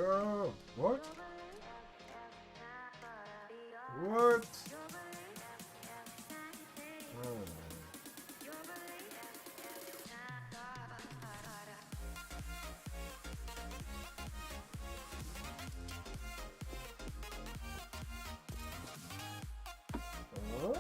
What? What? Oh. Oh?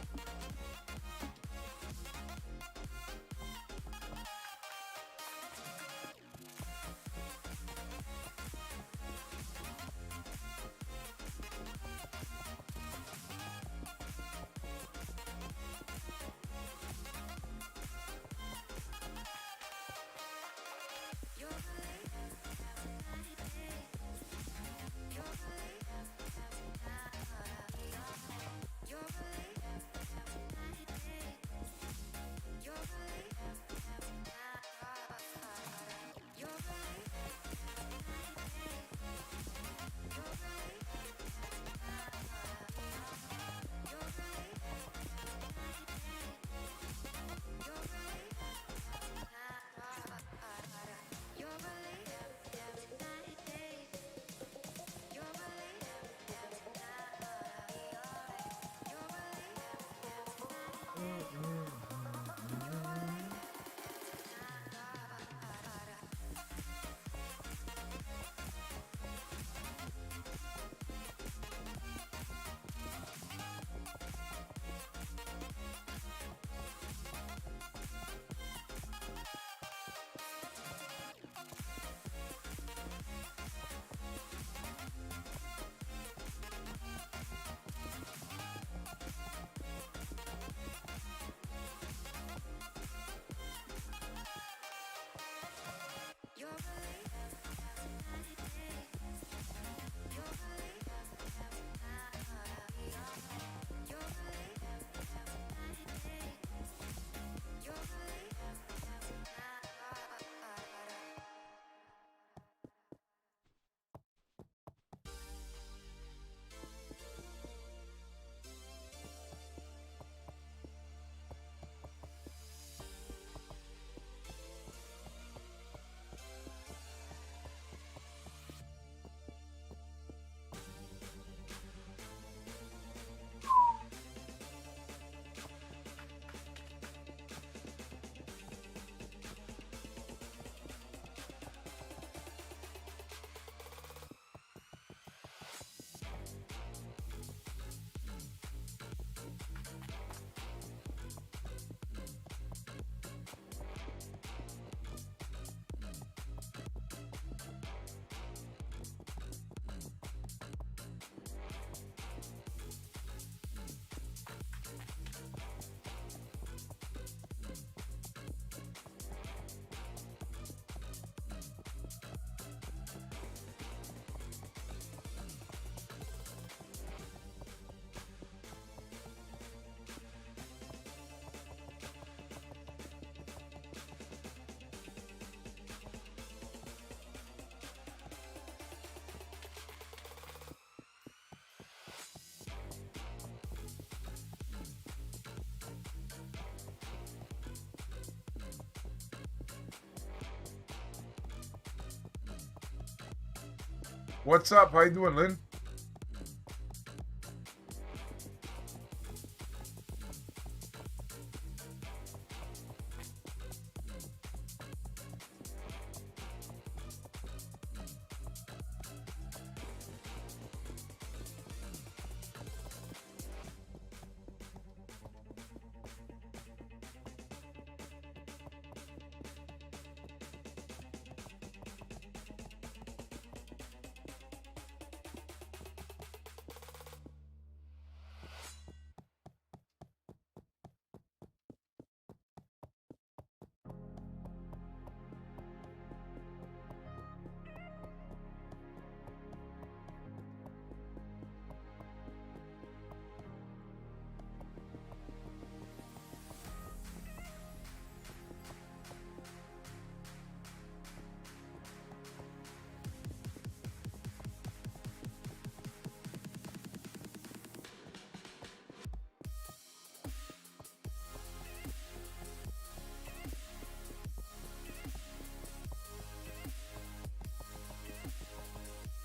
What's up? How you doing, Lynn?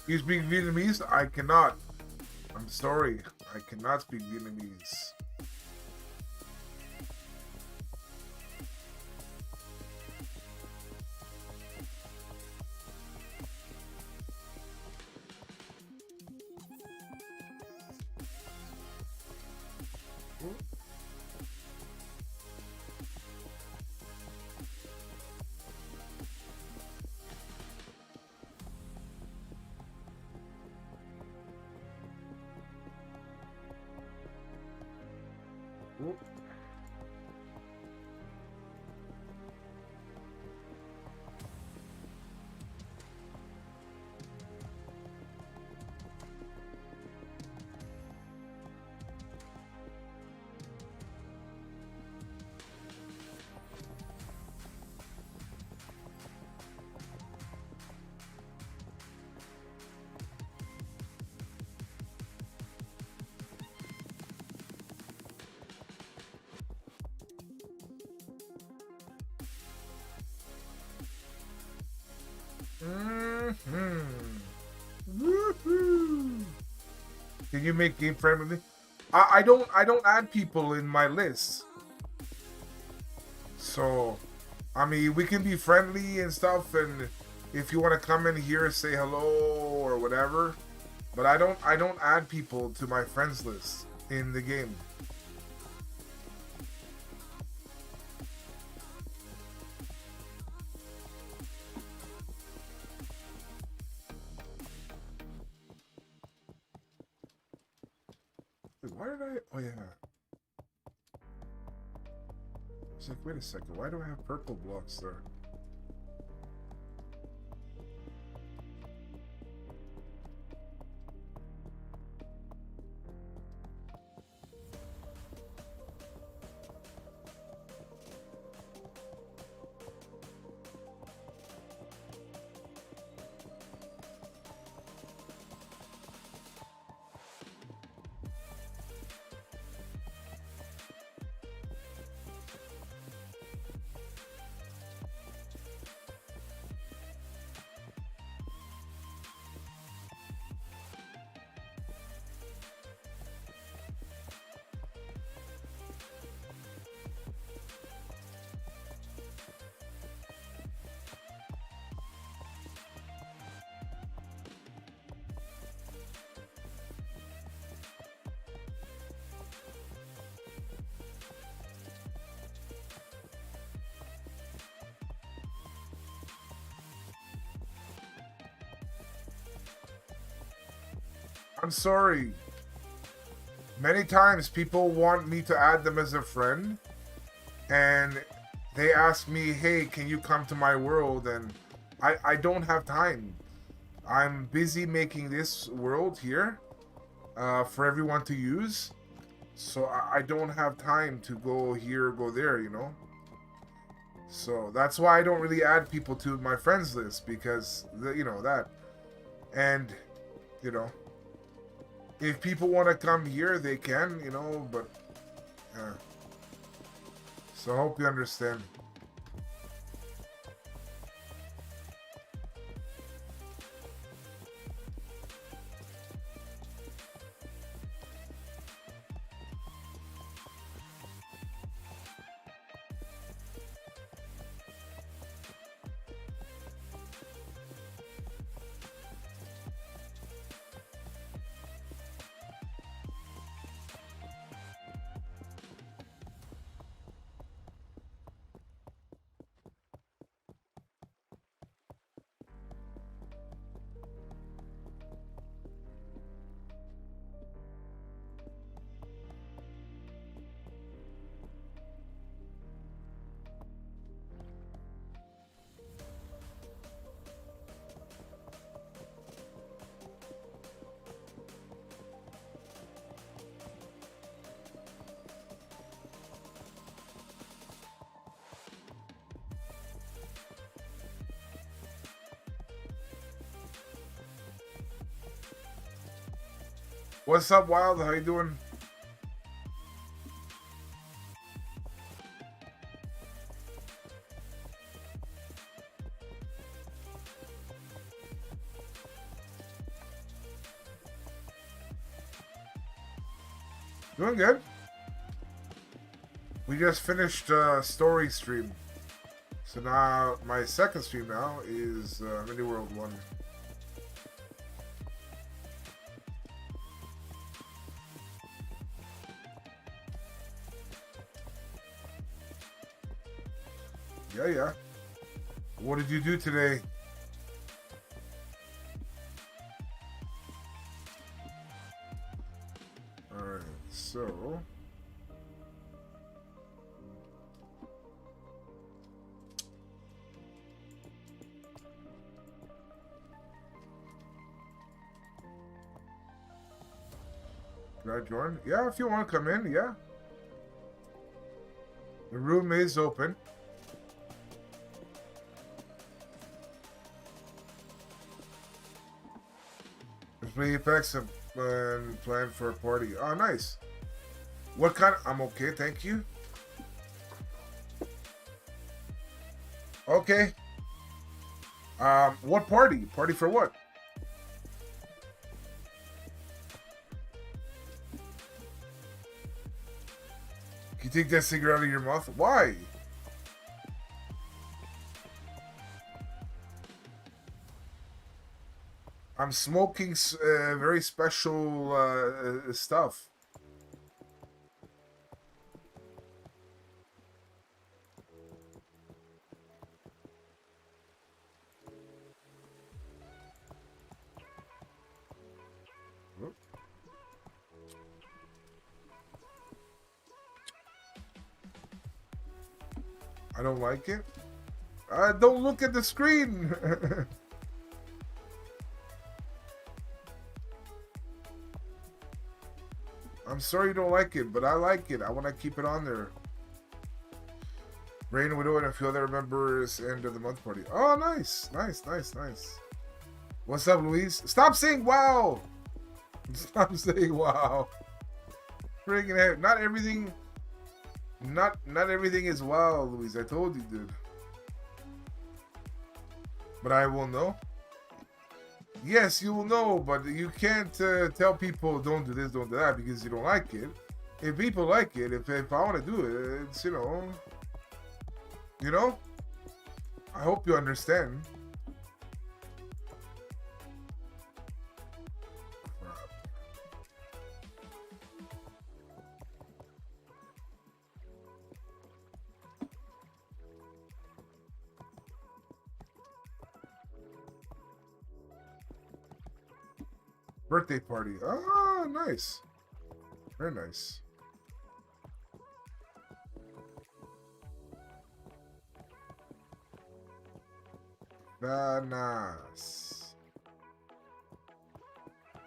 You speak Vietnamese? I cannot. I'm sorry. I cannot speak Vietnamese. Woohoo! Can you make game friend with me? I don't add people in my list. So I mean we can be friendly and stuff, and if you want to come in here say hello or whatever. But I don't add people to my friends list in the game. Why did I? Oh yeah. It's like, wait a second. Why do I have purple blocks there? I'm sorry. Many times people want me to add them as a friend, and they ask me, hey, can you come to my world? And I don't have time. I'm busy making this world here for everyone to use. So I don't have time to go here, go there, you know? So that's why I don't really add people to my friends list, because, you know, that. And, you know, if people want to come here, they can, you know, but, so I hope you understand. What's up, Wild? How you doing? Doing good. We just finished story stream. So now my second stream now is Mini World 1. Yeah. What did you do today? Alright, so... Can I join? Yeah, if you want to come in, yeah. The room is open. Let's play Apex and plan for a party. Oh, nice. What kind of... I'm okay, thank you. Okay. What party? Party for what? Can you take that cigarette out of your mouth? Why? I'm smoking very special stuff. I don't like it. Don't look at the screen. I'm sorry you don't like it, but I like it. I want to keep it on there. Rain Widow and a few other members end of the month party. Oh, nice. What's up, Louise? Stop saying wow. Stop saying wow. Friggin' heck. Not everything is wow, Louise. I told you, dude. But I will know. Yes, you will know, but you can't tell people don't do this, don't do that because you don't like it. If people like it, if I want to do it, it's, you know, I hope you understand. Birthday party. Ah, nice. Very nice. Nice.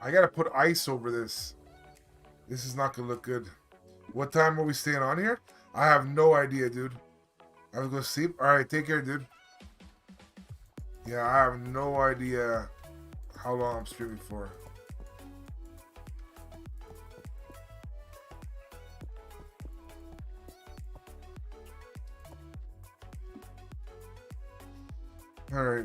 I gotta put ice over this. This is not gonna look good. What time are we staying on here? I have no idea, dude. I was gonna sleep. Alright, take care, dude. Yeah, I have no idea how long I'm streaming for. All right.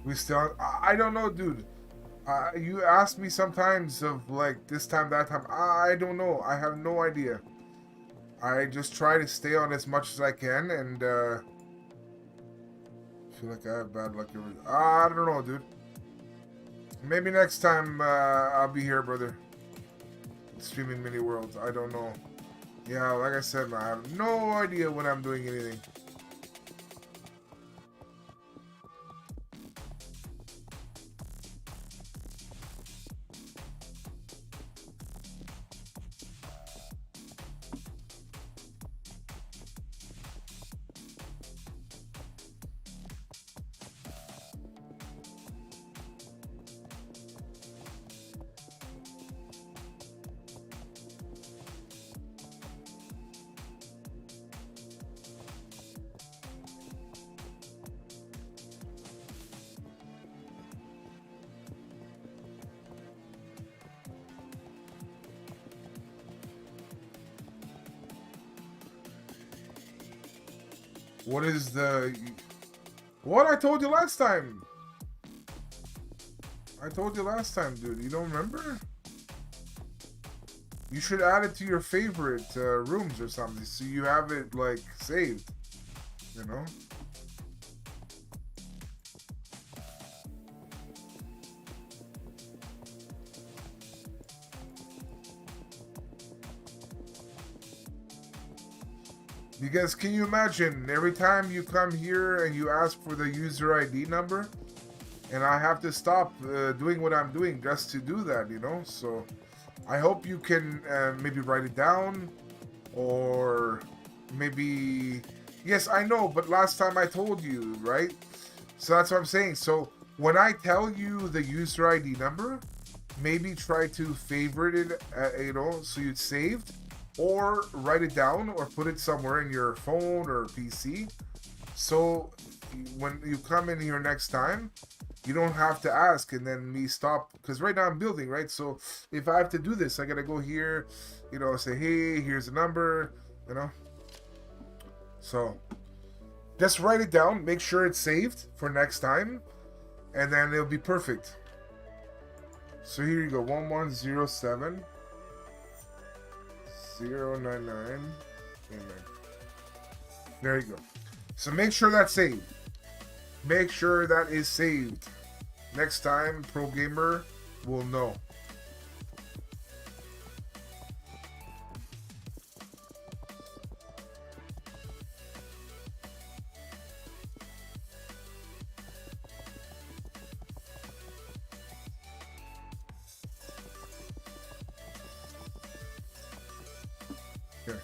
We still, I don't know, dude. You ask me sometimes of like this time, that time. I don't know. I have no idea. I just try to stay on as much as I can, and I feel like I have bad luck. I don't know, dude. Maybe next time I'll be here, brother. Streaming Mini Worlds. I don't know. Yeah, like I said, man, I have no idea when I'm doing anything. What is the... What I told you last time? I told you last time, dude. You don't remember? You should add it to your favorite rooms or something, so you have it, like, saved. You know? Because can you imagine, every time you come here and you ask for the user ID number, and I have to stop doing what I'm doing just to do that, you know? So I hope you can maybe write it down, or maybe... Yes, I know, but last time I told you, right? So that's what I'm saying. So when I tell you the user ID number, maybe try to favorite it, you know, so it's saved. Or write it down or put it somewhere in your phone or PC. So when you come in here next time, you don't have to ask and then me stop. Because right now I'm building, right? So if I have to do this, I got to go here, you know, say, hey, here's the number, you know. So just write it down. Make sure it's saved for next time. And then it'll be perfect. So here you go. 1107. 099. Amen. There you go. So make sure that's saved. Make sure that is saved. Next time, Pro Gamer will know. Okay.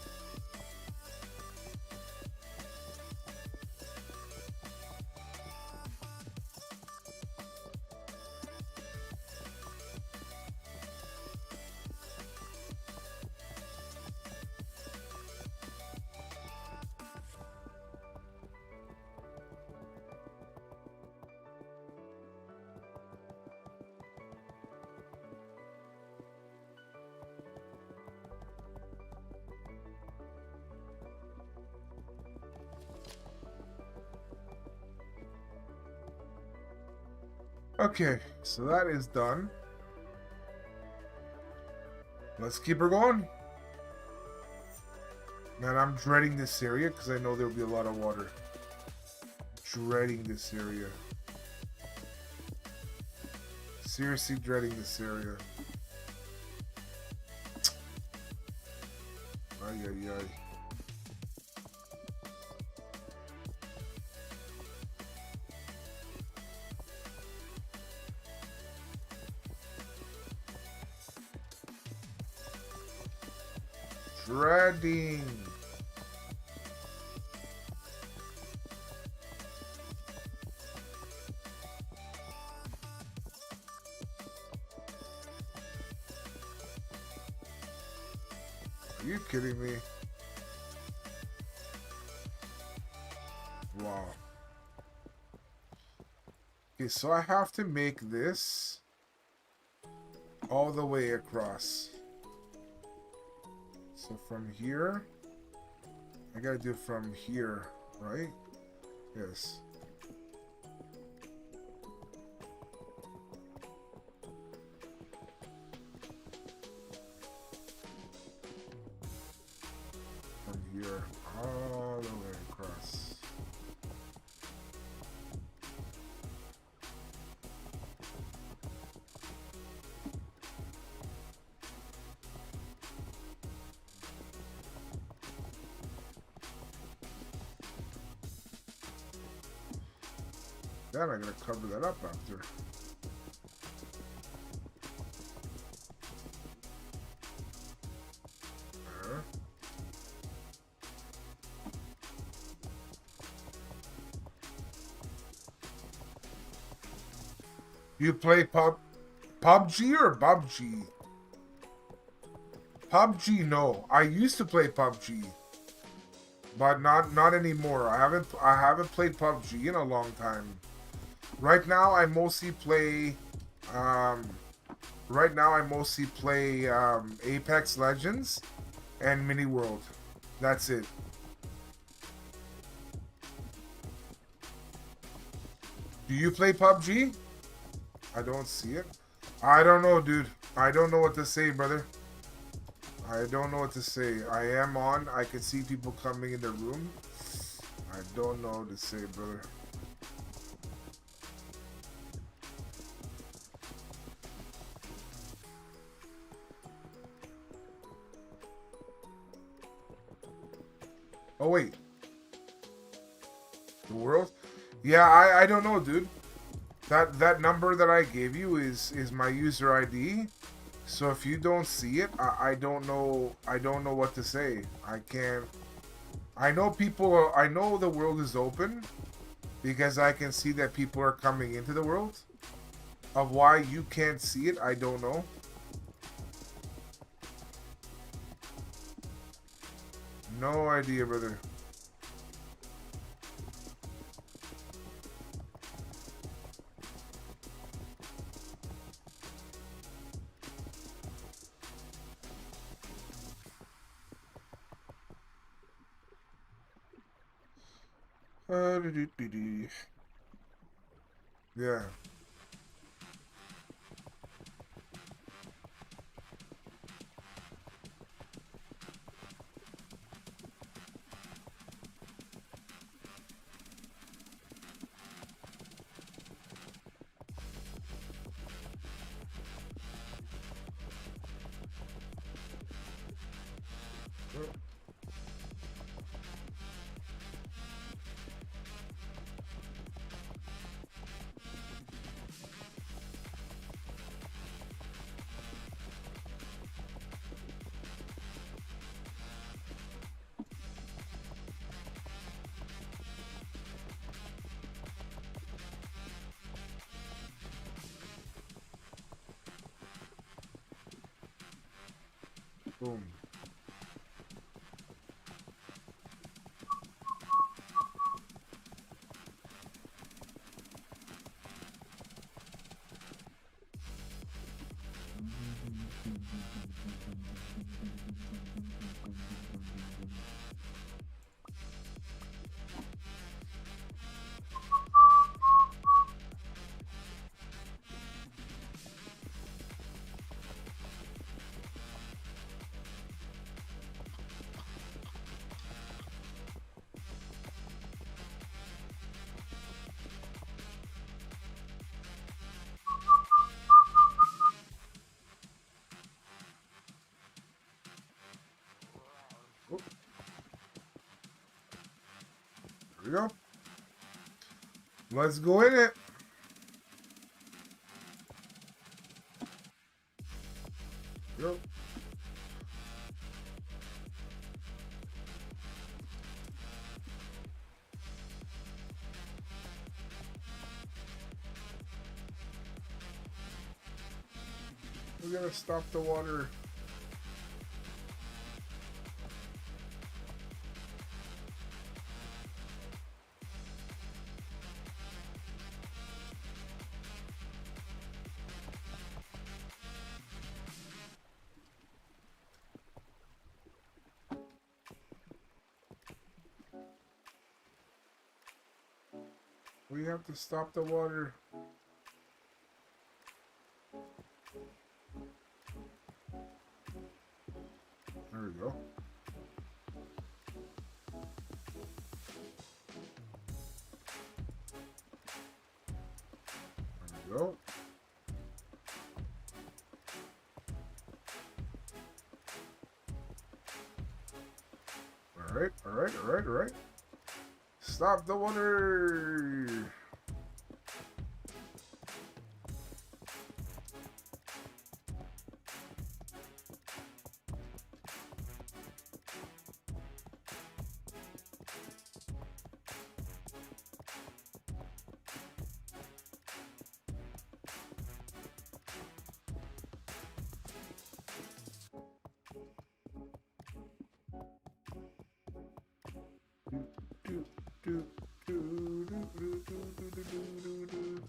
Okay, so that is done. Let's keep her going. Man, I'm dreading this area because I know there'll be a lot of water. Dreading this area. Seriously dreading this area. Ay, ay, ay. Dreading. Are you kidding me? Wow. Okay, so I have to make this all the way across. So from here, I gotta do from here, right? Yes. From here, all the way across. Then I gotta cover that up after. There. You play PUBG or PUBG? PUBG, no. I used to play PUBG, but not anymore. I haven't played PUBG in a long time. Right now, I mostly play. Apex Legends and Mini World. That's it. Do you play PUBG? I don't see it. I don't know, dude. I don't know what to say, brother. I don't know what to say. I am on. I can see people coming in the room. I don't know what to say, brother. Oh, wait. The world? Yeah, I don't know, dude. That number that I gave you is my user ID. So if you don't see it, I don't know. I don't know what to say. I can't. I know people. I know the world is open because I can see that people are coming into the world. Of why you can't see it, I don't know. No idea, brother. Yeah. Boom. Oh, there we go. Let's go in it. Yep. We gotta stop the water. We have to stop the water. There we go. There we go. Alright, alright, alright, alright. Stop the water! Do, do, do, do, do, do, do, do, do, do.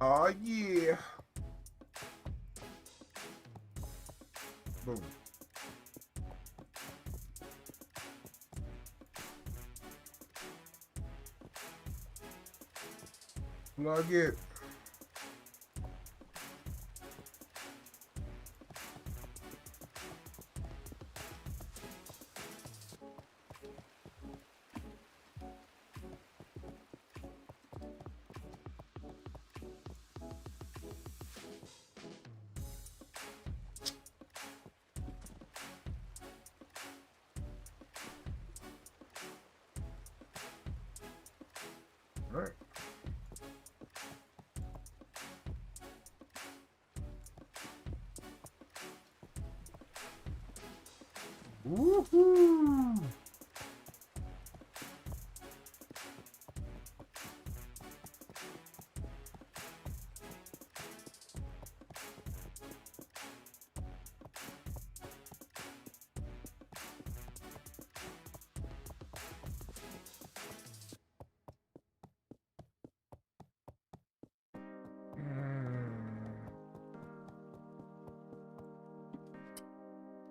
Oh yeah. Boom. Plug it. All right. Woohoo!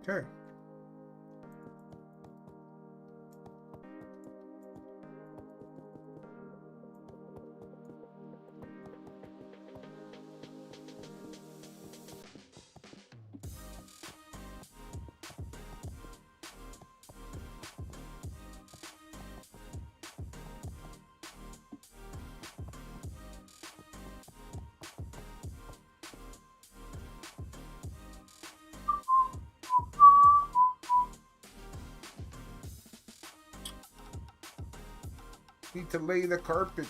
Okay. Need to lay the carpet.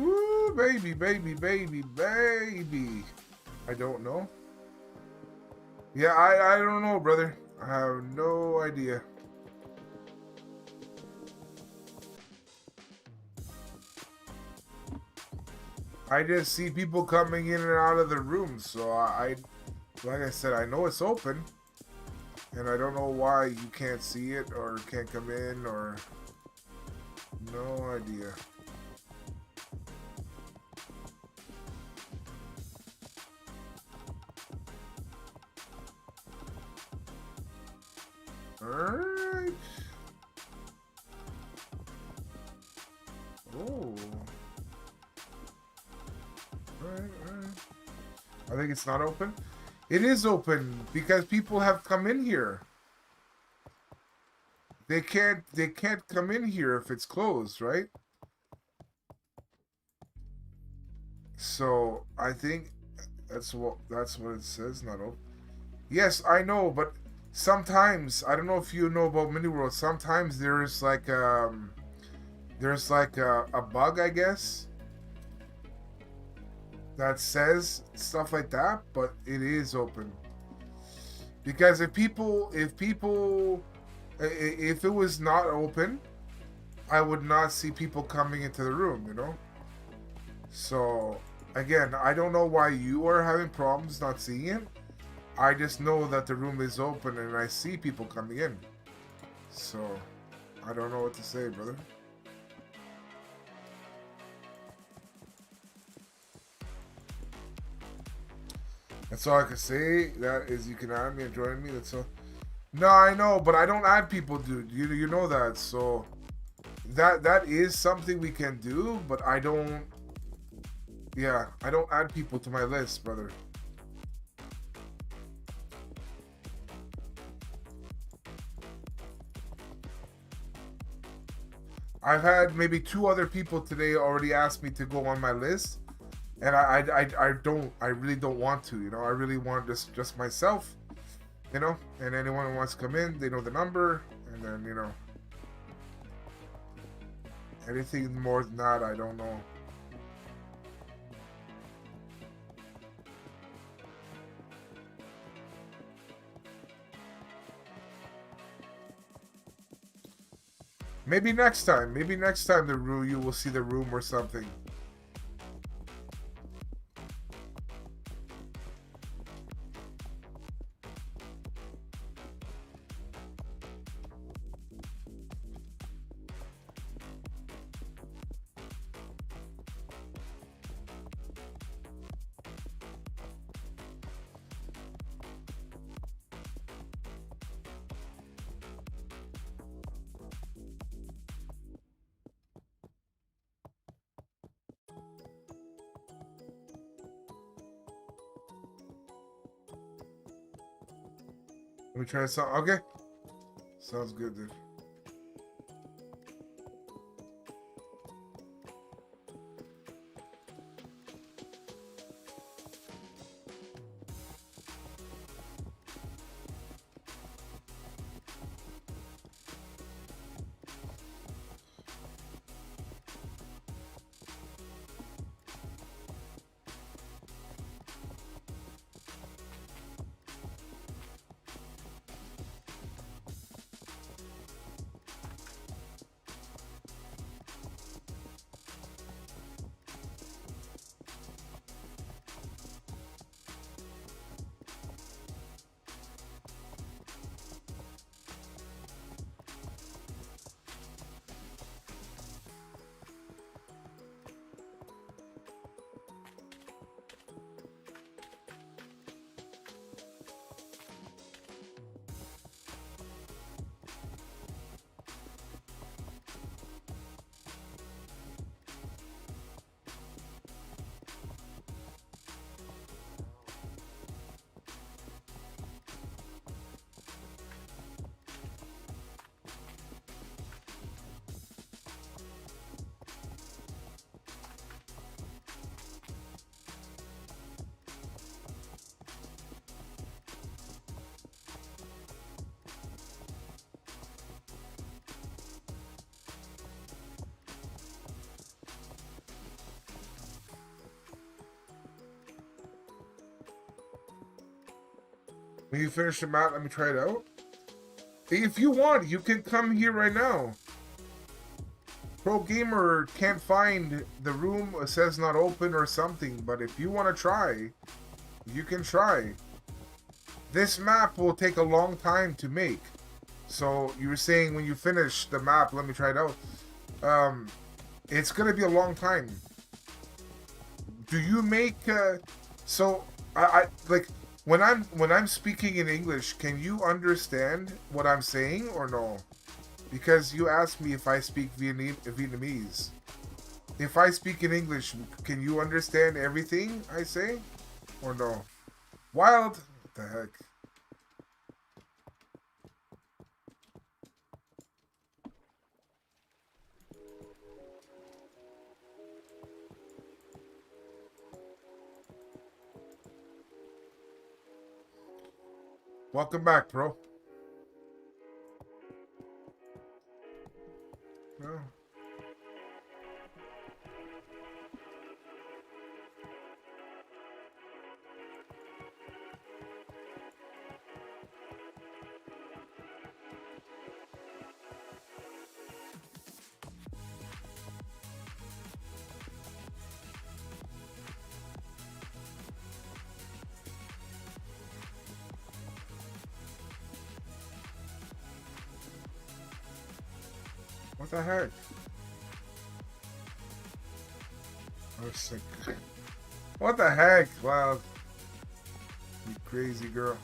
Ooh, baby, baby, baby, baby. I don't know. Yeah, I don't know, brother. I have no idea. I just see people coming in and out of the room, so like I said, I know it's open, and I don't know why you can't see it or can't come in or no idea. Alright. Oh. Alright. I think it's not open. It is open because people have come in here. They can't come in here if it's closed, right? So I think that's what it says, not open. Yes, I know, but sometimes I don't know if you know about Mini World. Sometimes there's like a bug, I guess, that says stuff like that, but it is open. Because if it was not open, I would not see people coming into the room, you know? So, again, I don't know why you are having problems not seeing it. I just know that the room is open and I see people coming in. So, I don't know what to say, brother. That's all I can say. That is, you can add me and join me. That's all. No, I know, but I don't add people, dude. You know that. So that is something we can do, but I don't. Yeah, I don't add people to my list, brother. I've had maybe 2 other people today already ask me to go on my list, and I really don't want to. You know, I really want just myself. You know, and anyone who wants to come in, they know the number, and then you know, anything more than that, I don't know. Maybe next time. Maybe next time the room you will see the room or something. Let me try this out. Okay. Sounds good, dude. When you finish the map, let me try it out. If you want, you can come here right now. Pro Gamer can't find the room, it says not open or something, but if you want to try, you can try. This map will take a long time to make. So you were saying when you finish the map, let me try it out. It's gonna be a long time. Do you make so I like when I'm speaking in English, can you understand what I'm saying or no? Because you asked me if I speak Vietnamese. If I speak in English, can you understand everything I say or no? Wild? What the heck? Welcome back, bro. Oh. What the heck? Oh, sick. What the heck? Wow. You crazy girl.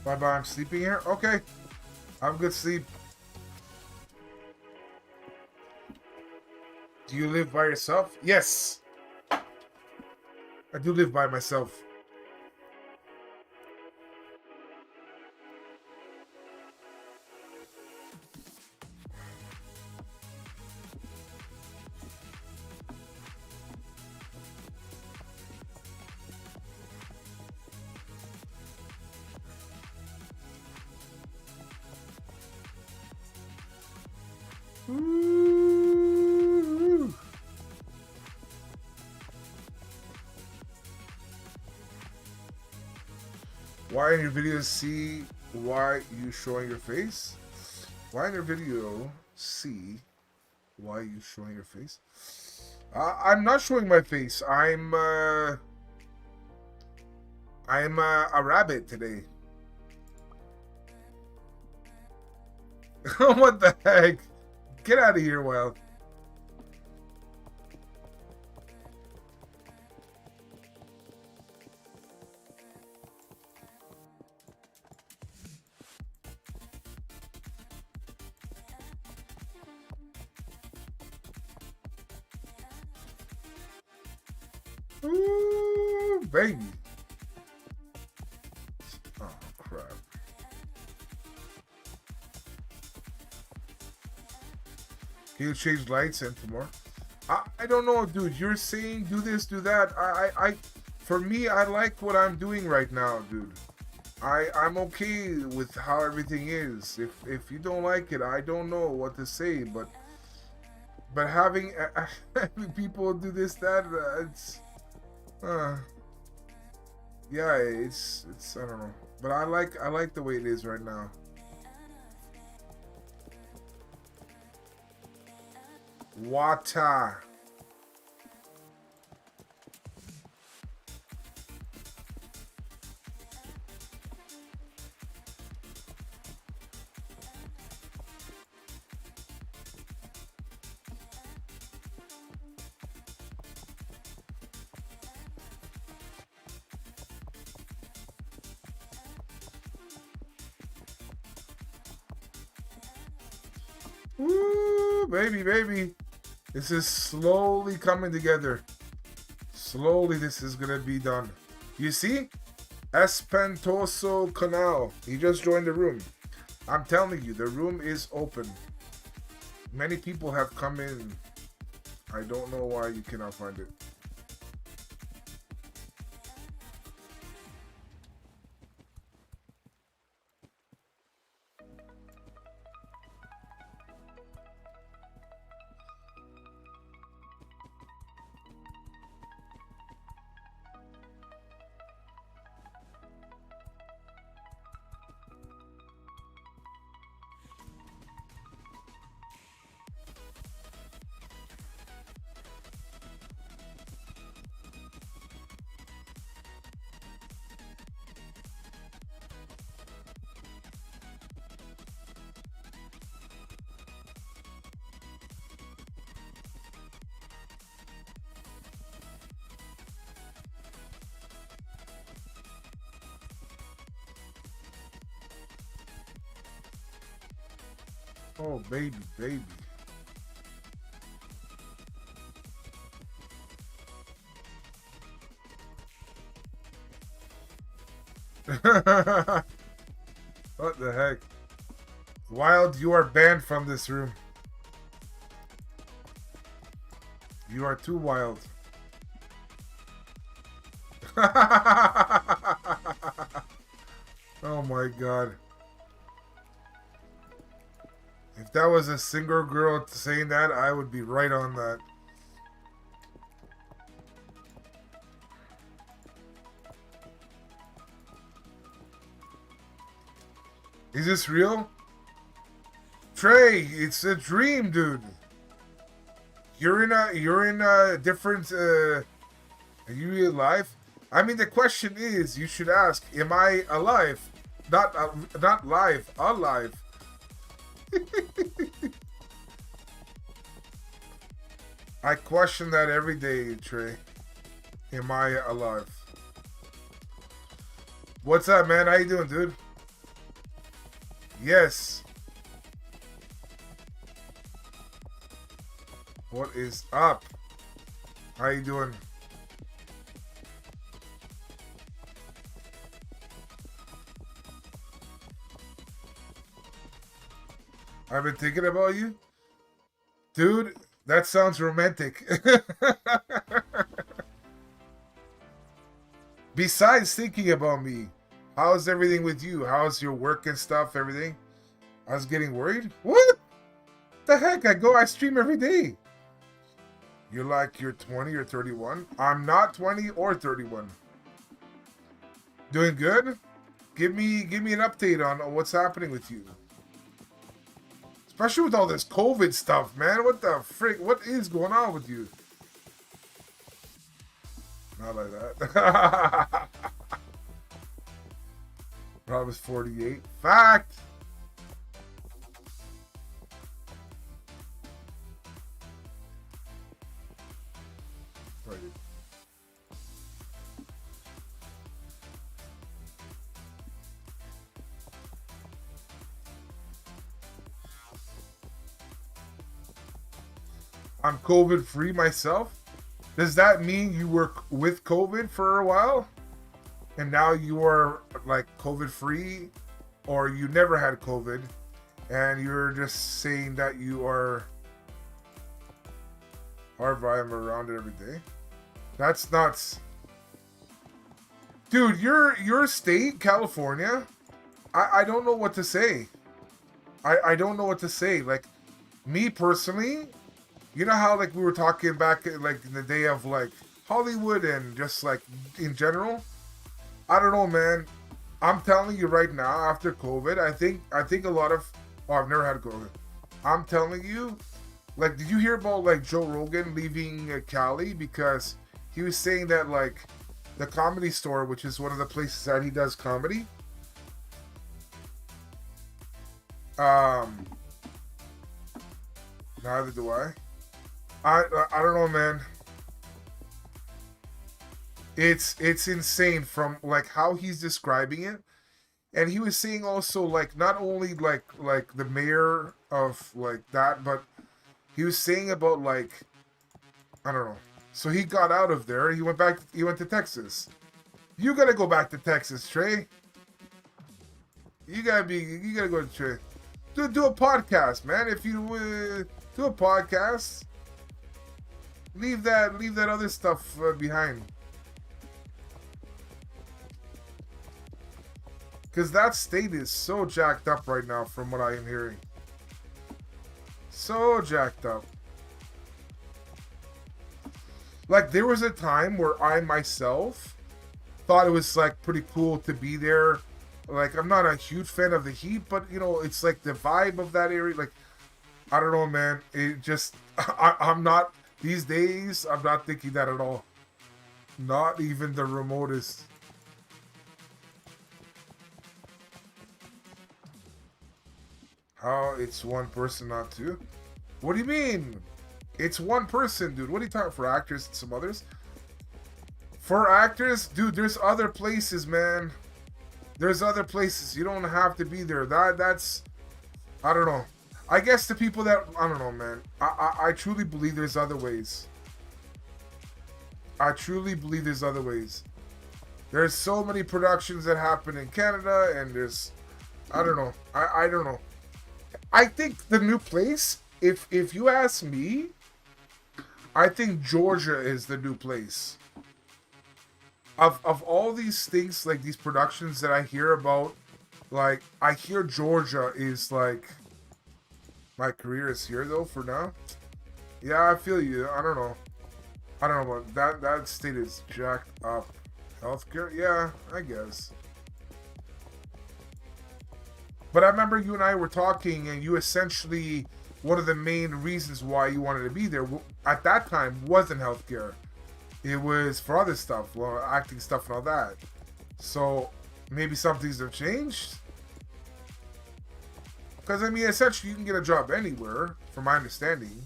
Bye-bye, I'm sleeping here? Okay. Have a good sleep. Do you live by yourself? Yes. I do live by myself. Ooh. Why in your videos see why you showing your face? Why in your video see why you showing your face? I'm not showing my face. I'm a rabbit today. What the heck? Get out of here, Wild. Ooh, baby. Oh, crap. Can you change lights and more? I don't know, dude. You're saying do this, do that. For me, I like what I'm doing right now, dude. I'm okay with how everything is. If you don't like it, I don't know what to say. But having people do this, that, it's yeah, it's I don't know. But I like the way it is right now. Water. Ooh, baby, baby. This is slowly coming together. Slowly, this is gonna be done. You see? Espantoso Canal. He just joined the room. I'm telling you, the room is open. Many people have come in. I don't know why you cannot find it. Oh, baby, baby. What the heck? Wild, you are banned from this room. You are too wild. Oh my god. If that was a single girl saying that, I would be right on that. Is this real? Trey, it's a dream, dude. You're in a different are you alive? I mean, the question is, you should ask, am I alive? Not live, alive. I question that every day, Trey. Am I alive? What's up, man? How you doing, dude? Yes. What is up? How you doing? I've been thinking about you. Dude, that sounds romantic. Besides thinking about me, how's everything with you? How's your work and stuff, everything? I was getting worried. What the heck? I stream every day. You're like you're 20 or 31? I'm not 20 or 31. Doing good? Give me an update on what's happening with you. Especially with all this COVID stuff, man. What the frick? What is going on with you? Not like that. Rob is 48. Fact! Right. I'm COVID free myself. Does that mean you were with COVID for a while? And now you are like COVID free? Or you never had COVID and you're just saying that you are I'm around it every day? That's nuts. Dude, your state, California, I don't know what to say. I don't know what to say. Like, me personally, you know how like we were talking back like in the day of like Hollywood and just like in general? I don't know, man. I'm telling you right now, after COVID, I think a lot of I've never had COVID. I'm telling you, like, did you hear about like Joe Rogan leaving Cali because he was saying that like the Comedy Store, which is one of the places that he does comedy, neither do I. I don't know, man. It's insane from like how he's describing it, and he was saying also like not only like the mayor of like that, but he was saying about like I don't know. So he got out of there. He went back. He went to Texas. You gotta go back to Texas, Trey. You gotta go to Trey. Do a podcast, man. If you do a podcast, leave that other stuff behind. Because that state is so jacked up right now from what I am hearing. So jacked up. Like, there was a time where I myself thought it was, like, pretty cool to be there. Like, I'm not a huge fan of the heat, but, you know, it's, like, the vibe of that area. Like, I don't know, man. It just, I'm not, these days, I'm not thinking that at all. Not even the remotest. How it's one person, not two? What do you mean? It's one person, dude. What are you talking for actors and some others? For actors, dude, there's other places, man. There's other places. You don't have to be there. That's I don't know. I guess the people that I don't know, man. I truly believe there's other ways. I truly believe there's other ways. There's so many productions that happen in Canada, and there's I don't know. I don't know. I think the new place, if you ask me, I think Georgia is the new place. Of all these things, like these productions that I hear about, like I hear Georgia is like my career is here though for now. Yeah, I feel you. I don't know. I don't know about that state is jacked up. Healthcare? Yeah, I guess. But I remember you and I were talking, and you essentially one of the main reasons why you wanted to be there at that time wasn't healthcare. It was for other stuff, well, acting stuff and all that. So maybe some things have changed. Because I mean, essentially, you can get a job anywhere, from my understanding.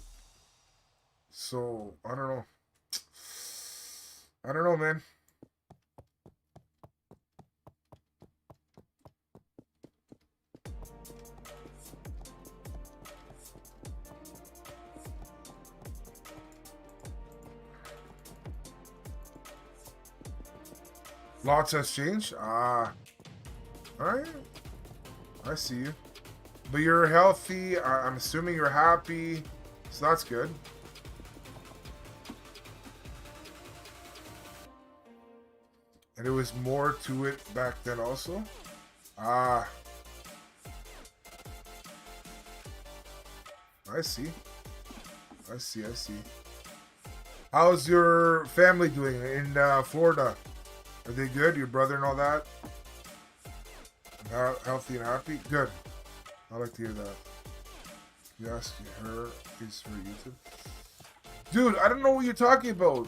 So I don't know. I don't know, man. Lots has changed? Ah. Alright. I see you. But you're healthy. I'm assuming you're happy. So that's good. And there was more to it back then also? Ah. I see. I see. How's your family doing in Florida? Are they good? Your brother and all that? Healthy and happy? Good. I like to hear that. Yes, her is for YouTube. Dude, I don't know what you're talking about.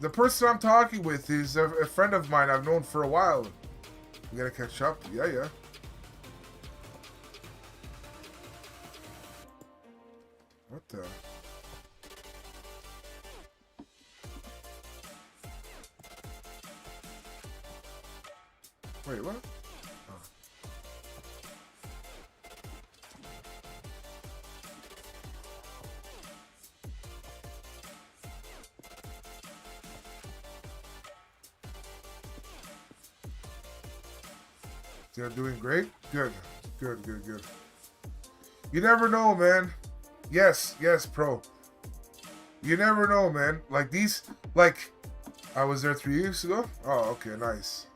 The person I'm talking with is a friend of mine I've known for a while. We gotta catch up. Yeah. What the? Wait, what? Oh. They're doing great? Good. You never know, man. Yes, pro. You never know, man. Like these, like, I was there 3 years ago. Oh, okay, nice.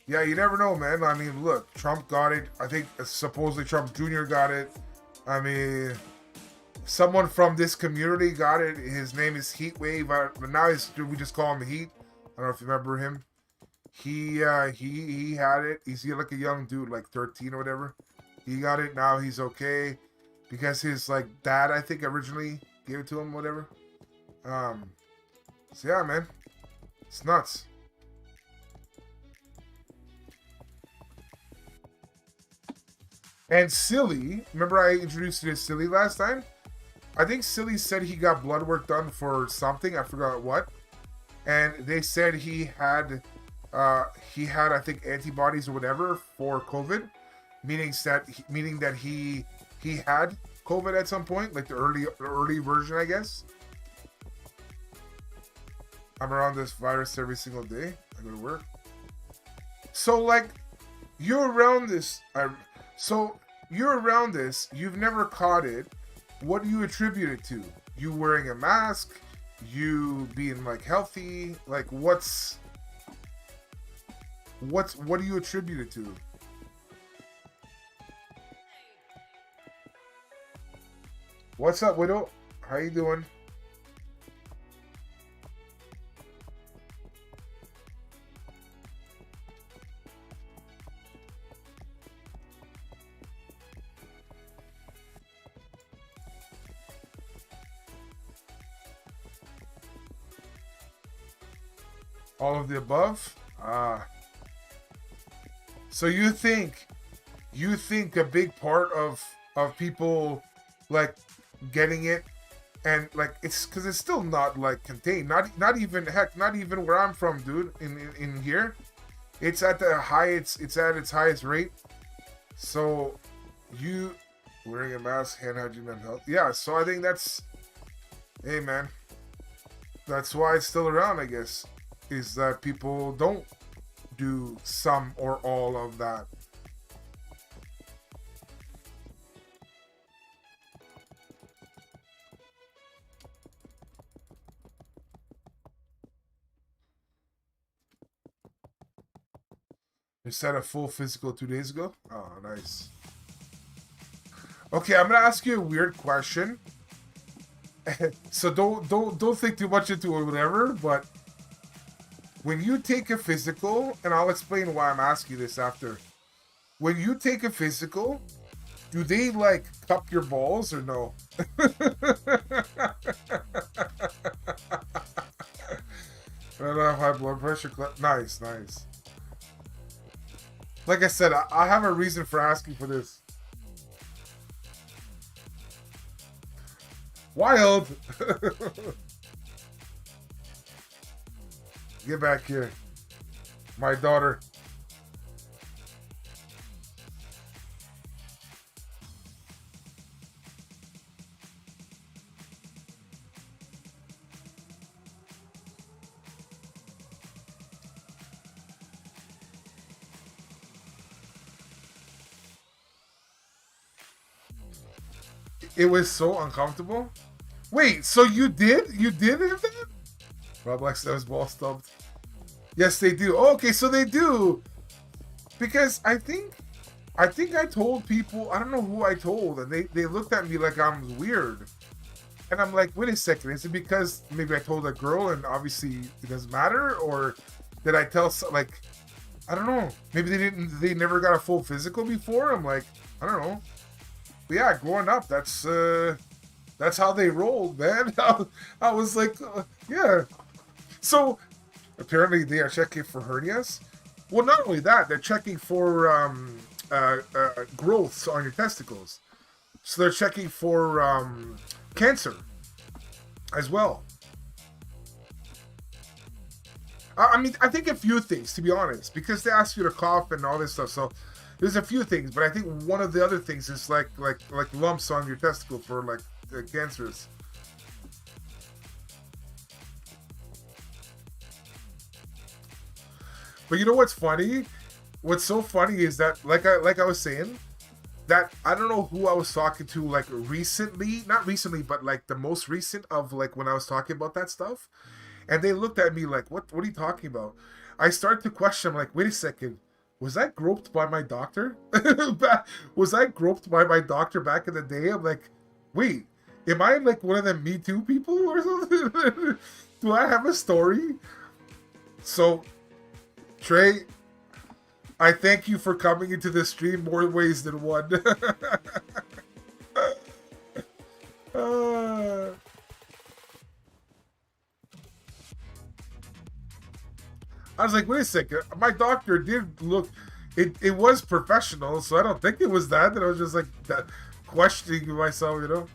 Yeah, you never know, man. I mean, look, Trump got it. I think supposedly Trump Jr. got it. I mean, someone from this community got it. His name is Heatwave. But now we just call him Heat. I don't know if you remember him. He had it. He's like a young dude, like 13 or whatever. He got it. Now he's okay because his like dad, I think, originally gave it to him, whatever. So yeah, man, it's nuts. And Silly, remember I introduced you to Silly last time? I think Silly said he got blood work done for something. I forgot what. And they said he had I think antibodies or whatever for COVID, meaning that he had COVID at some point, like the early version, I guess. I'm around this virus every single day. I go to work. So like, you're around this. You're around this. You've never caught it. What do you attribute it to? You wearing a mask? You being like healthy? Like what do you attribute it to? What's up, Widow? How you doing? All of the above? So you think a big part of people like getting it, and like it's because it's still not like contained, not even where I'm from, dude, in here, it's at the highest, it's at its highest rate. So you wearing a mask, hand hygiene, and health, yeah. So I think that's, hey man, that's why it's still around, I guess, is that people don't do some or all of that. You said a full physical 2 days ago? Oh, nice. Okay, I'm gonna ask you a weird question. So don't think too much into it or whatever, but when you take a physical, and I'll explain why I'm asking you this after. When you take a physical, do they like cup your balls or no? I don't have high blood pressure. Nice. Like I said, I have a reason for asking for this. Wild. Get back here. My daughter. It was so uncomfortable. Wait, so you did? You did have that? Rob likes those ball stubbed. Yes, they do. Oh, okay, so they do. Because I think I told people, I don't know who I told, and they looked at me like I'm weird. And I'm like, wait a second, is it because maybe I told a girl and obviously it doesn't matter? Or did I tell, like, I don't know. Maybe they never got a full physical before? I'm like, I don't know. But yeah, growing up, that's how they rolled, man. I was like, yeah. So apparently they are checking for hernias. Well, not only that, they're checking for growths on your testicles. So they're checking for cancer as well. I mean, I think a few things, to be honest, because they ask you to cough and all this stuff. So there's a few things, but I think one of the other things is like lumps on your testicle for like cancers. But you know what's funny? What's so funny is that like I was saying, that I don't know who I was talking to like recently, not recently, but like the most recent of like when I was talking about that stuff, and they looked at me like, what are you talking about? I started to question. I'm like, wait a second, was I groped by my doctor? Was I groped by my doctor back in the day? I'm like, wait, am I like one of them Me Too people or something? Do I have a story? So Trey, I thank you for coming into the stream more ways than one. uh, I was like, wait a second. My doctor did look. It was professional, so I don't think it was that. And I was just like questioning myself, you know.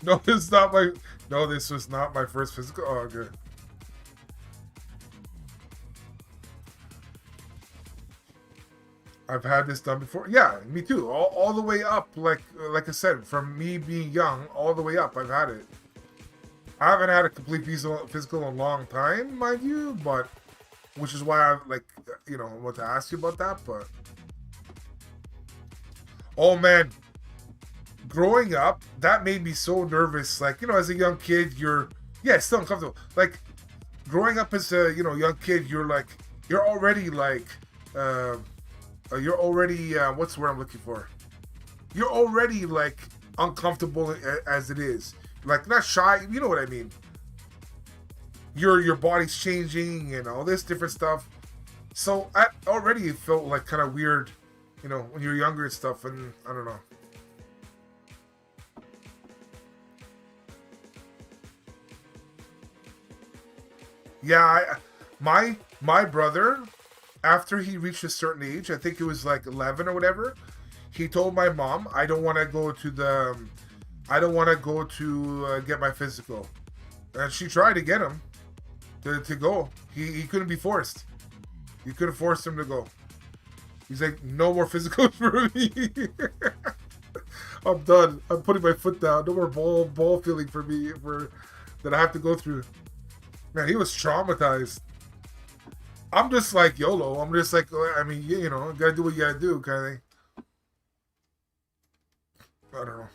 No, this is not my. No, this was not my first physical. Oh, okay. I've had this done before. Yeah, me too. All the way up, like I said, from me being young all the way up, I've had it. I haven't had a complete physical in a long time, mind you, but which is why I like, want to ask you about that. But oh man, growing up, that made me so nervous. Like as a young kid, yeah, it's still uncomfortable. Like growing up as a young kid, you're already like. You're already what's the word I'm looking for? You're already like uncomfortable as it is. Like not shy, you know what I mean? Your body's changing and all this different stuff. So I already felt like kind of weird, when you're younger and stuff. And I don't know. Yeah, my brother, after he reached a certain age, I think it was like 11 or whatever, he told my mom, I don't want to go to get my physical. And she tried to get him to go. He couldn't be forced. You couldn't force him to go. He's like, no more physicals for me. I'm done. I'm putting my foot down. No more ball feeling for me that I have to go through. Man, he was traumatized. I'm just like YOLO. I'm just like, I mean, gotta do what you gotta do, kind of thing. I don't know.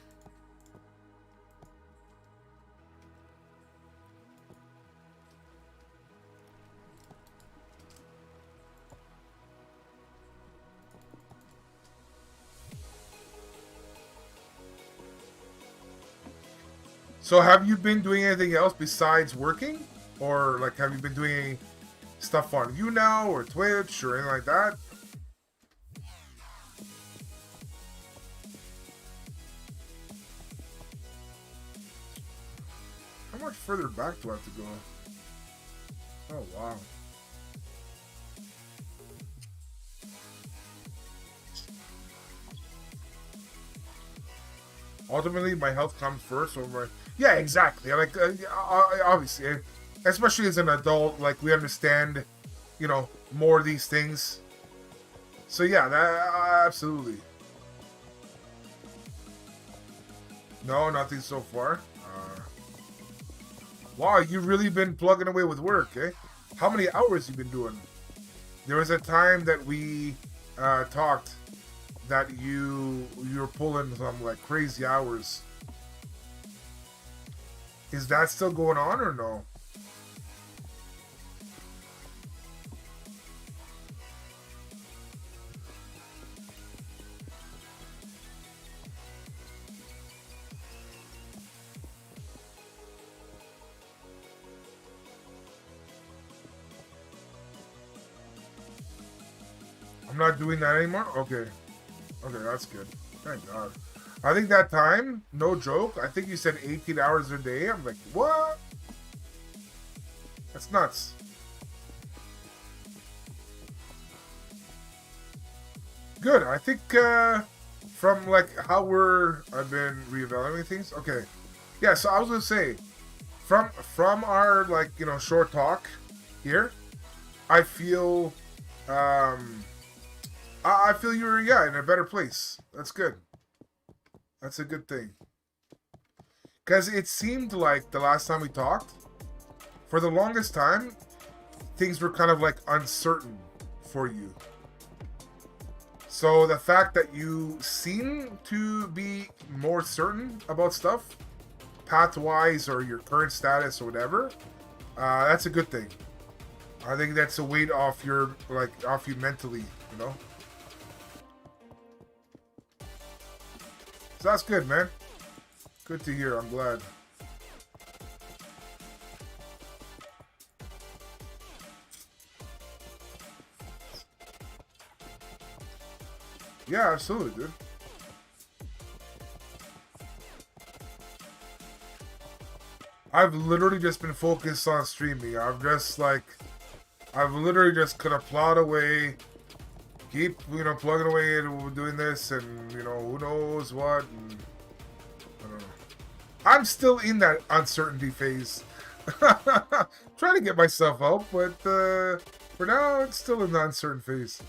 So, have you been doing anything else besides working, or like, have you been doing any stuff on now or Twitch or anything like that? How much further back do I have to go? Oh wow. Ultimately, my health comes first over. Yeah, exactly. Like obviously, especially as an adult, like we understand, more of these things. So yeah, that absolutely. No, nothing so far. Wow, you really been plugging away with work, eh? How many hours you been doing? There was a time that we talked that you were pulling some like crazy hours. Is that still going on or no? I'm not doing that anymore? Okay. Okay, that's good. Thank God. I think that time, no joke, I think you said 18 hours a day. I'm like, what? That's nuts. Good. I think from like how I've been reevaluating things. Okay. Yeah, so I was gonna say, from our like, short talk here, I feel I feel you're in a better place. That's good. That's a good thing. Because it seemed like the last time we talked, for the longest time, things were kind of like uncertain for you. So the fact that you seem to be more certain about stuff, path-wise or your current status or whatever, that's a good thing. I think that's a weight off off you mentally, you know. So that's good, man. Good to hear. I'm glad. Yeah, absolutely, dude. I've literally just been focused on streaming. I've literally just kind of plowed away, keep, plugging away and doing this, and, who knows what. And, I don't know. I'm still in that uncertainty phase. Trying to get myself out, but for now, it's still in the uncertain phase.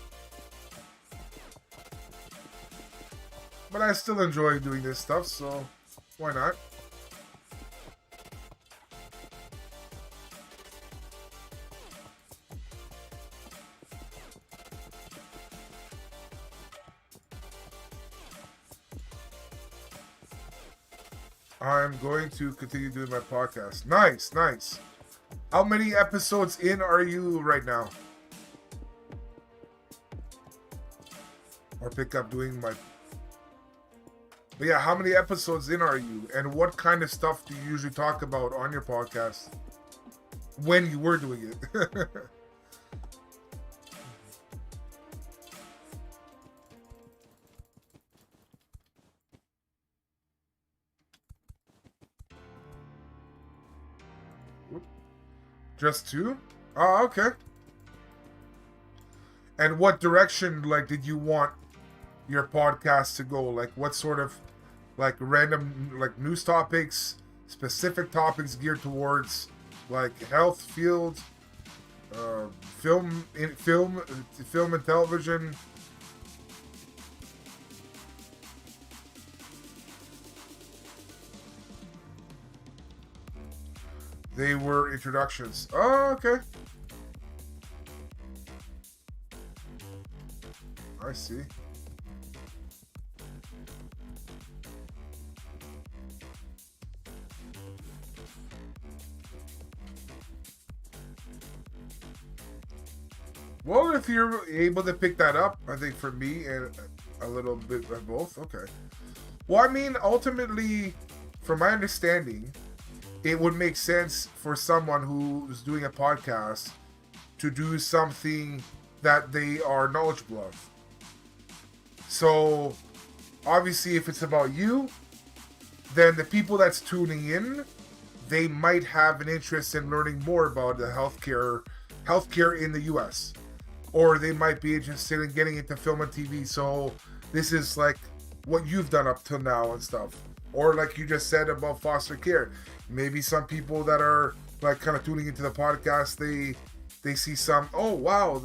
But I still enjoy doing this stuff, so why not? I'm going to continue doing my podcast. Nice, nice. How many episodes in are you right now? Or pick up doing my... But yeah, how many episodes in are you? And what kind of stuff do you usually talk about on your podcast? When you were doing it. Just two? Oh, okay. And what direction, did you want your podcast to go? Like, what sort of, random, news topics, specific topics geared towards, health field, film and television? They were introductions. Oh, okay. I see. Well, if you're able to pick that up, I think for me and a little bit of both, okay. Well, I mean, ultimately, from my understanding, it would make sense for someone who's doing a podcast to do something that they are knowledgeable of. So, obviously, if it's about you, then the people that's tuning in, they might have an interest in learning more about the healthcare in the U.S. Or they might be interested in getting into film and TV. So, this is what you've done up till now and stuff. Or like you just said about foster care. Maybe some people that are kind of tuning into the podcast, they see some, oh wow,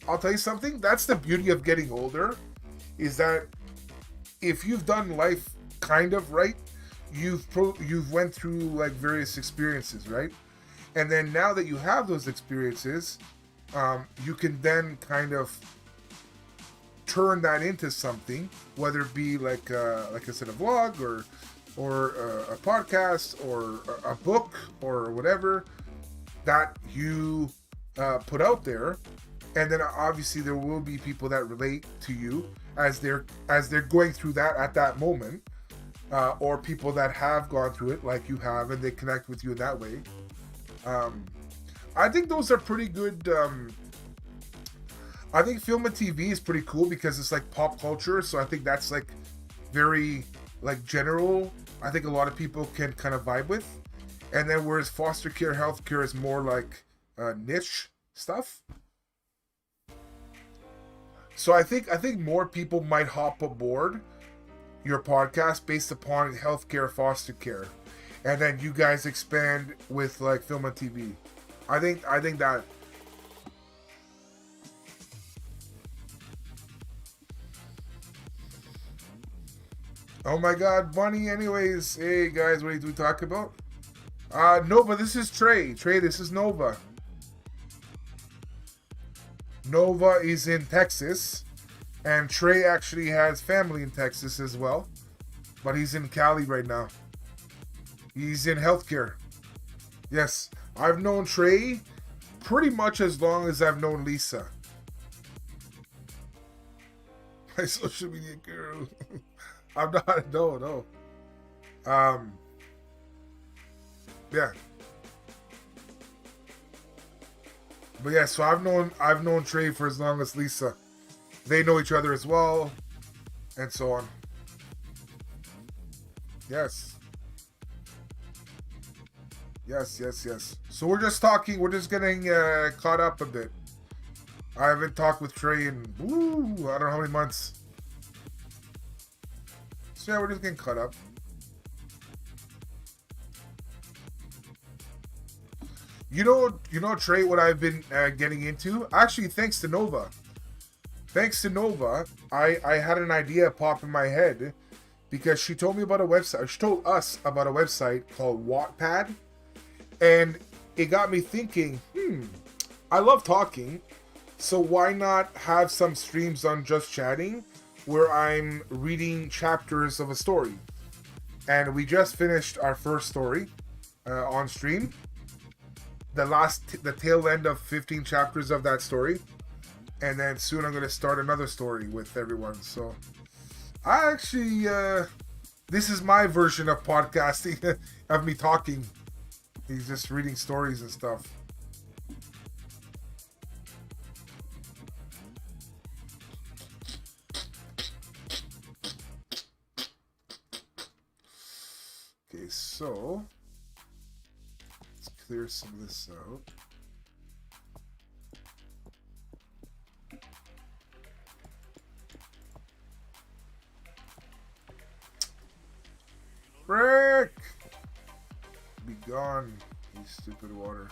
I'll tell you something, that's the beauty of getting older, is that if you've done life kind of right, you've went through like various experiences, right? And then now that you have those experiences, you can then kind of turn that into something, whether it be like I said, a vlog or a podcast or a book or whatever that you put out there. And then obviously there will be people that relate to you as they're going through that at that moment, or people that have gone through it like you have, and they connect with you in that way. I think those are pretty good. I think film and TV is pretty cool because it's like pop culture, so I think that's like very like general. I think a lot of people can kind of vibe with. And then whereas foster care, healthcare is more like niche stuff. So I think more people might hop aboard your podcast based upon healthcare, foster care, and then you guys expand with like film and TV. I think that. Oh my God, Bunny. Anyways, hey guys, what do we talk about? Nova, this is Trey. Trey, this is Nova. Nova is in Texas, and Trey actually has family in Texas as well, but he's in Cali right now. He's in healthcare. Yes, I've known Trey pretty much as long as I've known Lisa. My social media guru. I'm not. No. Yeah. But yeah, so I've known Trey for as long as Lisa. They know each other as well, and so on. Yes. So we're just talking. We're just getting caught up a bit. I haven't talked with Trey in I don't know how many months. So yeah, we're just getting caught up. You know, Trey, what I've been getting into? Actually, thanks to Nova. I had an idea pop in my head because she told me about a website. She told us about a website called Wattpad. And it got me thinking, I love talking. So why not have some streams on Just Chatting where I'm reading chapters of a story? And we just finished our first story on stream. The tail end of 15 chapters of that story, and then soon I'm going to start another story with everyone. So I actually this is my version of podcasting of me talking. He's just reading stories and stuff. Okay, so clear some of this out. Frick! Be gone, you stupid water.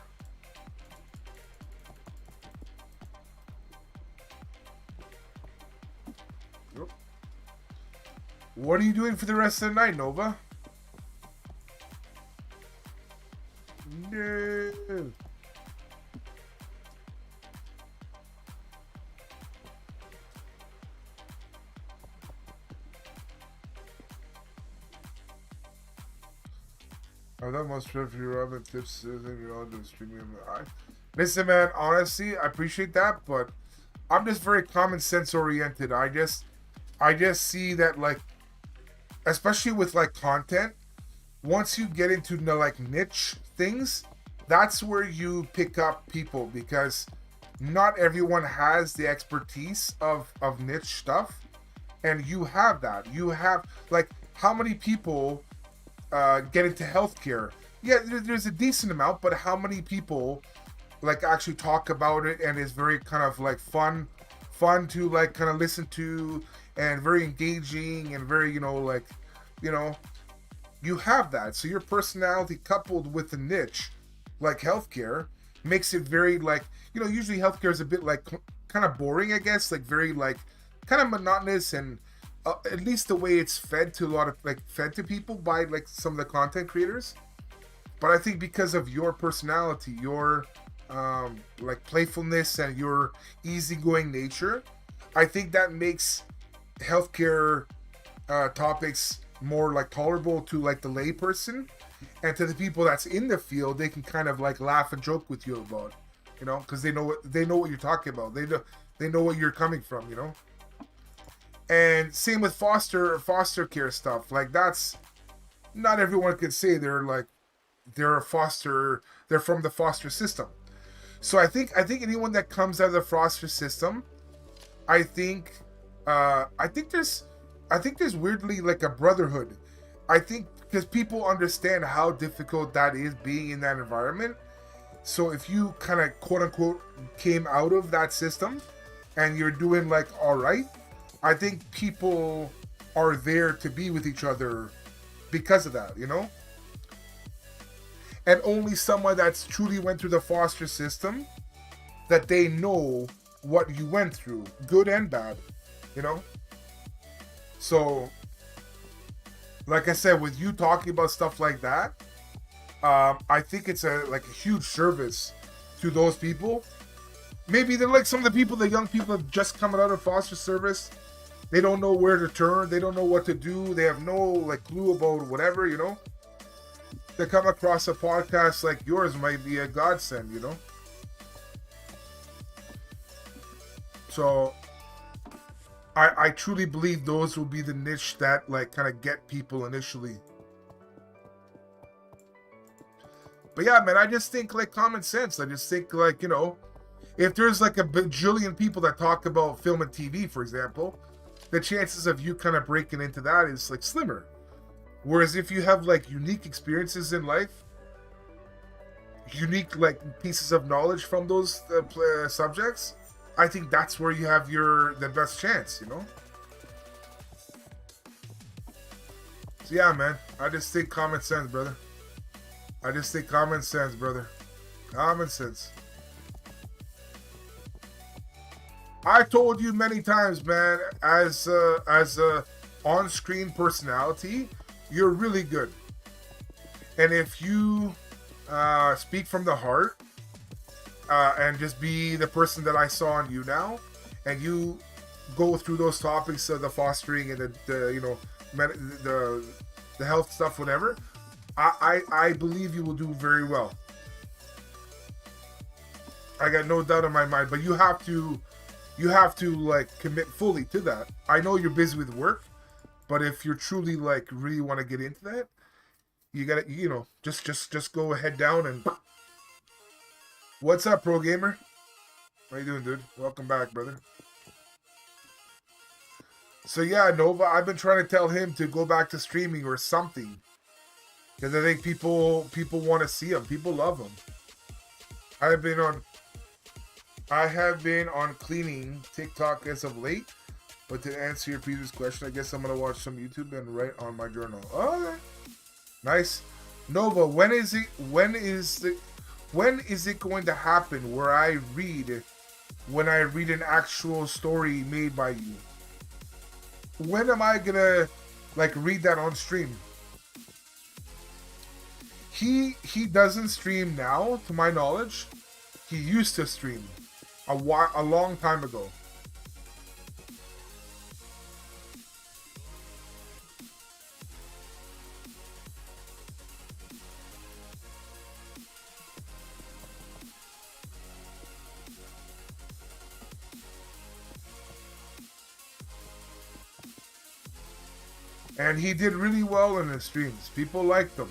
Yep. What are you doing for the rest of the night, Nova? No. I've done most for you, Robin. Tips, you're all doing streaming. Listen, man. Honestly, I appreciate that, but I'm just very common sense oriented. I just see that, like, especially with like content. Once you get into the like niche things, that's where you pick up people, because not everyone has the expertise of niche stuff, and you have that. You have, like, how many people get into healthcare? Yeah, there's a decent amount, but how many people like actually talk about it and is very kind of like fun to like kind of listen to, and very engaging and very, you have that. So your personality coupled with the niche like healthcare makes it very like, usually healthcare is a bit like kind of boring, I guess, like very like kind of monotonous and at least the way it's fed to a lot of like fed to people by like some of the content creators. But I think because of your personality, your like playfulness and your easygoing nature, I think that makes healthcare topics more like tolerable to like the layperson, and to the people that's in the field, they can kind of like laugh and joke with you about, you know, because they know what you're talking about. They know what you're coming from, you know. And same with foster care stuff. Like that's not everyone can say they're from the foster system. So I think anyone that comes out of the foster system, I think there's weirdly like a brotherhood. I think because people understand how difficult that is being in that environment. So if you kind of quote unquote came out of that system and you're doing like all right, I think people are there to be with each other because of that, you know? And only someone that's truly went through the foster system, that they know what you went through, good and bad, you know? So, like I said, with you talking about stuff like that, I think it's a huge service to those people. Maybe they're like some of the people, the young people have just coming out of foster service. They don't know where to turn. They don't know what to do. They have no like clue about whatever, you know. To come across a podcast like yours might be a godsend, you know. So I truly believe those will be the niche that like kind of get people initially. But yeah, man, I just think like common sense. I just think like, you know, if there's like a bajillion people that talk about film and TV, for example, the chances of you kind of breaking into that is like slimmer. Whereas if you have like unique experiences in life, unique like pieces of knowledge from those subjects, I think that's where you have the best chance, you know? So yeah, man, I just think common sense, brother. Common sense. I told you many times, man, as a on-screen personality, you're really good. And if you speak from the heart and just be the person that I saw in you now, and you go through those topics of the fostering and the you know the health stuff, whatever, I believe you will do very well. I got no doubt in my mind. But you have to like commit fully to that. I know you're busy with work, but if you're truly like really want to get into that, you gotta, you know, just go head down and. What's up, Pro Gamer? How you doing, dude? Welcome back, brother. So yeah, Nova, I've been trying to tell him to go back to streaming or something, because I think people want to see him. People love him. I have been on cleaning TikTok as of late, but to answer your previous question, I guess I'm gonna watch some YouTube and write on my journal. Oh, nice. Nova, when is it going to happen where when I read an actual story made by you? When am I gonna like read that on stream? He doesn't stream now, to my knowledge. He used to stream a long time ago. And he did really well in his streams. People liked him.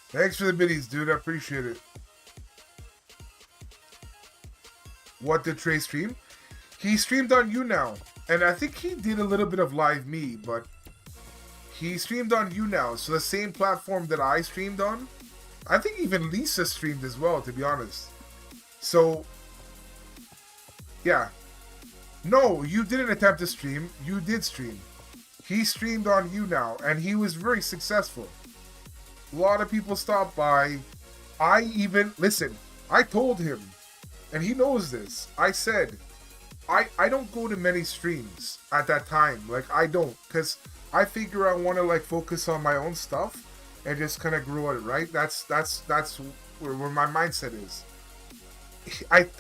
Thanks for the biddies, dude. I appreciate it. What did Trey stream? He streamed on You Now. And I think he did a little bit of Live Me, but he streamed on You Now. So the same platform that I streamed on. I think even Lisa streamed as well, to be honest. So, yeah. No, you didn't attempt to stream. You did stream. He streamed on You Now, and he was very successful. A lot of people stopped by. I even, listen, I told him, and he knows this. I said, I don't go to many streams at that time. Like, I don't, because I figure I want to, like, focus on my own stuff and just kind of grow it, right? That's where my mindset is.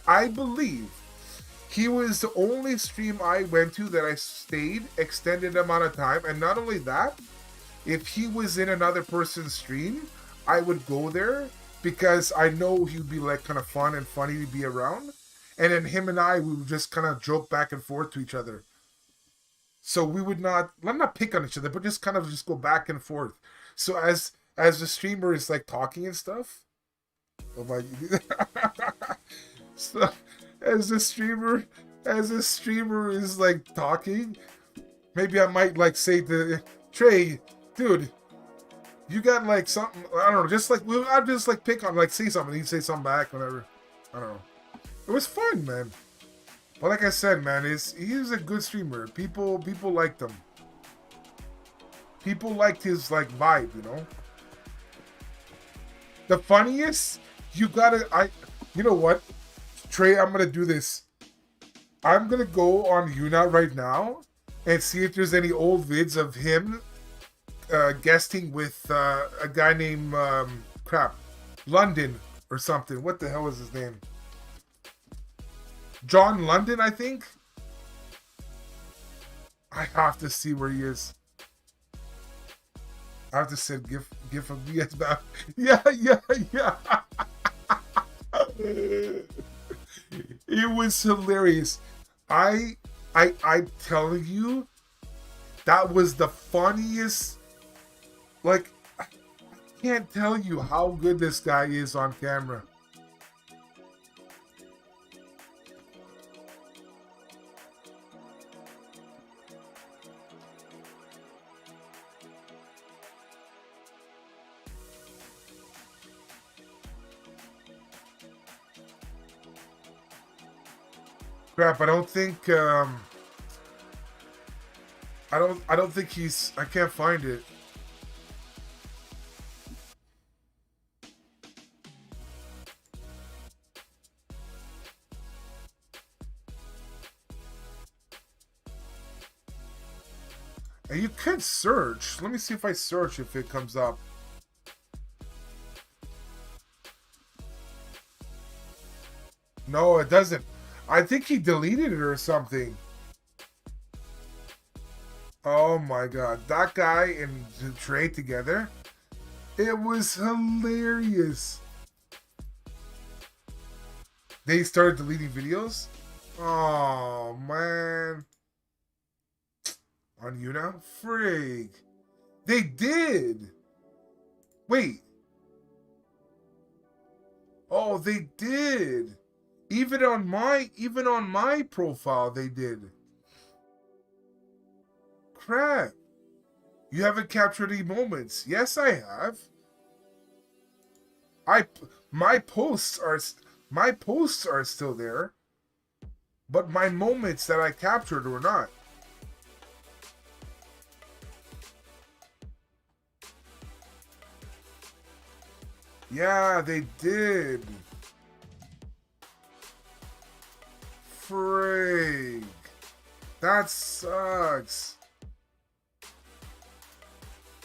I believe he was the only stream I went to that I stayed extended amount of time. And not only that, if he was in another person's stream, I would go there because I know he would be like kind of fun and funny to be around. And then him and I would just kind of joke back and forth to each other. So we would not pick on each other, but just kind of just go back and forth. So as the streamer is like talking and stuff, oh my, so as the streamer is like talking, maybe I might like say to Trey, dude, you got like something, I don't know, just like I'll just like pick on, like say something, he'd say something back, whatever. I don't know. It was fun, man. But like I said, man, he's a good streamer. People liked him. People liked his like vibe, you know. The funniest, you know what, Trey, I'm gonna do this. I'm gonna go on Yuna right now and see if there's any old vids of him guesting with a guy named London or something. What the hell is his name? John London, I think. I have to see where he is. I have to send give him yes back. Yeah. It was hilarious. I'm telling you, that was the funniest. Like, I can't tell you how good this guy is on camera. Crap, I don't think I don't think he's, I can't find it. And you can search. Let me see if I search if it comes up. No, it doesn't. I think he deleted it or something. Oh my god. That guy and Trey together. It was hilarious. They started deleting videos? Oh man. On Yuna? Frig. They did. Wait. Oh, they did. Even on my profile, they did. Crap. You haven't captured any moments. Yes, I have. My posts are still there, but my moments that I captured were not. Yeah, they did. Frig. That sucks.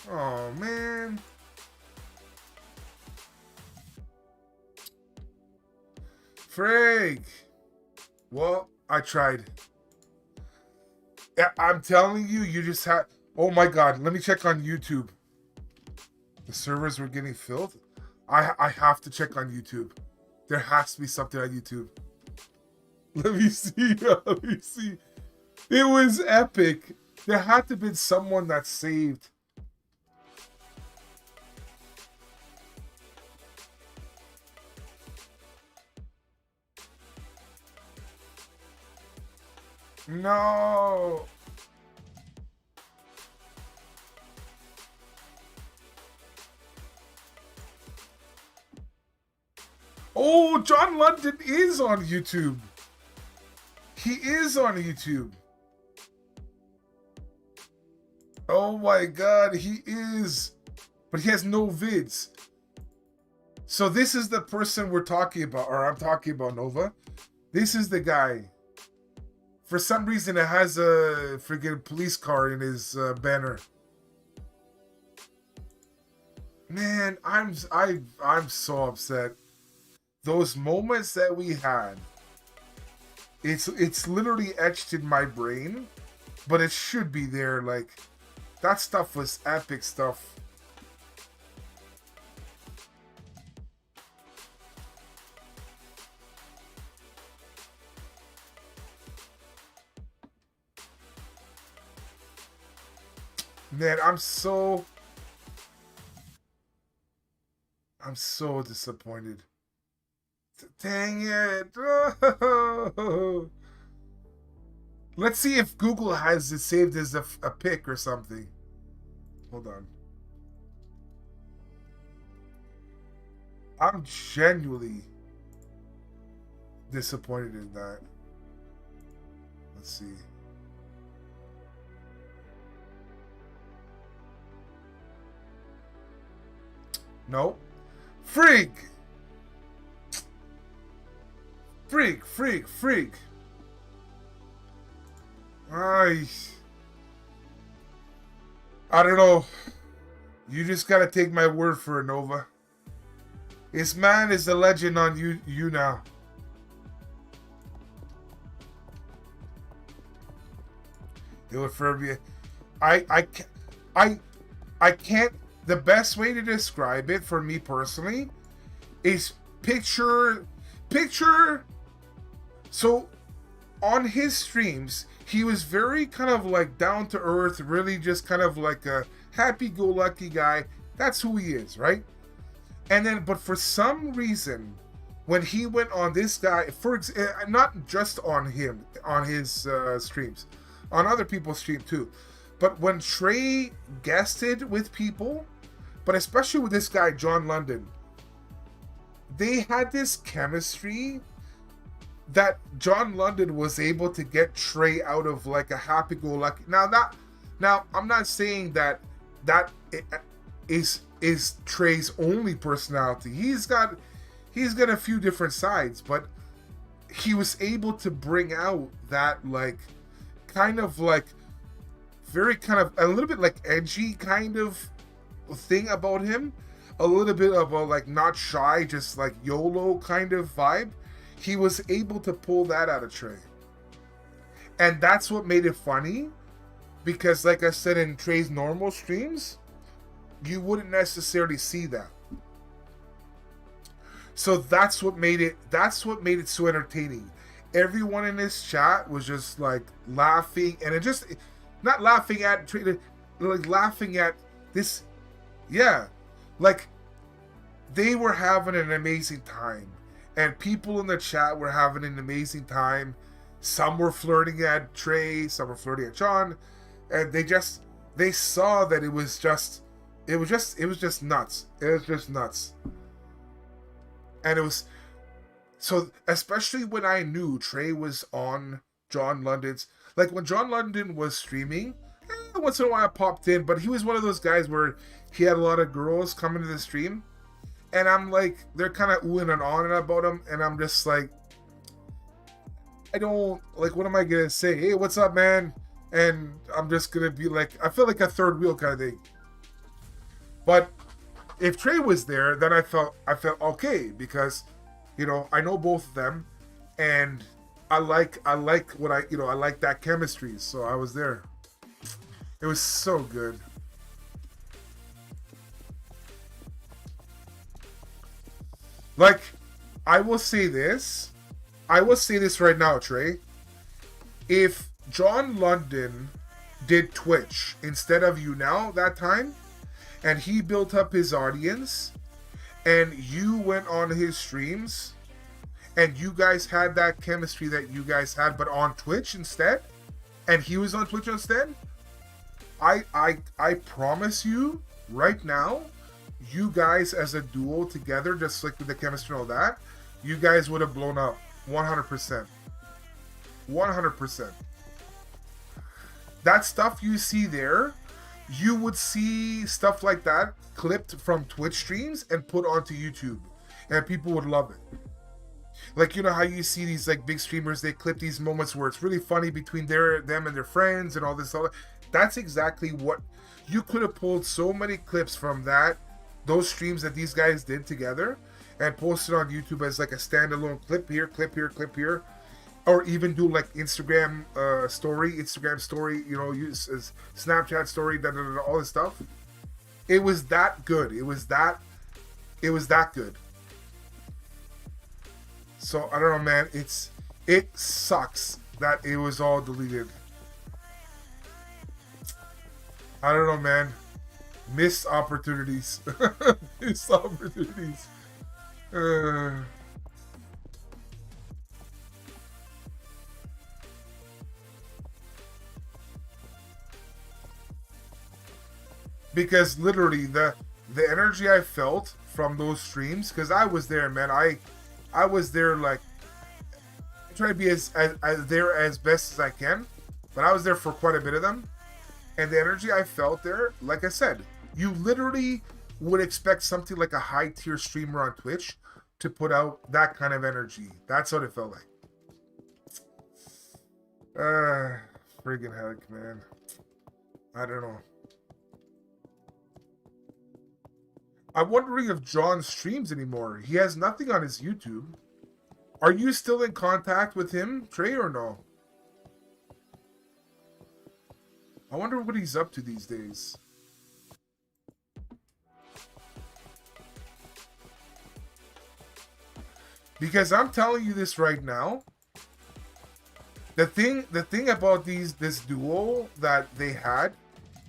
Oh, man. Frig. Well, I tried. I'm telling you, you just had... Oh, my God. Let me check on YouTube. The servers were getting filled? I have to check on YouTube. There has to be something on YouTube. Let me see. Let me see. It was epic. There had to have been someone that saved. No. Oh, John London is on YouTube. He is on YouTube. Oh my god, he is. But he has no vids. So this is the person we're talking about, or I'm talking about, Nova. This is the guy. For some reason, it has a freaking police car in his banner. Man, I'm so upset. Those moments that we had, it's literally etched in my brain, but it should be there. Like, that stuff was epic stuff. Man, I'm so disappointed. Dang it. Let's see if Google has it saved as a pic or something. Hold on. I'm genuinely disappointed in that. Let's see. No. Freak! Freak! I don't know. You just gotta take my word for it, Nova. This man is a legend on you now. Illiferbia. I can't. The best way to describe it for me personally is picture. So on his streams, he was very kind of like down to earth, really just kind of like a happy-go-lucky guy. That's who he is, right? And then, but for some reason, when he went on this guy, not just on him, on his streams, on other people's stream too, but when Trey guested with people, but especially with this guy, John London, they had this chemistry that John London was able to get Trey out of like a happy-go-lucky. Now I'm not saying that is Trey's only personality. He's got a few different sides, but he was able to bring out that like kind of like very kind of a little bit like edgy kind of thing about him, a little bit of a like not shy, just like YOLO kind of vibe. He was able to pull that out of Trey, and that's what made it funny, because like I said, in Trey's normal streams you wouldn't necessarily see that. So that's what made it so entertaining. Everyone in this chat was just like laughing, and it just not laughing at Trey, like laughing at this. Yeah, like they were having an amazing time, and people in the chat were having an amazing time. Some were flirting at Trey, some were flirting at John, and they saw that it was just nuts. It was just nuts. And it was so, especially when I knew Trey was on John London's, like when John London was streaming, once in a while I popped in, but he was one of those guys where he had a lot of girls coming to the stream, and I'm like, they're kind of oohing and ahhing about him, and I'm just like, I don't, like, what am I gonna say? Hey, what's up, man? And I'm just gonna be like, I feel like a third wheel kind of thing. But if Trey was there, then I felt okay, because, you know, I know both of them, and I like what I like that chemistry, so I was there. It was so good. Like, I will say this right now, Trey. If John London did Twitch instead of you now that time, and he built up his audience, and you went on his streams, and you guys had that chemistry that you guys had, but on Twitch instead, and he was on Twitch instead, I promise you right now, you guys as a duo together, just like with the chemistry and all that, you guys would have blown up 100%. 100%. That stuff you see there, you would see stuff like that clipped from Twitch streams and put onto YouTube. and people would love it. Like, you know how you see these like big streamers, they clip these moments where it's really funny between them and their friends and all this stuff. That's exactly what you could have pulled so many clips from those streams that these guys did together and posted on YouTube as like a standalone clip here, clip here, clip here, or even do like Instagram story, you know, use as Snapchat story, all this stuff. It was that good. It was that good. So I don't know, man. It sucks that it was all deleted. I don't know, man. Missed opportunities. Missed opportunities. Because literally the energy I felt from those streams, because I was there, man. I was there, like, I try to be as there as best as I can, but I was there for quite a bit of them, and the energy I felt there, like I said, you literally would expect something like a high tier streamer on Twitch to put out that kind of energy. That's what it felt like. Friggin' heck, man. I don't know. I'm wondering if John streams anymore. He has nothing on his YouTube. Are you still in contact with him, Trey, or no? I wonder what he's up to these days. Because I'm telling you this right now. The thing about this duo that they had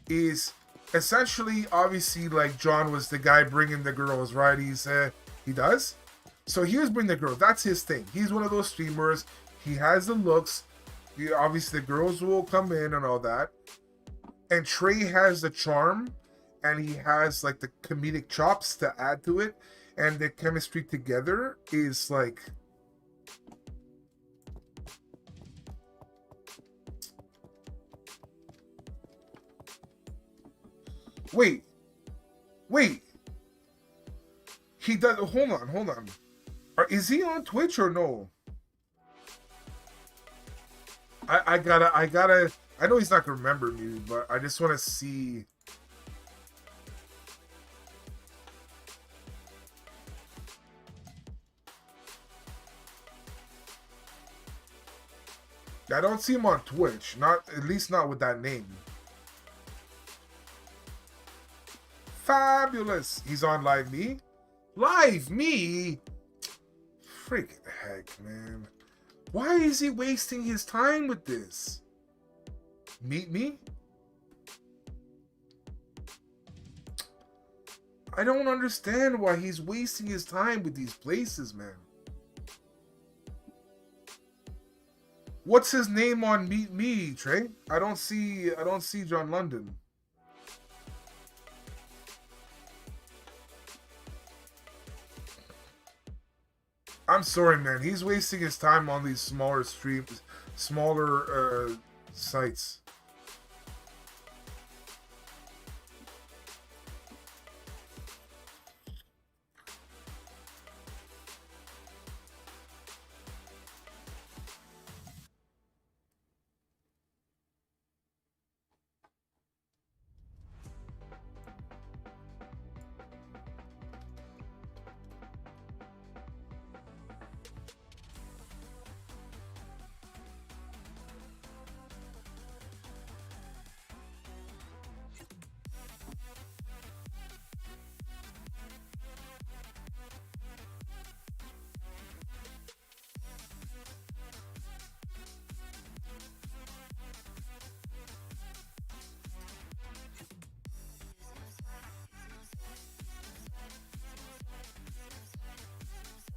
is essentially, obviously, like, John was the guy bringing the girls, right? He does. So he was bringing the girls. That's his thing. He's one of those streamers. He has the looks. Obviously, the girls will come in and all that. And Trey has the charm, and he has like the comedic chops to add to it, and the chemistry together is like. Wait. He does. Hold on. Is he on Twitch or no? I gotta. I know he's not gonna remember me, but I just want to see. I don't see him on Twitch. At least not with that name. Fabulous. He's on Live Me. Live Me? Freaking heck, man. Why is he wasting his time with this? Meet Me? I don't understand why he's wasting his time with these places, man. What's his name on Meet Me, Trey? I don't see John London. I'm sorry, man. He's wasting his time on these smaller streams, smaller sites.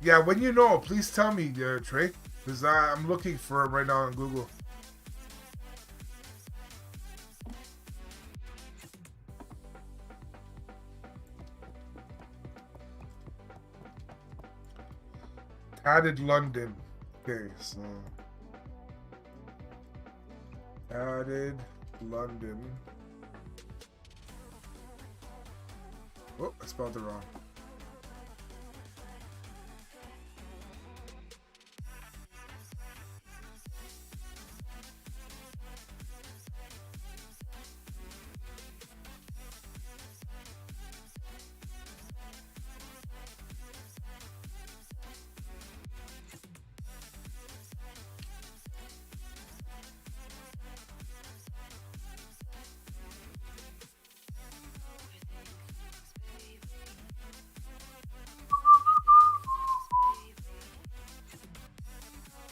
Yeah, when you know, please tell me, Trey, because I'm looking for it right now on Google. Added London. Okay, so added London. Oh, I spelled it wrong.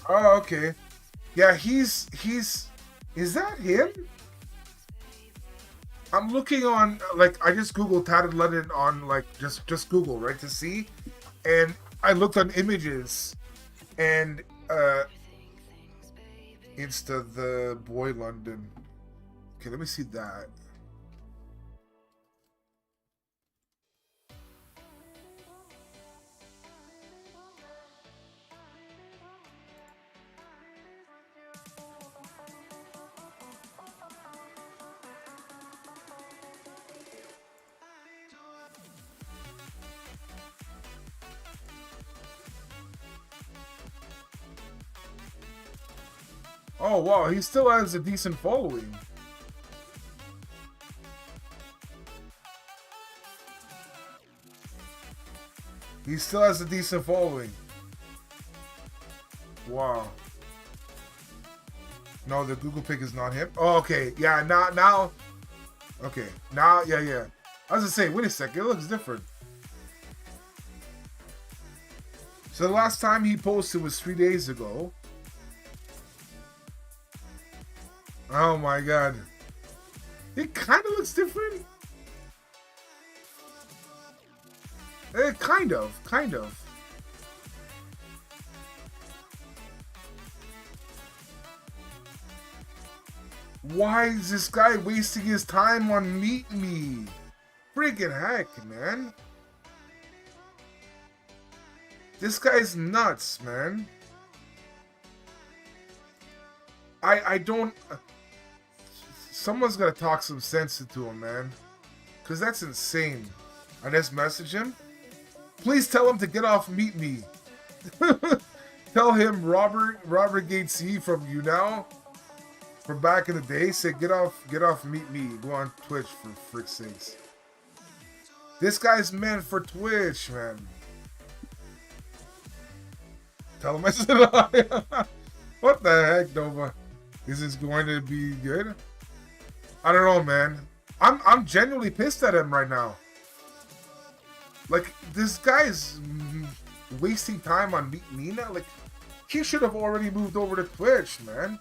Oh, okay. Yeah, he's. Is that him? I'm looking on, like, I just googled Tatted London on, like, just Google, right, to see, and I looked on images, and Insta the boy London. Okay, let me see that. Oh wow, he still has a decent following. He still has a decent following. Wow. No, the Google pic is not him. Oh, okay. Yeah, now. Okay, now, yeah. I was gonna say, wait a second, it looks different. So the last time he posted was 3 days ago. Oh my god. It kind of looks different. Kind of. Why is this guy wasting his time on Meet Me? Freaking heck, man. This guy's nuts, man. I don't... Someone's gotta talk some sense into him, man. Because that's insane. I just message him. Please tell him to get off Meet Me. Tell him RobertGatesC from You Now, from back in the day, said get off Meet Me. Go on Twitch for frick's sakes. This guy's meant for Twitch, man. Tell him I said hi. What the heck, Nova? Is this going to be good? I don't know, man. I'm genuinely pissed at him right now. Like, this guy's wasting time on Meet Me now. Like, he should have already moved over to Twitch, man.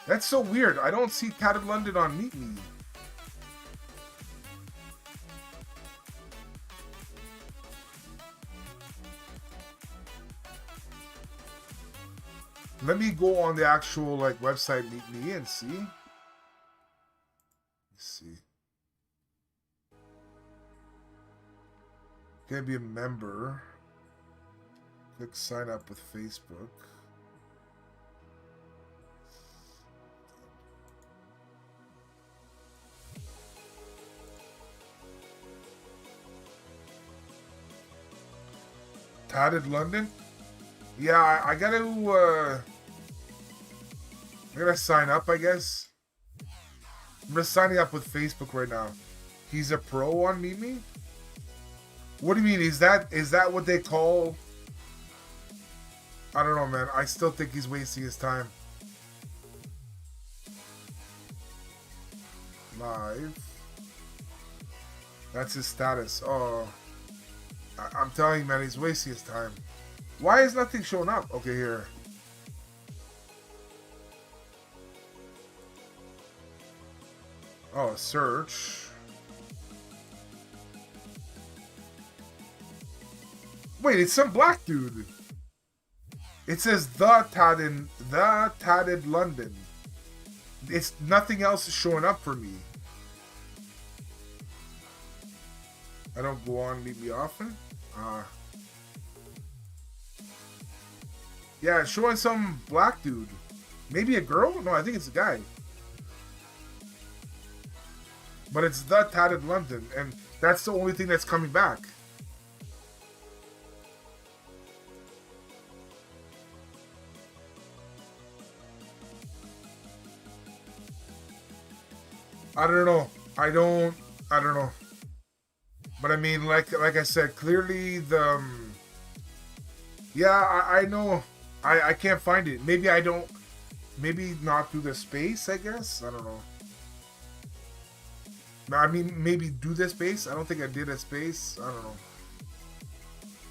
That's so weird. I don't see Tatted London on Meet Me. Let me go on the actual, like, website Meet Me and see. Let's see. Can be a member. Click sign up with Facebook. Tatted London? Yeah, I gotta sign up, I guess. I'm just signing up with Facebook right now. He's a pro on Meet Me? What do you mean? Is that what they call... I don't know, man. I still think he's wasting his time. Live. That's his status. Oh. I'm telling you, man, he's wasting his time. Why is nothing showing up? Okay, here. Oh, search. Wait, it's some black dude. It says the Tatted London. It's nothing else is showing up for me. I don't go on Meet Me often. Yeah, it's showing some black dude. Maybe a girl? No, I think it's a guy. But it's the Tatted London, and that's the only thing that's coming back. I don't know. I don't know. But I mean, like I said, clearly the... yeah, I know. I can't find it. Maybe I don't... maybe not through the space, I guess? I don't know. I mean, maybe do this space. I don't think I did a space. I don't know.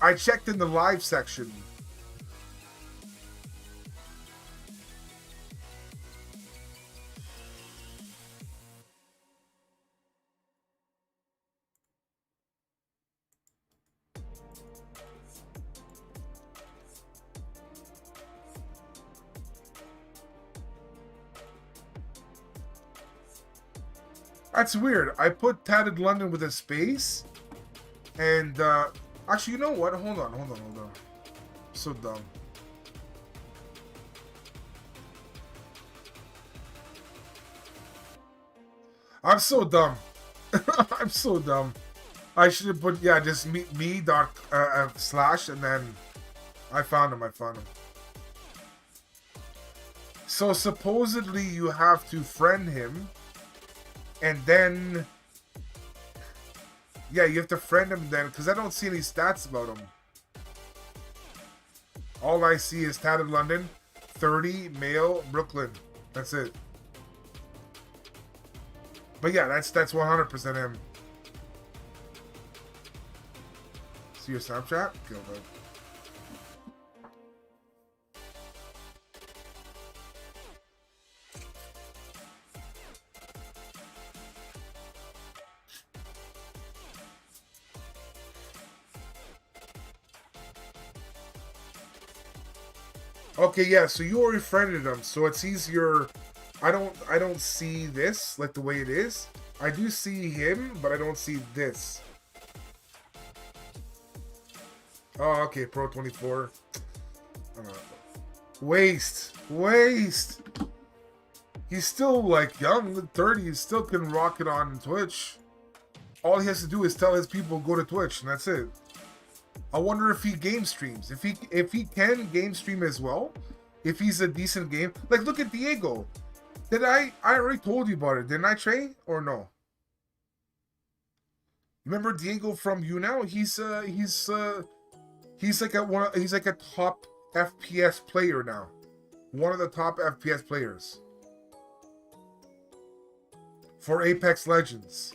I checked in the live section. That's weird. I put Tatted London with a space. And, actually, you know what? Hold on. So dumb. I'm so dumb. I'm so dumb. I should have put, yeah, just me dot slash, and then I found him. So supposedly you have to friend him, and then, yeah, you have to friend him then, because I don't see any stats about him. All I see is Tatted London, 30, male, Brooklyn. That's it. But yeah, that's 100% him. See your Snapchat? Go ahead. Okay, yeah, so you already friended him, so it's easier. I don't see this like the way it is. I do see him, but I don't see this. Oh, okay, Pro 24. Waste. He's still like young, 30. He still can rock it on Twitch. All he has to do is tell his people go to Twitch, and that's it. I wonder if he game streams. If he can game stream as well. If he's a decent game, like look at Diego. Did I already told you about it? Didn't I, Trey? Or no? Remember Diego from YouNow? He's like a top FPS player now. One of the top FPS players for Apex Legends.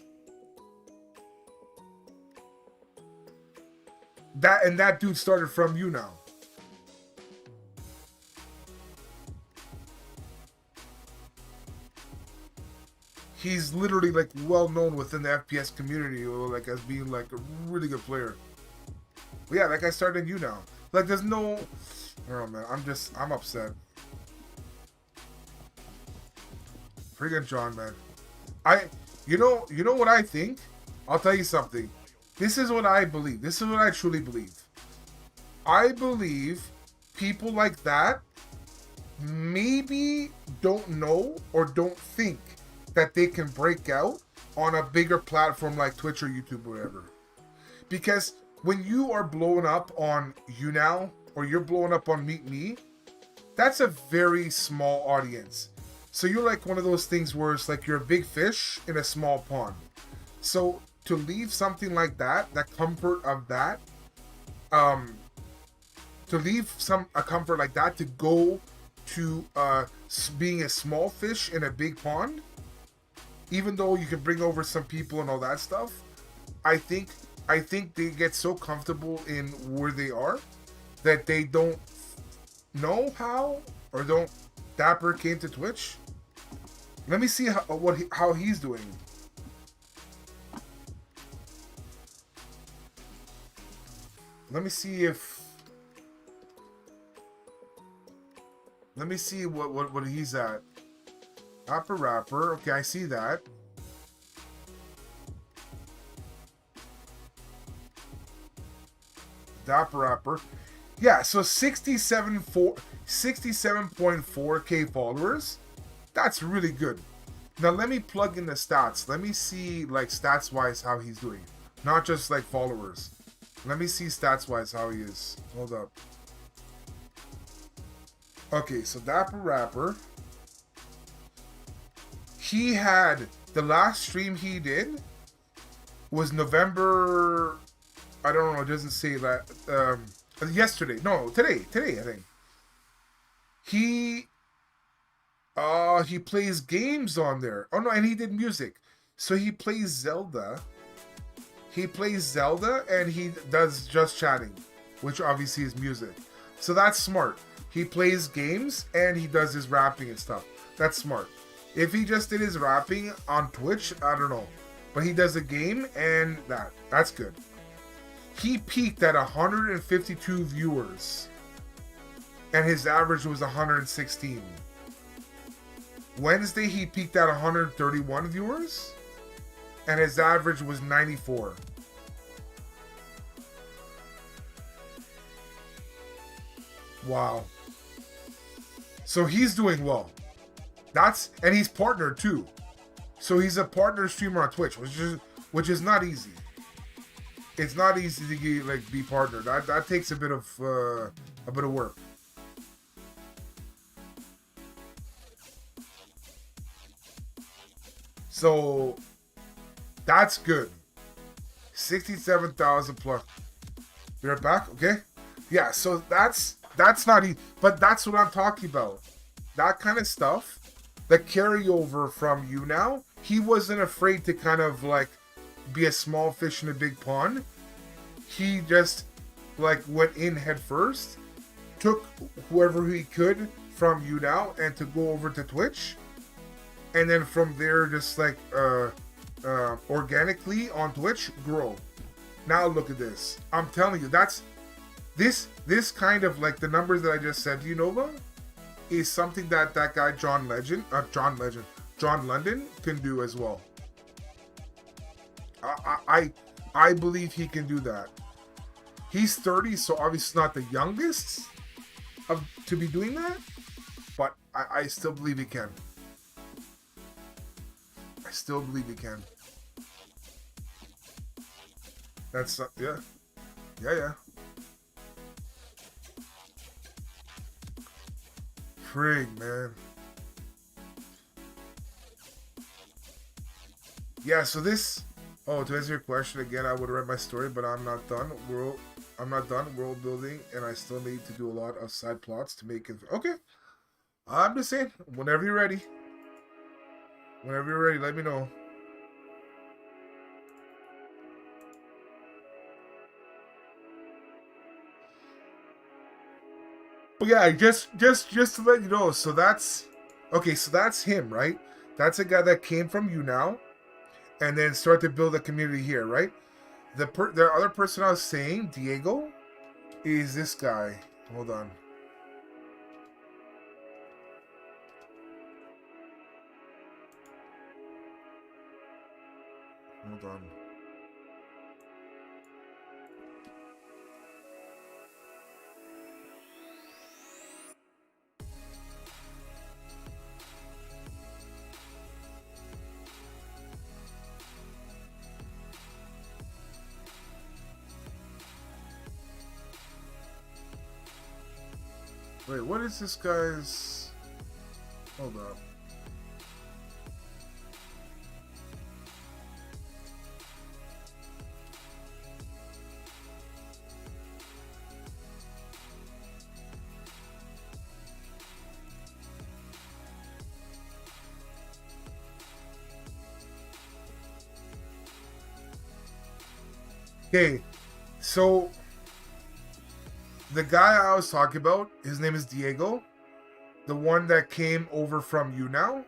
That dude started from YouNow. He's literally like well known within the FPS community, or like as being like a really good player. But yeah, that guy started in YouNow. Like there's no, I don't know, man. I'm upset. Friggin' John, man. You know what I think? I'll tell you something. This is what I believe. This is what I truly believe. I believe people like that maybe don't know or don't think that they can break out on a bigger platform like Twitch or YouTube or whatever. Because when you are blowing up on YouNow or you're blowing up on Meet Me, that's a very small audience. So you're like one of those things where it's like you're a big fish in a small pond. So to leave something like that comfort of that, to leave a comfort like that to go to being a small fish in a big pond, even though you can bring over some people and all that stuff, I think they get so comfortable in where they are that they don't know how, or don't. Dapper came to Twitch. Let me see how he's doing. Let me see what he's at. Rapper. Okay, I see that. Rapper. Yeah, so 67.4K followers. That's really good. Now let me plug in the stats. Let me see like stats wise how he's doing. Not just like followers. Let me see stats wise how he is. Hold up. Okay, so Dapper Rapper. He had the last stream he did was November. I don't know. It doesn't say that. Yesterday. No, today. I think. He plays games on there. Oh no, and he did music. So he plays Zelda. He plays Zelda and he does just chatting, which obviously is music. So that's smart. He plays games and he does his rapping and stuff. That's smart. If he just did his rapping on Twitch, I don't know. But he does a game and that's good. He peaked at 152 viewers. And his average was 116. Wednesday, he peaked at 131 viewers. And his average was 94. Wow. So he's doing well. And he's partnered too. So he's a partner streamer on Twitch, which is not easy. It's not easy to be partnered. That takes a bit of work. So that's good. 67,000 plus. Be right back, okay? Yeah, so that's not easy, but that's what I'm talking about. That kind of stuff, the carryover from you now. He wasn't afraid to kind of like be a small fish in a big pond. He just like went in head first, took whoever he could from you now, and to go over to Twitch, and then from there just like organically on Twitch grow. Now look at this. I'm telling you, that's this kind of like the numbers that I just said to you, Nova, is something that guy John London can do as well. I believe he can do that. He's 30, so obviously not the youngest to be doing that, but I still believe he can. I still believe he can. That's yeah. Frig, man. Yeah, so this. Oh, to answer your question again, I would write my story, but I'm not done. I'm not done world building, and I still need to do a lot of side plots to make it. Okay, I'm just saying. Whenever you're ready, let me know. But yeah, just to let you know. So that's okay. So that's him, right? That's a guy that came from you now, and then start to build a community here, right? The other person I was saying, Diego, is this guy. Hold on. Wait, what is this guy's... Hold up. Okay, so the guy I was talking about, his name is Diego, the one that came over from you now.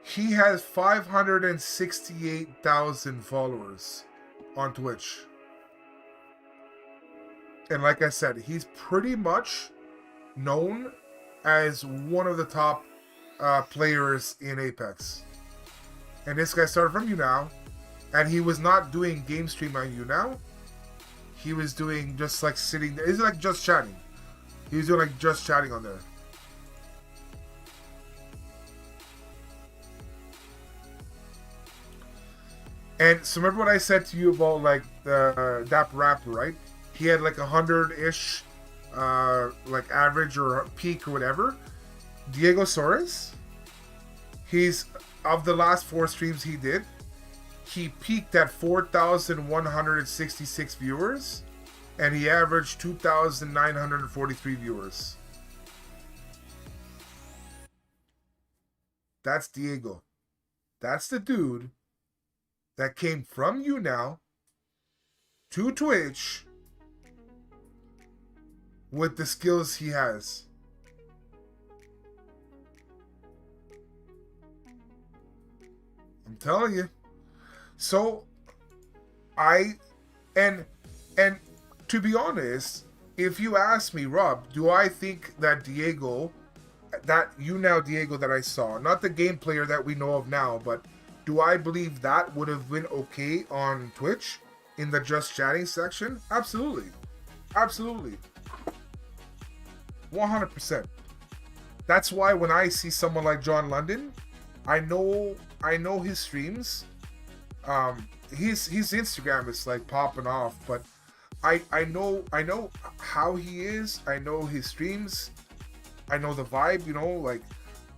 He has 568,000 followers on Twitch. And like I said, he's pretty much known as one of the top players in Apex. And this guy started from you now. And he was not doing game stream on you now. He was doing just like sitting there. It's like just chatting. He was doing like just chatting on there. And so remember what I said to you about like that rapper, right? He had like 100-ish like average or peak or whatever. Diego Soares, he's of the last 4 streams he did, he peaked at 4,166 viewers, and he averaged 2,943 viewers. That's Diego. That's the dude that came from you now to Twitch with the skills he has. I'm telling you. So I and and to be honest, if you ask me, Rob, do I think that Diego, that you now Diego that I saw, not the game player that we know of now, but do I believe that would have been okay on Twitch in the just chatting section? Absolutely. Absolutely. 100%. That's why when I see someone like John London, I know his streams. His Instagram is like popping off, but I know how he is. I know his streams. I know the vibe. Like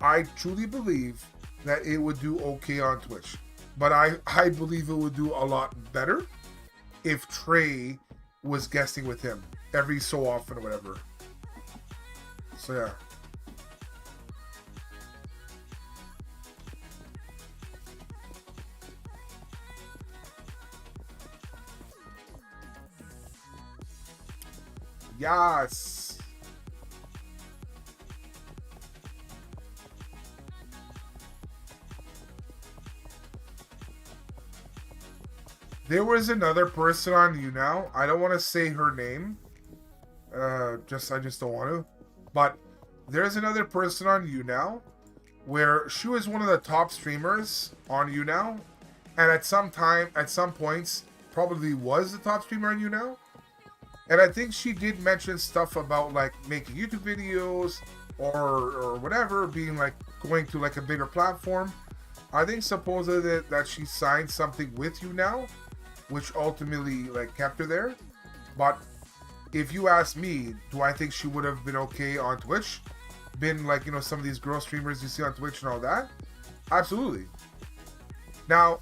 I truly believe that it would do okay on Twitch, but I believe it would do a lot better if Trey was guesting with him every so often or whatever. So yeah. Yes. There was another person on you now. I don't want to say her name. I just don't want to. But there's another person on you now where she was one of the top streamers on you now, and at some points, probably was the top streamer on you now. And I think she did mention stuff about like making YouTube videos or whatever, being like going to like a bigger platform. I think supposedly that she signed something with you now, which ultimately like kept her there. But if you ask me, do I think she would have been okay on Twitch? Been like, some of these girl streamers you see on Twitch and all that? Absolutely. Now,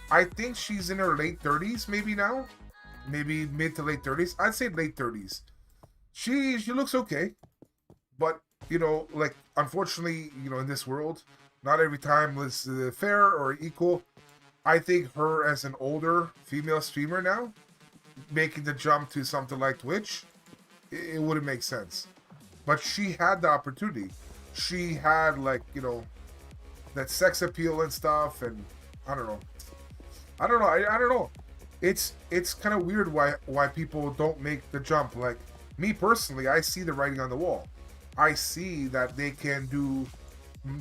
I think she's in her late 30s maybe now. Maybe mid to late 30s. I'd say late 30s. She looks okay. But, like, unfortunately, in this world, not every time is fair or equal. I think her as an older female streamer now, making the jump to something like Twitch, it wouldn't make sense. But she had the opportunity. She had like, that sex appeal and stuff, and I don't know. I don't know. It's kind of weird why people don't make the jump. Like me personally, I see the writing on the wall. I see that they can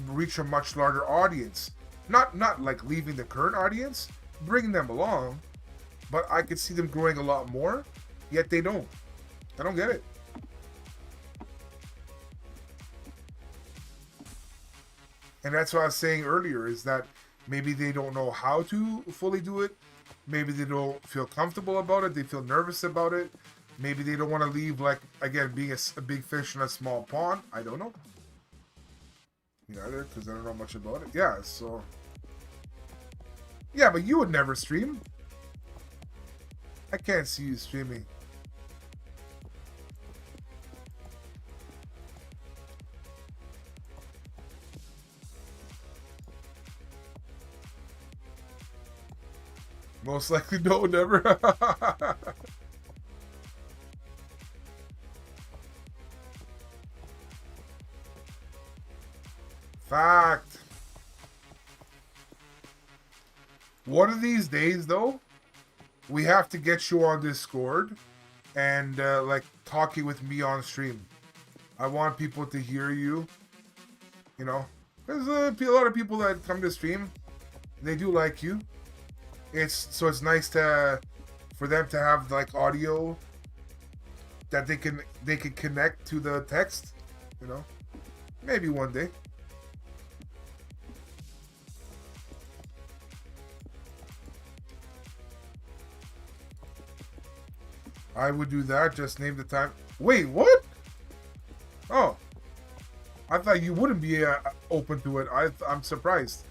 reach a much larger audience. Not like leaving the current audience, bringing them along, but I could see them growing a lot more. Yet they don't. I don't get it. And that's what I was saying earlier, is that maybe they don't know how to fully do it. Maybe they don't feel comfortable about it. They feel nervous about it. Maybe they don't want to leave, like, again, being a big fish in a small pond. I don't know. Me neither, because I don't know much about it. Yeah, so. Yeah, but you would never stream. I can't see you streaming. Most likely, no, never. Fact. One of these days, though, we have to get you on Discord and like talking with me on stream. I want people to hear you. There's a lot of people that come to stream. They do like you. It's nice for them to have like audio that they can connect to the text. Maybe one day. I would do that. Just name the time. Wait, what? Oh, I thought you wouldn't be open to it. I'm surprised.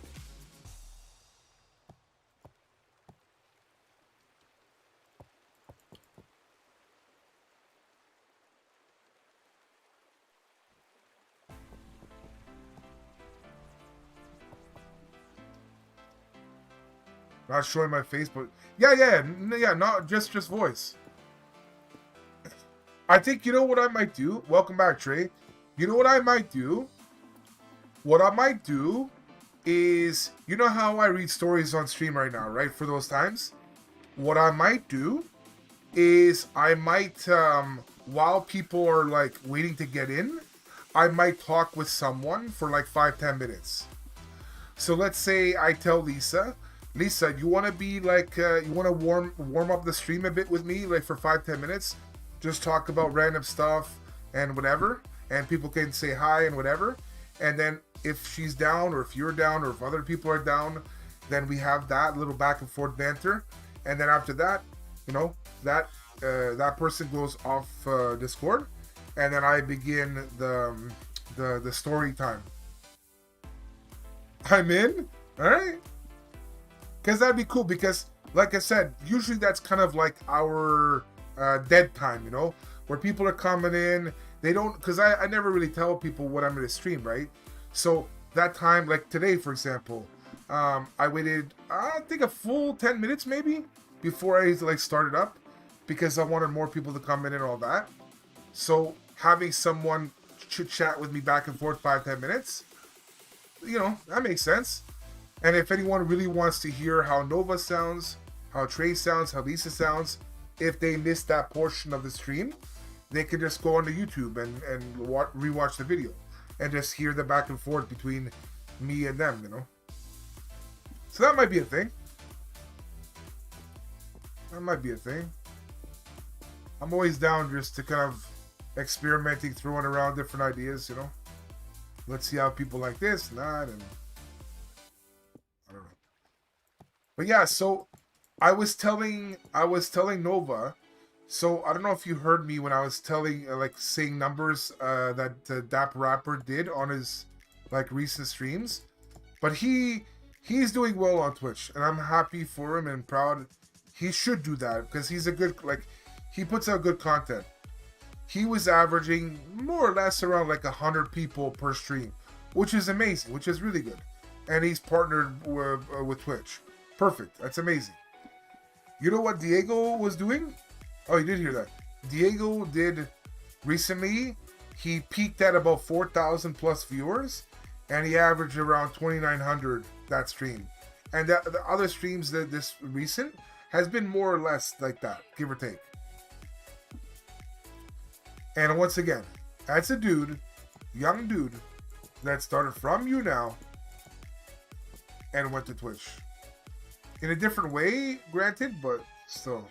Not showing my face, but yeah, not just voice. I think, you know what I might do? Welcome back, Trey. You know what I might do? What I might do is, you know how I read stories on stream right now, right? For those times. What I might do is I might, while people are like waiting to get in, I might talk with someone for like 5-10 minutes. So let's say I tell Lisa, you want to be like, you want to warm up the stream a bit with me, like for 5-10 minutes, just talk about random stuff and whatever, and people can say hi and whatever. And then if she's down, or if you're down, or if other people are down, then we have that little back and forth banter. And then after that, you know, that person goes off Discord, and then I begin the story time. I'm in, all right? Because that'd be cool. Because, like I said, usually that's kind of like our dead time, you know, where people are coming in. They don't, because I never really tell people what I'm going to stream, right? So that time, like today, for example, I waited, I think a full 10 minutes maybe before I like started up, because I wanted more people to come in and all that. So having someone chit chat with me back and forth 5-10 minutes, you know, that makes sense. And if anyone really wants to hear how Nova sounds, how Trey sounds, how Lisa sounds, if they missed that portion of the stream, they can just go onto YouTube and rewatch the video and just hear the back and forth between me and them, you know. So that might be a thing. That might be a thing. I'm always down just to kind of experimenting, throwing around different ideas, you know. Let's see how people like this, not, and I don't know. But yeah, so I was telling Nova. So I don't know if you heard me when I was telling, like, saying numbers that Dap Rapper did on his like recent streams, but he's doing well on Twitch, and I'm happy for him and proud. He should do that because he's a good, like, he puts out good content. He was averaging more or less around like 100 people per stream, which is amazing, which is really good. And he's partnered with Twitch. Perfect. That's amazing. You know what Diego was doing? Oh, you did hear that. Diego did recently, he peaked at about 4,000 plus viewers, and he averaged around 2,900 that stream. And the other streams that this recent has been more or less like that, give or take. And once again, that's a dude, young dude, that started from YouNow and went to Twitch. In a different way, granted, but still.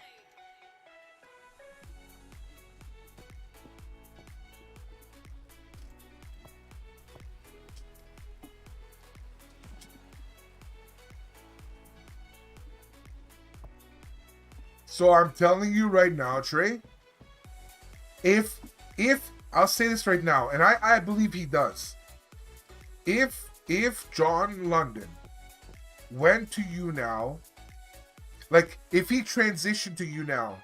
So I'm telling you right now, Trey, if I'll say this right now, and I believe he does. If John London went to YouNow, like if he transitioned to YouNow,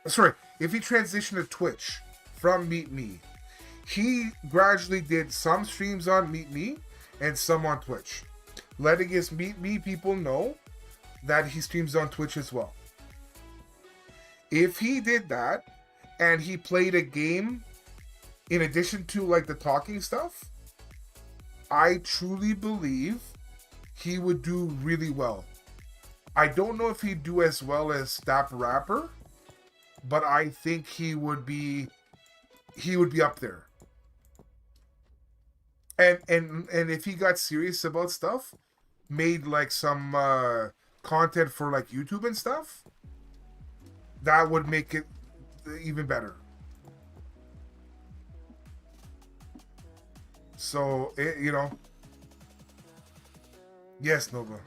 if he transitioned to Twitch from Meet Me, he gradually did some streams on Meet Me and some on Twitch, letting his Meet Me people know that he streams on Twitch as well. If he did that and he played a game in addition to like the talking stuff, I truly believe he would do really well. I don't know if he'd do as well as Dap Rapper, but I think he would be up there. And if he got serious about stuff, made like some content for like YouTube and stuff, that would make it even better. So, you know. Yes, Nova.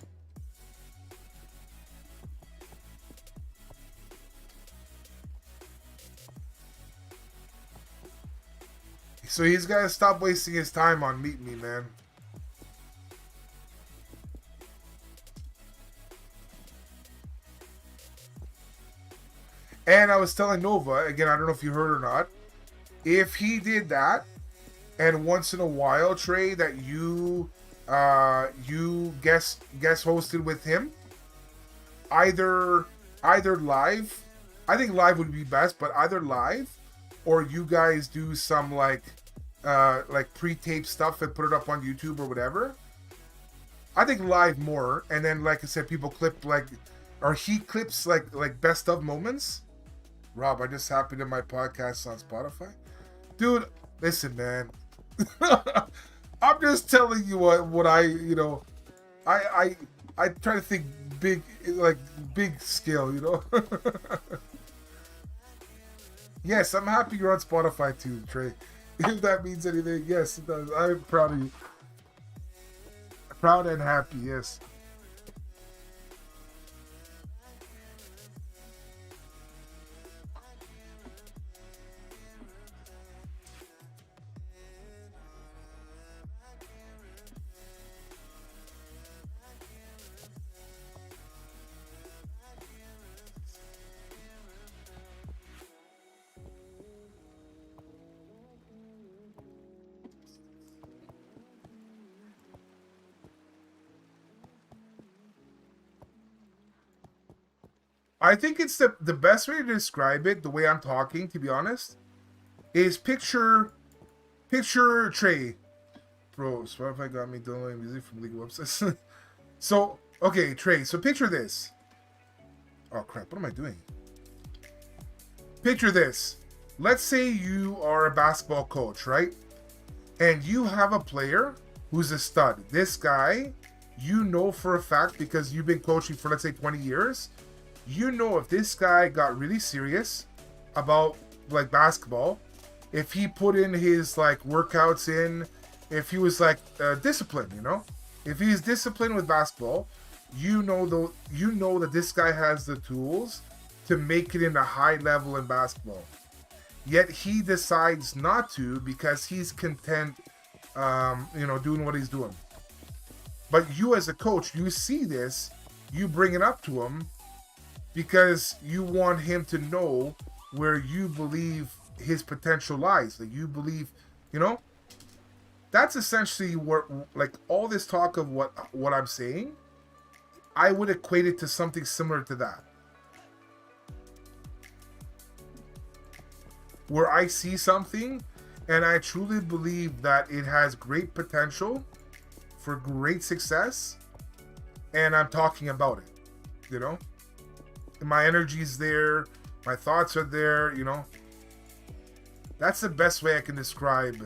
So he's got to stop wasting his time on Meet Me, man. And I was telling Nova, again, I don't know if you heard or not, if he did that, and once in a while, Trey, that you guest hosted with him, either live. I think live would be best, but either live or you guys do some like pre-tape stuff and put it up on YouTube or whatever. I think live more, and then like I said, people clip like, or he clips like best of moments. Rob, I just happened in my podcast on Spotify, dude. Listen, man, I'm just telling you what I I try to think big, like big scale, Yes, I'm happy you're on Spotify too, Trey. If that means anything, yes, it does. I'm proud of you. Proud and happy, yes. I think it's the best way to describe it, the way I'm talking, to be honest, is picture Trey. Bro, Spotify got me downloading music from legal websites. So, okay, Trey, so picture this. Oh crap, what am I doing? Picture this. Let's say you are a basketball coach, right? And you have a player who's a stud. This guy, you know for a fact, because you've been coaching for, let's say, 20 years, you know if this guy got really serious about like basketball, if he put in his like workouts in, if he was like disciplined, if he's disciplined with basketball, you know that this guy has the tools to make it in a high level in basketball. Yet he decides not to because he's content, doing what he's doing. But you as a coach, you see this, you bring it up to him because you want him to know where you believe his potential lies. That you believe, that's essentially what, like, all this talk of what I'm saying, I would equate it to something similar to that. Where I see something and I truly believe that it has great potential for great success, and I'm talking about it, my energy's there, my thoughts are there, that's the best way I can describe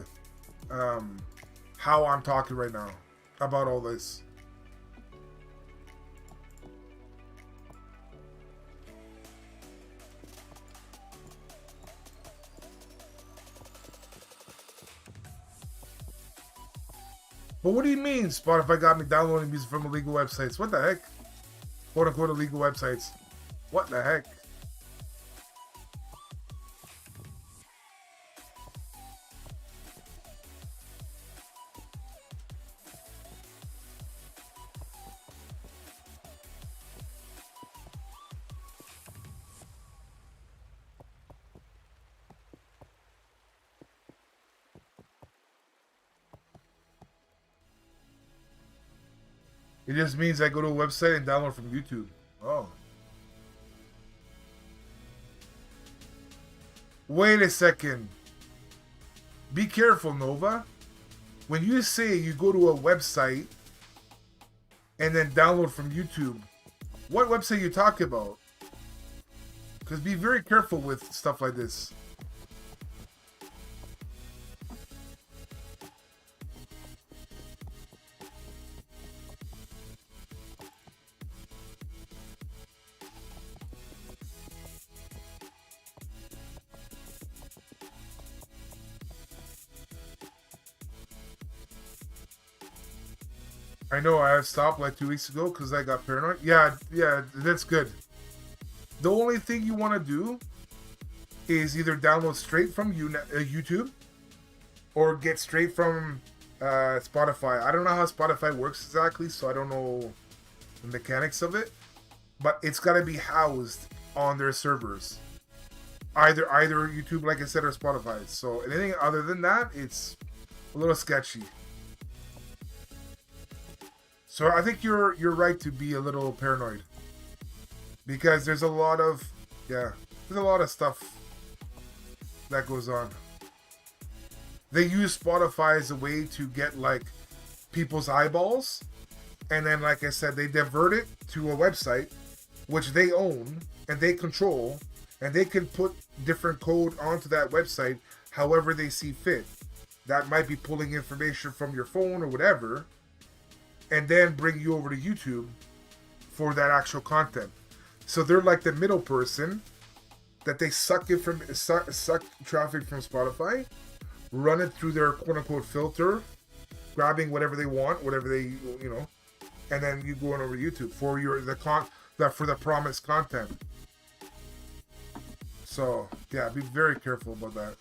how I'm talking right now about all this. But what do you mean Spotify got me downloading music from illegal websites? What the heck? Quote unquote illegal websites. What the heck? It just means I go to a website and download from YouTube. Oh. Wait a second. Be careful, Nova. When you say you go to a website and then download from YouTube, what website are you talking about? Because be very careful with stuff like this. I know I stopped like 2 weeks ago because I got paranoid. Yeah, that's good. The only thing you want to do is either download straight from YouTube or get straight from Spotify. I don't know how Spotify works exactly, so I don't know the mechanics of it. But it's got to be housed on their servers. Either YouTube, like I said, or Spotify. So anything other than that, it's a little sketchy. So I think you're right to be a little paranoid. because there's a lot of, yeah, there's a lot of stuff that goes on. They use Spotify as a way to get like people's eyeballs, and then like I said, they divert it to a website which they own and they control, and they can put different code onto that website however they see fit. That might be pulling information from your phone or whatever, and then bring you over to YouTube for that actual content. So they're like the middle person that they suck traffic from Spotify, run it through their quote unquote filter, grabbing whatever they want, whatever they and then you going over YouTube for for the promised content. So yeah, be very careful about that.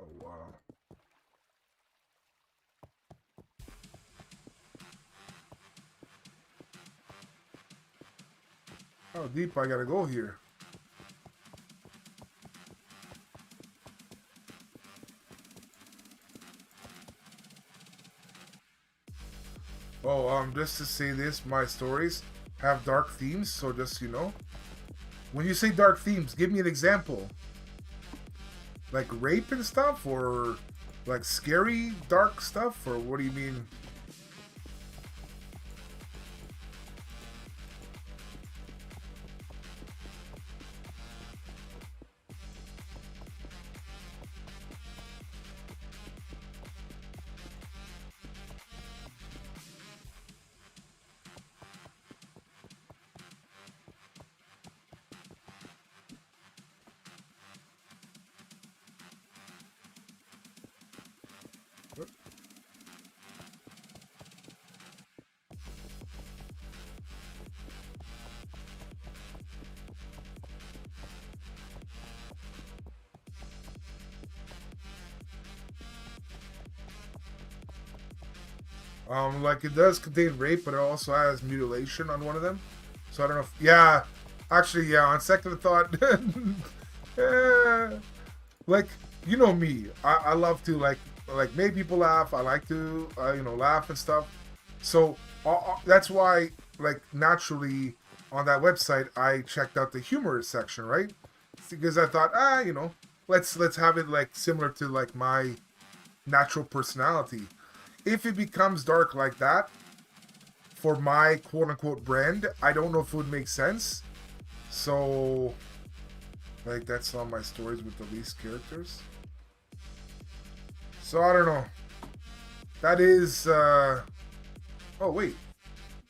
Oh wow. How deep I gotta go here? Oh, just to say this, my stories have dark themes, so just when you say dark themes, give me an example. Like rape and stuff, or like scary dark stuff, or what do you mean? Like it does contain rape, but it also has mutilation on one of them. So I don't know if, yeah, actually, yeah, on second thought, like, you know me, I love to like make people laugh. I like to, laugh and stuff. So that's why, like, naturally on that website, I checked out the humor section, right? Because I thought, let's have it like similar to like my natural personality. If it becomes dark like that for my quote unquote brand, I don't know if it would make sense. So, like, that's all my stories with the least characters. So, I don't know. That is, oh, wait.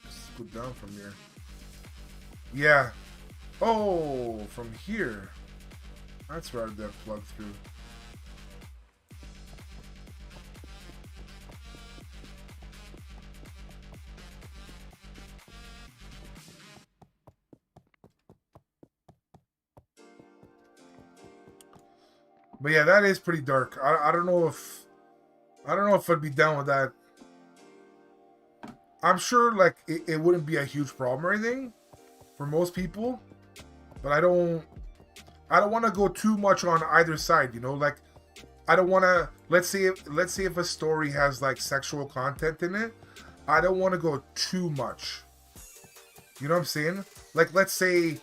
Let's go down from here. Yeah. Oh, from here. That's where that plug through. But yeah, that is pretty dark. I don't know if I'd be down with that. I'm sure like it wouldn't be a huge problem or anything for most people, but I don't want to go too much on either side. Like I don't want to. Let's say if a story has like sexual content in it, I don't want to go too much. You know what I'm saying? Like let's say,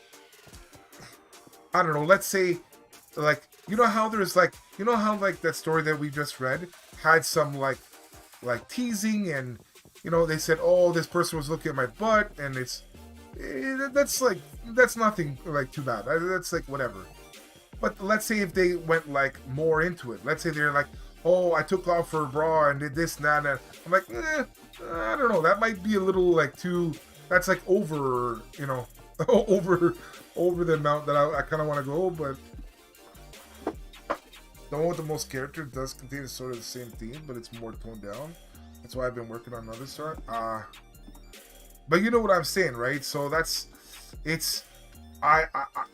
I don't know. Let's say like. How there's like, how like that story that we just read had some like teasing, and they said, oh, this person was looking at my butt, and that's nothing like too bad. That's like whatever. But let's say if they went like more into it, let's say they're like, oh, I took off her bra and did this and that, and I'm like, I don't know, that might be a little like too. That's like over, over the amount that I kind of want to go, but. The one with the most characters does contain sort of the same theme, but it's more toned down. That's why I've been working on another story. But you know what I'm saying, right? So I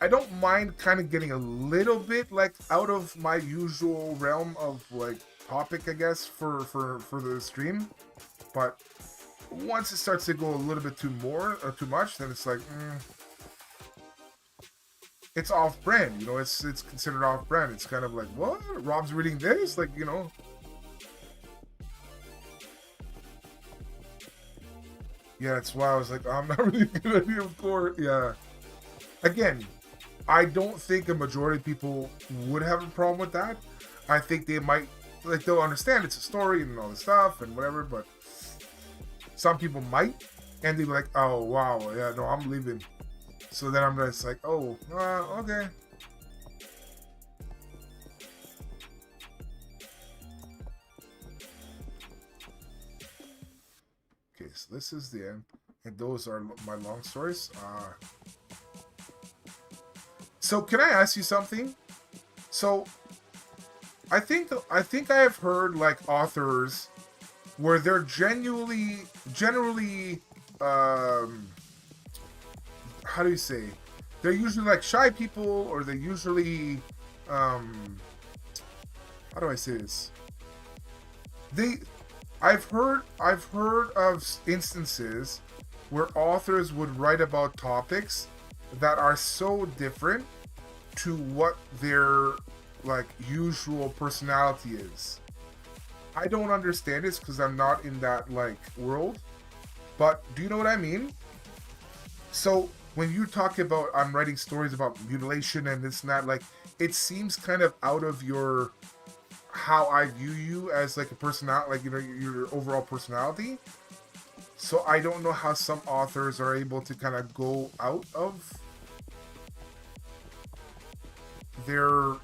don't mind kind of getting a little bit like out of my usual realm of like topic, I guess, for the stream. But once it starts to go a little bit too much, then it's like, it's off-brand, you know. It's considered off-brand. It's kind of like, what? Rob's reading this, like, you know. Yeah, that's why I was like, I'm not really a good idea of course. Yeah. Again, I don't think a majority of people would have a problem with that. I think they might, like, they'll understand it's a story and all this stuff and whatever, but some people might, and they'll be like, oh, wow, yeah, no, I'm leaving. So then I'm just like, oh, okay. Okay, so this is the end. And those are my long stories. So can I ask you something? So I think I have heard like authors where they're generally how do you say? They're usually like shy people, or they're usually how do I say this? I've heard of instances where authors would write about topics that are so different to what their like usual personality is. I don't understand this because I'm not in that like world, but do you know what I mean? So when you talk about I'm writing stories about mutilation and this and that, like it seems kind of out of your how I view you as like a personality, like, you know, your overall personality. So I don't know how some authors are able to kind of go out of their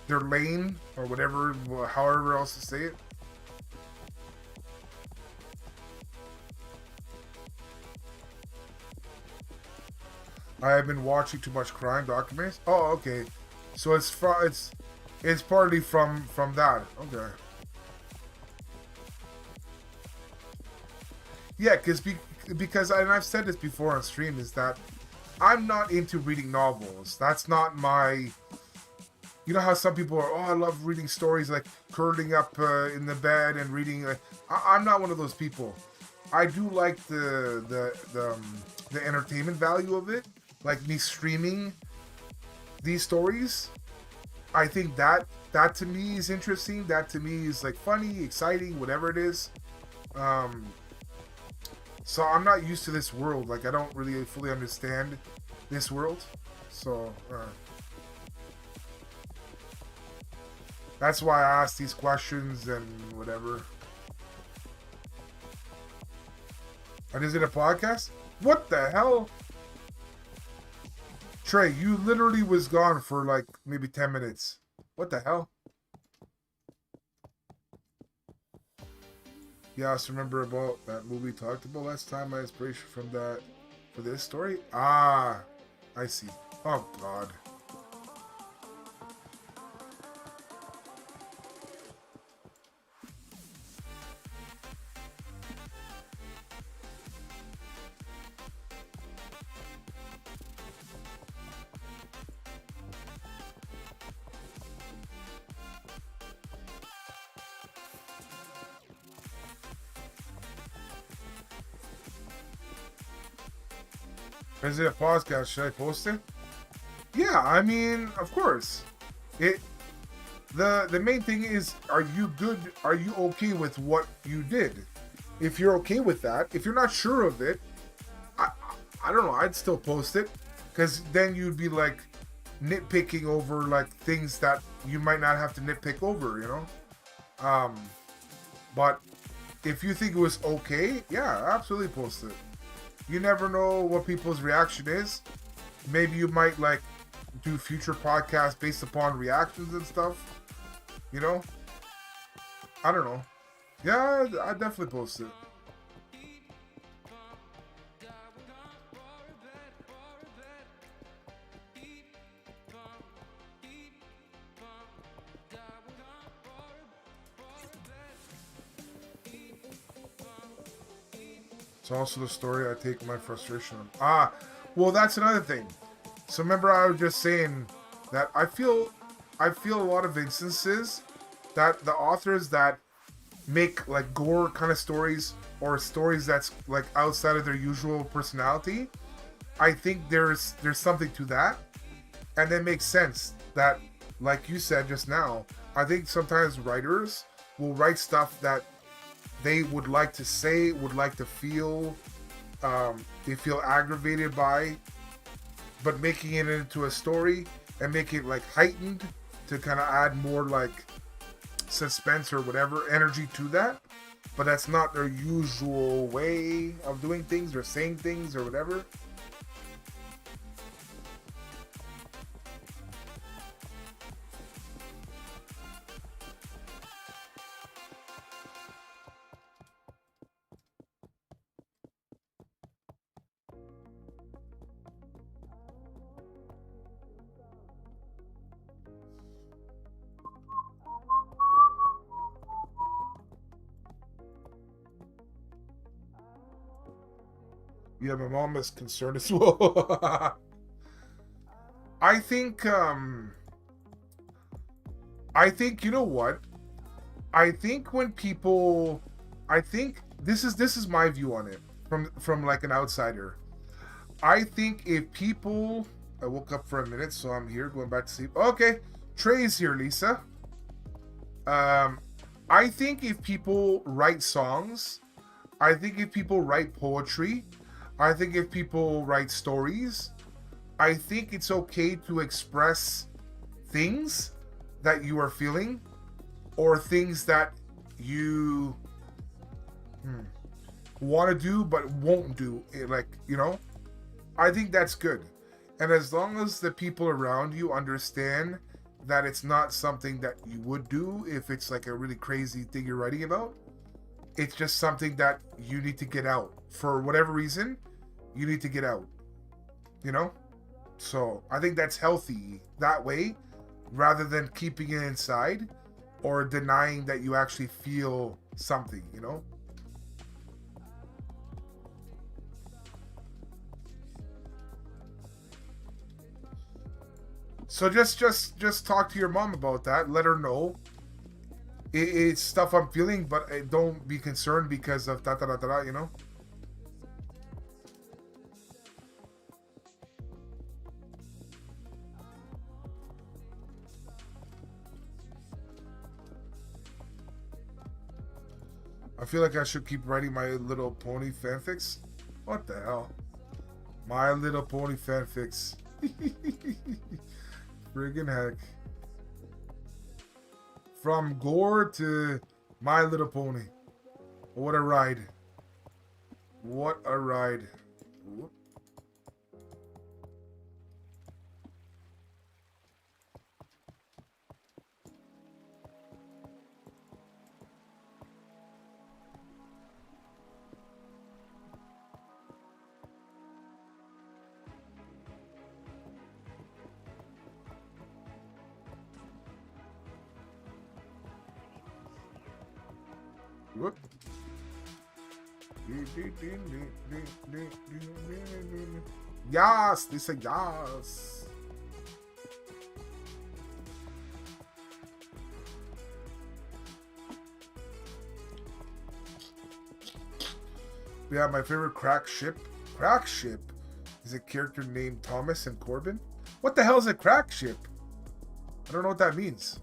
lane or whatever, however else to say it. I have been watching too much crime documentaries. Oh, okay. So it's partly from that. Okay. Yeah, because and I've said this before on stream, is that I'm not into reading novels. That's not my. You know how some people are, I love reading stories, like curling up in the bed and reading. I'm not one of those people. I do like the entertainment value of it, like me streaming these stories. I think that to me is interesting. That to me is like funny, exciting, whatever it is. So I'm not used to this world. Like I don't really fully understand this world. So that's why I ask these questions and whatever. And is it a podcast? What the hell? Trey, you literally was gone for like maybe 10 minutes. What the hell? Yeah, I also remember about that movie we talked about last time. My inspiration from that for this story. Ah, I see. Oh God. Is it a podcast? Should I post it? Yeah, I mean, of course. The main thing is, are you good? Are you okay with what you did? If you're okay with that, if you're not sure of it, I don't know. I'd still post it, because then you'd be like nitpicking over like things that you might not have to nitpick over, you know. But if you think it was okay, yeah, absolutely post it. You never know what people's reaction is. Maybe you might like do future podcasts based upon reactions and stuff. You know? I don't know. Yeah, I definitely post it. It's also the story I take my frustration on. Well, that's another thing. So remember I was just saying that I feel a lot of instances that the authors that make like gore kind of stories or stories that's like outside of their usual personality, I think there's something to that, and it makes sense that, like you said just now, I think sometimes writers will write stuff that they would like to say, would like to feel, they feel aggravated by, but making it into a story and make it like heightened to kind of add more like suspense or whatever energy to that. But that's not their usual way of doing things or saying things or whatever. Yeah, my mom is concerned as well. I think you know what? I think when people, I think this is my view on it from like an outsider. I think if people, I woke up for a minute, so I'm here going back to sleep. Okay, Trey's here, Lisa. Um, I think if people write songs, I think if people write poetry, I think if people write stories, I think it's okay to express things that you are feeling or things that you want to do but won't do. Like, you know, I think that's good. And as long as the people around you understand that it's not something that you would do if it's like a really crazy thing you're writing about, it's just something that you need to get out. For whatever reason, you need to get out. You know? So I think that's healthy that way, rather than keeping it inside or denying that you actually feel something, you know? So just talk to your mom about that. Let her know it's stuff I'm feeling, but don't be concerned because of da da da da. You know. I feel like I should keep writing My Little Pony fanfics. What the hell? My Little Pony fanfics. Friggin' heck. From gore to My Little Pony. What a ride. What a ride. Whoop. Whoop. Yes, they say yes. Yeah, my favorite crack ship. Crack ship is a character named Thomas and Corbin. What the hell is a crack ship? I don't know what that means.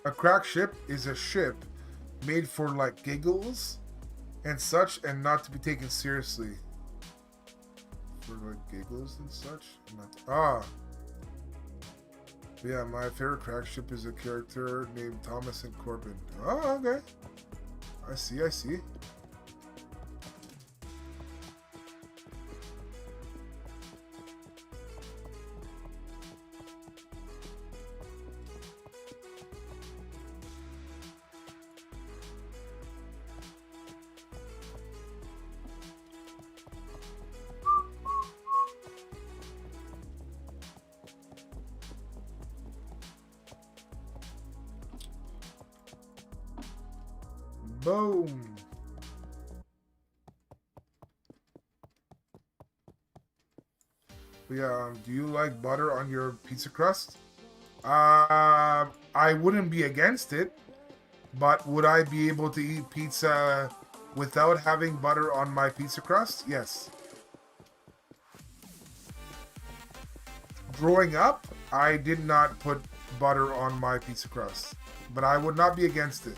A crack ship is a ship made for like giggles and such and not to be taken seriously. For like giggles and such? Yeah, my favorite crack ship is a character named Thomas and Corbin. Oh, okay. I see, I see. Boom. Yeah, do you like butter on your pizza crust? I wouldn't be against it, but would I be able to eat pizza without having butter on my pizza crust? Yes. Growing up, I did not put butter on my pizza crust, but I would not be against it.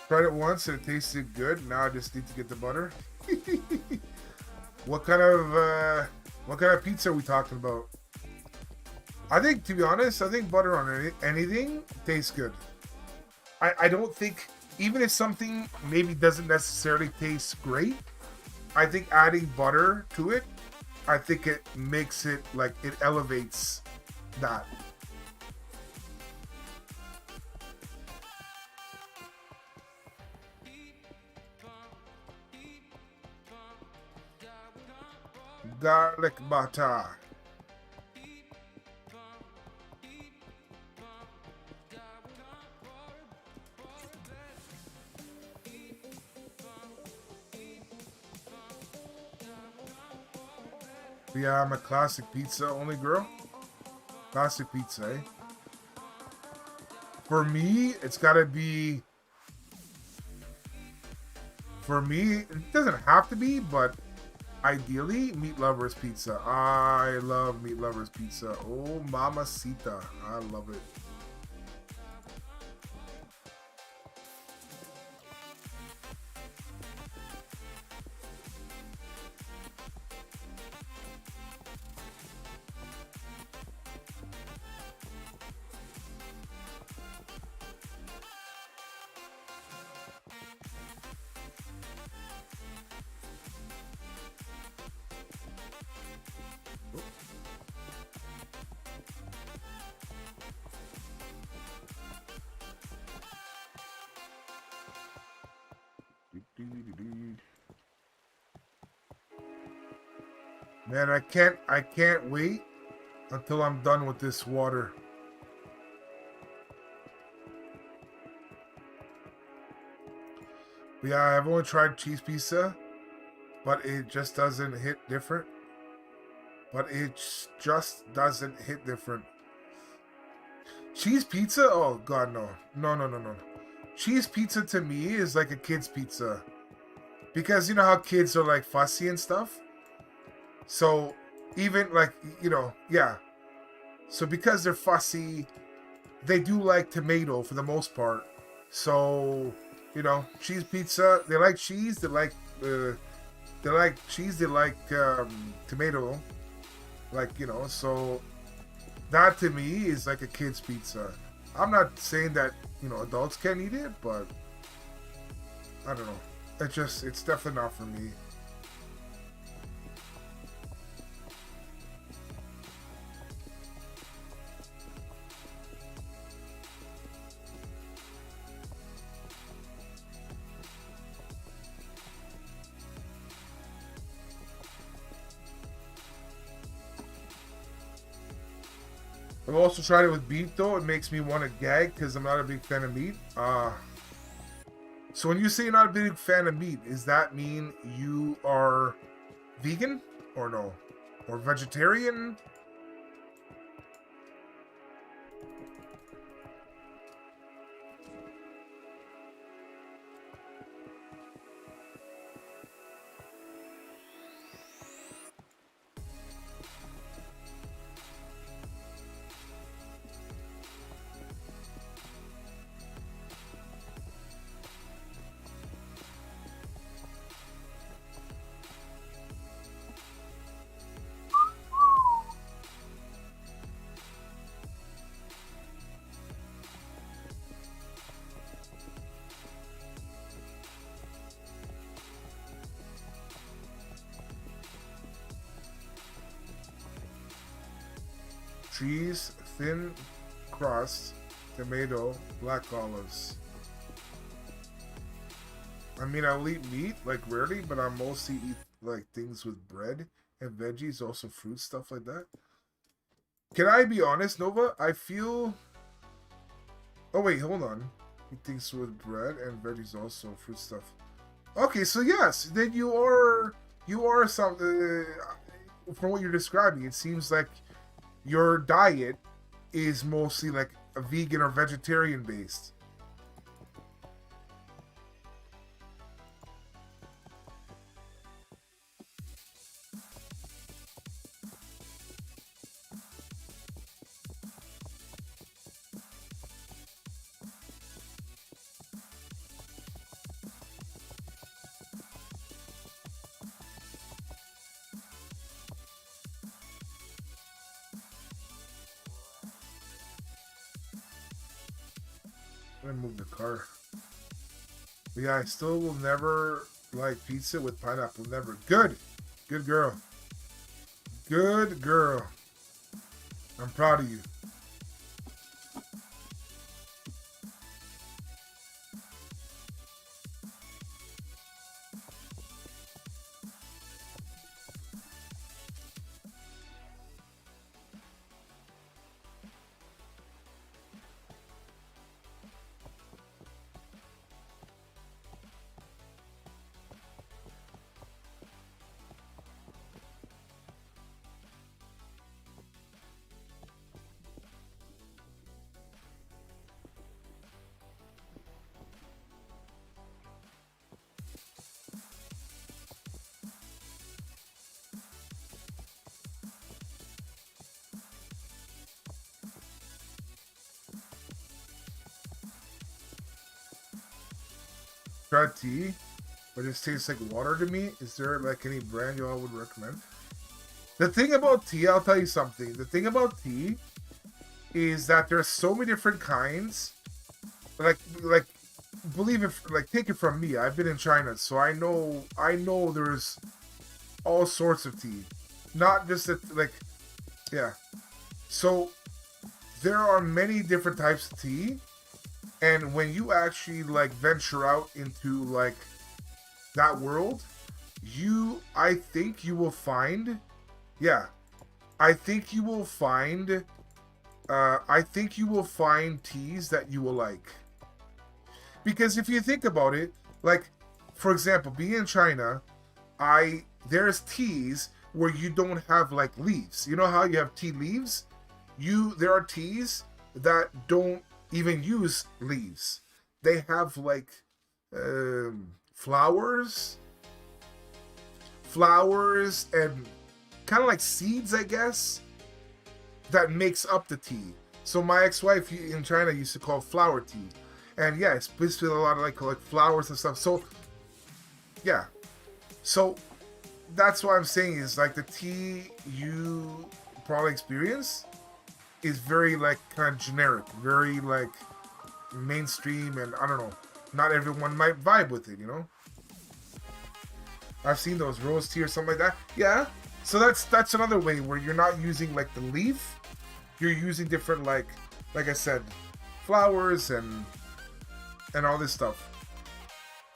Tried it once and it tasted good. Now I just need to get the butter. What kind of pizza are we talking about? I think, to be honest, I think butter on anything tastes good. I don't think, even if something maybe doesn't necessarily taste great, I think adding butter to it, I think it makes it, like, it elevates that. Garlic butter. Yeah, I'm a classic pizza only girl. Classic pizza, eh? For me, it's gotta be. For me, it doesn't have to be, but ideally, Meat Lover's Pizza. I love Meat Lover's Pizza. Oh, mamacita. I love it. Man, I can't wait until I'm done with this water. But yeah, I've only tried cheese pizza, but it just doesn't hit different. But it just doesn't hit different. Cheese pizza? Oh god, no. No, no, no, no. Cheese pizza to me is like a kid's pizza. Because you know how kids are like fussy and stuff? So even like, yeah. So because they're fussy, they do like tomato for the most part. So, cheese pizza, they like cheese, they like cheese, they like tomato. Like, so that to me is like a kid's pizza. I'm not saying that, adults can't eat it, but I don't know. It's definitely not for me. I've also tried it with beef though. It makes me want to gag because I'm not a big fan of meat. So when you say you're not a big fan of meat, does that mean you are vegan or no? Or vegetarian? cheese, thin crust, tomato, black olives. I mean, I'll eat meat, like, rarely, but I mostly eat, like, things with bread and veggies, also fruit, stuff like that. Can I be honest, Nova? I feel... Oh, wait, hold on. Eat things with bread and veggies, also fruit stuff. Okay, so yes, then you are something... from what you're describing, it seems like your diet is mostly, like, a vegan or vegetarian based. I'm gonna move the car. But yeah, I still will never like pizza with pineapple. Never. Good. Good girl. Good girl. I'm proud of you. Tried tea, but it tastes like water to me. Is there like any brand y'all would recommend? The thing about tea, I'll tell you something. The thing about tea is that there's so many different kinds. Like, believe it, like take it from me. I've been in China, so I know there's all sorts of tea, not just that. Like, yeah. So there are many different types of tea, and when you actually like venture out into like that world, I think you will find, yeah, I think you will find, teas that you will like. Because if you think about it, like, for example, being in China, there's teas where you don't have like leaves. You know how you have tea leaves? There are teas that don't even use leaves. They have like flowers and kind of like seeds, I guess, that makes up the tea. So my ex-wife in China used to call flower tea. And yeah, it's basically a lot of like flowers and stuff. So yeah, so that's what I'm saying is like the tea you probably experience is very like kind of generic, very like mainstream, and I don't know, not everyone might vibe with it, you know. I've seen those rose tea or something like that. Yeah, so that's another way where you're not using like the leaf, you're using different like I said, flowers and all this stuff.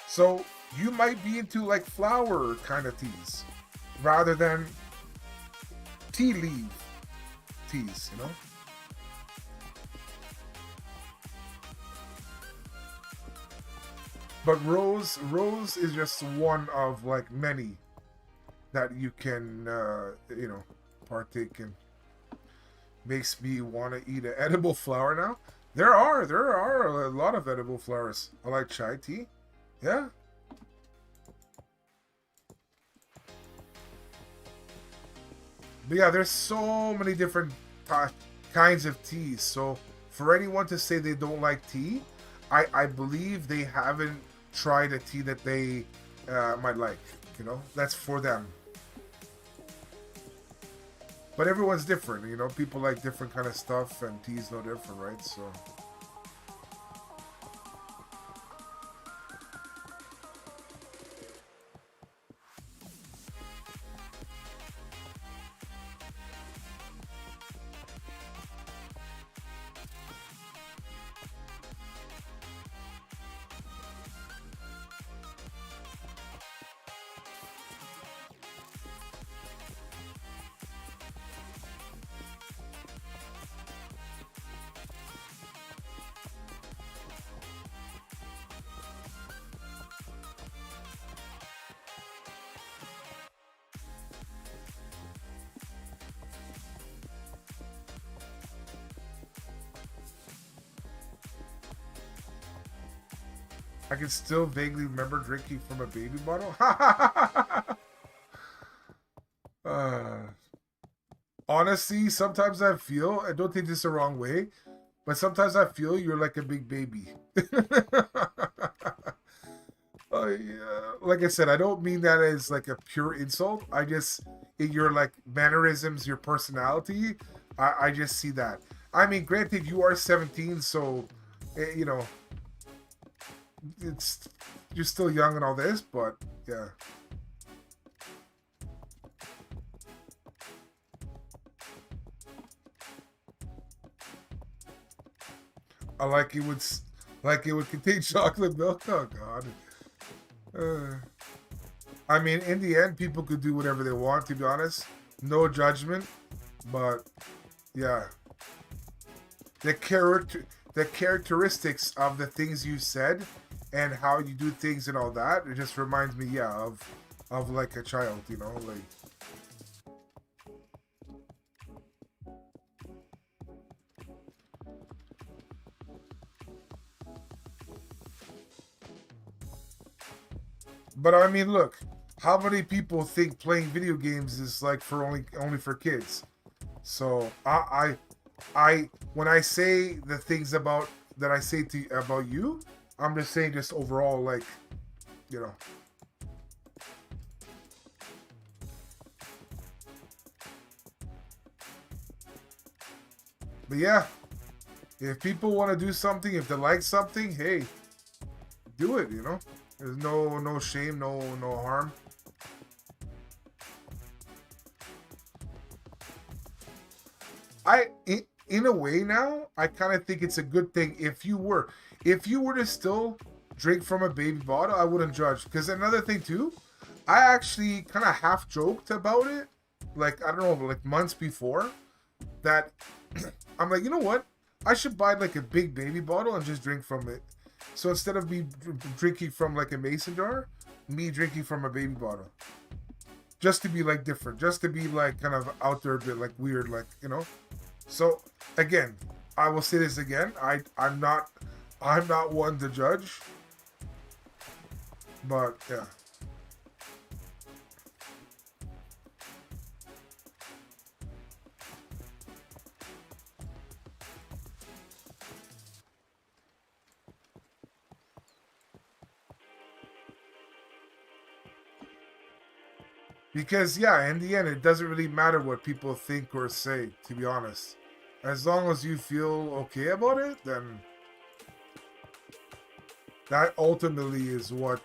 So you might be into like flower kind of teas rather than tea leaf teas, you know? But rose is just one of like many that you can partake in. Makes me want to eat an edible flower now. There are a lot of edible flowers. I like chai tea. Yeah. But yeah, there's so many different kinds of teas. So for anyone to say they don't like tea, I believe they haven't tried a tea that they might like. You know, that's for them. But everyone's different, you know. People like different kind of stuff, and tea's no different, right? So. I can still vaguely remember drinking from a baby bottle. uh, Honestly, sometimes I feel, I don't take this the wrong way, but sometimes I feel you're like a big baby. Yeah. Like I said, I don't mean that as like a pure insult. I just, in your like mannerisms, your personality, I just see that. I mean, granted, you are 17, so, you know, it's, you're still young and all this, but yeah. I like it would contain chocolate milk. Oh God. Uh, I mean, in the end, people could do whatever they want. To be honest, no judgment. But yeah, the characteristics of the things you said, and how you do things and all that, it just reminds me, yeah, of like a child. You know, like. But I mean, look, how many people think playing video games is like for only for kids? So when I say the things about that I say to about you, I'm just saying just overall, like, you know. But yeah, if people want to do something, if they like something, hey, do it. You know, there's no shame, no harm. In a way now, I kind of think it's a good thing if you were to still drink from a baby bottle, I wouldn't judge. Because another thing too, I actually kind of half joked about it, like I don't know, like months before that. I'm like, you know what? I should buy like a big baby bottle and just drink from it. So instead of me drinking from like a mason jar, me drinking from a baby bottle, just to be like different, just to be like kind of out there a bit, like weird, like, you know. So again, I will say this again. I'm not one to judge, but yeah. Because yeah, in the end, it doesn't really matter what people think or say. To be honest, as long as you feel okay about it, then that ultimately is what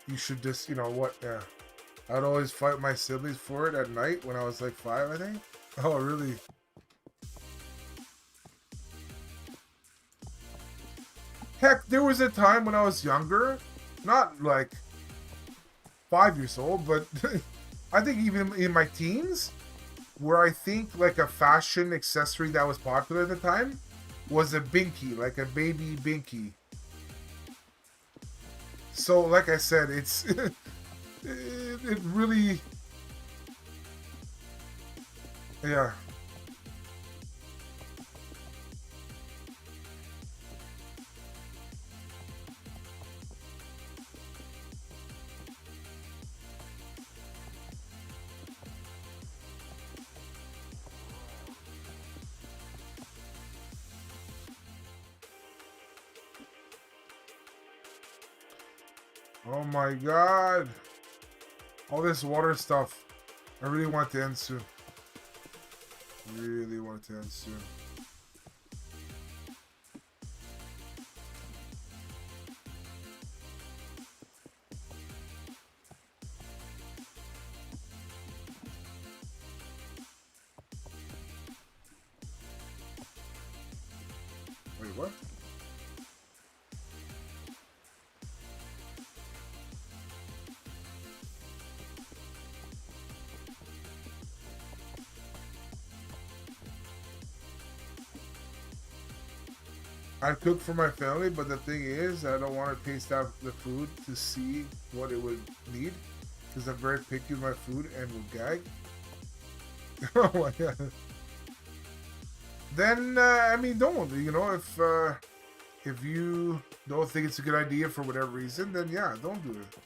you should just, you know what, yeah. I'd always fight my siblings for it at night when I was like 5, I think. Oh, really? Heck, there was a time when I was younger, not like 5 years old, but I think even in my teens, where I think like a fashion accessory that was popular at the time was a binky, like a baby binky. So, like I said, it really, yeah. Oh my god. All this water stuff. I really want to end soon. Really want to end soon. Wait, what? I cook for my family, but the thing is, I don't want to taste out the food to see what it would need, because I'm very picky with my food and will gag. Oh my god. Then, I mean, don't, you know, if If you don't think it's a good idea for whatever reason, then yeah, don't do it.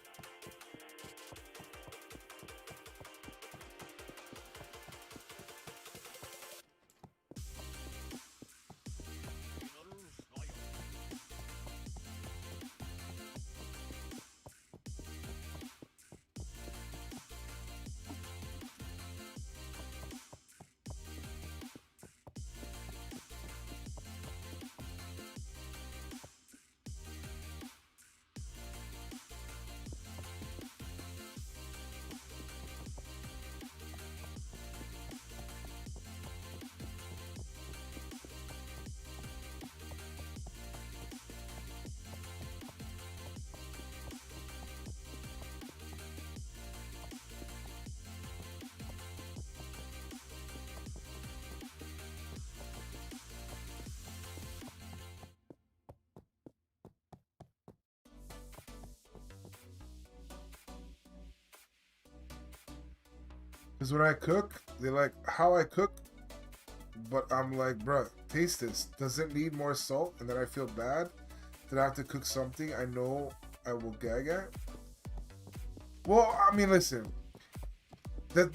Because when I cook, they like how I cook, but I'm like, bruh, taste this. Does it need more salt? And then I feel bad that I have to cook something I know I will gag at. Well, I mean, listen. The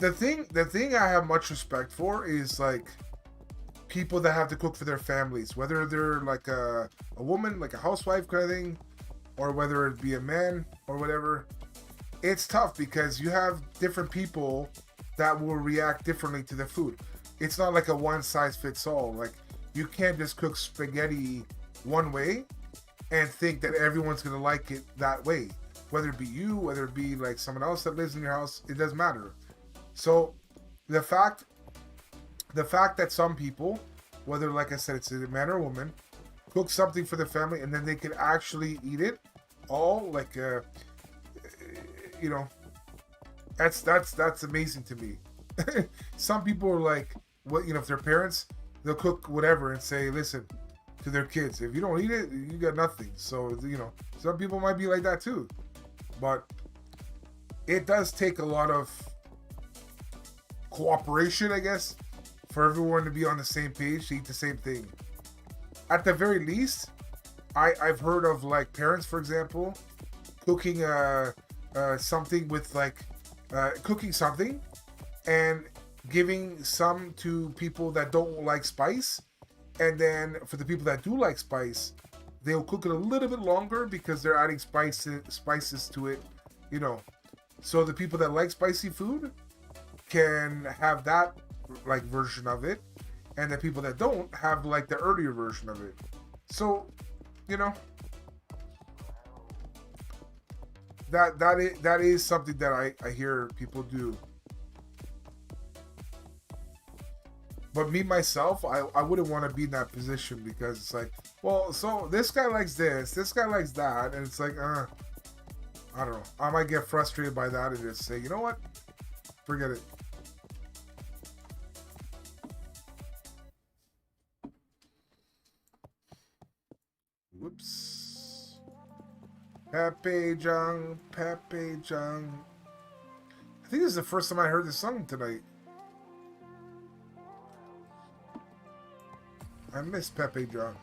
thing I have much respect for is like people that have to cook for their families, whether they're like a woman, like a housewife kind of thing, or whether it be a man or whatever. It's tough because you have different people that will react differently to the food. It's not like a one size fits all. Like you can't just cook spaghetti one way and think that everyone's gonna like it that way. Whether it be you, whether it be like someone else that lives in your house, it doesn't matter. So the fact that some people, whether like I said, it's a man or woman, cook something for the family and then they can actually eat it all like you know, that's amazing to me. Some people are like, what, you know, if they're parents, they'll cook whatever and say, listen, to their kids, if you don't eat it, you got nothing. So, you know, some people might be like that too. But it does take a lot of cooperation, I guess, for everyone to be on the same page to eat the same thing. At the very least, I've heard of like parents, for example, cooking something with like cooking something and giving some to people that don't like spice, and then for the people that do like spice, they'll cook it a little bit longer because they're adding spices to it, you know. So the people that like spicy food can have that like version of it, and the people that don't have like the earlier version of it. So, you know, that is something that I hear people do. But me myself, I wouldn't want to be in that position because it's like, well, so this guy likes this guy likes that, and it's like, I don't know. I might get frustrated by that and just say, you know what, forget it. Whoops. Pepe Jung. I think this is the first time I heard this song tonight. I miss Pepe Jung.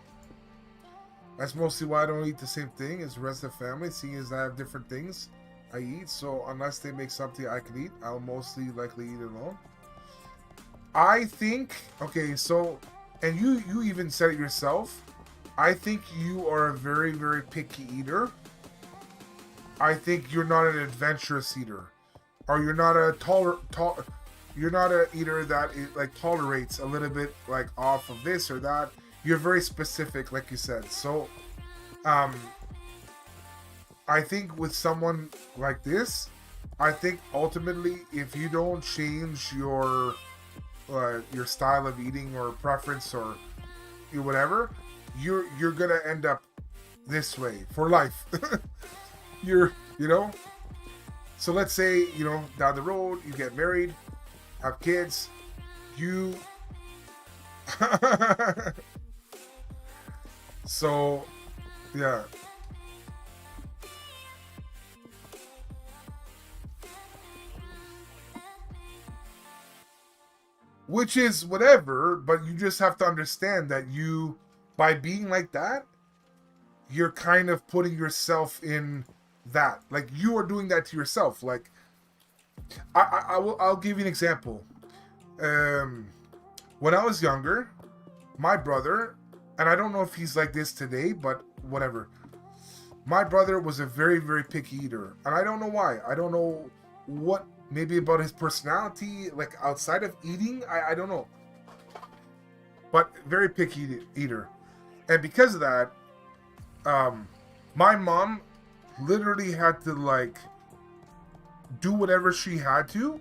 That's mostly why I don't eat the same thing as the rest of the family, seeing as I have different things I eat. So unless they make something I can eat, I'll mostly likely eat it alone. I think, okay, so, and you even said it yourself, I think you are a very, very picky eater. I think you're not an adventurous eater, or you're not a you're not an eater that like tolerates a little bit like off of this or that. You're very specific, like you said. So, I think with someone like this, I think ultimately, if you don't change your style of eating or preference or whatever, you're gonna end up this way for life. You know. So let's say, you know, down the road you get married, have kids, you so yeah. Which is whatever, but you just have to understand that you, by being like that, you're kind of putting yourself in that. Like you are doing that to yourself. Like I'll give you an example. Um, when I was younger, my brother, and I don't know if he's like this today, but whatever. My brother was a very, very picky eater, and I don't know why. I don't know what, maybe about his personality, like outside of eating. I don't know, but very picky eater, and because of that, um, my mom literally had to like do whatever she had to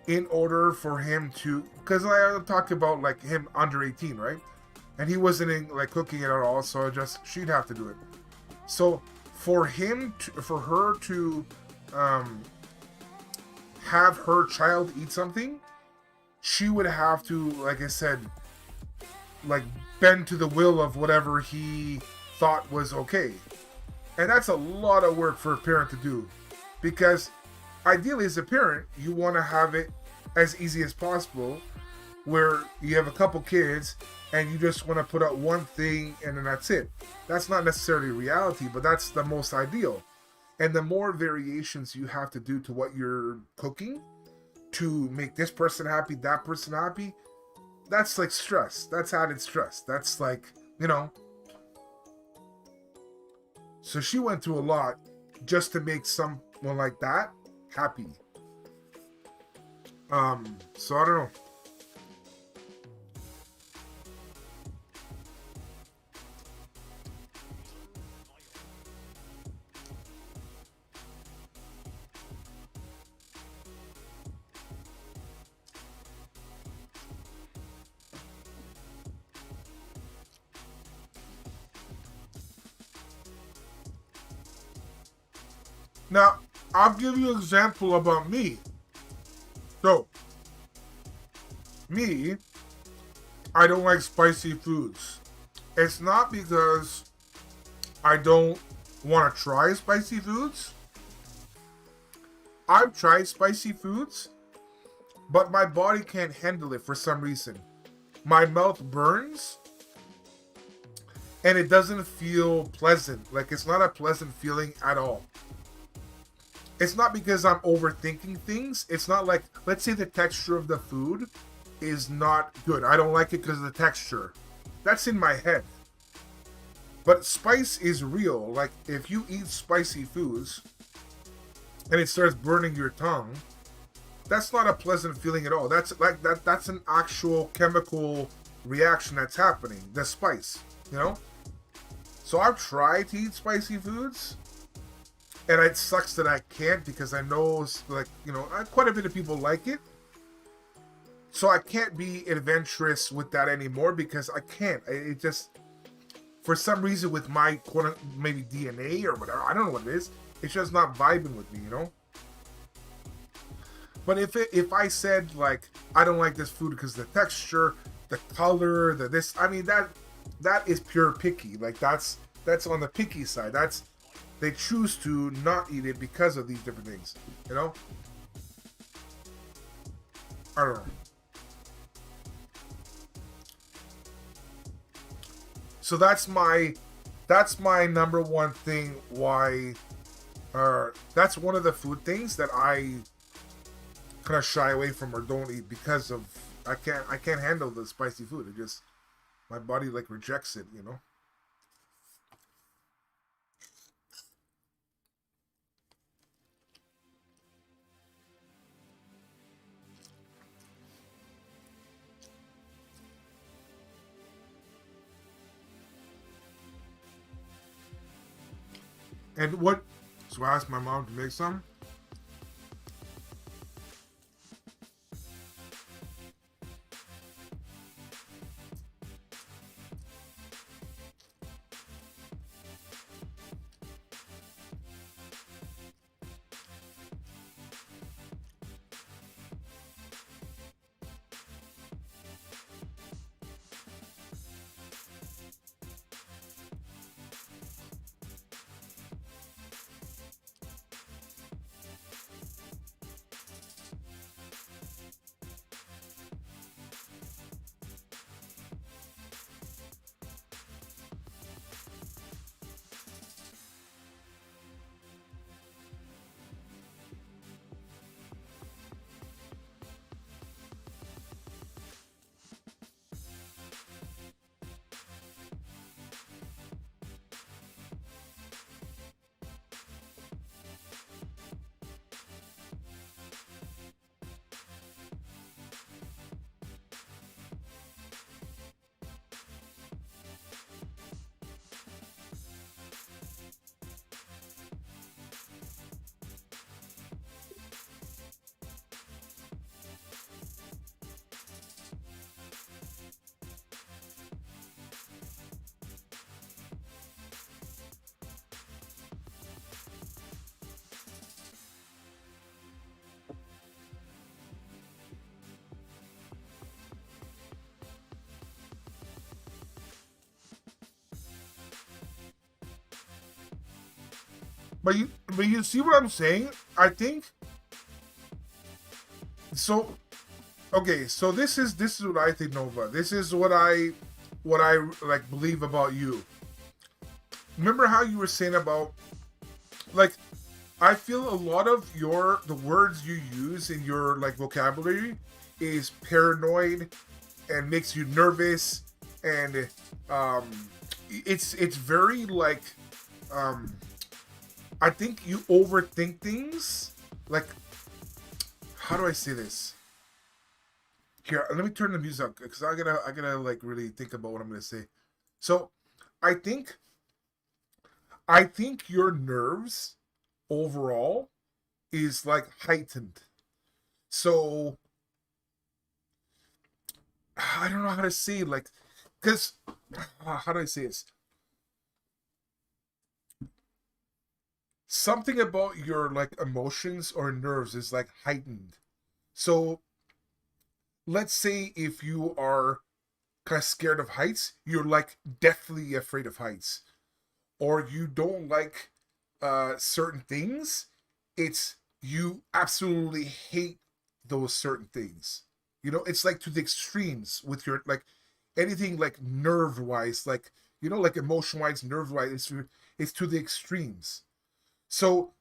in order for him to, because I talk about like him under 18, right? And he wasn't in like cooking it at all, so just she'd have to do it. So for for her to um, have her child eat something, she would have to, like I said, like bend to the will of whatever he thought was okay. And that's a lot of work for a parent to do, because ideally as a parent you want to have it as easy as possible, where you have a couple kids and you just want to put out one thing and then that's it. That's not necessarily reality, but that's the most ideal. And the more variations you have to do to what you're cooking to make this person happy, that person happy, that's like stress. That's added stress. That's like, you know. So she went through a lot just to make someone like that happy. So I don't know. Now, I'll give you an example about me. So, me, I don't like spicy foods. It's not because I don't want to try spicy foods. I've tried spicy foods, but my body can't handle it for some reason. My mouth burns, and it doesn't feel pleasant. Like, it's not a pleasant feeling at all. It's not because I'm overthinking things. It's not like, let's say the texture of the food is not good. I don't like it because of the texture. That's in my head. But spice is real. Like, if you eat spicy foods and it starts burning your tongue, that's not a pleasant feeling at all. That's like that's an actual chemical reaction that's happening. The spice, you know? So I've tried to eat spicy foods, and it sucks that I can't, because I know, like, you know, quite a bit of people like it. So I can't be adventurous with that anymore, because I can't. It just, for some reason, with my maybe DNA or whatever, I don't know what it is. It's just not vibing with me, you know. But if I said, like, I don't like this food because the texture, the color, the this, I mean, that is pure picky. Like, that's on the picky side. They choose to not eat it because of these different things, you know? I don't know. So that's my number one thing why, that's one of the food things that I kind of shy away from or don't eat, because of I can't handle the spicy food. It just, my body like rejects it, you know? And what? So I asked my mom to make some. but you see what I'm saying? I think so. Okay, so this is what I think, Nova. This is what I like believe about you. Remember how you were saying about like I feel a lot of the words you use in your like vocabulary is paranoid and makes you nervous and um it's very like um I think you overthink things. Like how do I say this? Here, let me turn the music up because I gotta like really think about what I'm gonna say. So I think I think your nerves overall is like heightened. So I don't know how to say it, like because how do I say this? Something about your like emotions or nerves is like heightened. So let's say if you are kind of scared of heights, you're like deathly afraid of heights, or you don't like certain things, it's you absolutely hate those certain things. You know, it's like to the extremes with your like anything like nerve wise, like you know, like emotion wise, nerve wise, it's to the extremes. So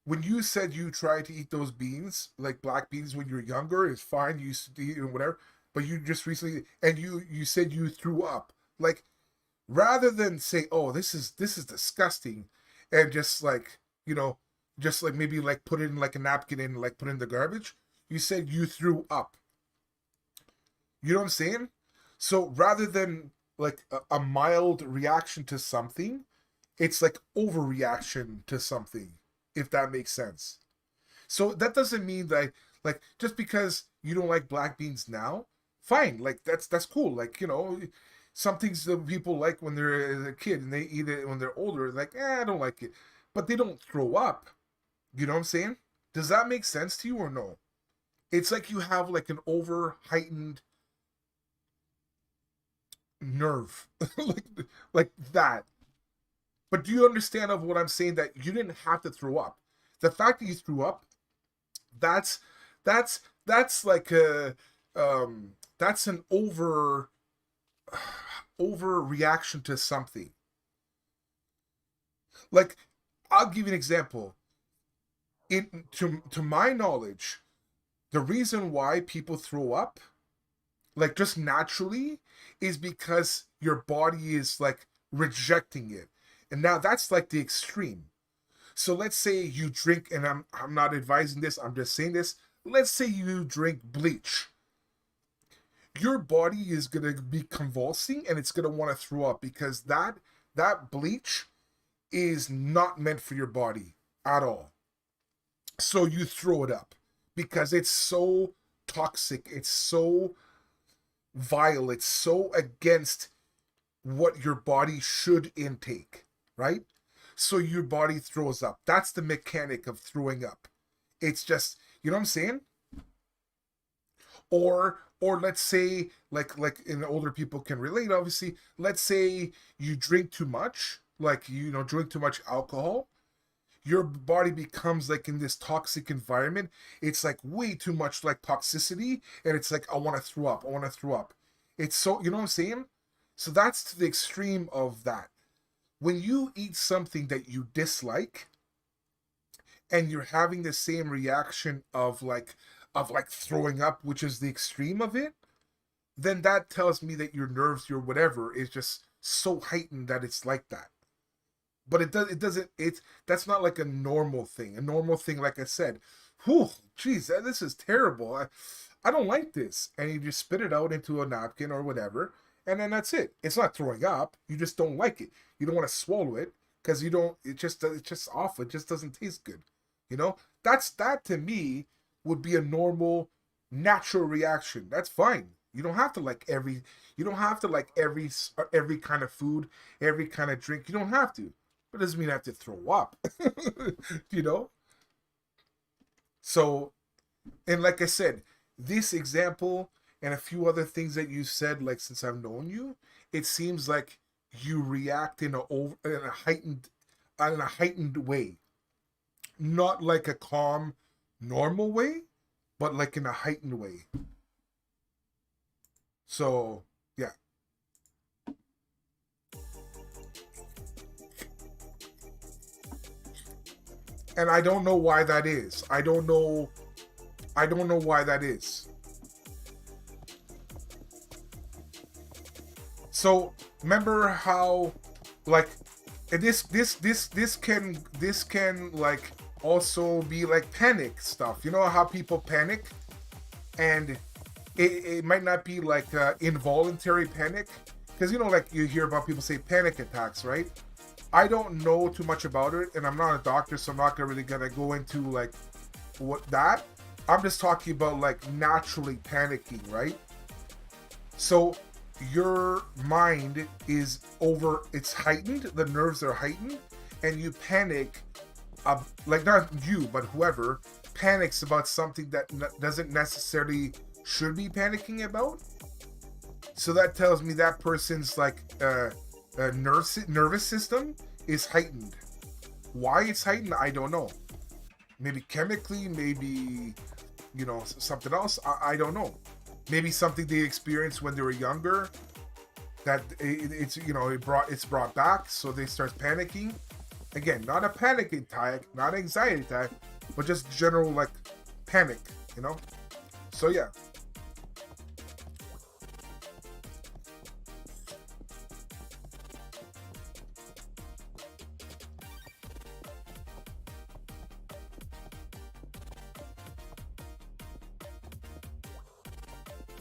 when you said you tried to eat those beans, like black beans when you were younger, it's fine, you used to eat and whatever, but you just recently and you said you threw up. Like rather than say, "Oh, this is disgusting," and just like you know, just like maybe like put it in like a napkin and like put it in the garbage, you said you threw up. You know what I'm saying? So rather than like a mild reaction to something, it's like overreaction to something, if that makes sense. So that doesn't mean that like just because you don't like black beans now, fine. Like that's cool. Like you know, some things that people like when they're a kid and they eat it when they're older. Like I don't like it, but they don't throw up. You know what I'm saying? Does that make sense to you or no? It's like you have like an over heightened nerve, like that. But do you understand of what I'm saying? That you didn't have to throw up. The fact that you threw up, that's that's like a that's an overreaction to something. Like I'll give you an example. In to my knowledge, the reason why people throw up, like just naturally, is because your body is like rejecting it. And now that's like the extreme. So let's say you drink, and I'm not advising this, I'm just saying this. Let's say you drink bleach. Your body is gonna be convulsing and it's gonna want to throw up because that bleach is not meant for your body at all. So you throw it up because it's so toxic, it's so vile, it's so against what your body should intake, right? So your body throws up. That's the mechanic of throwing up. It's just, you know what I'm saying? Or let's say like and older people can relate obviously. Let's say you drink too much, like you know, drink too much alcohol. Your body becomes like in this toxic environment. It's like way too much like toxicity and it's like I want to throw up. I want to throw up. It's so, you know what I'm saying? So that's to the extreme of that. When you eat something that you dislike and you're having the same reaction of like throwing up, which is the extreme of it, then that tells me that your nerves, your whatever, is just so heightened that it's like that. But it doesn't it's that's not like a normal thing. A normal thing, like I said, whew, geez, this is terrible. I don't like this. And you just spit it out into a napkin or whatever, and then that's it. It's not throwing up. You just don't like it. You don't want to swallow it because you don't. It's just awful. It just doesn't taste good. You know. That to me would be a normal, natural reaction. That's fine. You don't have to like every. You don't have to like every kind of food, every kind of drink. You don't have to. But it doesn't mean I have to throw up. You know. So and like I said, this example and a few other things that you said, like since I've known you, it seems like you react in a heightened in a heightened way, not like a calm, normal way, but like in a heightened way. So yeah. And I don't know why that is. I don't know why that is. So remember how, like, this can like also be like panic stuff. You know how people panic, and it might not be like involuntary panic, because you know, like you hear about people say panic attacks, right? I don't know too much about it, and I'm not a doctor, so I'm not really gonna go into like what that. I'm just talking about like naturally panicking, right? So your mind is it's heightened, the nerves are heightened, and you panic, like not you, but whoever panics about something that doesn't necessarily should be panicking about. So that tells me that person's like nervous system is heightened. Why it's heightened, I don't know. Maybe chemically, maybe, you know, something else. I don't know. Maybe something they experienced when they were younger, that it's, you know, it's brought back, so they start panicking. Again, not a panic attack, not an anxiety attack, but just general like panic, you know. So yeah.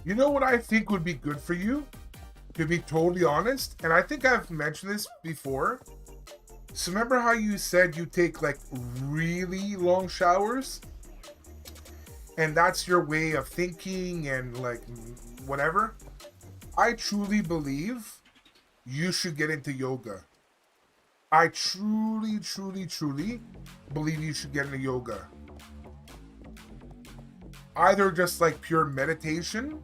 You know what I think would be good for you, to be totally honest, and I think I've mentioned this before. So remember how you said you take like really long showers, and that's your way of thinking and like whatever? I truly believe you should get into yoga. I truly, truly, truly believe you should get into yoga. Either just like pure meditation,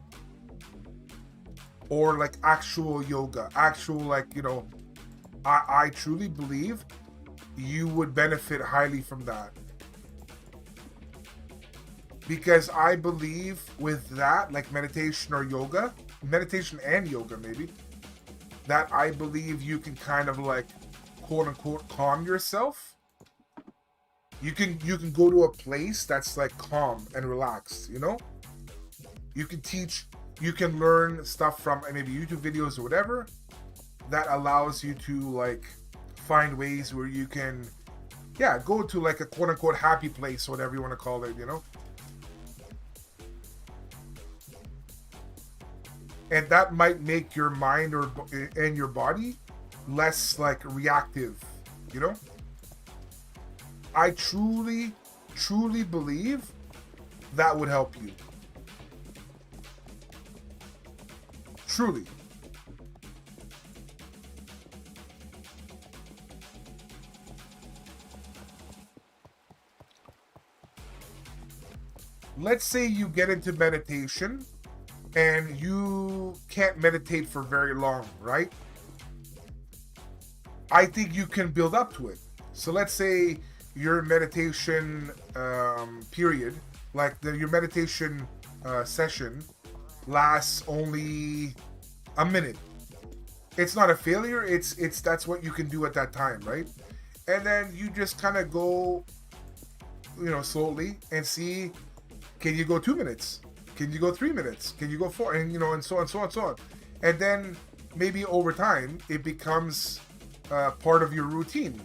or like actual yoga, actual, like, you know, I truly believe you would benefit highly from that. Because I believe with that, like meditation or yoga, meditation and yoga maybe, that I believe you can kind of like quote unquote calm yourself. You can go to a place that's like calm and relaxed, you know? You can learn stuff from maybe YouTube videos or whatever that allows you to like find ways where you can, yeah, go to like a quote unquote happy place, whatever you want to call it, you know? And that might make your mind and your body less like reactive, you know? I truly, truly believe that would help you. Truly. Let's say you get into meditation and you can't meditate for very long, right? I think you can build up to it. So let's say your meditation period, like your meditation session lasts only a minute. It's not a failure. It's that's what you can do at that time, right? And then you just kind of go, you know, slowly and see, can you go 2 minutes? Can you go 3 minutes? Can you go 4? And you know, and so on, so on, so on. And then maybe over time it becomes part of your routine,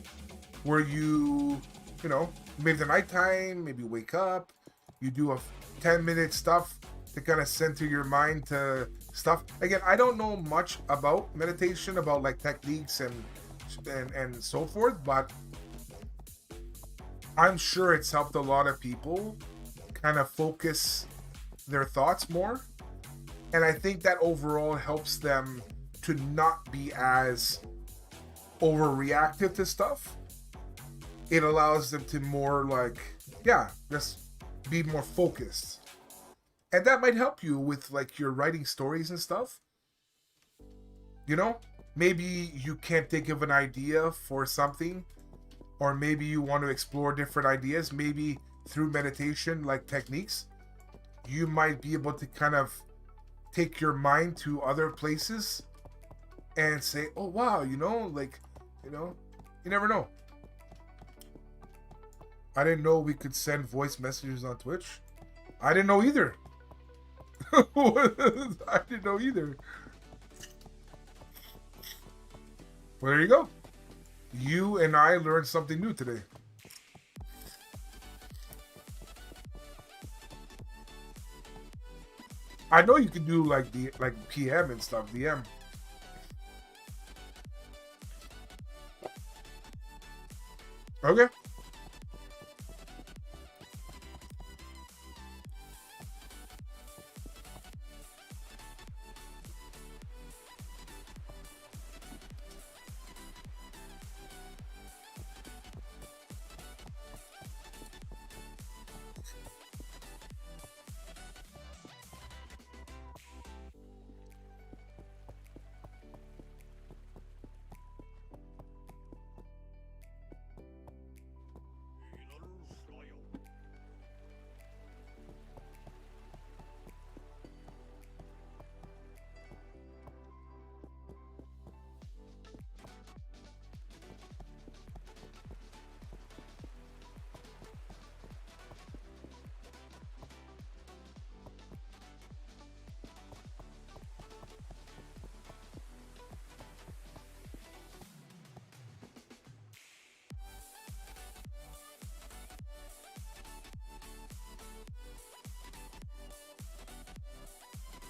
where you know, maybe the nighttime, maybe wake up, you do a 10-minute stuff to kind of center your mind to stuff. Again, I don't know much about meditation, about like techniques and so forth, but I'm sure it's helped a lot of people kind of focus their thoughts more. And I think that overall helps them to not be as overreactive to stuff. It allows them to more like, yeah, just be more focused. And that might help you with like your writing stories and stuff. You know, maybe you can't think of an idea for something, or maybe you want to explore different ideas, maybe through meditation like techniques, you might be able to kind of take your mind to other places and say, oh wow, like, you never know. I didn't know we could send voice messages on Twitch. I didn't know either. I didn't know either. Well, there you go. You and I learned something new today. I know you can do like PM and stuff, DM. Okay.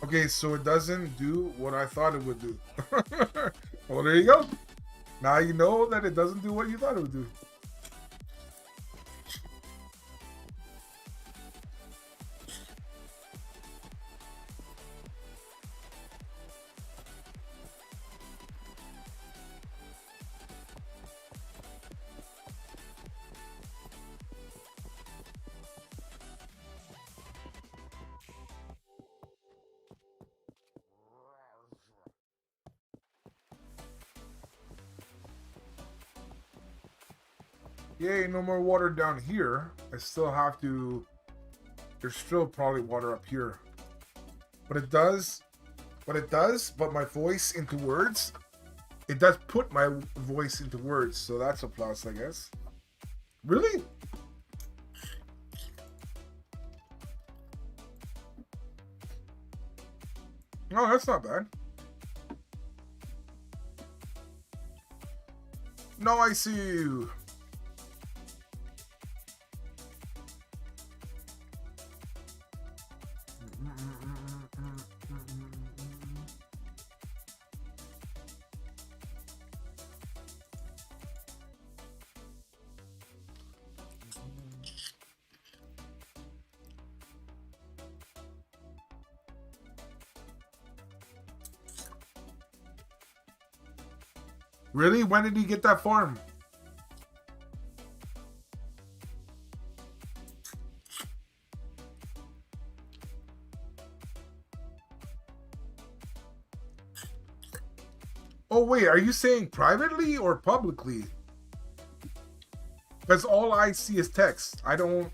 Okay, so it doesn't do what I thought it would do. Well, there you go. Now you know that it doesn't do what you thought it would do. Yay, no more water down here. I still have to... There's still probably water up here. But it does... But my voice into words... It does put my voice into words, so that's a plus, I guess. Really? No, that's not bad. No, I see you. Really? When did he get that farm? Oh, wait. Are you saying privately or publicly? Because all I see is text. I don't...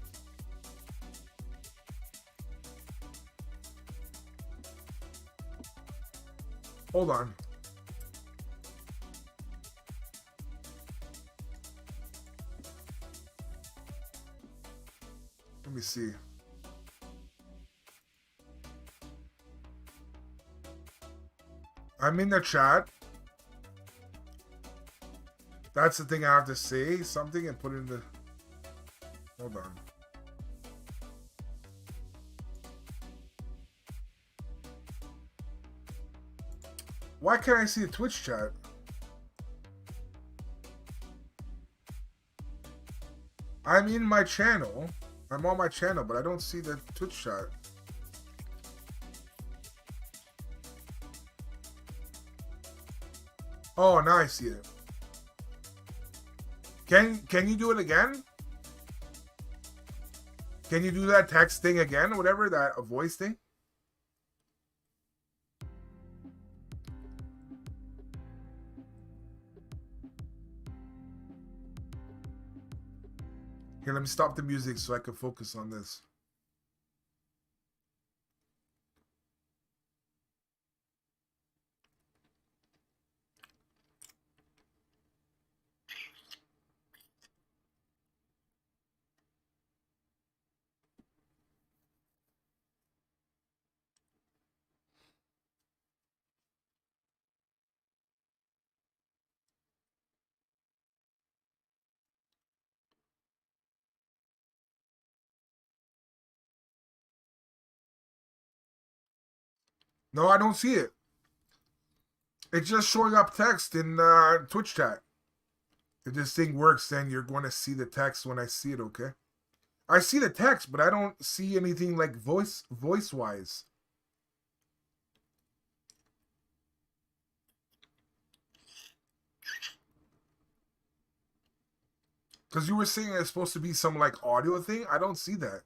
Hold on. Let me see. I'm in the chat. That's the thing I have to say something and put in the... Hold on. Why can't I see the Twitch chat? I'm in my channel. I'm on my channel, but I don't see the Twitch chat. Oh, now I see it. Can you do it again? Can you do that text thing again? Whatever, that voice thing? Here, let me stop the music so I can focus on this. No, I don't see it. It's just showing up text in Twitch chat. If this thing works, then you're going to see the text when I see it, okay? I see the text, but I don't see anything like voice-wise. Because you were saying it's supposed to be some like audio thing. I don't see that.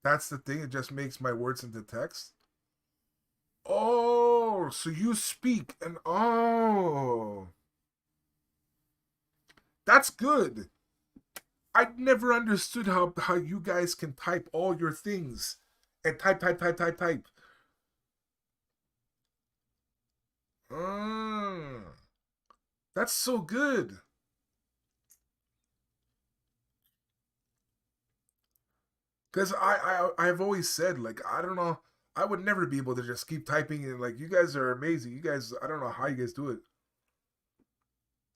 That's the thing. It just makes my words into text. Oh, so you speak and oh. That's good. I never understood how you guys can type all your things and type. That's so good. Because I've always said, like, I don't know, I would never be able to just keep typing and like, you guys are amazing. You guys, I don't know how you guys do it.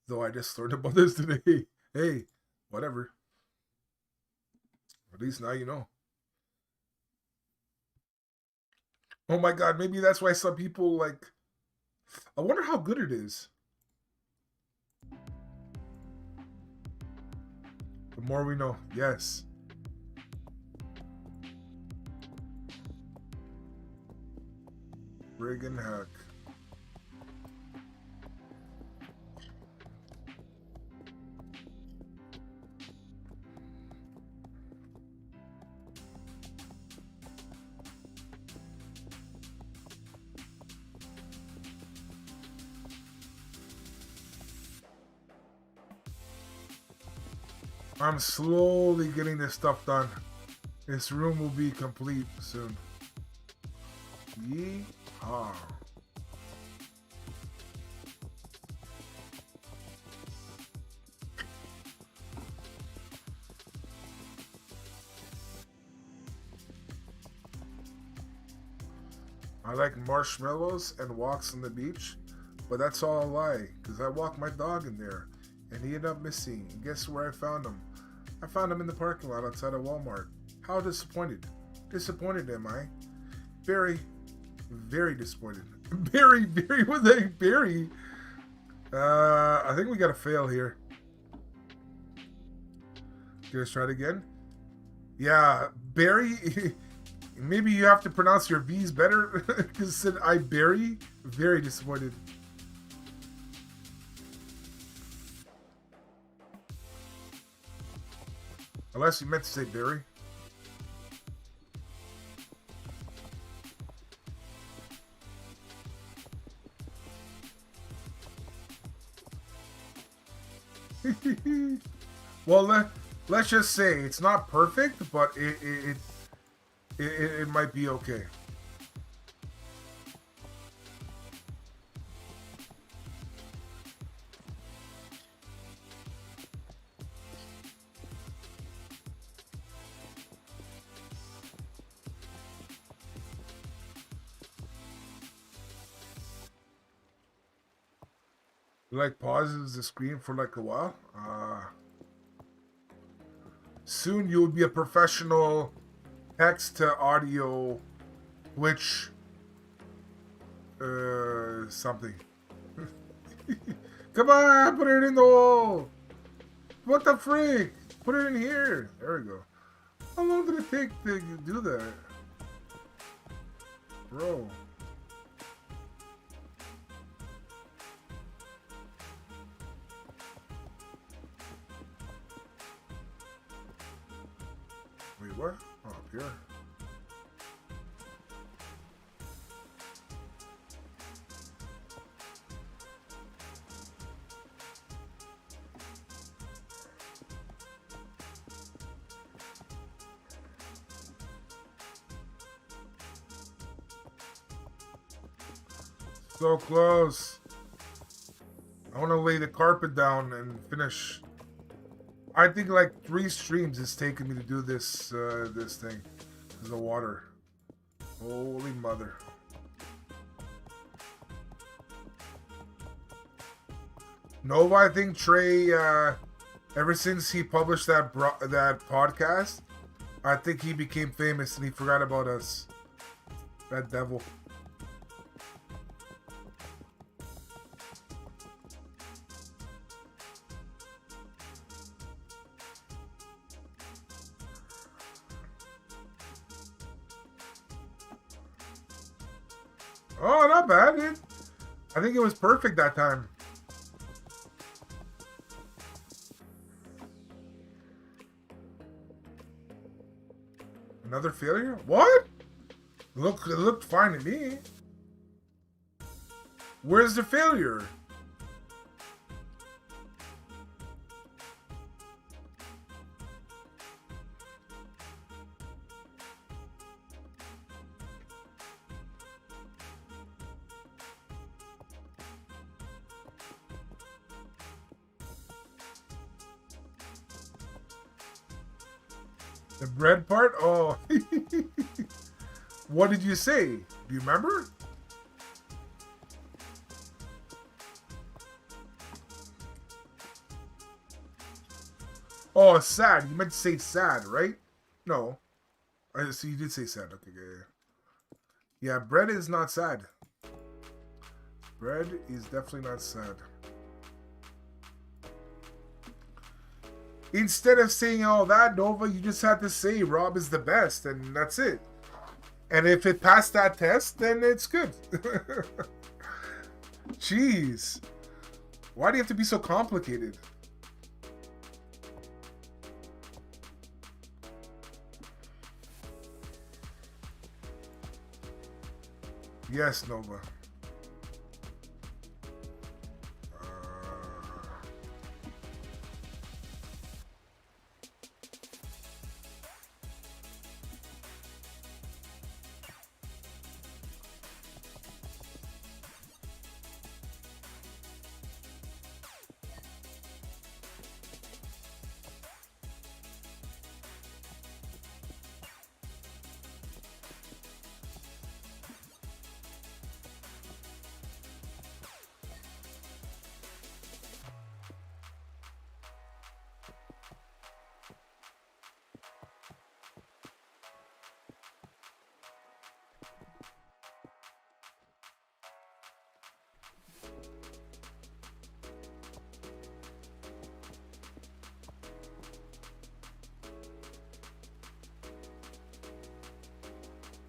Though I just learned about this today. Hey, whatever. At least now you know. Oh my god, maybe that's why some people like. I wonder how good it is. The more we know, yes. Friggin' heck. I'm slowly getting this stuff done. This room will be complete soon. Yeehaw. I like marshmallows and walks on the beach, but that's all a lie, because I walked my dog in there, and he ended up missing. And guess where I found him? I found him in the parking lot outside of Walmart. How disappointed? Disappointed am I? Very, very disappointed. Very, with a very. I think we got a fail here. Let's try it again. Yeah, Barry. Maybe you have to pronounce your V's better because it said I Barry. Very disappointed. Unless you meant to say Barry. Well, let's just say it's not perfect, but it might be okay. Like pauses the screen for like a while. Soon you'll be a professional text to audio, which something. Come on, put it in the hole. What the freak? Put it in here. There we go. How long did it take to do that, bro? Wait, what? Oh, up here. So close. I want to lay the carpet down and finish. I think like 3 streams it's taken me to do this this thing. This is the water. Holy mother. Nova, I think Trey, ever since he published that podcast, I think he became famous and he forgot about us. That devil. Oh, not bad, dude. I think it was perfect that time. Another failure? What? It looked fine to me. Where's the failure? The bread part? Oh. What did you say? Do you remember? Oh, sad. You meant to say sad, right? No. So you did say sad. Okay, yeah. Bread is not sad. Bread is definitely not sad. Instead of saying all that, Nova, you just had to say Rob is the best, and that's it. And if it passed that test, then it's good. Jeez. Why do you have to be so complicated? Yes, Nova.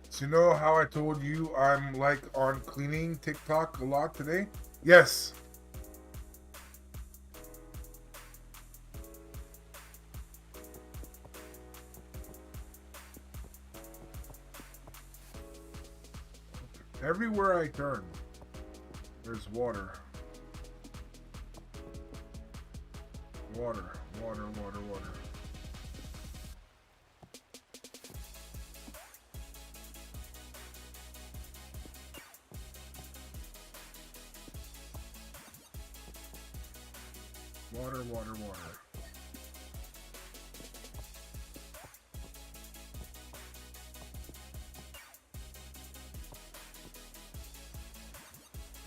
So you know how I told you I'm like on cleaning TikTok a lot today? Yes. Everywhere I turn, there's water. Water, water, water, water. Water, water, water.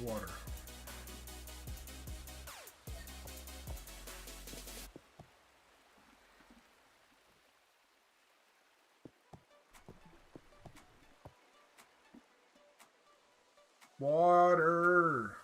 Water. Water.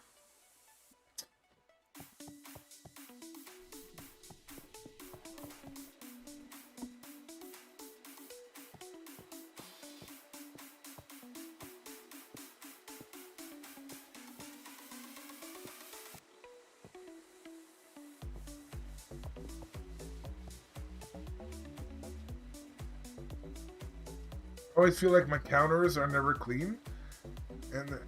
I always feel like my counters are never clean. And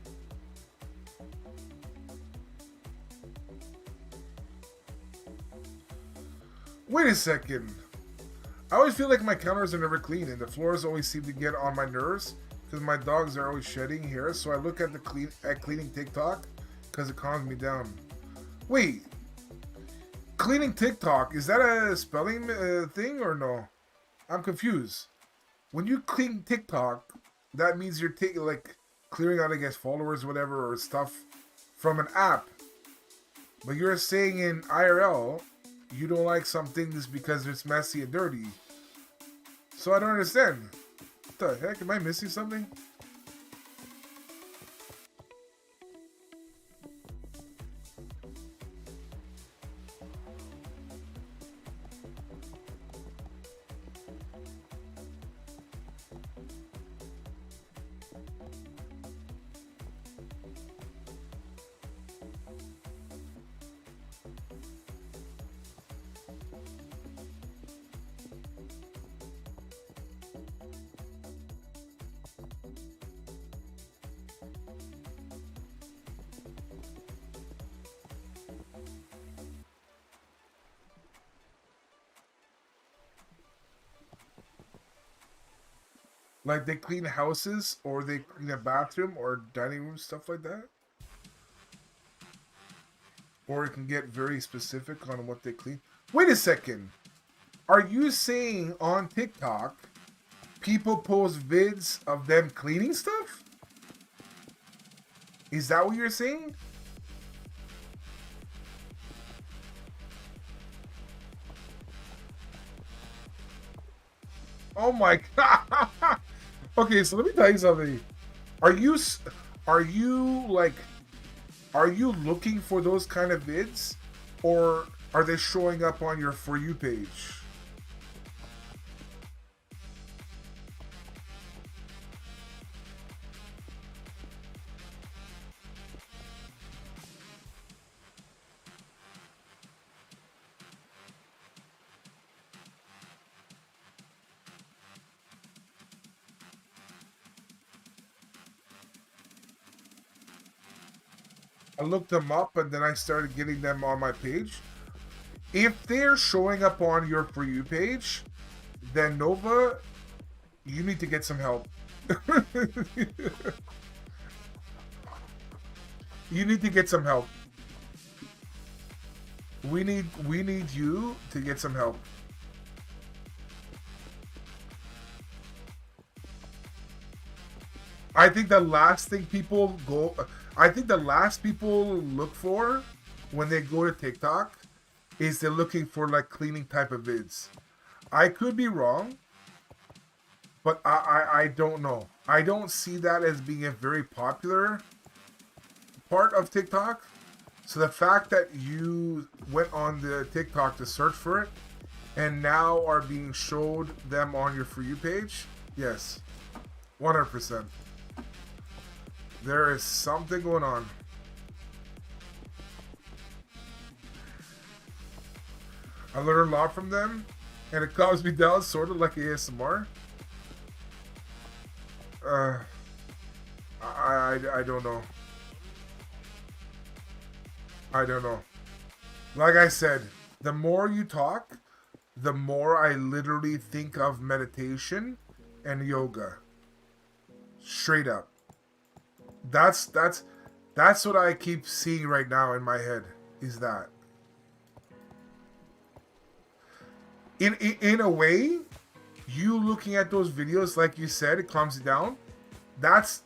wait a second. I always feel like my counters are never clean and the floors always seem to get on my nerves because my dogs are always shedding hair, so I look at the cleaning TikTok because it calms me down. Wait, cleaning TikTok, is that a spelling thing or no? I'm confused. When you clean TikTok, that means you're like clearing out, I guess, followers, whatever, or stuff from an app. But you're saying in IRL, you don't like some things because it's messy and dirty. So I don't understand. What the heck? Am I missing something? Like they clean houses or they clean a bathroom or dining room, stuff like that? Or it can get very specific on what they clean. Wait a second. Are you saying on TikTok people post vids of them cleaning stuff? Is that what you're saying? Oh my god. Okay, so let me tell you something. Are you like, are you looking for those kind of vids, or are they showing up on your For You page? I looked them up and then I started getting them on my page. If they're showing up on your For You page, then Nova, you need to get some help. You need to get some help. We need you to get some help. I think the last thing people look for when they go to TikTok is they're looking for like cleaning type of vids. I could be wrong, but I don't know. I don't see that as being a very popular part of TikTok. So the fact that you went on the TikTok to search for it and now are being showed them on your For You page, yes, 100%. There is something going on. I learned a lot from them, and it calms me down, sort of like ASMR. I don't know. I don't know. Like I said, the more you talk, the more I literally think of meditation and yoga. Straight up. That's what I keep seeing right now in my head, is that. In a way, you looking at those videos, like you said, it calms you down. That's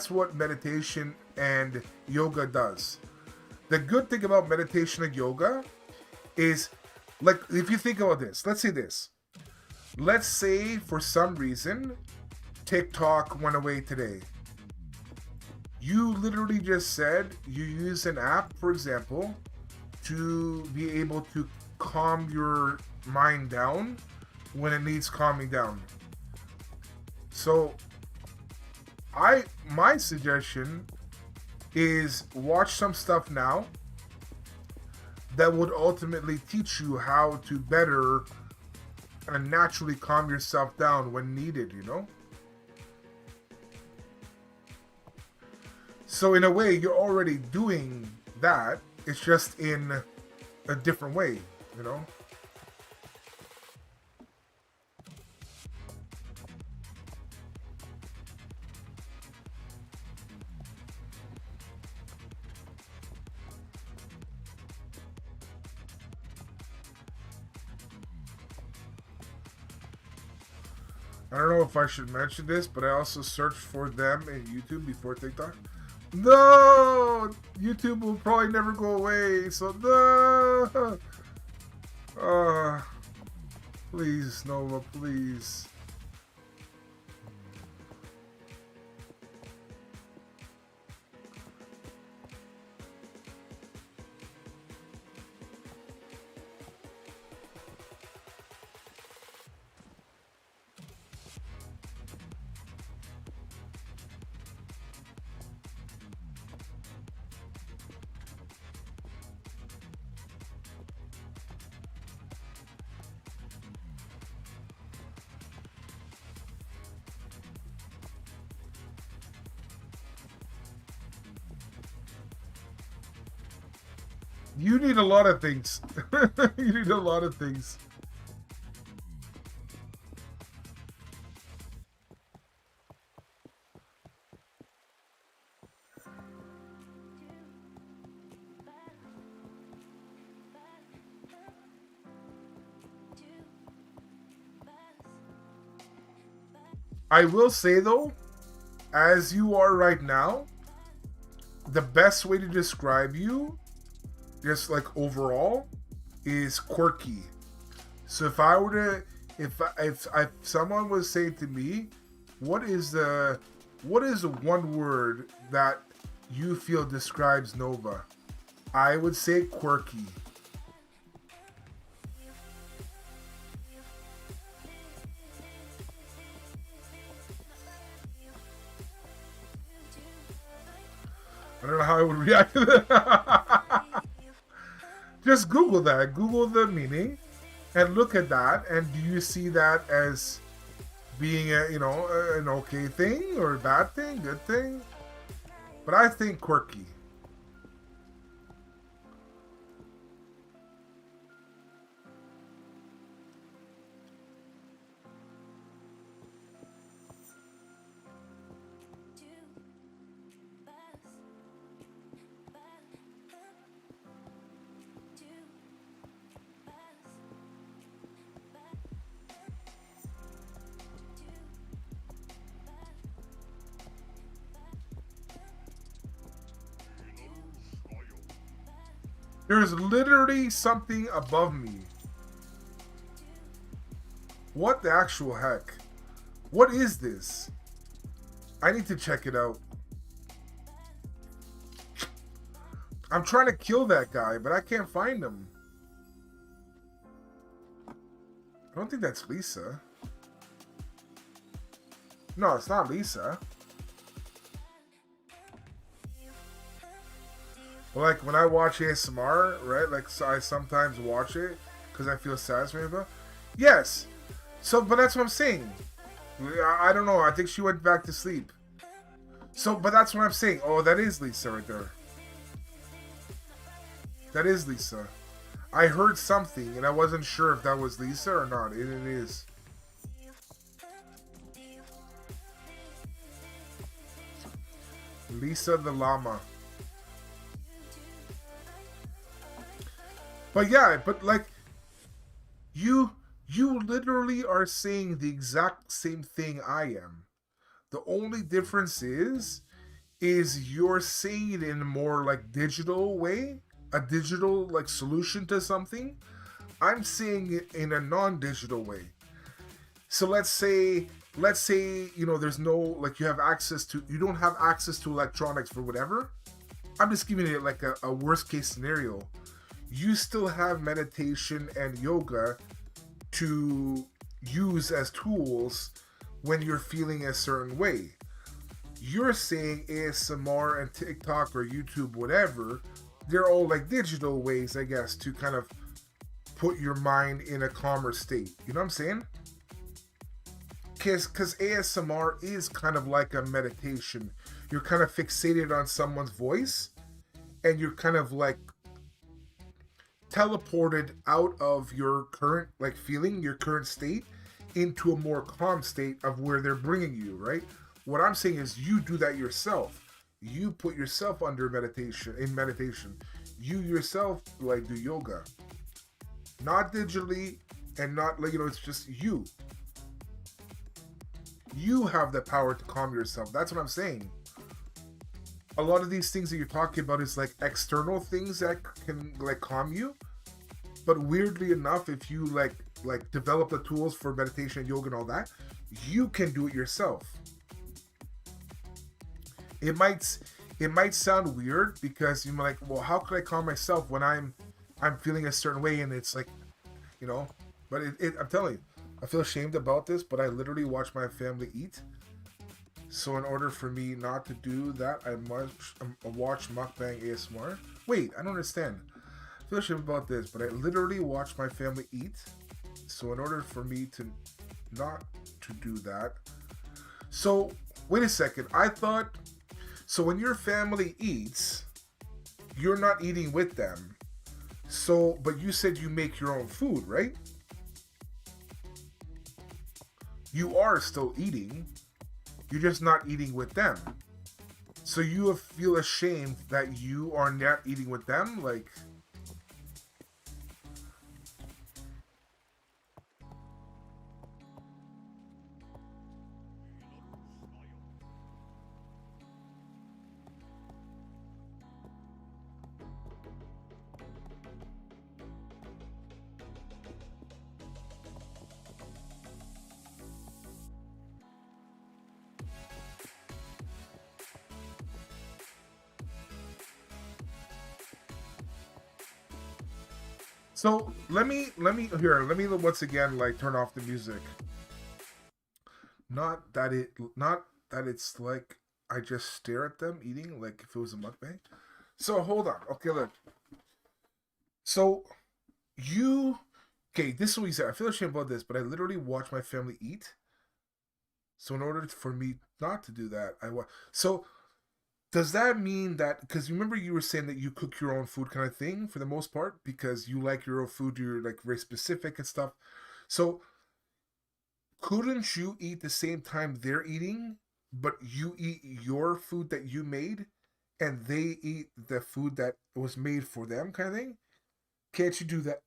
what meditation and yoga does. The good thing about meditation and yoga is, like, if you think about this, let's say this. Let's say for some reason TikTok went away today. You literally just said you use an app, for example, to be able to calm your mind down when it needs calming down. So my suggestion is watch some stuff now that would ultimately teach you how to better and naturally calm yourself down when needed, you know? So in a way, you're already doing that. It's just in a different way, you know? I don't know if I should mention this, but I also searched for them in YouTube before TikTok. No! YouTube will probably never go away, so no! Please, Nova, please. You need a lot of things. You need a lot of things. I will say though, as you are right now, the best way to describe you, just like overall, is quirky. So if I were to, if someone was saying to me, what is one word that you feel describes Nova? I would say quirky. I don't know how I would react to that. Just Google that. Google the meaning and look at that. And do you see that as being an okay thing or a bad thing, good thing? But I think quirky. There's literally something above me. What the actual heck? What is this? I need to check it out. I'm trying to kill that guy, but I can't find him. I don't think that's Lisa. No, it's not Lisa. Well, like when I watch ASMR, right? Like so I sometimes watch it because I feel satisfied about. Yes. So, but that's what I'm saying. I don't know. I think she went back to sleep. So, but that's what I'm saying. Oh, that is Lisa right there. That is Lisa. I heard something and I wasn't sure if that was Lisa or not. It is. Lisa the llama. But yeah, but like, you literally are saying the exact same thing I am. The only difference is you're saying it in a more like digital way, a digital like solution to something. I'm saying it in a non-digital way. So let's say, there's no, like you don't have access to electronics for whatever. I'm just giving it like a worst case scenario. You still have meditation and yoga to use as tools when you're feeling a certain way. You're saying ASMR and TikTok or YouTube, whatever, they're all like digital ways, I guess, to kind of put your mind in a calmer state. You know what I'm saying? Because ASMR is kind of like a meditation. You're kind of fixated on someone's voice and you're kind of like teleported out of your current like feeling, your current state, into a more calm state of where they're bringing you, right? What I'm saying is you do that yourself. You put yourself under meditation. You yourself like do yoga, not digitally and not like it's just you. You have the power to calm yourself. That's what I'm saying. A lot of these things that you're talking about is like external things that can like calm you. But weirdly enough, if you like develop the tools for meditation, yoga, and all that, you can do it yourself. It might it might sound weird because you're like, well, how could I calm myself when I'm feeling a certain way, and it's like, you know, but I'm telling you, I feel ashamed about this, but I literally watch my family eat. So in order for me not to do that, I must watch mukbang ASMR. Wait, I don't understand. I feel ashamed about this, but I literally watch my family eat. So in order for me to not to do that, so wait a second. I thought so when your family eats, you're not eating with them. So, but you said you make your own food, right? You are still eating. You're just not eating with them. So you feel ashamed that you are not eating with them? Like, so let me once again like turn off the music. Not that it's like I just stare at them eating like if it was a mukbang. So hold on. Okay, look. So you okay, this is what you said. I feel ashamed about this, but I literally watch my family eat. So in order for me not to do that, I watch. So does that mean that because remember you were saying that you cook your own food kind of thing for the most part because you like your own food, you're like very specific and stuff. So couldn't you eat the same time they're eating, but you eat your food that you made and they eat the food that was made for them kind of thing? Can't you do that?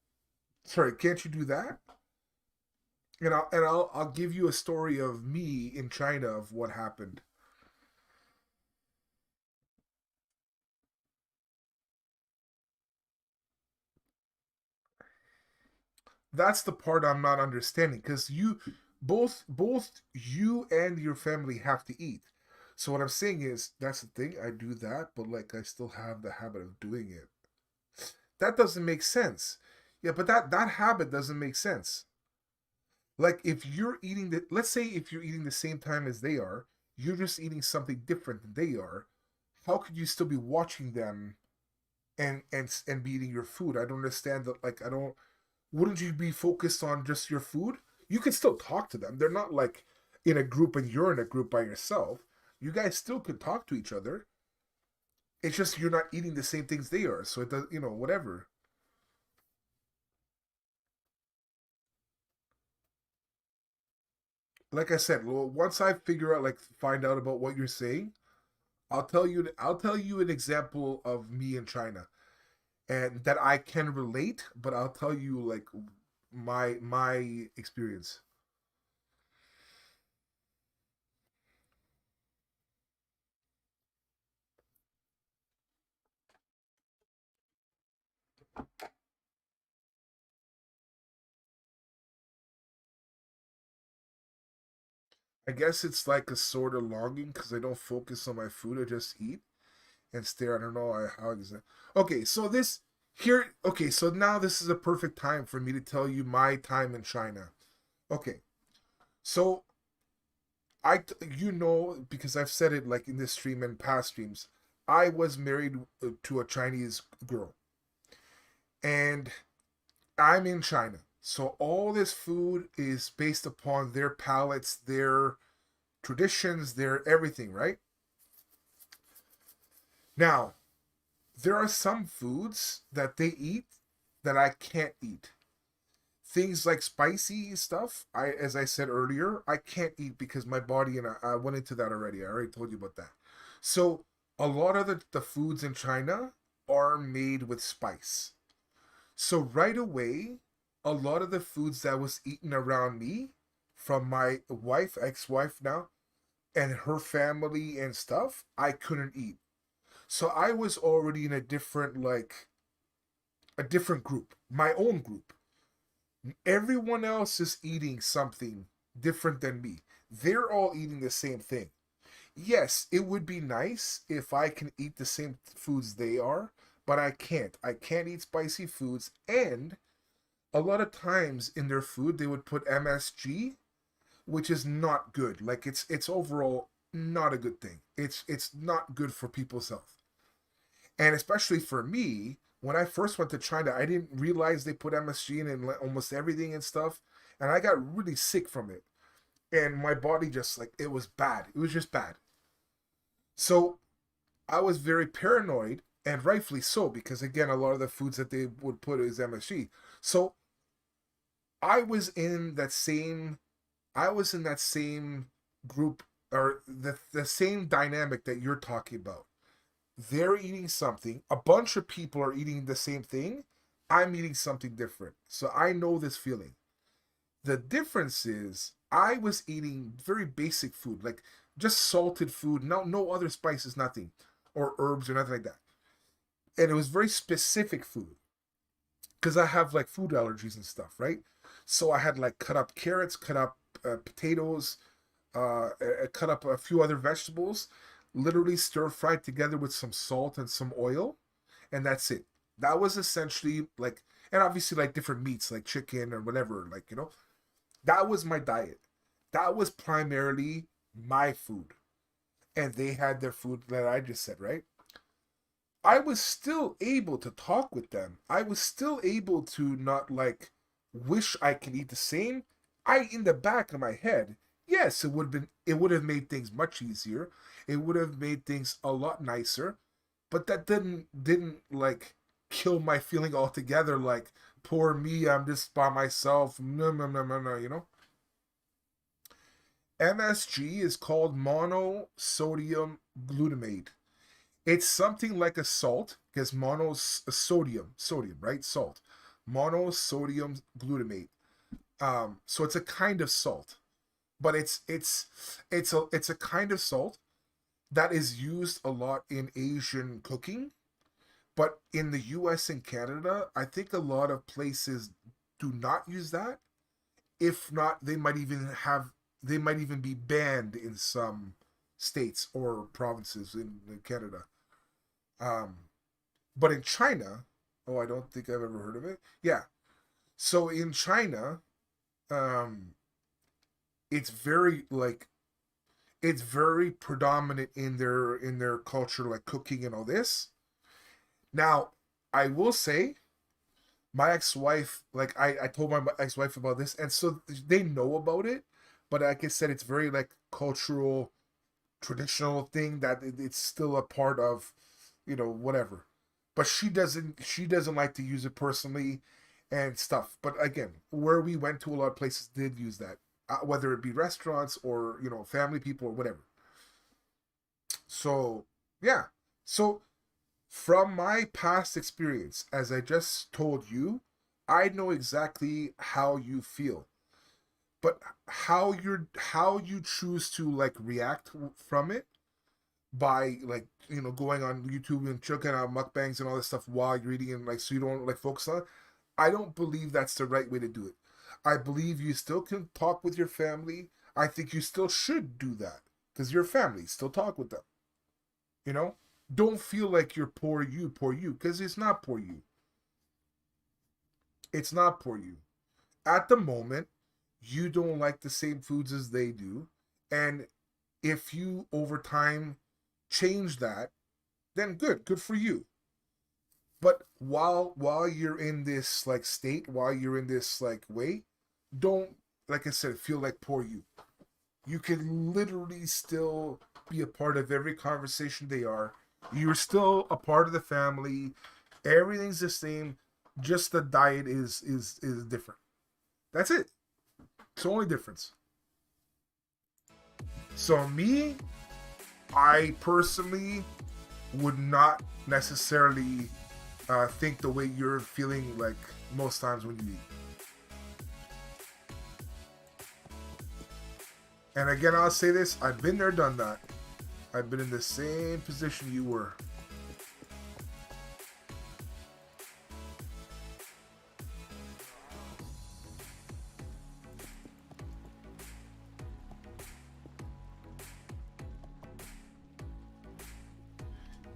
Sorry, can't you do that? And I'll give you a story of me in China of what happened. That's the part I'm not understanding because you both you and your family have to eat. So what I'm saying is that's the thing. I do that, but like I still have the habit of doing it. That doesn't make sense. Yeah, but that habit doesn't make sense. Like if you're eating the let's say if you're eating the same time as they are, you're just eating something different than they are. How could you still be watching them and be eating your food? I don't understand that. Like I don't. Wouldn't you be focused on just your food? You can still talk to them. They're not like in a group and you're in a group by yourself. You guys still could talk to each other. It's just you're not eating the same things they are. So it does, whatever. Like I said, well, once I figure out, like, find out about what you're saying, I'll tell you an example of me in China and that I can relate, but I'll tell you like my experience. I guess it's like a sort of longing because I don't focus on my food. I just eat and stare. I don't know how exactly. Okay, so this here. Okay, so now this is a perfect time for me to tell you my time in China. Okay, so because I've said it like in this stream and past streams. I was married to a Chinese girl, and I'm in China. So all this food is based upon their palates, their traditions, their everything, right? Now, there are some foods that they eat that I can't eat. Things like spicy stuff, as I said earlier, I can't eat because my body and I went into that already. I already told you about that. So a lot of the foods in China are made with spice. So right away, a lot of the foods that was eaten around me from my wife, ex-wife now, and her family and stuff, I couldn't eat. So I was already in a different, like, a different group, my own group. Everyone else is eating something different than me. They're all eating the same thing. Yes, it would be nice if I can eat the same foods they are, but I can't. I can't eat spicy foods, and a lot of times in their food they would put MSG, which is not good. Like it's overall not a good thing. It's not good for people's health. And especially for me, when I first went to China, I didn't realize they put MSG in almost everything and stuff, and I got really sick from it. And my body just like it was bad. It was just bad. So I was very paranoid, and rightfully so, because again, a lot of the foods that they would put is MSG. So I was in that same I was in that same group, or the same dynamic that you're talking about. They're eating something, a bunch of people are eating the same thing. I'm eating something different. So I know this feeling. The difference is I was eating very basic food, like just salted food, no other spices, nothing, or herbs or nothing like that. And it was very specific food because I have like food allergies and stuff, right? So I had like cut up carrots, cut up potatoes, cut up a few other vegetables, literally stir fried together with some salt and some oil, and that's it. That was essentially like, and obviously like different meats like chicken or whatever, like, you know, that was my diet. That was primarily my food. And they had their food that I just said, right? I was still able to talk with them. I was still able to not like wish I could eat the same. In the back of my head, yes, it would have made things much easier. It would have made things a lot nicer, but that didn't like kill my feeling altogether like poor me, I'm just by myself. No, no, no, no, no, you know? MSG is called monosodium glutamate. It's something like a salt, because mono's sodium, right? Salt. Monosodium glutamate. So it's a kind of salt, but it's a kind of salt that is used a lot in Asian cooking. But in the US and Canada, I think a lot of places do not use that. If not, they might even be banned in some states or provinces in Canada. Um, but in China, oh, I don't think I've ever heard of it. Yeah. So in China, um, it's very like it's very predominant in their culture, like cooking and all this. Now, I will say, my ex-wife, like I told my ex-wife about this, and so they know about it. But like I said, it's very like cultural, traditional thing that it's still a part of, you know, whatever. But she doesn't like to use it personally and stuff. But again, where we went to, a lot of places did use that, whether it be restaurants or, you know, family people or whatever. So yeah, so from my past experience, as I just told you, I know exactly how you feel. But how you choose to like react from it, by like, you know, going on YouTube and checking out mukbangs and all this stuff while you're eating, and like so you don't like focus on it. I don't believe that's the right way to do it. I believe you still can talk with your family. I think you still should do that because your family, still talk with them. You know, don't feel like you're poor you, because it's not poor you. It's not poor you. At the moment, you don't like the same foods as they do, and if you over time change that, then good for you. But while you're in this like state, while you're in this like way, don't, like I said, feel like poor you. You can literally still be a part of every conversation they are. You're still a part of the family. Everything's the same. Just the diet is different. That's it. It's the only difference. So me, I personally would not necessarily think the way you're feeling like most times when you eat. And again, I'll say this, I've been there, done that. I've been in the same position you were.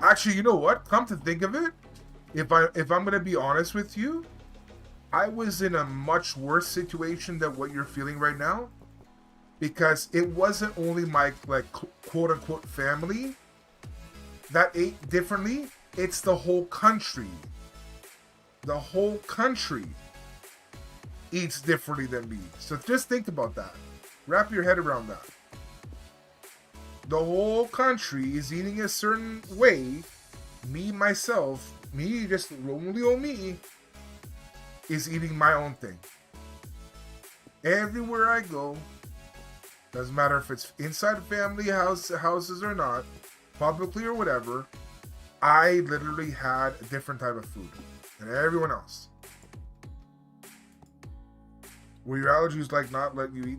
Actually, you know what? Come to think of it, if I'm gonna be honest with you, I was in a much worse situation than what you're feeling right now, because it wasn't only my like quote unquote family that ate differently. It's the whole country. The whole country eats differently than me. So just think about that. Wrap your head around that. The whole country is eating a certain way. Me, myself, me, just only on me, is eating my own thing. Everywhere I go, doesn't matter if it's inside family houses or not, publicly or whatever, I literally had a different type of food than everyone else. Were your allergies like not letting you eat?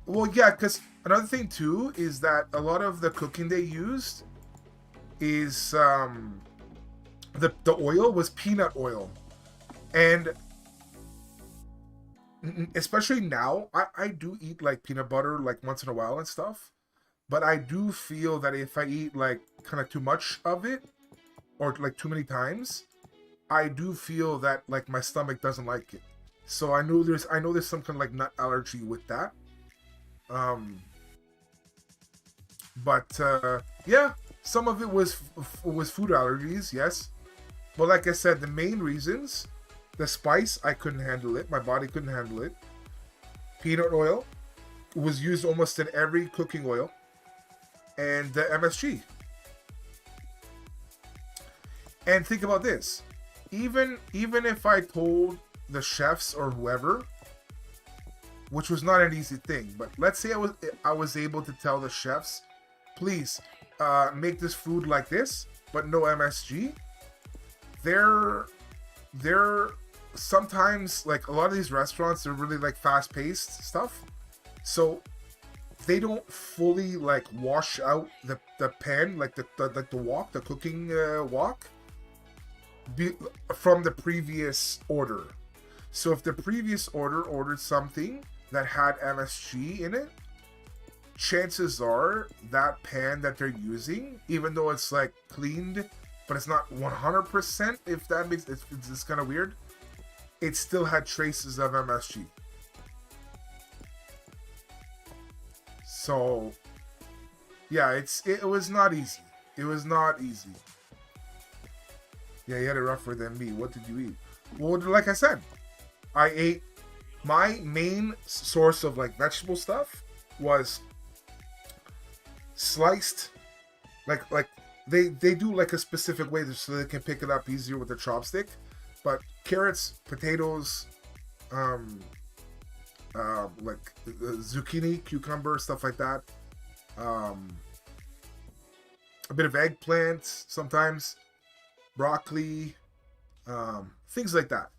Well, yeah, because another thing too is that a lot of the cooking they used is the oil was peanut oil, and especially now I do eat like peanut butter like once in a while and stuff, but I do feel that if I eat like kind of too much of it or like too many times, I do feel that like my stomach doesn't like it. So I know there's some kind of like nut allergy with that. Yeah, some of it was food allergies, yes. But like I said, the main reasons, the spice, I couldn't handle it. My body couldn't handle it. Peanut oil was used almost in every cooking oil. And the MSG. And think about this. Even if I told the chefs or whoever, which was not an easy thing, but let's say I was able to tell the chefs, please make this food like this, but no MSG. They're sometimes, like a lot of these restaurants, they're really like fast-paced stuff, so they don't fully like wash out the pan, like the wok, the cooking wok, from the previous order. So if the previous ordered something that had MSG in it, chances are that pan that they're using, even though it's like cleaned, but it's not 100%, if that makes it's kind of weird, it still had traces of MSG. So yeah, it was not easy. It was not easy. Yeah, you had it rougher than me. What did you eat? Well, like I said, I ate, my main source of like vegetable stuff was sliced, like they do like a specific way so they can pick it up easier with a chopstick. But carrots, potatoes, like zucchini, cucumber, stuff like that. A bit of eggplant sometimes, broccoli, things like that.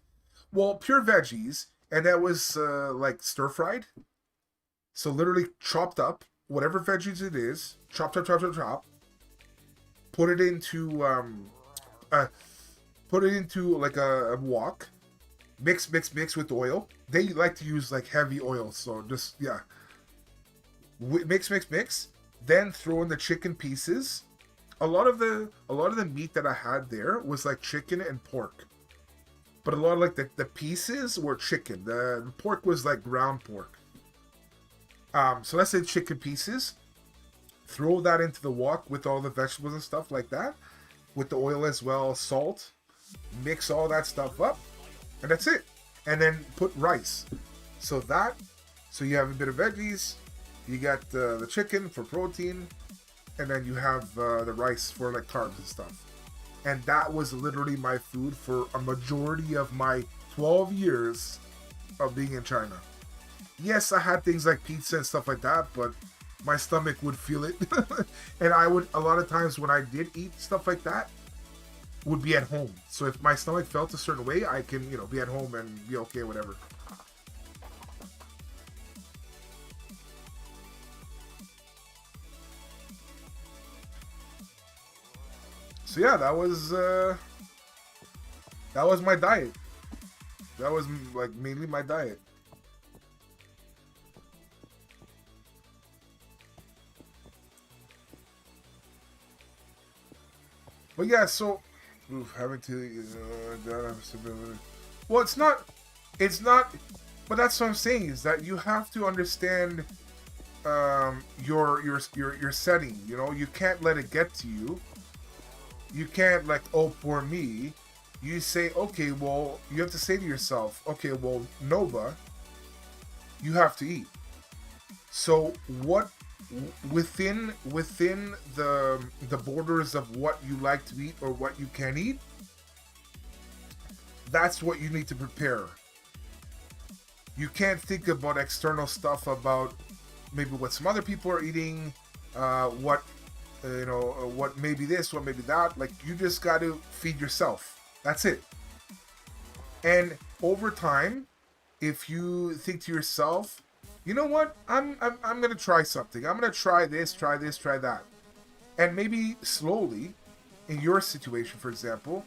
Well, pure veggies, and that was like stir fried. So literally chopped up whatever veggies it is, chop. Put it into like a wok. Mix with oil. They like to use like heavy oil, so just yeah. Mix. Then throw in the chicken pieces. A lot of the meat that I had there was like chicken and pork. But a lot of like the pieces were chicken. The pork was like ground pork. So let's say chicken pieces. Throw that into the wok with all the vegetables and stuff like that. With the oil as well, salt. Mix all that stuff up. And that's it. And then put rice. So you have a bit of veggies. You got the chicken for protein. And then you have the rice for like carbs and stuff. And that was literally my food for a majority of my 12 years of being in China. Yes, I had things like pizza and stuff like that, but my stomach would feel it. And I would, a lot of times when I did eat stuff like that, would be at home. So if my stomach felt a certain way, I can, be at home and be okay, whatever. So yeah, that was my diet. That was like mainly my diet. But yeah, so having to well, it's not. But that's what I'm saying is that you have to understand your setting. You know, you can't let it get to you. You can't like, oh, poor me. You say, okay, well, you have to say to yourself, okay, well, Nova, you have to eat. So what within the borders of what you like to eat or what you can eat, that's what you need to prepare. You can't think about external stuff about maybe what some other people are eating, what what maybe this, what maybe that. Like you just got to feed yourself. That's it. And over time, if you think to yourself, you know what, I'm gonna try something. I'm gonna try this, try that, and maybe slowly, in your situation, for example,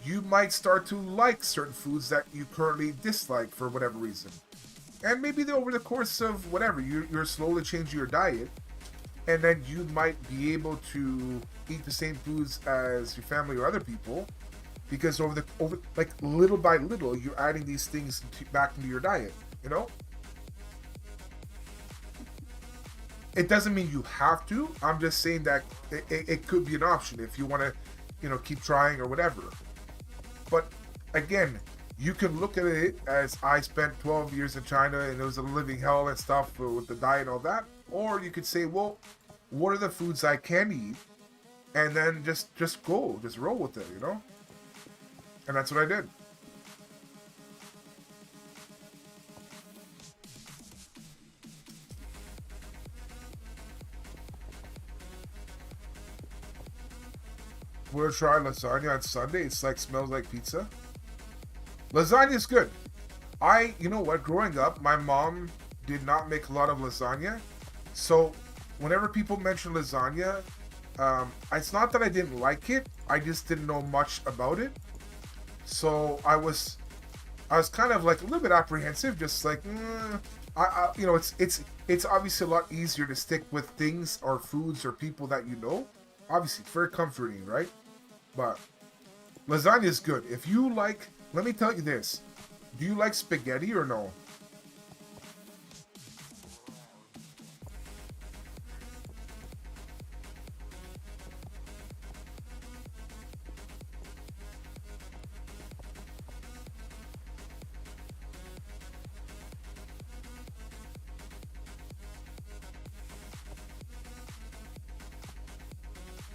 you might start to like certain foods that you currently dislike for whatever reason. And maybe over the course of whatever, you're slowly changing your diet, and then you might be able to eat the same foods as your family or other people, because over like little by little, you're adding these things back into your diet. You know, it doesn't mean you have to. I'm just saying that it could be an option if you want to, keep trying or whatever. But again, you can look at it as I spent 12 years in China and it was a living hell and stuff with the diet and all that. Or you could say, well, what are the foods I can eat? And then just roll with it, And that's what I did. We'll try lasagna on Sunday. It's like smells like pizza. Lasagna is good. You know what? Growing up, my mom did not make a lot of lasagna, so whenever people mention lasagna, it's not that I didn't like it. I just didn't know much about it. So I was kind of like a little bit apprehensive, just like, it's obviously a lot easier to stick with things or foods or people that you know. Obviously, it's very comforting, right? But lasagna is good. If you like, let me tell you this: do you like spaghetti or no?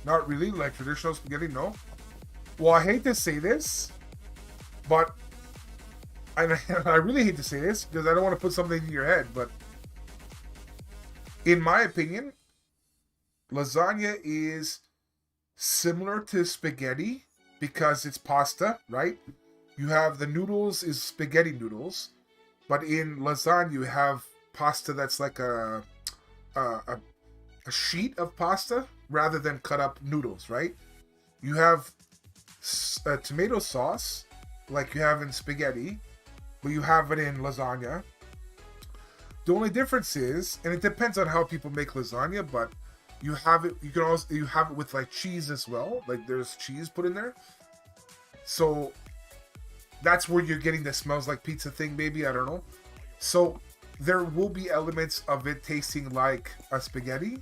Not really, like traditional spaghetti, no. Well, I hate to say this, but I really hate to say this because I don't want to put something in your head, but in my opinion, lasagna is similar to spaghetti because it's pasta, right? You have the noodles is spaghetti noodles, but in lasagna you have pasta that's like a sheet of pasta rather than cut up noodles, right? You have tomato sauce like you have in spaghetti, but you have it in lasagna. The only difference is, and it depends on how people make lasagna, but you have it. You have it with like cheese as well. Like there's cheese put in there, so that's where you're getting the smells like pizza thing. Maybe, I don't know. So there will be elements of it tasting like a spaghetti,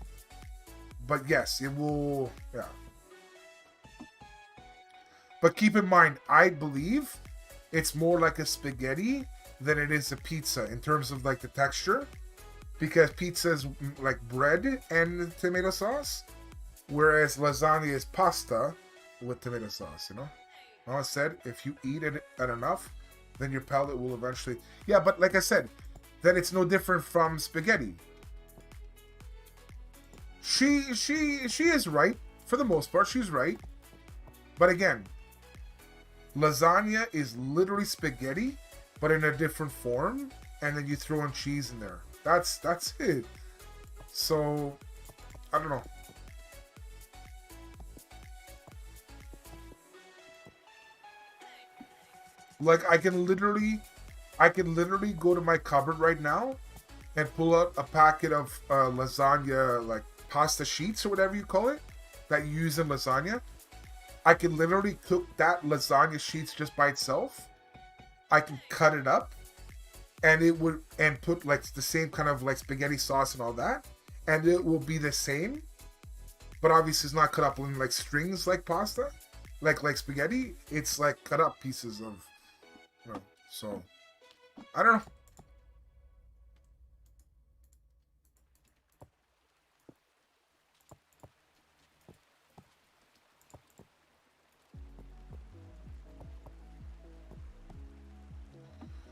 but yes, it will. Yeah. But keep in mind, I believe it's more like a spaghetti than it is a pizza in terms of like the texture, because pizza is like bread and tomato sauce, whereas lasagna is pasta with tomato sauce. I said if you eat it at enough, then your palate will eventually. Yeah, but like I said, then it's no different from spaghetti. She is right for the most part. She's right, but again, lasagna is literally spaghetti, but in a different form, and then you throw in cheese in there. That's it. So, I don't know. Like I can literally go to my cupboard right now and pull out a packet of lasagna, like pasta sheets or whatever you call it, that you use in lasagna. I can literally cook that lasagna sheets just by itself. I can cut it up, and it would and put like the same kind of like spaghetti sauce and all that, and it will be the same. But obviously, it's not cut up in like strings like pasta, like spaghetti. It's like cut up pieces of, you know. So I don't know.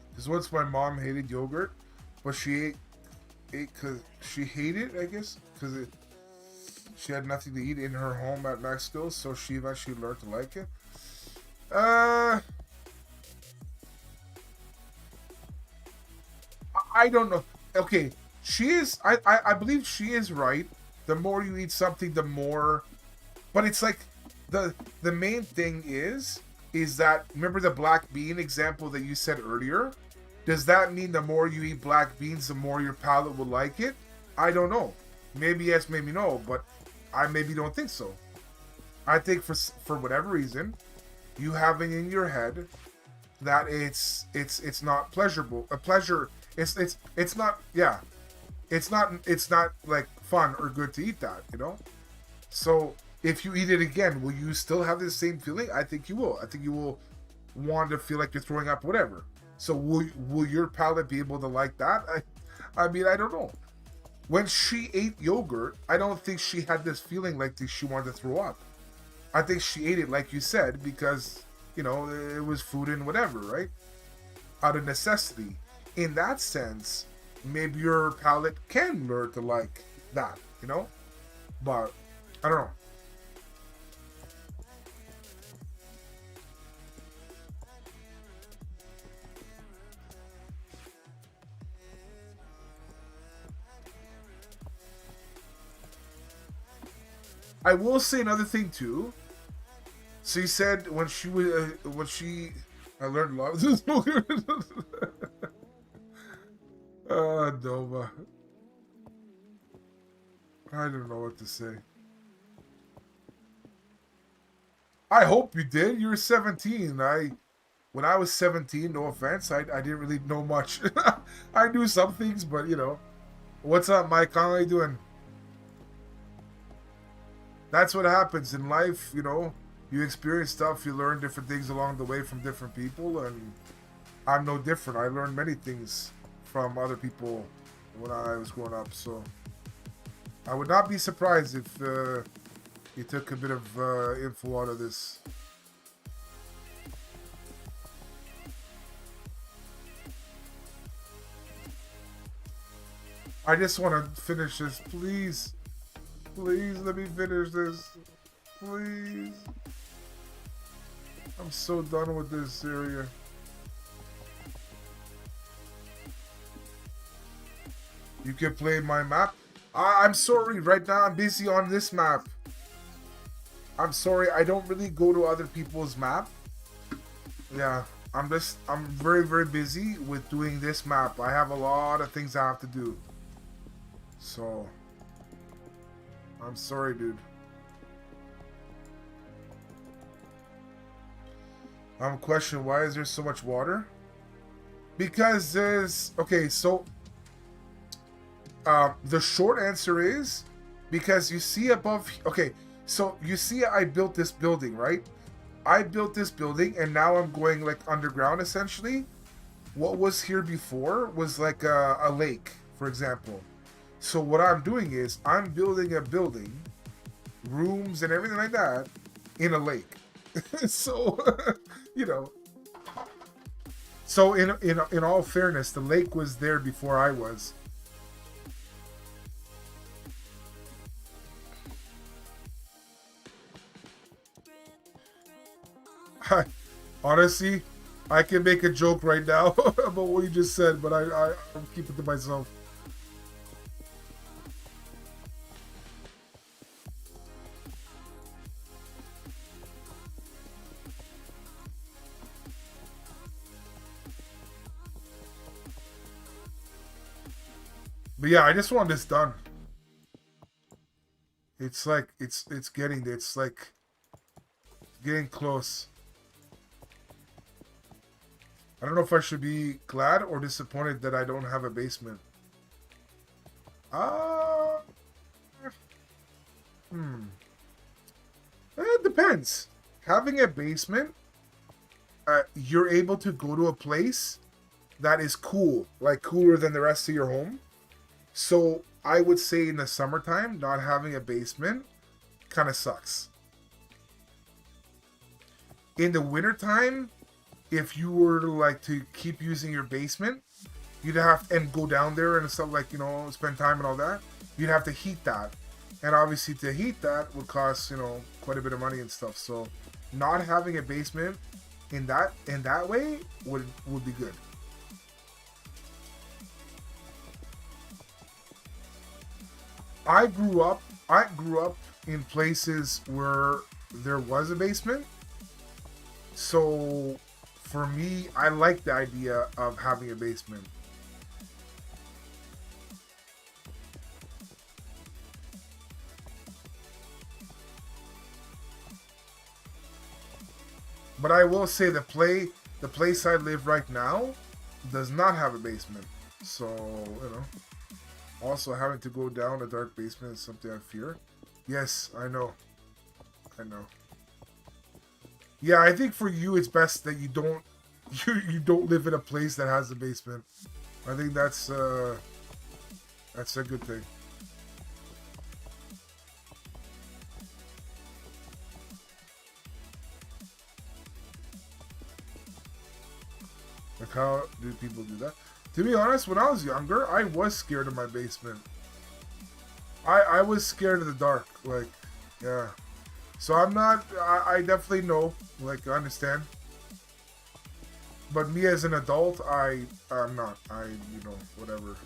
Because once my mom hated yogurt, but she ate because she hated, I guess, because she had nothing to eat in her home at Mexico, so she eventually learned to like it. Uh, I don't know. Okay, she is. I believe she is right. The more you eat something, the more. But it's like the main thing is that, remember the black bean example that you said earlier? Does that mean the more you eat black beans, the more your palate will like it? I don't know. Maybe yes, maybe no, but I maybe don't think so. I think for whatever reason, you have it in your head that it's not pleasurable. A pleasure. It's not. Yeah. It's not like fun or good to eat that. You know. So if you eat it again, will you still have the same feeling? I think you will. I think you will want to feel like you're throwing up, whatever. So will your palate be able to like that? I mean, I don't know. When she ate yogurt, I don't think she had this feeling like she wanted to throw up. I think she ate it like you said because it was food and whatever, right? Out of necessity. In that sense, maybe your palate can learn to like that. But I don't know. I will say another thing too. So you said I learned a lot of this. Nova. I don't know what to say. I hope you did. You were 17. When I was 17, no offense, I didn't really know much. I knew some things, but What's up, Mike Conley doing? That's what happens in life, You experience stuff, you learn different things along the way from different people, and I'm no different. I learned many things from other people when I was growing up, so I would not be surprised if you took a bit of info out of this. I just want to finish this, please. Please let me finish this. Please. I'm so done with this area. You can play my map. I'm sorry, right now I'm busy on this map. I'm sorry, I don't really go to other people's map. Yeah, I'm very, very busy with doing this map. I have a lot of things I have to do. So, I'm sorry, dude. I'm questioning why is there so much water? Because there's okay. So, the short answer is because you see above. Okay, so you see I built this building, right? I built this building, and now I'm going like underground essentially. What was here before was like a lake, for example. So what I'm doing is I'm building a building, rooms and everything like that, in a lake. So, you know. So in all fairness, the lake was there before I was. Honestly, I can make a joke right now about what you just said, but I'll keep it to myself. But yeah, I just want this done. It's like it's like getting close. I don't know if I should be glad or disappointed that I don't have a basement. Uh, It depends. Having a basement, you're able to go to a place that is cool, like cooler than the rest of your home. So I would say in the summertime, not having a basement kind of sucks. In the wintertime, if you were to like to keep using your basement, you'd have and go down there and stuff like, you know, spend time and all that. You'd have to heat that, and obviously to heat that would cost, you know, quite a bit of money and stuff. So not having a basement in that way would be good. I grew up in places where there was a basement. So for me, I like the idea of having a basement. But I will say the place I live right now does not have a basement. So, you know, also having to go down a dark basement is something I fear. Yes, I know. I know. Yeah, I think for you it's best that you don't you don't live in a place that has a basement. I think that's a good thing. Like, how do people do that? To be honest, when I was younger, I was scared of my basement. I was scared of the dark. Like, yeah. So I'm not. I definitely know. Like, I understand. But me as an adult, I'm not. You know, whatever.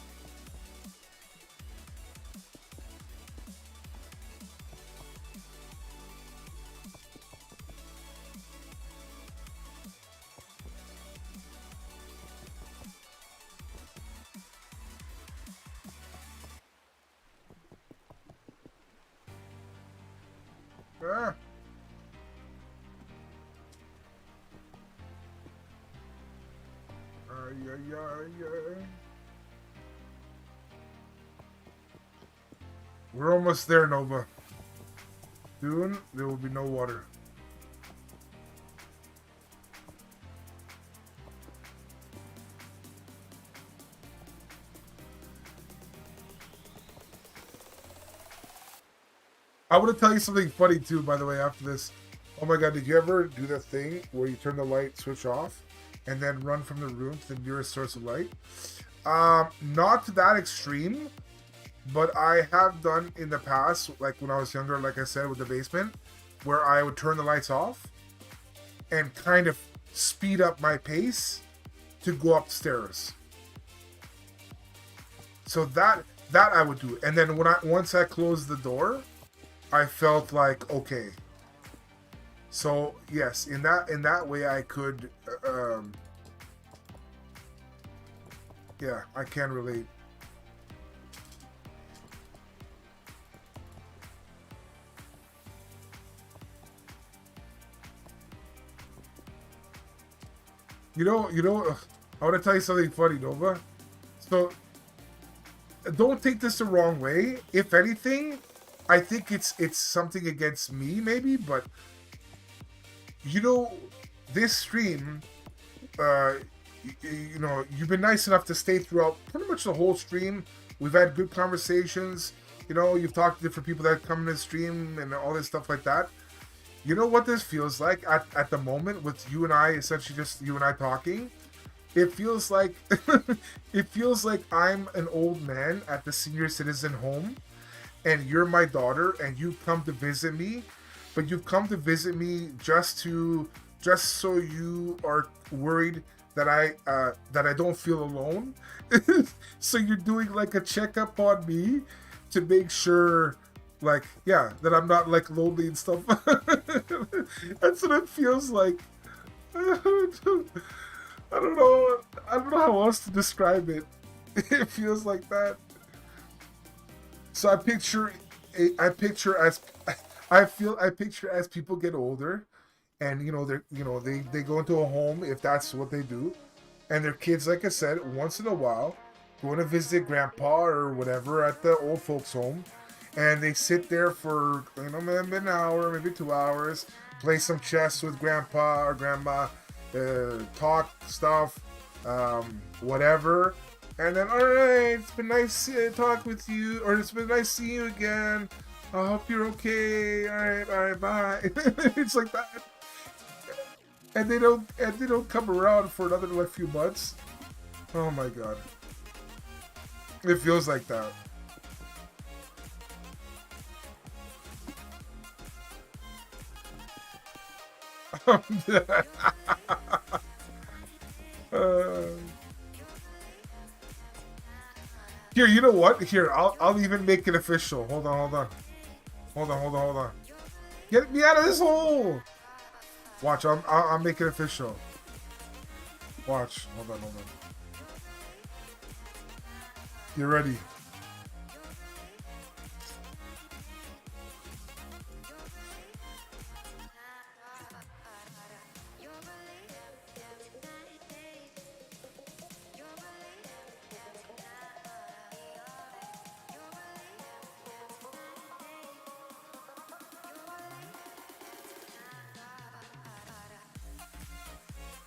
Ah. Ay, ay, ay, ay. We're almost there, Nova. Soon, there will be no water. I want to tell you something funny too, by the way, after this. Oh my god, did you ever do that thing where you turn the light switch off and then run from the room to the nearest source of light? Not to that extreme, but I have done in the past, like when I was younger, like I said, with the basement, where I would turn the lights off and kind of speed up my pace to go upstairs. So that I would do. And then once I closed the door, I felt like okay. So yes, in that way I could, yeah, I can relate. I want to tell you something funny, Nova. So don't take this the wrong way. If anything, I think it's something against me, maybe, but you know, this stream, uh, you've been nice enough to stay throughout pretty much the whole stream. We've had good conversations. You know, you've talked to different people that come in the stream and all this stuff like that. You know what this feels like at the moment with you and I, essentially just you and I talking? It feels like it feels like I'm an old man at the senior citizen home and you're my daughter and you've come to visit me, but you've come to visit me just so you are worried that I don't feel alone. So you're doing like a checkup on me to make sure, like, yeah, that I'm not like lonely and stuff. That's what it feels like. I don't know how else to describe it. It feels like that. So I picture as, I picture as people get older, and they go into a home if that's what they do, and their kids, like I said, once in a while, going to visit grandpa or whatever at the old folks home, and they sit there for maybe an hour, maybe 2 hours, play some chess with grandpa or grandma, talk stuff, whatever, and then, all right, it's been nice talk with you, or it's been nice seeing you again. I hope you're okay. All right, bye. It's like that, and they don't come around for another like few months. Oh my god, it feels like that. uh, Here, you know what? Here, I'll even make it official. Hold on. Get me out of this hole. Watch, I'll make it official. Watch. Hold on. You ready?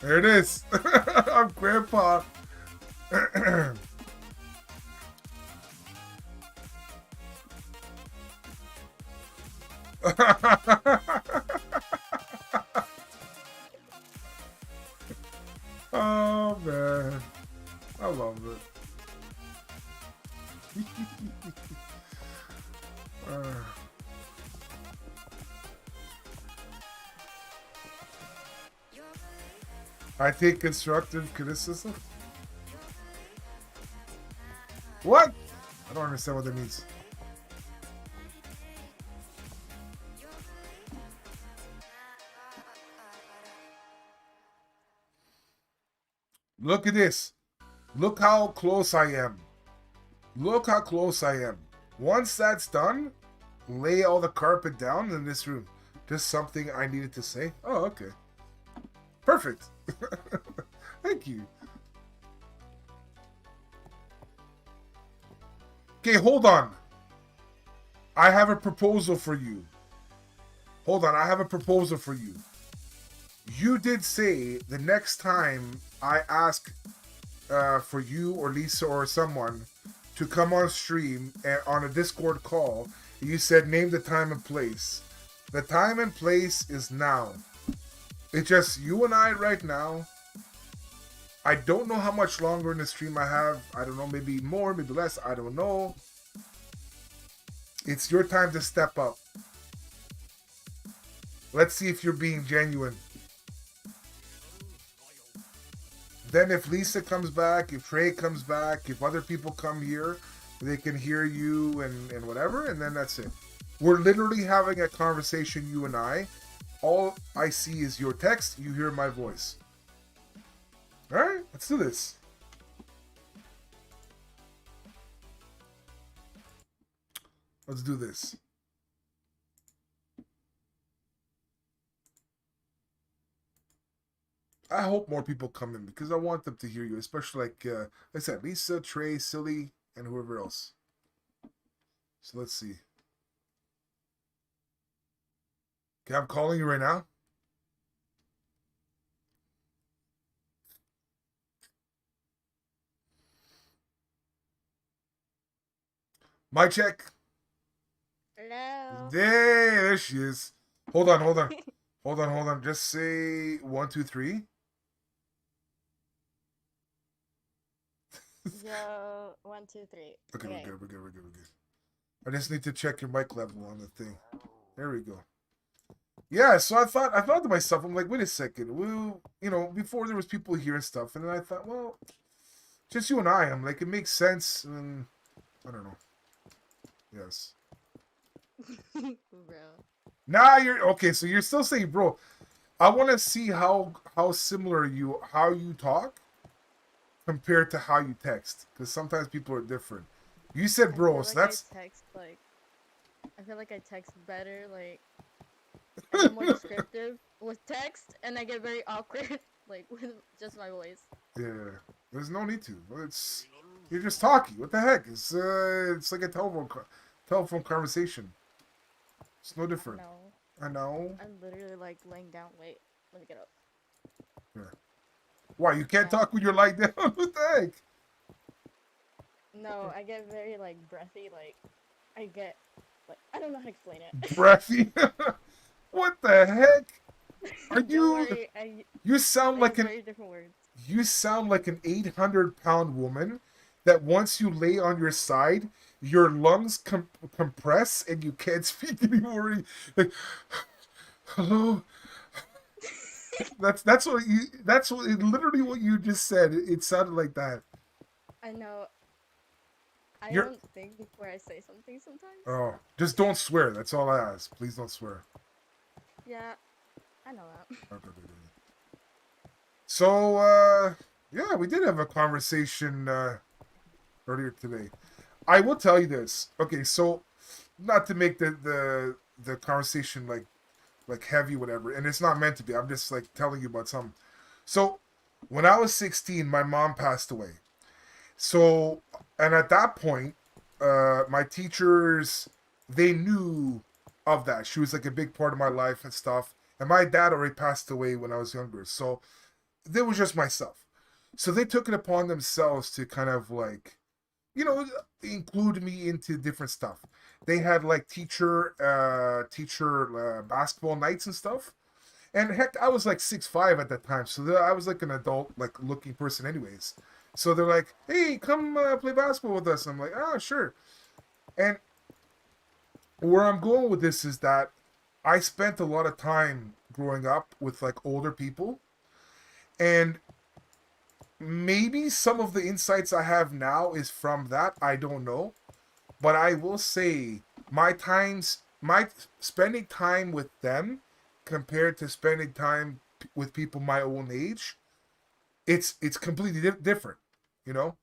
There it is. I'm grandpa. Oh man, I love it. I take constructive criticism. What? I don't understand what that means. Look at this. Look how close I am. Look how close I am. Once that's done, lay all the carpet down in this room. Just something I needed to say. Oh, okay. Perfect. Thank you. Okay, hold on. I have a proposal for you. Hold on, I have a proposal for you. You did say the next time I ask for you or Lisa or someone to come on stream on a Discord call, you said name the time and place. The time and place is now. It's just you and I right now. I don't know how much longer in the stream I have. I don't know, maybe more, maybe less. I don't know. It's your time to step up. Let's see if you're being genuine. Then if Lisa comes back, if Trey comes back, if other people come here, they can hear you and whatever, and then that's it. We're literally having a conversation, you and I. All I see is your text, you hear my voice. Alright, let's do this. Let's do this. I hope more people come in because I want them to hear you, especially like I said, Lisa, Trey, Silly, and whoever else. So let's see. Okay, I'm calling you right now. Mic check. Hello. There she is. Hold on. hold on. Just say 1, 2, 3. Yo, 1, 2, 3. Okay, we're good. I just need to check your mic level on the thing. There we go. Yeah, so I thought to myself, I'm like, wait a second. Before there was people here and stuff, and then I thought, well, just you and I. I'm like, it makes sense, and I don't know. Yes. Bro. Nah, you're okay. So you're still saying, bro. I want to see how similar how you talk compared to how you text, because sometimes people are different. You said I bro, feel so like that's I feel like I text better. Like I get more descriptive with text, and I get very awkward like with just my voice. yeah. There's no need to. It's you're just talking. What the heck? It's like a telephone conversation. It's no I different. know. I know. I'm literally like laying down. Wait, let me get up. Yeah. Why you can't Yeah. talk when you're lying down? What the heck? No, I get very like breathy. Like I get like I don't know how to explain it. Breathy. What the heck? Are Don't you? worry. You sound I like use an very different words. you sound like an 800-pound woman that once you lay on your side, your lungs compress and you can't speak anymore. Like, hello. That's what literally what you just said. It sounded like that. I know. I You're don't think before I say something sometimes. oh, just don't swear. That's all I ask. Please don't swear. Yeah, I know that. Okay. So yeah, we did have a conversation earlier today. I will tell you this. Okay, so not to make the conversation like heavy, whatever, and it's not meant to be. I'm just like telling you about something. So when I was 16, my mom passed away. So and at that point, my teachers they knew of that. She was like a big part of my life and stuff. And my dad already passed away when I was younger, so it was just myself. So they took it upon themselves to kind of like you know, include me into different stuff. They had like teacher basketball nights and stuff. And heck, I was like 6'5" at that time, so I was like an adult, like looking person, anyways. So they're like, "Hey, come play basketball with us." I'm like, "Ah, sure." And where I'm going with this is that I spent a lot of time growing up with like older people, and maybe some of the insights I have now is from that. I don't know. But I will say my spending time with them compared to spending time with people my own age, it's completely different, you know.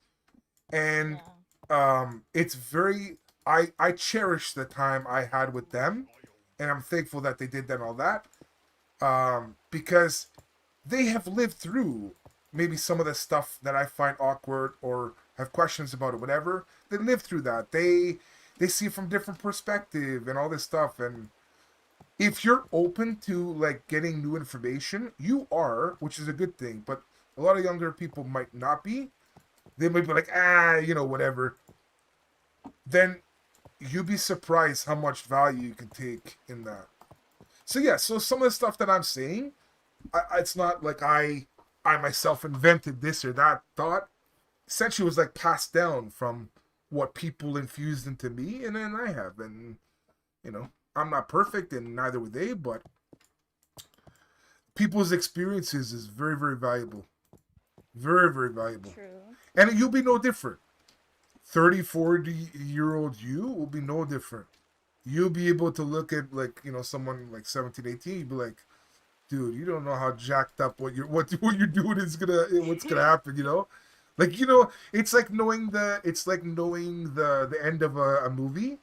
And Yeah. it's very I cherish the time I had with them, and I'm thankful that they did that and all that. Because they have lived through maybe some of the stuff that I find awkward or have questions about it, whatever. They lived through that. They see it from different perspective and all this stuff. And if you're open to like getting new information, you are, which is a good thing. But a lot of younger people might not be. They might be like, whatever. Then you'd be surprised how much value you can take in that. So yeah, so some of the stuff that I'm saying, it's not like I myself invented this or that thought. Essentially, it was like passed down from what people infused into me, and then I have, and I'm not perfect, and neither were they, but people's experiences is very, very valuable, very, very valuable, True. and you'll be no different. 30, 40-year old you will be no different. You'll be able to look at like someone like 17, 18. You'll be like, dude, you don't know how jacked up what you're doing is what's gonna happen, like it's like knowing the end of a movie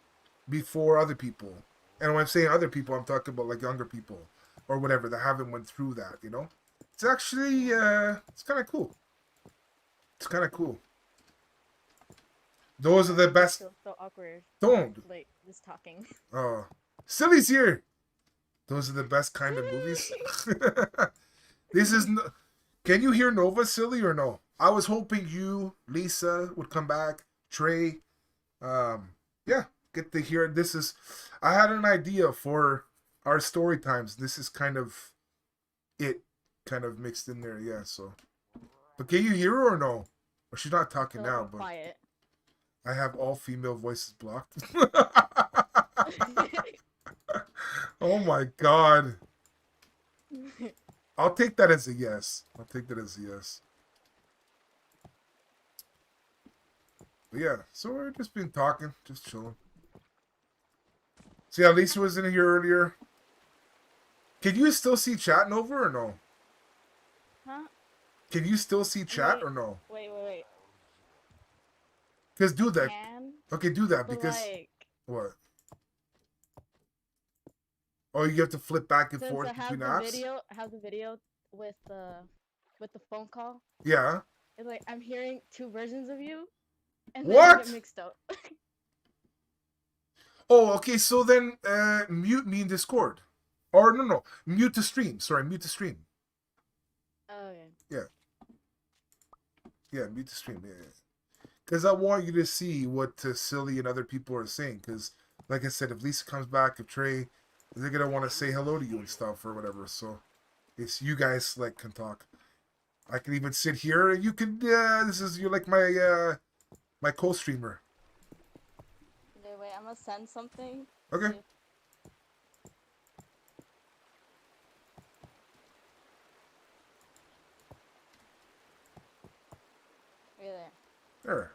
before other people. And when I'm saying other people, I'm talking about like younger people or whatever that haven't went through that. It's actually it's kind of cool. It's kind of cool. Those are the I best. feel so awkward. Don't. Like just talking. Oh, Silly's here. Those are the best kind of movies. This is. Can you hear Nova, Silly, or no? I was hoping you, Lisa, would come back. Trey, yeah, get to hear. This is. I had an idea for our story times. This is kind of it, kind of mixed in there. Yeah. So, but can you hear her or no? Well, she's not talking So now, but quiet. I have all female voices blocked. Oh my god. I'll take that as a yes. I'll take that as a yes. But yeah, so we're just been talking, just chilling. See how Lisa was in here earlier? Can you still see chat, Nova, or no? Huh? Can you still see chat Wait, or no? wait. Because do I that. can. Okay, do that But because like, what? Oh, you have to flip back and since forth between apps. I have the video with the phone call. Yeah. It's like I'm hearing two versions of you, and then I get What? mixed up. Oh, okay. So then, mute me in Discord, or no, mute the stream. Sorry, mute the stream. Okay. Yeah, yeah, mute the stream. Yeah, because I want you to see what Silly and other people are saying. Because, like I said, if Lisa comes back, if Trey, they're gonna want to say hello to you and stuff or whatever. So, it's you guys like can talk. I can even sit here and you can. This is you're like my co-streamer. Okay, wait. I'm gonna send something. See Okay. if you're there. There.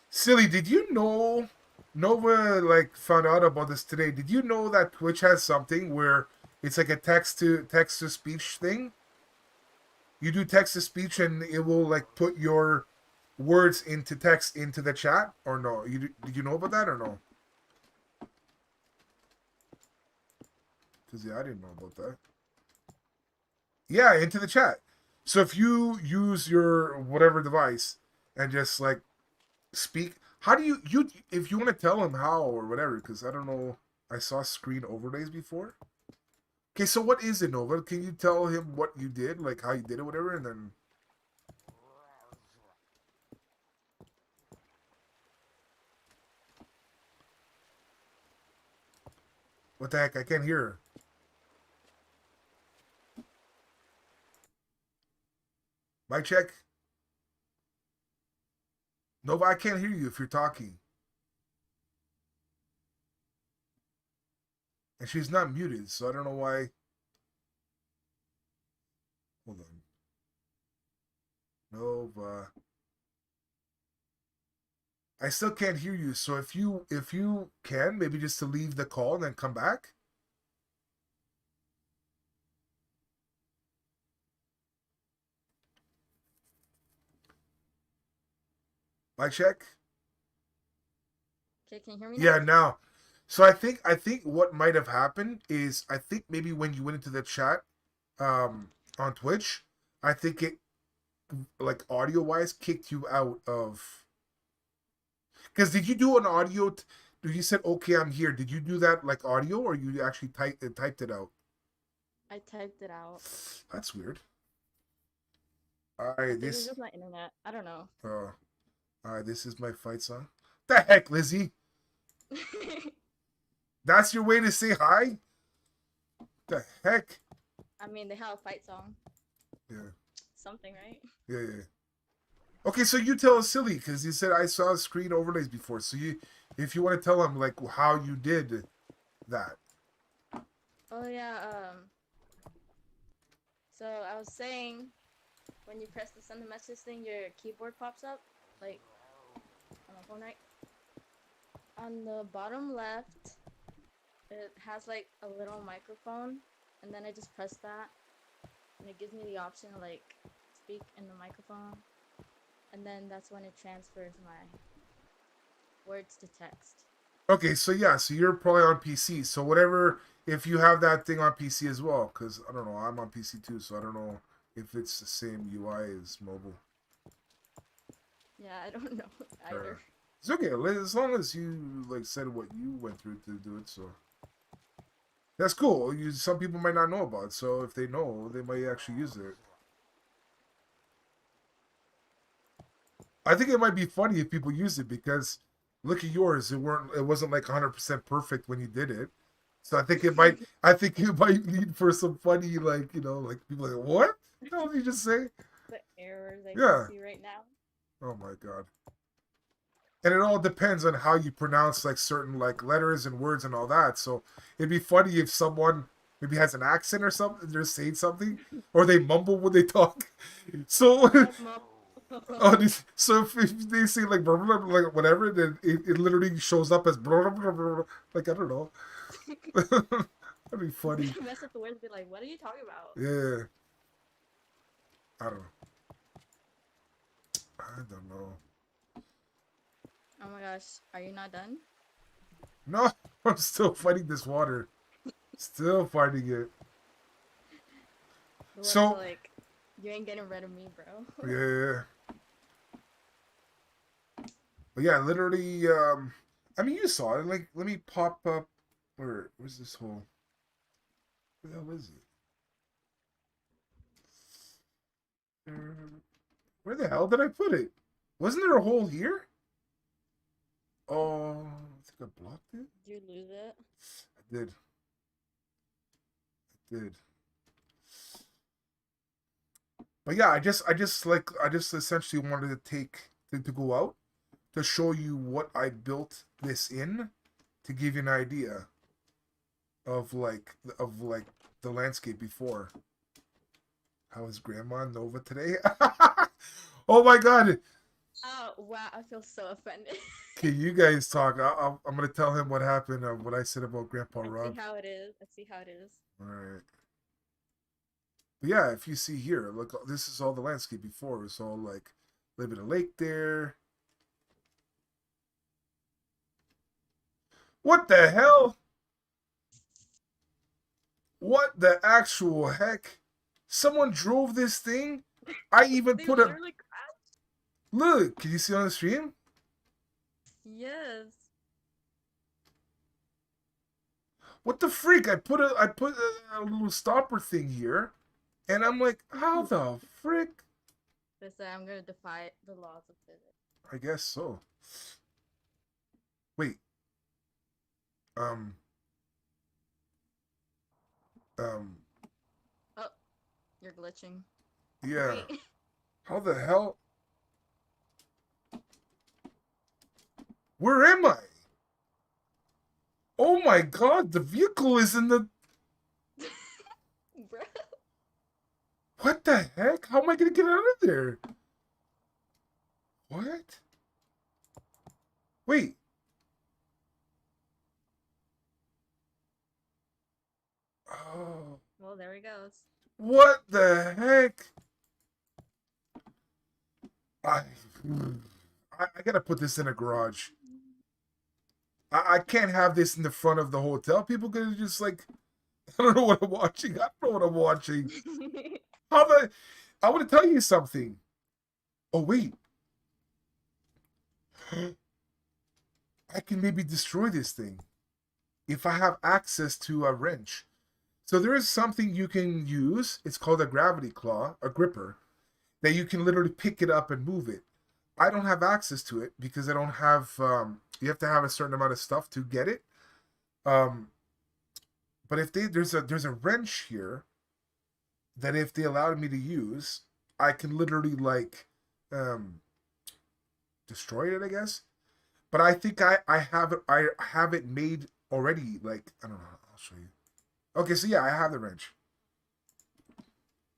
Silly, did you know Nova like found out about this today? Did you know that Twitch has something where it's like a text to speech thing? You do text to speech and it will like put your words into text into the chat or no? Did you know about that or no? Cuz yeah, I didn't know about that. Yeah, into the chat. So if you use your whatever device and just like speak. How do you if you want to tell him how or whatever? Because I don't know. I saw screen overlays before. Okay, so what is it, Nova? Can you tell him what you did, like how you did it, whatever, and then what the heck? I can't hear her. Mic check. Nova, I can't hear you if you're talking. And she's not muted, so I don't know why. Hold on. Nova. I still can't hear you, so if you can, maybe just to leave the call and then come back. Mic check. Okay, can you hear me now? Yeah, now. So I think what might have happened is I think maybe when you went into the chat on Twitch, I think it like audio wise kicked you out of because did you do an audio you said okay I'm here. Did you do that like audio or you actually typed it out? I typed it out. That's weird. I Alright, think it's this just my internet. I don't know. alright, this is my fight song. The heck, Lizzie? That's your way to say hi? The heck? I mean, they have a fight song. Yeah. Something, right? Yeah. Okay, so you tell us silly because you said I saw screen overlays before. So if you want to tell them like how you did that. Oh yeah. So I was saying, when you press the send a message thing, your keyboard pops up, like on my phone, right? On the bottom left, it has like a little microphone, and then I just press that, and it gives me the option to like speak in the microphone, and then that's when it transfers my words to text. Okay, so yeah, so you're probably on PC. So whatever, if you have that thing on PC as well, because I don't know, I'm on PC too, so I don't know if it's the same UI as mobile. Yeah, I don't know either. It's okay as long as you like said what you went through to do it. So that's cool. Some people might not know about it, so if they know, they might actually use it. I think it might be funny if people use it because look at yours. It wasn't like 100% perfect when you did it. So I think it might lead for some funny like like people like what? No, did you just say? The errors I can Yeah. see right now. Oh my god. And it all depends on how you pronounce like certain like letters and words and all that. So it'd be funny if someone maybe has an accent or something, they're saying something, or they mumble when they talk. So oh, so if they say like blah, blah, blah, like whatever, then it literally shows up as blah, blah, blah, blah, like I don't know. That'd be funny. Mess up the words, be like, what are you talking about? Yeah. I don't know. I don't know. Oh my gosh, are you not done? No, I'm still fighting this water. Still fighting it. The water's So, like, you ain't getting rid of me, bro. yeah. But yeah, literally, I mean, you saw it. Like, let me pop up. Where's this hole? Where the hell is it? Where the hell did I put it? Wasn't there a hole here? Oh, I think I blocked it. Did you lose it? I did. I did. But yeah, I just essentially wanted to go out to show you what I built this in, to give you an idea of like the landscape before. How is Grandma Nova today? Oh my God! Oh wow, I feel so offended. Can you guys talk? I'm gonna tell him what happened of what I said about Grandpa I see Rob. how it is. I see how it is. All right. But yeah, if you see here, look, this is all the landscape before. It's all like a little bit of lake there. What the hell? What the actual heck? Someone drove this thing? I even They put a... literally crashed. Look, can you see on the stream? Yes. What the freak? I put a little stopper thing here, and I'm like, how the frick? They said I'm gonna defy the laws of physics. I guess so. Wait. Um. Um. Oh, you're glitching. Yeah. Wait. How the hell? Where am I? Oh my God! The vehicle is in the... Bro. What the heck? How am I gonna get out of there? What? Wait. Oh. Well, there he goes. What the heck? I, I gotta put this in a garage. I can't have this in the front of the hotel. People gonna just like, I don't know what I'm watching. I don't know what I'm watching. How the? I want to tell you something. Oh wait, I can maybe destroy this thing if I have access to a wrench. So there is something you can use. It's called a gravity claw, a gripper, that you can literally pick it up and move it. I don't have access to it because I don't have. You have to have a certain amount of stuff to get it. Um, but if there's a wrench here that if they allowed me to use, I can literally like um, destroy it, I guess. But I think I have it made already. Like I don't know. I'll show you. Okay, so yeah, I have the wrench.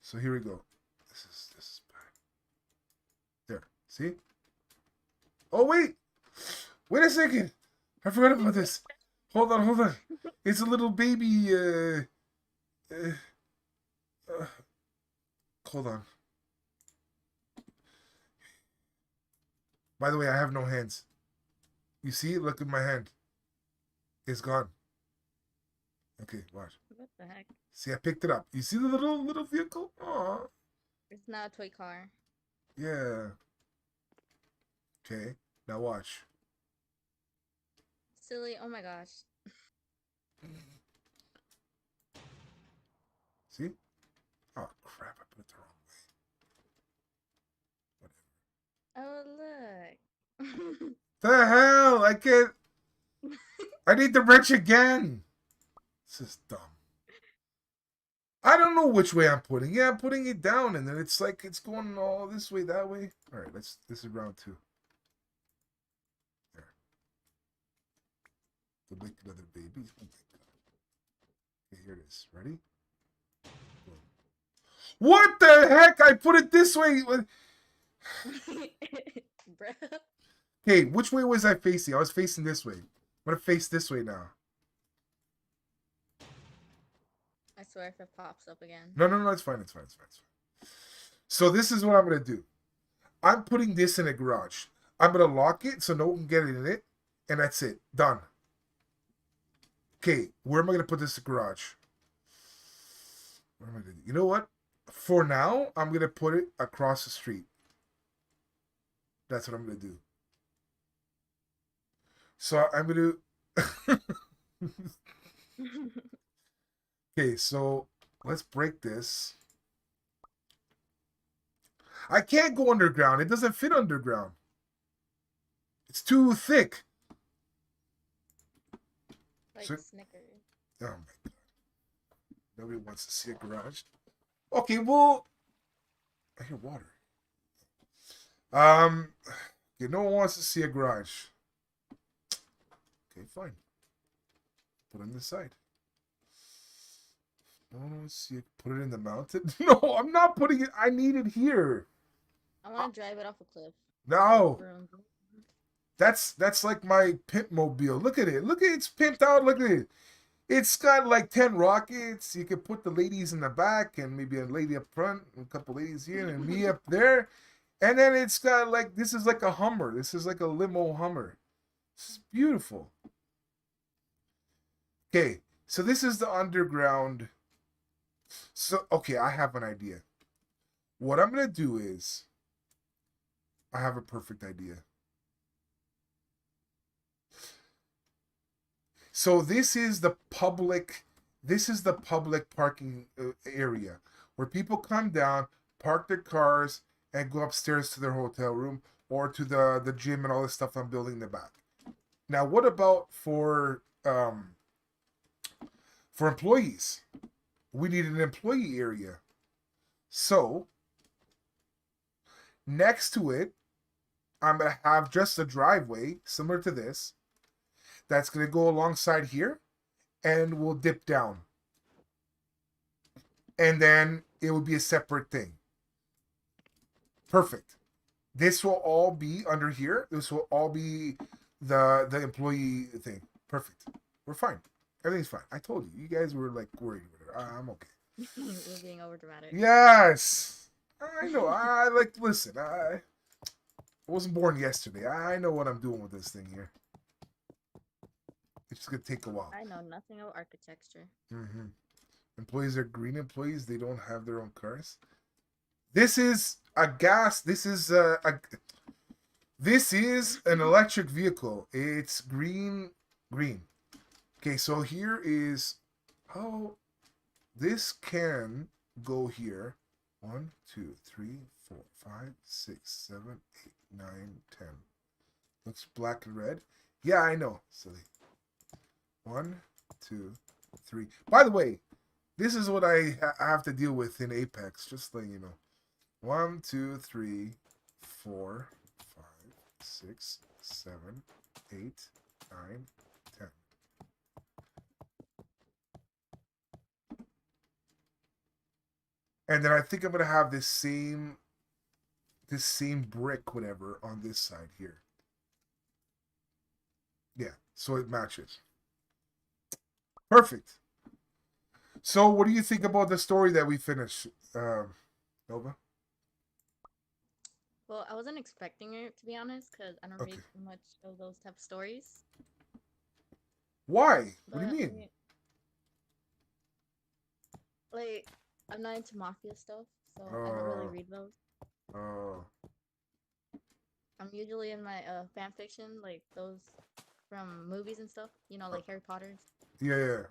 So here we go. This is bad. There. See? Oh wait! Wait a second! I forgot about this. Hold on, hold on. It's a little baby. Uh, hold on. By the way, I have no hands. You see? Look at my hand. It's gone. Okay, watch. What the heck? See, I picked it up. You see the little vehicle? Aw. It's not a toy car. Yeah. Okay. Now watch. Silly. Oh my gosh. See? Oh crap! I put it the wrong way. Oh look. The hell! I can't. I need the wrench again. This is dumb. I don't know which way I'm putting. Yeah, I'm putting it down, and then it's like it's going all this way, that way. All right, let's. This is round 2. There. To make another baby. Oh my God. Okay, here it is. Ready? Boom. What the heck? I put it this way. Bruh. Hey, which way was I facing? I was facing this way. I'm gonna face this way now. I swear if it pops up again. No, it's fine. It's fine. It's fine. It's fine. So this is what I'm gonna do. I'm putting this in a garage. I'm gonna lock it so no one can get in it, and that's it. Done. Okay, where am I gonna put this garage? What am I gonna do? You know what? For now, I'm gonna put it across the street. That's what I'm gonna do. So I'm gonna. Okay, so let's break this. I can't go underground. It doesn't fit underground. It's too thick. Like So, Snickers. oh my god. Nobody wants to see a garage. Okay, well, I hear water. Okay, no one wants to see a garage. Okay, fine. Put it on the side. No one wants to see it. Put it in the mountain. No, I'm not putting it. I need it here. I want to drive it off a cliff. No, Vroom. that's like my pimp mobile. Look at it. Look at it. It's pimped out. Look at it. It's got like 10 rockets. You can put the ladies in the back and maybe a lady up front, and a couple ladies here, and me up there. And then it's got like, this is like a Hummer. This is like a limo Hummer. This is beautiful. Okay, so this is the underground. So, okay, I have an idea. What I'm going to do is, I have a perfect idea. So this is the public parking area where people come down, park their cars, and go upstairs to their hotel room or to the gym and all this stuff I'm building in the back. Now, what about for employees? We need an employee area. So next to it, I'm gonna have just a driveway similar to this. That's gonna go alongside here, and we'll dip down. And then it would be a separate thing. Perfect. This will all be under here. This will all be the employee thing. Perfect. We're fine. Everything's fine. I told you. You guys were like worried with it. I'm okay. We're being overdramatic. Yes. I know. I like listen. I wasn't born yesterday. I know what I'm doing with this thing here. It's just gonna take a while. I know nothing about architecture. Mm-hmm. Employees are green employees. They don't have their own cars. This is a gas. This is this is an electric vehicle. It's green. Okay, so here is how this can go here. 1, 2, 3, 4, 5, 6, 7, 8, 9, 10. Looks black and red. Yeah, I know. Silly. 1, 2, 3. By the way, this is what I have to deal with in Apex. Just letting you know. 1, 2, 3, 4, 5, 6, 7, 8, 9, 10. And then I think I'm gonna have this same brick, whatever, on this side here. Yeah, so it matches. Perfect. So, what do you think about the story that we finished, Nova? Well, I wasn't expecting it, to be honest, because I don't Okay. read much of those type of stories. Why? What But do you mean? like, I'm not into mafia stuff, so I don't really read those. Oh. I'm usually in my fan fiction, like those from movies and stuff. You know, like Harry Potter's. Yeah.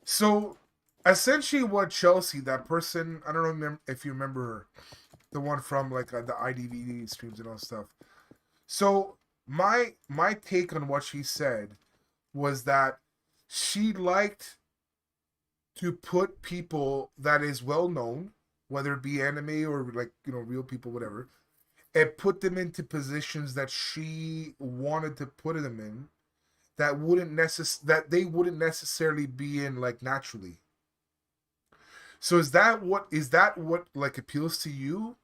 So, essentially, what Chelsea, that person, I don't know if you remember her, the one from like the IDVD streams and all stuff. So, my take on what she said was that she liked to put people that is well known, whether it be anime or like real people, whatever, and put them into positions that she wanted to put them in that they wouldn't necessarily be in like naturally. So is that what like appeals to you?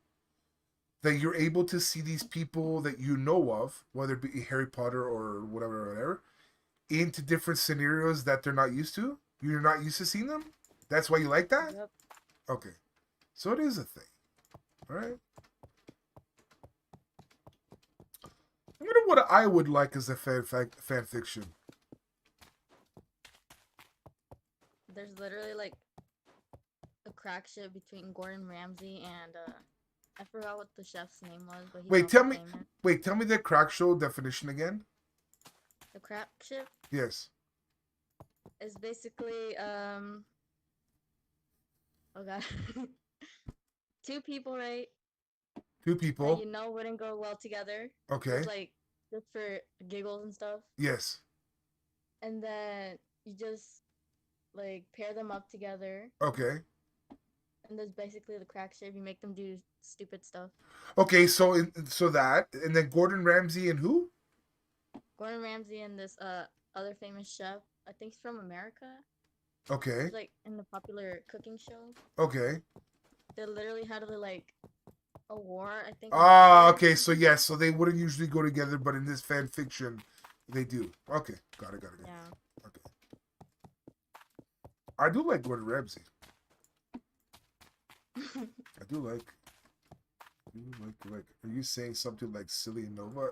That you're able to see these people that you know of, whether it be Harry Potter or whatever, into different scenarios that they're not used to? You're not used to seeing them? That's why you like that? Yep. Okay. So it is a thing. All right. I wonder what I would like as a fan fiction. There's literally like a crack ship between Gordon Ramsay and I forgot what the chef's name was, but he's also famous. Tell me the crack show definition again. The crack ship? Yes. It's basically oh god. Two people, right? Two people. That you know wouldn't go well together. Okay. Just like just for giggles and stuff. Yes. And then you just like pair them up together. Okay. And that's basically the crack ship. You make them do stupid stuff. Okay, so that, and then Gordon Ramsay and who? Gordon Ramsay and this other famous chef. I think he's from America. Okay. He's like in the popular cooking show. Okay. They literally had like a war, I think. Okay. So yes, so they wouldn't usually go together, but in this fan fiction, they do. Okay, got it. Yeah. Okay. I do like Gordon Ramsay. I do like. Are you saying something like Silly Nova?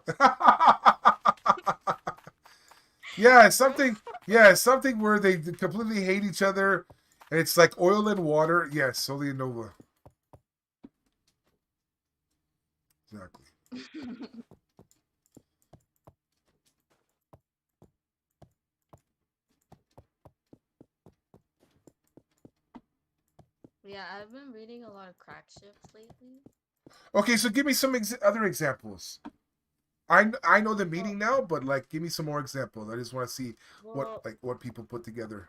Yeah, something where they completely hate each other, and it's like oil and water. Yes, Silly Nova. Exactly. Yeah, I've been reading a lot of crack ships lately. Okay, so give me some other examples. I know the meaning now, but like, give me some more examples. I just want to see what people put together.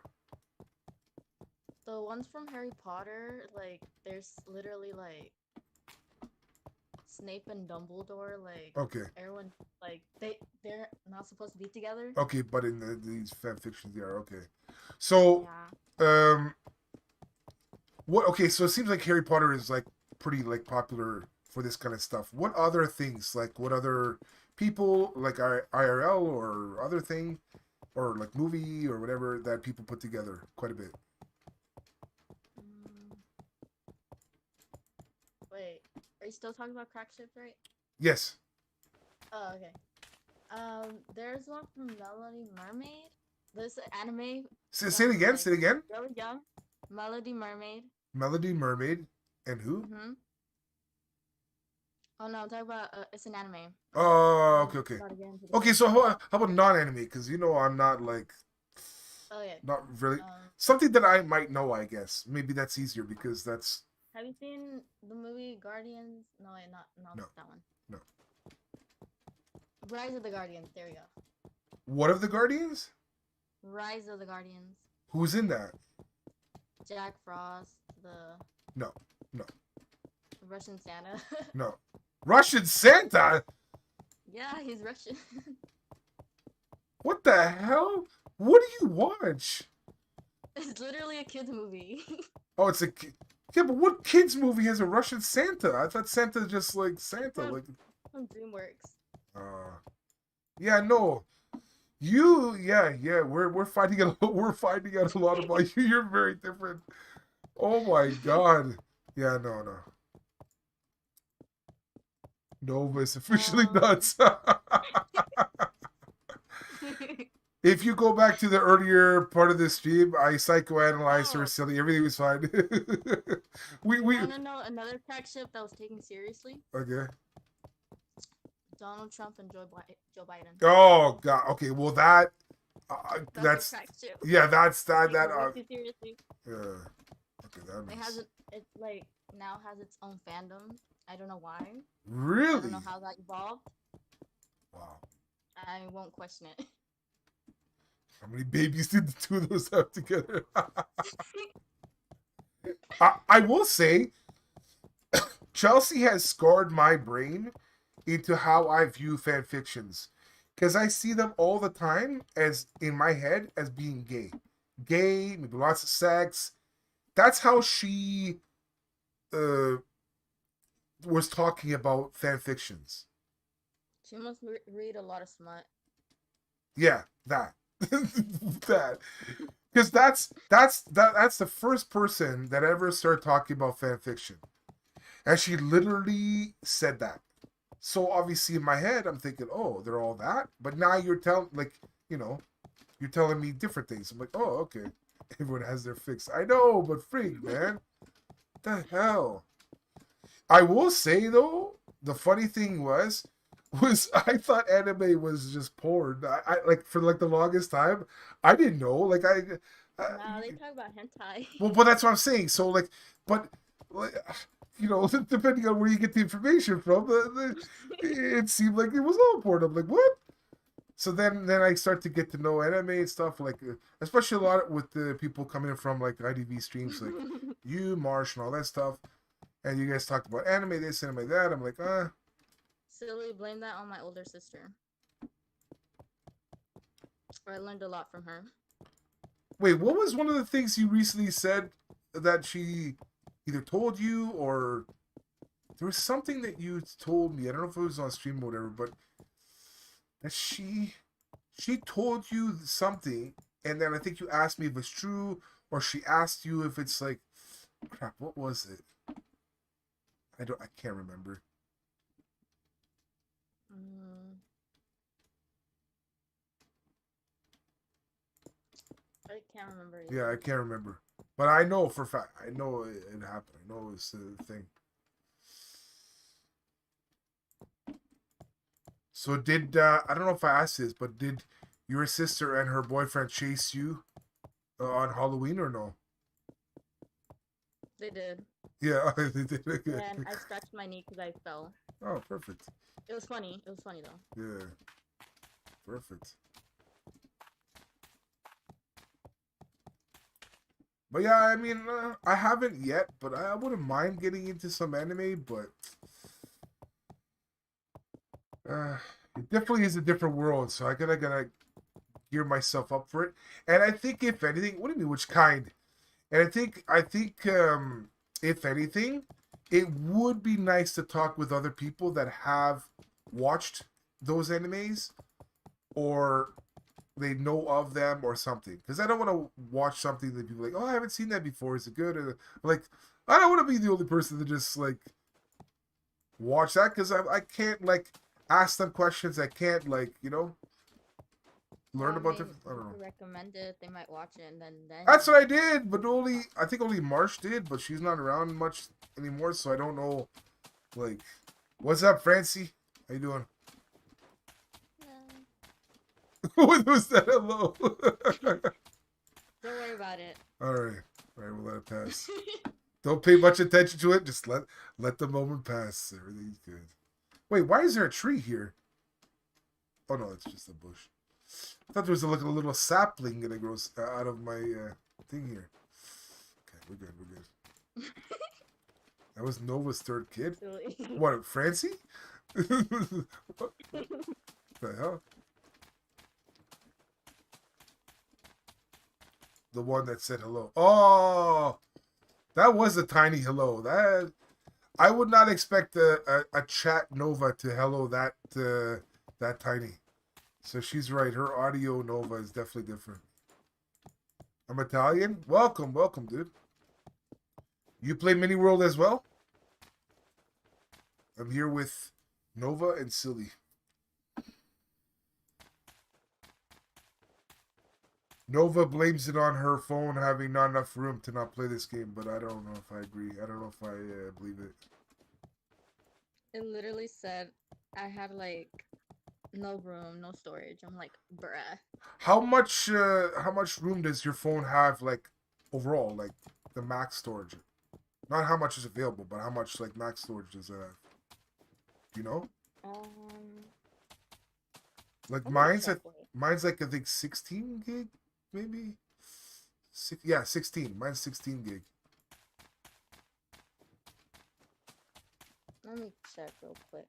The ones from Harry Potter, like, there's literally like Snape and Dumbledore, like, okay, everyone, like, they're not supposed to be together. Okay, but in these fan fictions, they are. Okay, so what? Okay, so it seems like Harry Potter is like pretty like popular for this kind of stuff. What other things? Like, what other people, like IRL or other thing, or like movie or whatever that people put together quite a bit? Wait, are you still talking about crack ships, right? Yes. Oh, okay. There's one from Melody Mermaid. This anime. Say it again. Say it again. Really young. Melody Mermaid. Melody Mermaid, and who? Mm-hmm. Oh no, I'm talking about it's an anime. Oh, okay. Okay, so how about non-anime? Because I'm not like. Oh yeah. Not really. Something that I might know, I guess. Maybe that's easier because that's. Have you seen the movie Guardians? No, wait, not that one. No. Rise of the Guardians. There we go. What of the Guardians? Rise of the Guardians. Who's in that? Jack Frost, No. Russian Santa. No. Russian Santa? Yeah, he's Russian. What the hell? What do you watch? It's literally a kid's movie. Oh, it's a yeah, but what kids movie has a Russian Santa? I thought Santa's just like Santa, like from DreamWorks. Yeah, no. We're finding out a lot about you. You're very different. Oh my god. Yeah, no. Nova is officially nuts. If you go back to the earlier part of the stream, I psychoanalyzed her silly. Everything was fine. we want to know another crack ship that was taken seriously? Okay. Donald Trump and Joe Biden. Oh god. Okay. Well, that's crack ship. Yeah. That's that. Seriously. Yeah. Okay. That makes... It like now has its own fandom. I don't know why. Really? I don't know how that evolved. Wow. I won't question it. How many babies did the two of those have together? I will say, Chelsea has scarred my brain into how I view fan fictions, because I see them all the time as in my head as being gay, maybe lots of sex. That's how she was talking about fan fictions. She must read a lot of smut. Yeah, that. That, because that's the first person that ever started talking about fan fiction. And she literally said that. So obviously in my head, I'm thinking, oh, they're all that. But now you're telling, like, you know, you're telling me different things. I'm like, oh, okay. Everyone has their fix. I know, but freak, man. What the hell? I will say though, the funny thing was I thought anime was just porn. I like for like the longest time, I didn't know. Like uh, Nah, they talk about hentai. well, but that's what I'm saying. So like, but like, you know, depending on where you get the information from, it seemed like it was all porn. I'm like, what? So then I start to get to know anime and stuff, like especially a lot with the people coming from like IDV streams, like you, Marsh, and all that stuff. And you guys talked about anime this, anime that. I'm like, Silly, blame that on my older sister. I learned a lot from her. wait, what was one of the things you recently said that she either told you or there was something that you told me. I don't know if it was on stream or whatever, but that she told you something, and then I think you asked me if it's true, or she asked you if it's like, crap. What was it? I can't remember. Mm, I can't remember Yeah, I either. can't remember, but I know for a fact. I know it happened. I know it's the thing. So did I don't know if I asked this, but did your sister and her boyfriend chase you on Halloween or no? They did. Yeah, they did. And I scratched my knee because I fell. Oh, perfect. It was funny. It was funny though. Yeah, perfect. But yeah, I mean, I haven't yet, but I wouldn't mind getting into some anime. But it definitely is a different world, so I gotta gear myself up for it. And I think if anything, what do you mean, which kind? And I think if anything, it would be nice to talk with other people that have watched those animes or they know of them or something. Because I don't want to watch something that people are like, oh, I haven't seen that before. Is it good? Or, like, I don't want to be the only person to just like watch that because I can't like ask them questions. I can't like learn I about mean, different. I you don't know. could recommend it. They might watch it, and then That's what I did, but only I think only Marsh did, but she's not around much anymore, so I don't know. Like, what's up, Francie? How you doing? What was that? Hello. Don't worry about it. All right, we'll let it pass. Don't pay much attention to it. Just let the moment pass. Everything's good. Wait, why is there a tree here? Oh no, it's just a bush. I thought there was like a little sapling gonna grow out of my thing here. Okay, we're good. We're good. That was Nova's third kid. Silly. What, Francie? What the hell? The one that said hello. Oh, that was a tiny hello. That I would not expect a chat Nova to hello that tiny. So she's right. Her audio Nova is definitely different. I'm Italian. Welcome, welcome, dude. You play Mini World as well? I'm here with Nova and Silly. Nova blames it on her phone having not enough room to not play this game, but I don't know if I agree. I don't know if I believe it. It literally said I had like no room, no storage. I'm like, bruh. How much room does your phone have, like overall, like the max storage? Not how much is available, but how much like max storage does it have? Do you know? Um, Like let me check. Wait. mine's like I think 16 gig, maybe. Yeah, 16. Mine's 16 gig. Let me check real quick.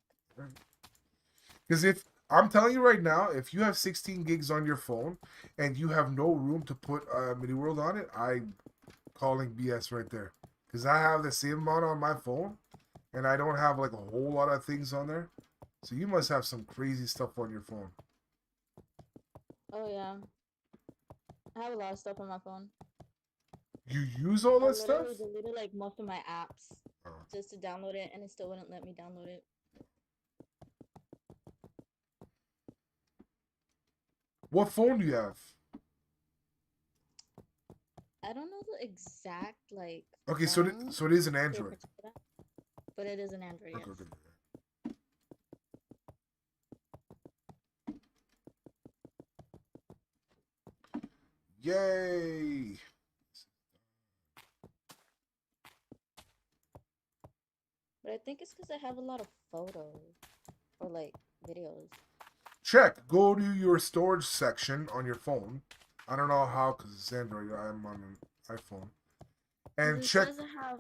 Because if I'm telling you right now, if you have 16 gigs on your phone and you have no room to put Mini World on it, I'm calling BS right there. Because I have the same amount on my phone, and I don't have like a whole lot of things on there. So you must have some crazy stuff on your phone. Oh yeah, I have a lot of stuff on my phone. You use all I that stuff? literally deleted like most of my apps. just to download it, and it still wouldn't let me download it. What phone do you have? I don't know the exact like Okay, phone so it is an to Android. purchase that, but it is an Android. Okay, Yes. okay. Yay! But I think it's because I have a lot of photos or like videos. Check. Go to your storage section on your phone. I don't know how because it's Android. I'm on an iPhone. And It check. says I have.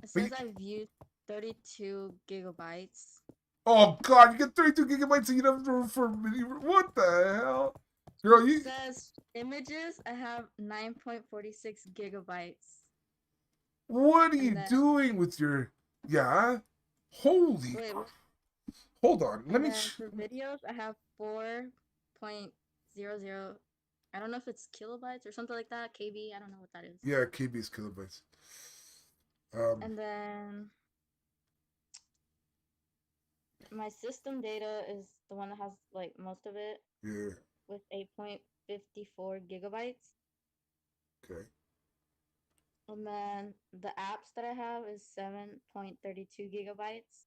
It But says I've used 32 gigabytes. oh god, you get 32 gigabytes and you don't have room for what the hell? Girl, It you says images. I have 9.46 gigabytes, what are you and then doing with your yeah? Holy wait, hold on. Let and me then for videos, I have 4.00. I don't know if it's kilobytes or something like that. KB. I don't know what that is. yeah, KB's kilobytes. And then my system data is the one that has like most of it Yeah, with 8.54 gigabytes. okay. And then the apps that I have is 7.32 gigabytes.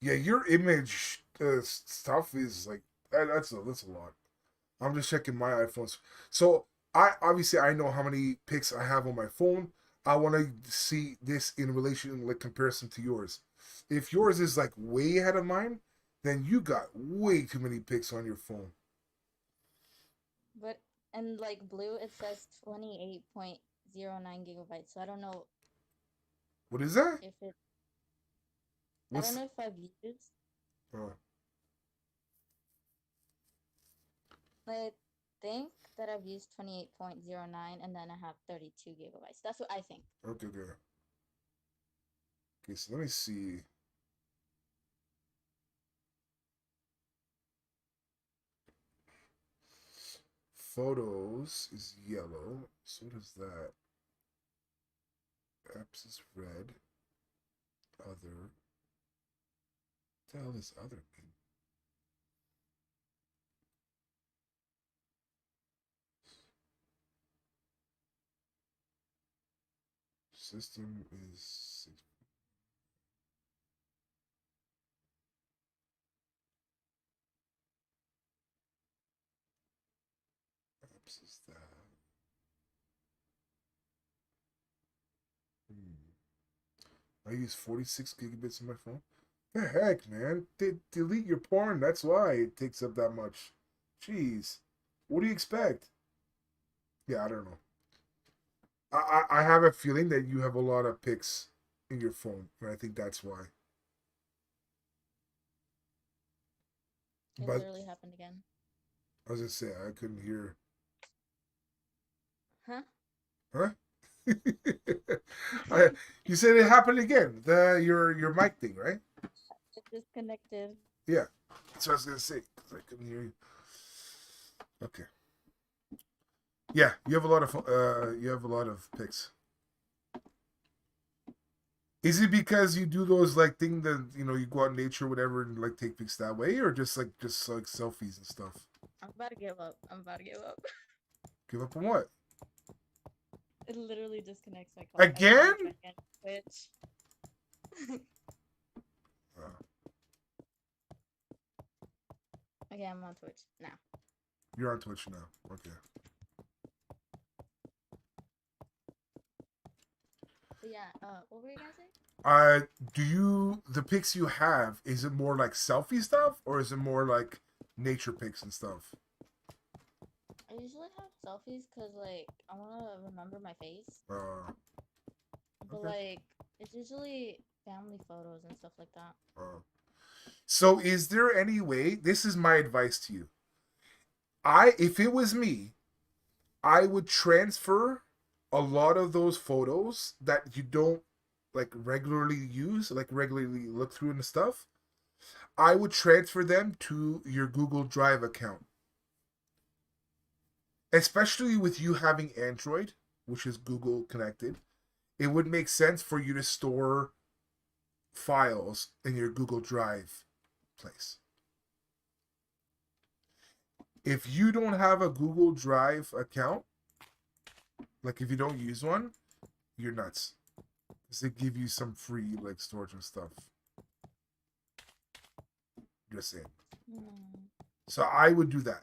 Yeah, your image stuff is like that's a lot. I'm just checking my iPhones. So I know how many pics I have on my phone. I want to see this in relation, like comparison to yours. If yours is like way ahead of mine, then you got way too many pics on your phone. But and like blue, it says 28.09 gigabytes. So I don't know What is that? if it. I don't What's know if I've used. uh, I think that I've used 28.09, and then I have 32 gigabytes. That's what I think. okay, okay. Okay, so let me see. Photos is yellow. So does that. Apps is red. Other. What the hell is other mean? System is 6. Apps is that. I use 46 gigabits on my phone. The heck, man? Delete your porn. That's why it takes up that much. Jeez. What do you expect? Yeah, I don't know. I have a feeling that you have a lot of pics in your phone, and I think that's why. It But literally happened again. I was gonna say I couldn't hear. Huh? Huh? I, you said it happened again. Your mic thing, right? It disconnected. Yeah. That's what I was gonna say because I couldn't hear you. Okay. Yeah, you have a lot of pics. Is it because you do those like thing that you go out in nature, or whatever, and like take pics that way, or just like selfies and stuff? I'm about to give up. I'm about to give up. Give up on what? It literally disconnects my call. I can't Again? even try again. Twitch. Okay, I'm on Twitch now. You're on Twitch now. Okay. But yeah, what were you guys saying? Do you the pics you have? Is it more like selfie stuff, or is it more like nature pics and stuff? I usually have selfies because like I want to remember my face. But Okay. like it's usually family photos and stuff like that. So, is there any way? This is my advice to you. If it was me, I would transfer a lot of those photos that you don't like regularly use, like regularly look through and stuff. I would transfer them to your Google Drive account. Especially with you having Android, which is Google connected. it would make sense for you to store files in your Google Drive place. If you don't have a Google Drive account, like if you don't use one, you're nuts. Because they give you some free like storage and stuff. Just saying. So I would do that.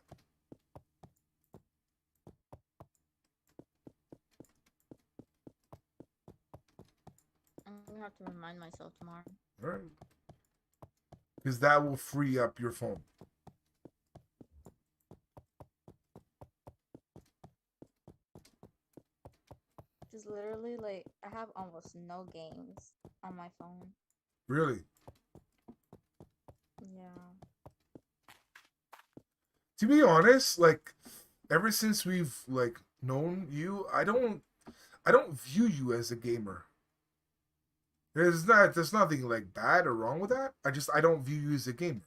I'm gonna have to remind myself tomorrow. All right. Because that will free up your phone. Just literally, like, I have almost no games on my phone. Really? Yeah. To be honest, like ever since we've like known you, I don't view you as a gamer. There's nothing like bad or wrong with that. I don't view you as a gamer.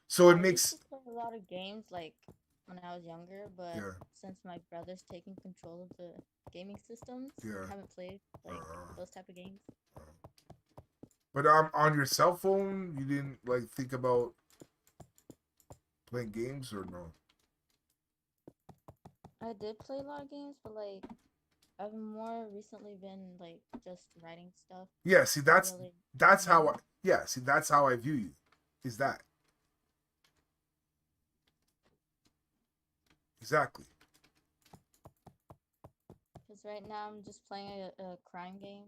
So it I makes used to play a lot of games like when I was younger, but yeah. since my brother's taking control of the gaming systems, Yeah. I haven't played like those type of games. But on your cell phone, you didn't like think about playing games or no? I did play a lot of games, but like I've more recently been like just writing stuff. Yeah, see Really. that's how I, yeah, see that's how I view you. Is that exactly? Because right now I'm just playing a crime game.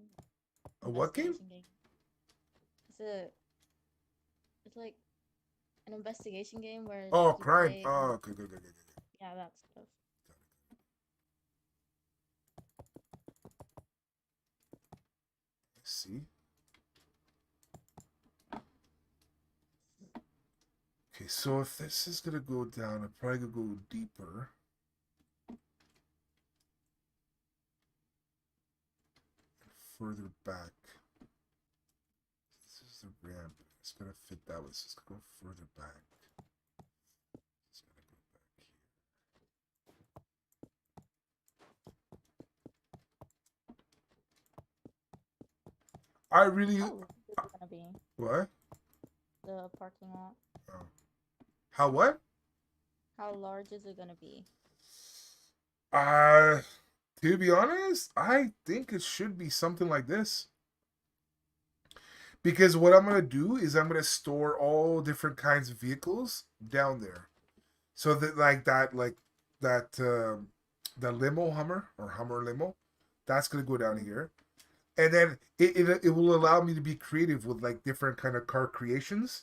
A what game? Investigation it's like an investigation game where Oh, you crime. play, Oh, okay, good, good, good, good. yeah, that stuff. See. Okay, so if this is gonna go down, I'm probably gonna go deeper. Further back. This is the ramp. It's gonna fit that way, so it's gonna go further back. It's gonna go back here. I really. How large is it gonna be? What? The parking lot. Oh. How what? How large is it gonna be? Uh, to be honest, I think it should be something like this. Because what I'm gonna do is I'm gonna store all different kinds of vehicles down there, so that the limo Hummer or Hummer limo, that's gonna go down here, and then it will allow me to be creative with like different kind of car creations,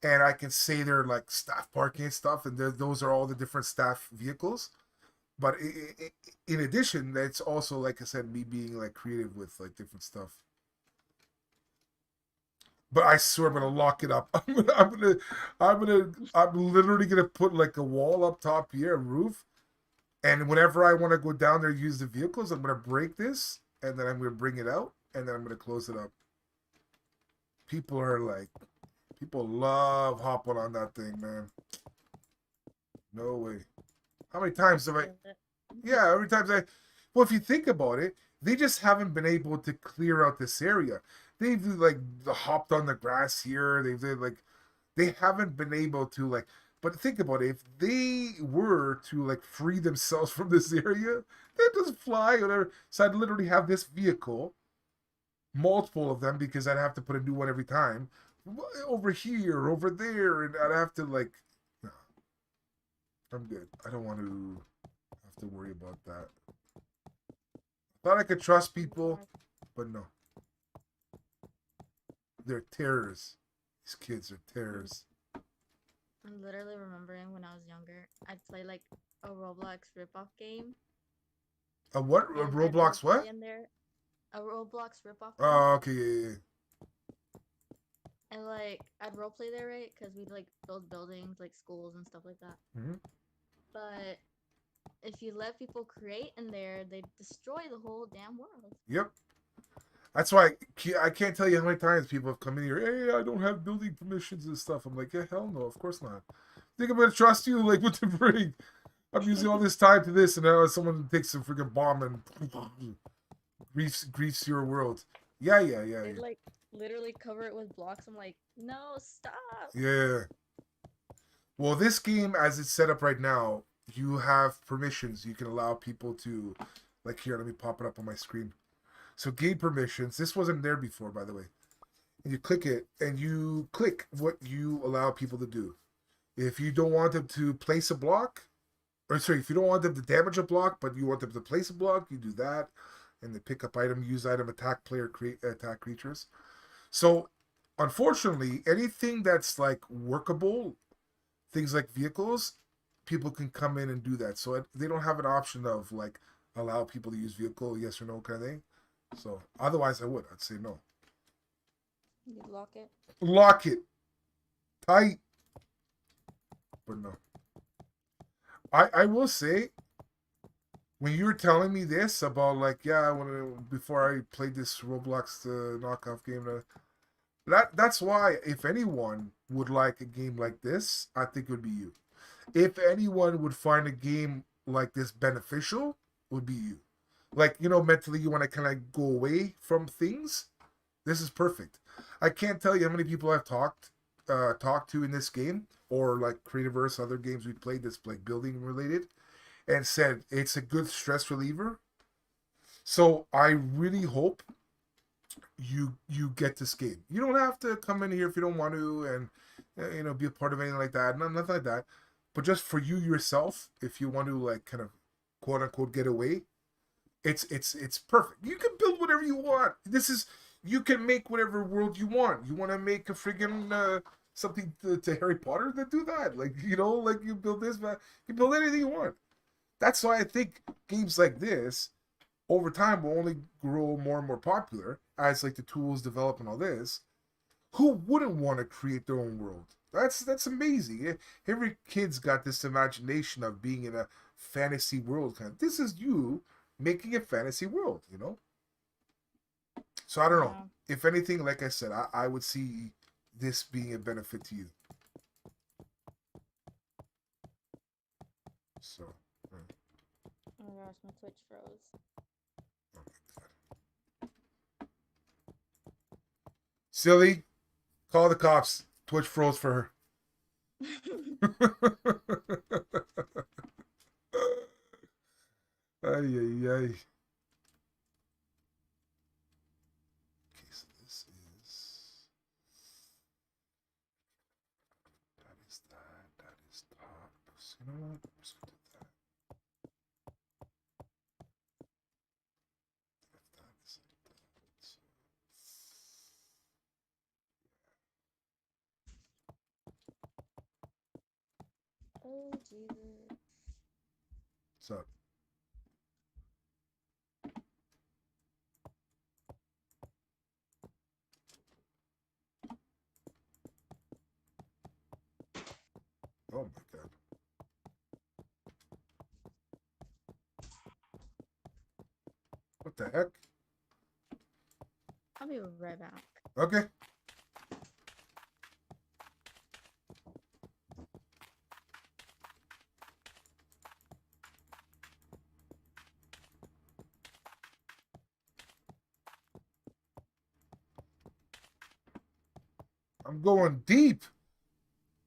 and I can say they're like staff parking and stuff, and those are all the different staff vehicles. But in addition, that's also like I said, me being like creative with like different stuff. But I swear I'm gonna lock it up. I'm literally gonna put like a wall up top here, a roof, and whenever I want to go down there use the vehicles, I'm gonna break this, and then I'm gonna bring it out, and then I'm gonna close it up. People are like, people love hopping on that thing, man. No way. How many times have I? Yeah, every time I. Well, if you think about it, they just haven't been able to clear out this area. They've like hopped on the grass here. They've like they haven't been able to like. But think about it. If they were to like free themselves from this area, they'd just fly or whatever. So I'd literally have this vehicle, multiple of them, because I'd have to put a new one every time. Over here, over there, and I'd have to like. No, I'm good. I don't want to have to worry about that. Thought I could trust people, but no. They're terrorists. These kids are terrorists. I'm literally remembering when I was younger, I'd play like a Roblox ripoff game. A what? A Roblox what? In there. A Roblox ripoff game. Oh, okay, yeah. And like, I'd roleplay there, right? Because we'd like build buildings, like schools and stuff like that. Mm-hmm. But if you let people create in there, they destroy the whole damn world. Yep. That's why I can't tell you how many times people have come in here. Hey, I don't have building permissions and stuff. I'm like, yeah, hell no, of course not. Think I'm gonna trust you? Like, what the frig? I'm using all this time to this, and now someone takes a freaking bomb and grease your world. Yeah, yeah, yeah, They yeah. like literally cover it with blocks. I'm like, no, stop. Yeah. Well, this game, as it's set up right now, you have permissions. You can allow people to, like here. Let me pop it up on my screen. So game permissions. This wasn't there before, by the way. And you click it, and you click what you allow people to do. If you don't want them to place a block, or sorry, if you don't want them to damage a block, but you want them to place a block, you do that. And the pick up item, use item, attack player, attack creatures. So, unfortunately, anything that's like workable, things like vehicles, people can come in and do that. So they don't have an option of like allow people to use vehicle, yes or no kind of thing. So otherwise, I would. I'd say no. You lock it. Lock it tight, but no. I will say when you were telling me this about like yeah, before I played this Roblox knockoff game, that's why if anyone would like a game like this, I think it would be you. If anyone would find a game like this beneficial, would be you. Like mentally you want to kind of go away from things. This is perfect. I can't tell you how many people I've talked to in this game or like Creativerse, other games we played that's like building related, and said it's a good stress reliever. So I really hope you get this game. You don't have to come in here if you don't want to, and be a part of anything like that. Nothing like that. But just for you yourself, if you want to like kind of quote unquote get away, it's perfect. You can build whatever you want. You can make whatever world you want. You want to make a friggin' something to Harry Potter, then do that. Like like you build this, man. You build anything you want. That's why I think games like this over time will only grow more and more popular as like the tools develop and all this. Who wouldn't want to create their own world? That's amazing. Every kid's got this imagination of being in a fantasy world. This is you making a fantasy world. So I don't know. Yeah. If anything, like I said, I would see this being a benefit to you. So, Oh my gosh, my Twitch froze. oh my god. Silly, call the cops. Twitch froze for her. Ay, ay, ay. Okay, so this is. That is that. That is top. So you know what? I'm just gonna do that. If that is like that. Oh Jesus. So, oh my god. What the heck? I'll be right back. Okay. I'm going deep.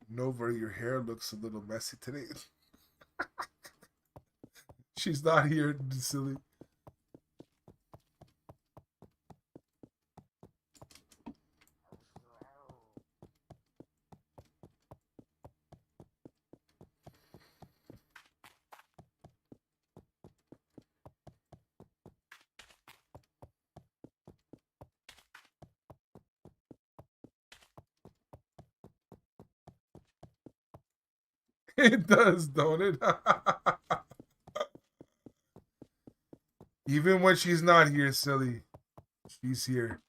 Nova, your hair looks a little messy today. She's not here, silly. It does, don't it? Even when she's not here, silly, she's here.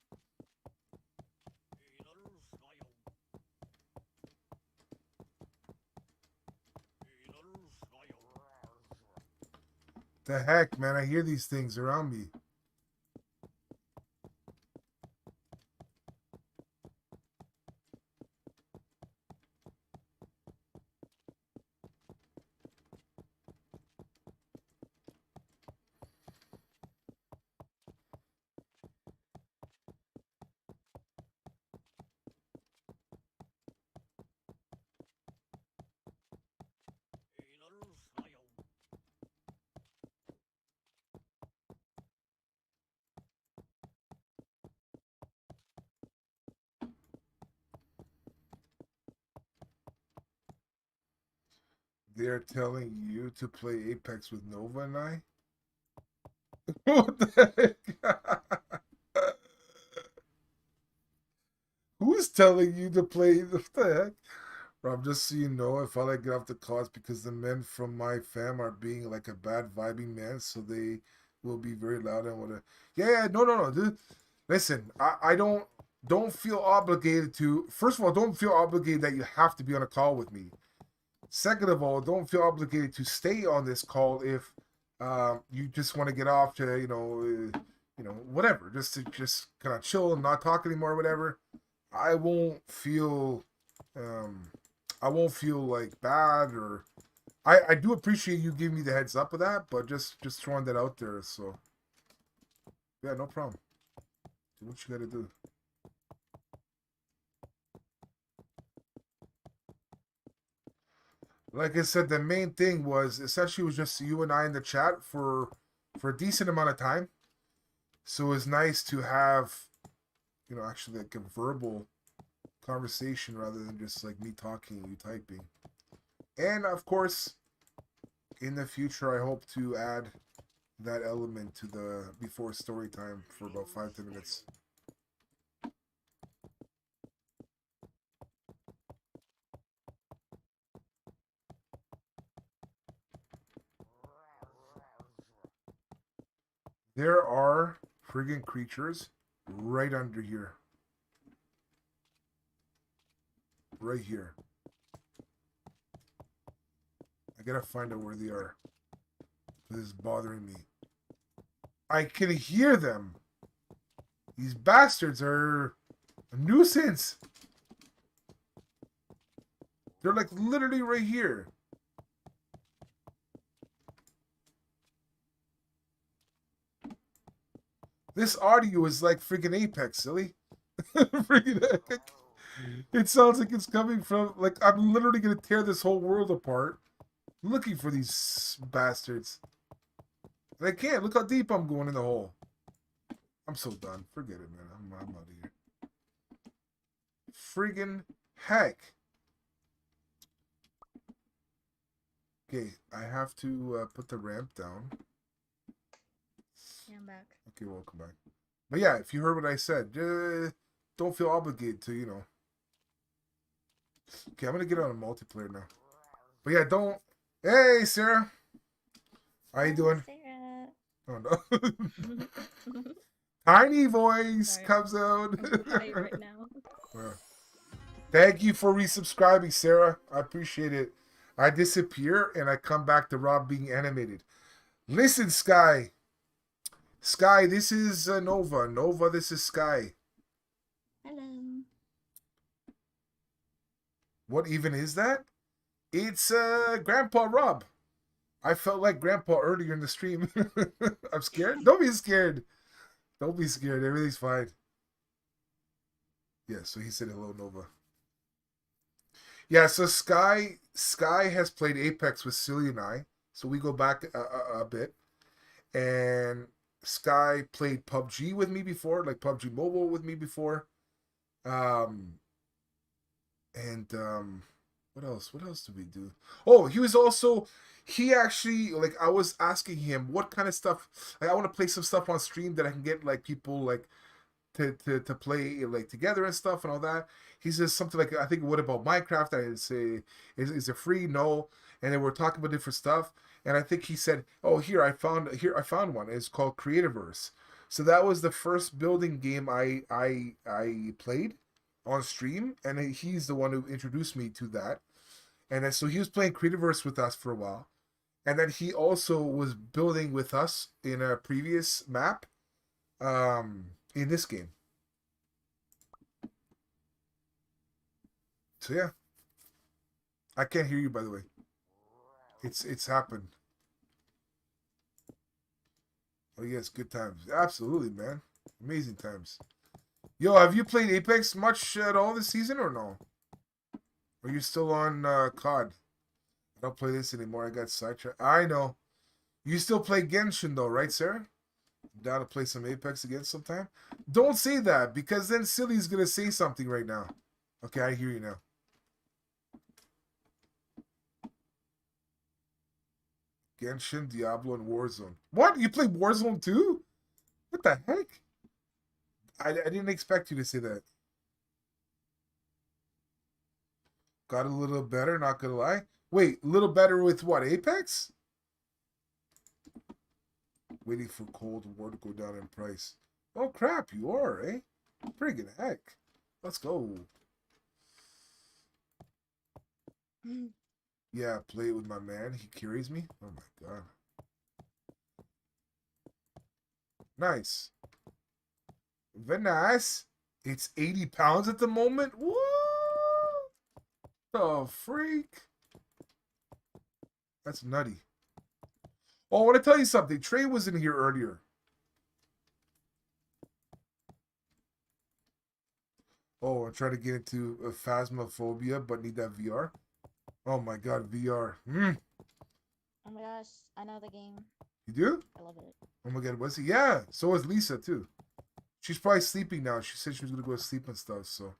The heck, man? I hear these things around me. They're telling you to play Apex with Nova and I? What the heck? Who's telling you to play? What the heck? Rob, just so you know, if I like get off the call, it's because the men from my fam are being like a bad vibing man, so they will be very loud and whatever. Yeah, no, dude. Listen, I don't feel obligated to. First of all, don't feel obligated that you have to be on a call with me. Second of all, don't feel obligated to stay on this call if you just want to get off to whatever, just to just kind of chill and not talk anymore, or whatever. I won't feel um, I won't feel like bad, or I do appreciate you giving me the heads up of that, but just throwing that out there. So yeah, no problem. Do what you gotta do. Like I said, the main thing was essentially was just you and I in the chat for a decent amount of time. So it was nice to have, actually like a verbal conversation rather than just like me talking and you typing. And of course, in the future, I hope to add that element to the before story time for about 5 to 10 minutes. There are friggin' creatures right under here. Right here. I gotta find out where they are. This is bothering me. I can hear them. These bastards are a nuisance. They're like literally right here. This audio is like freaking Apex, silly. Freaking heck. It sounds like it's coming from, like, I'm literally gonna tear this whole world apart looking for these bastards. And I can't. Look how deep I'm going in the hole. I'm so done. Forget it, man. I'm out of here. Friggin' heck. Okay, I have to put the ramp down. Yeah, I'm back. Okay, welcome back. But yeah, if you heard what I said, don't feel obligated to. Okay, I'm gonna get on a multiplayer now. But yeah, don't. Hey, Sarah. How you doing? Sarah. Oh no. Tiny voice Sorry. comes out. I'm quiet right now. Thank you for resubscribing, Sarah. I appreciate it. I disappear and I come back to Rob being animated. Listen, Sky. Sky, this is Nova. Nova, this is Sky. Hello. What even is that? It's Grandpa Rob. I felt like Grandpa earlier in the stream. I'm scared. Don't be scared. Don't be scared. Everything's fine. Yeah, so he said hello, Nova. Yeah, so Sky has played Apex with Silly and I. So we go back a bit. And Sky played PUBG with me before, like PUBG Mobile with me before. What else? What else did we do? Oh, he actually, like, I was asking him what kind of stuff, like, I want to play some stuff on stream that I can get like people like to play like together and stuff and all that. He says something like, I think, what about Minecraft? I say, is it free? No. And then we're talking about different stuff. And I think he said, oh, here I found one. It's called Creativerse. So that was the first building game I played on stream, and he's the one who introduced me to that. And then so he was playing Creativerse with us for a while. And then he also was building with us in a previous map in this game. So yeah. I can't hear you, by the way. It's happened. Oh yes, good times. Absolutely, man. Amazing times. Yo, have you played Apex much at all this season or no? Or are you still on COD? I don't play this anymore. I got sidetracked. I know. You still play Genshin though, right, Sarah? Down to play some Apex again sometime? Don't say that, because then Silly's gonna say something right now. Okay, I hear you now. Genshin, Diablo, and Warzone. What? You play Warzone too? What the heck? I didn't expect you to say that. Got a little better, not gonna lie. Wait, a little better with what? Apex? Waiting for Cold War to go down in price. Oh crap, you are, eh? Pretty good heck. Let's go. Yeah, play it with my man. He carries me. Oh my god. Nice. Very nice. It's 80 pounds at the moment. What the freak? That's nutty. Oh, I want to tell you something. Trey was in here earlier. Oh, I'm trying to get into Phasmophobia, but need that VR. Oh my god, VR. Oh my gosh, I know the game. You do? I love it. Oh my god, was he? Yeah, so was Lisa too. She's probably sleeping now. She said she was going to go to sleep and stuff, so.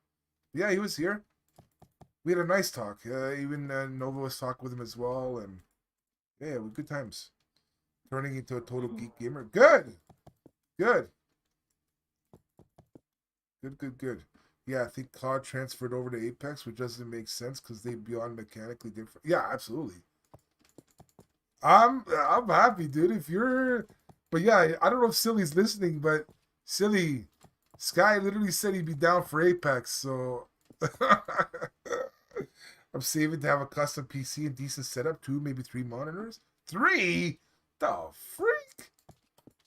Yeah, he was here. We had a nice talk. Even Nova was talking with him as well, and yeah, with good times. Turning into a total geek gamer. Good! Good. Good. Yeah, I think COD transferred over to Apex, which doesn't make sense because they're beyond mechanically different. Yeah, absolutely. I'm happy, dude. If you're, but yeah, I don't know if Silly's listening, but Silly, Sky literally said he'd be down for Apex, so I'm saving to have a custom PC and decent setup, 2, maybe 3 monitors. 3? The freak?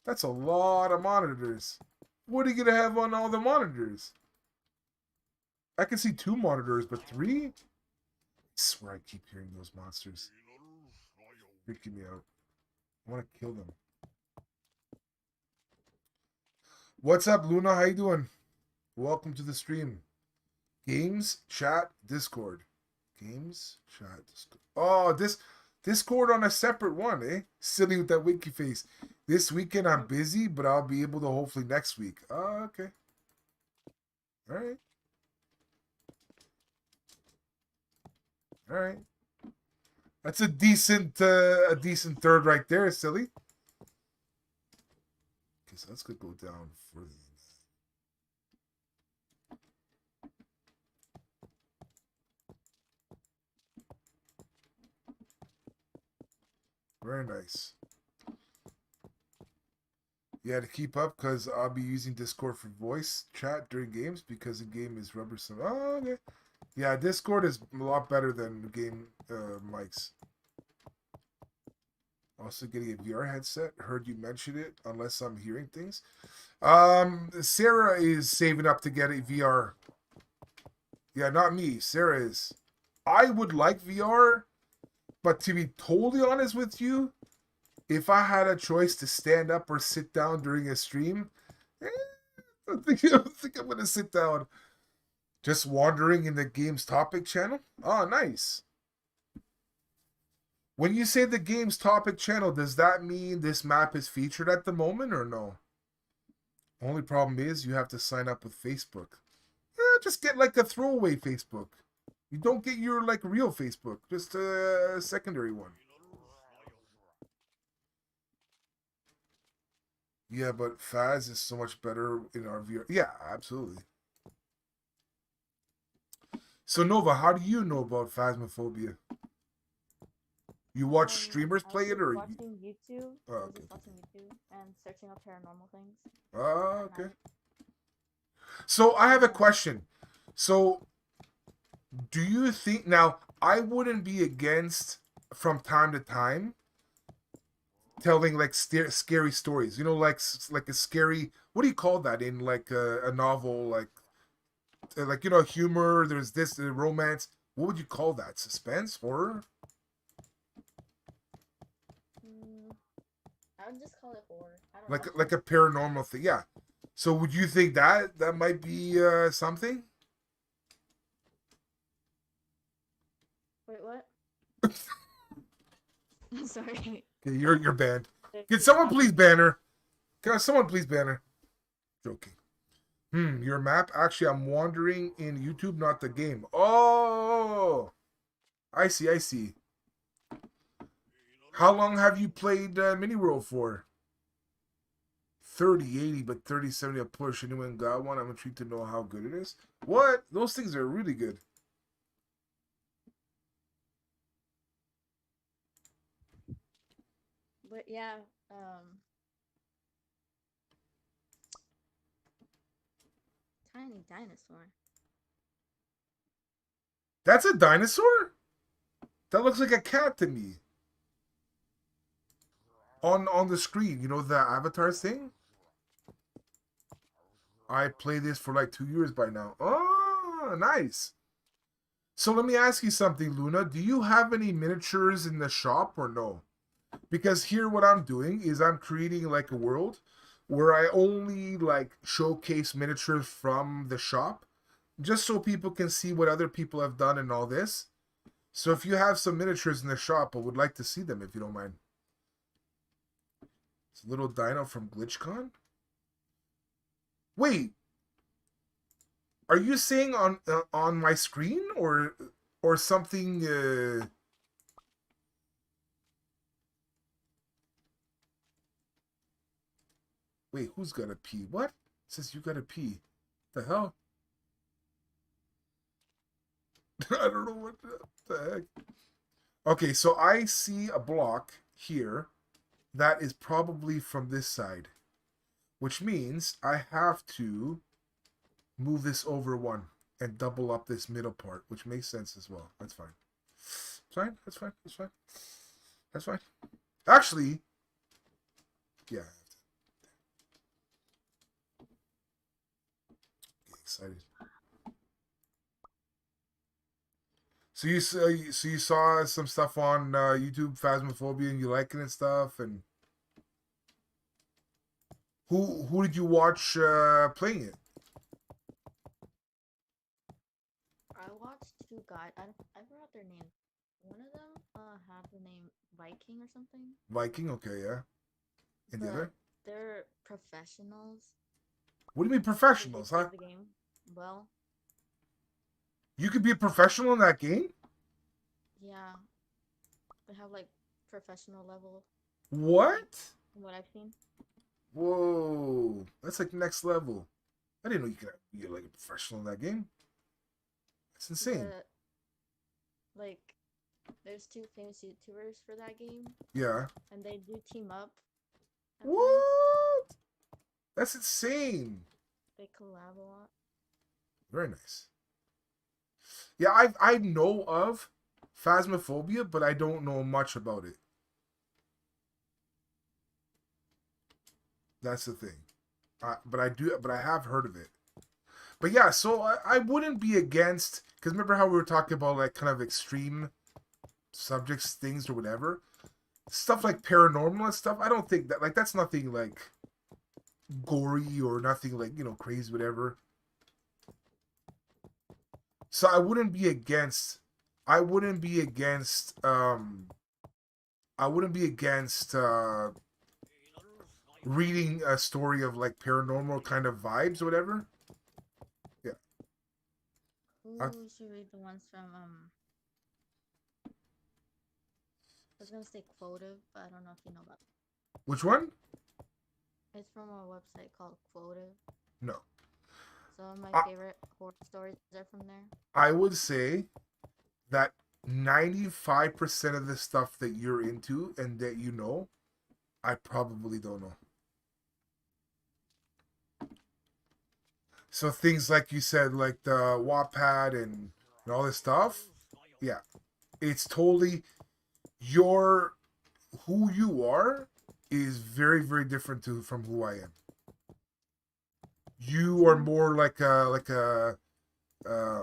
That's a lot of monitors. What are you gonna have on all the monitors? I can see 2 monitors, but 3? I swear I keep hearing those monsters. Freaking me out. I want to kill them. What's up, Luna? How you doing? Welcome to the stream. Games, chat, Discord. Games, chat, Discord. Oh, Discord on a separate one, eh? Silly with that winky face. This weekend I'm busy, but I'll be able to hopefully next week. Oh, okay. All right. All right. That's a decent third right there, Silly. Okay, so let's go down further than that. Very nice. Yeah, to keep up, because I'll be using Discord for voice chat during games, because the game is rubber. Oh, okay. Yeah, Discord is a lot better than game mics. Also getting a VR headset. Heard you mention it, unless I'm hearing things. Sarah is saving up to get a VR. Yeah, not me. Sarah is. I would like VR, but to be totally honest with you, if I had a choice to stand up or sit down during a stream, I think I'm going to sit down. Just wandering in the game's topic channel? Oh, nice. When you say the game's topic channel, does that mean this map is featured at the moment or no? Only problem is you have to sign up with Facebook. Just get like a throwaway Facebook. You don't get your like real Facebook, just a secondary one. Yeah, but Faz is so much better in our VR. Yeah, absolutely. So Nova, how do you know about Phasmophobia? You watch streamers play it, or watching YouTube? Oh, I was okay. just watching YouTube and searching up paranormal things. Oh, okay. So I have a question. So, do you think now? I wouldn't be against from time to time telling like scary stories. You know, like a scary. What do you call that in like a novel? Like you know, humor. There's this romance. What would you call that? Suspense, horror? I would just call it horror. I don't know. Like a paranormal thing. Yeah. So would you think that might be something? Wait, what? I'm sorry. Okay, you're banned. Can someone please ban her? Can someone please ban her? Joking. Your map? Actually, I'm wandering in YouTube, not the game. Oh, I see. How long have you played Mini World for? 3080, but 3070 a push. Anyone got one? I'm intrigued to know how good it is. What? Those things are really good. But yeah, tiny dinosaur. That's a dinosaur? That looks like a cat to me. On the screen, you know the avatar thing? I played this for like 2 years by now. Oh, nice. So let me ask you something, Luna. Do you have any miniatures in the shop or no? Because here what I'm doing is I'm creating like a world where I only like showcase miniatures from the shop just so people can see what other people have done and all this. So if you have some miniatures in the shop, I would like to see them if you don't mind. It's a little dino from GlitchCon. Wait, are you saying on my screen or something? Wait, who's got a pee? What? It says you got a pee. The hell? I don't know what the heck. Okay, so I see a block here that is probably from this side, which means I have to move this over one and double up this middle part, which makes sense as well. That's fine. It's fine. That's fine. That's fine. That's fine. Actually, yeah. Get excited. So you saw some stuff on YouTube, Phasmophobia, and you like it and stuff. And who did you watch playing it? I watched two guys. I forgot their name. One of them had the name Viking or something. Viking, okay, yeah. And the But other? they're professionals. What do you mean They professionals, play huh? the game well. You could be a professional in that game? Yeah, they have like professional level. What? From what I've seen. Whoa, that's like next level. I didn't know you could be like a professional in that game. That's insane. But like, there's two famous YouTubers for that game, Yeah. and they do team up at times. What? That's insane. They collab a lot. Very nice. Yeah, I know of Phasmophobia, but I don't know much about it. That's the thing. But I have heard of it. But yeah, so I wouldn't be against, because remember how we were talking about like kind of extreme subjects, things or whatever, stuff like paranormal and stuff. I don't think that like that's nothing like gory or nothing like crazy whatever. So I wouldn't be against. I wouldn't be against. I wouldn't be against reading a story of like paranormal kind of vibes or whatever. Yeah. Ooh, should read the ones from I was gonna say Quotive, but I don't know if you know about it. Which one? It's from a website called Quotive. No. Some of my favorite horror stories are from there. I would say that 95% of the stuff that you're into and that you know, I probably don't know. So things like you said, like the Wattpad and all this stuff, yeah, it's totally your who you are is very very different from who I am. You are more like a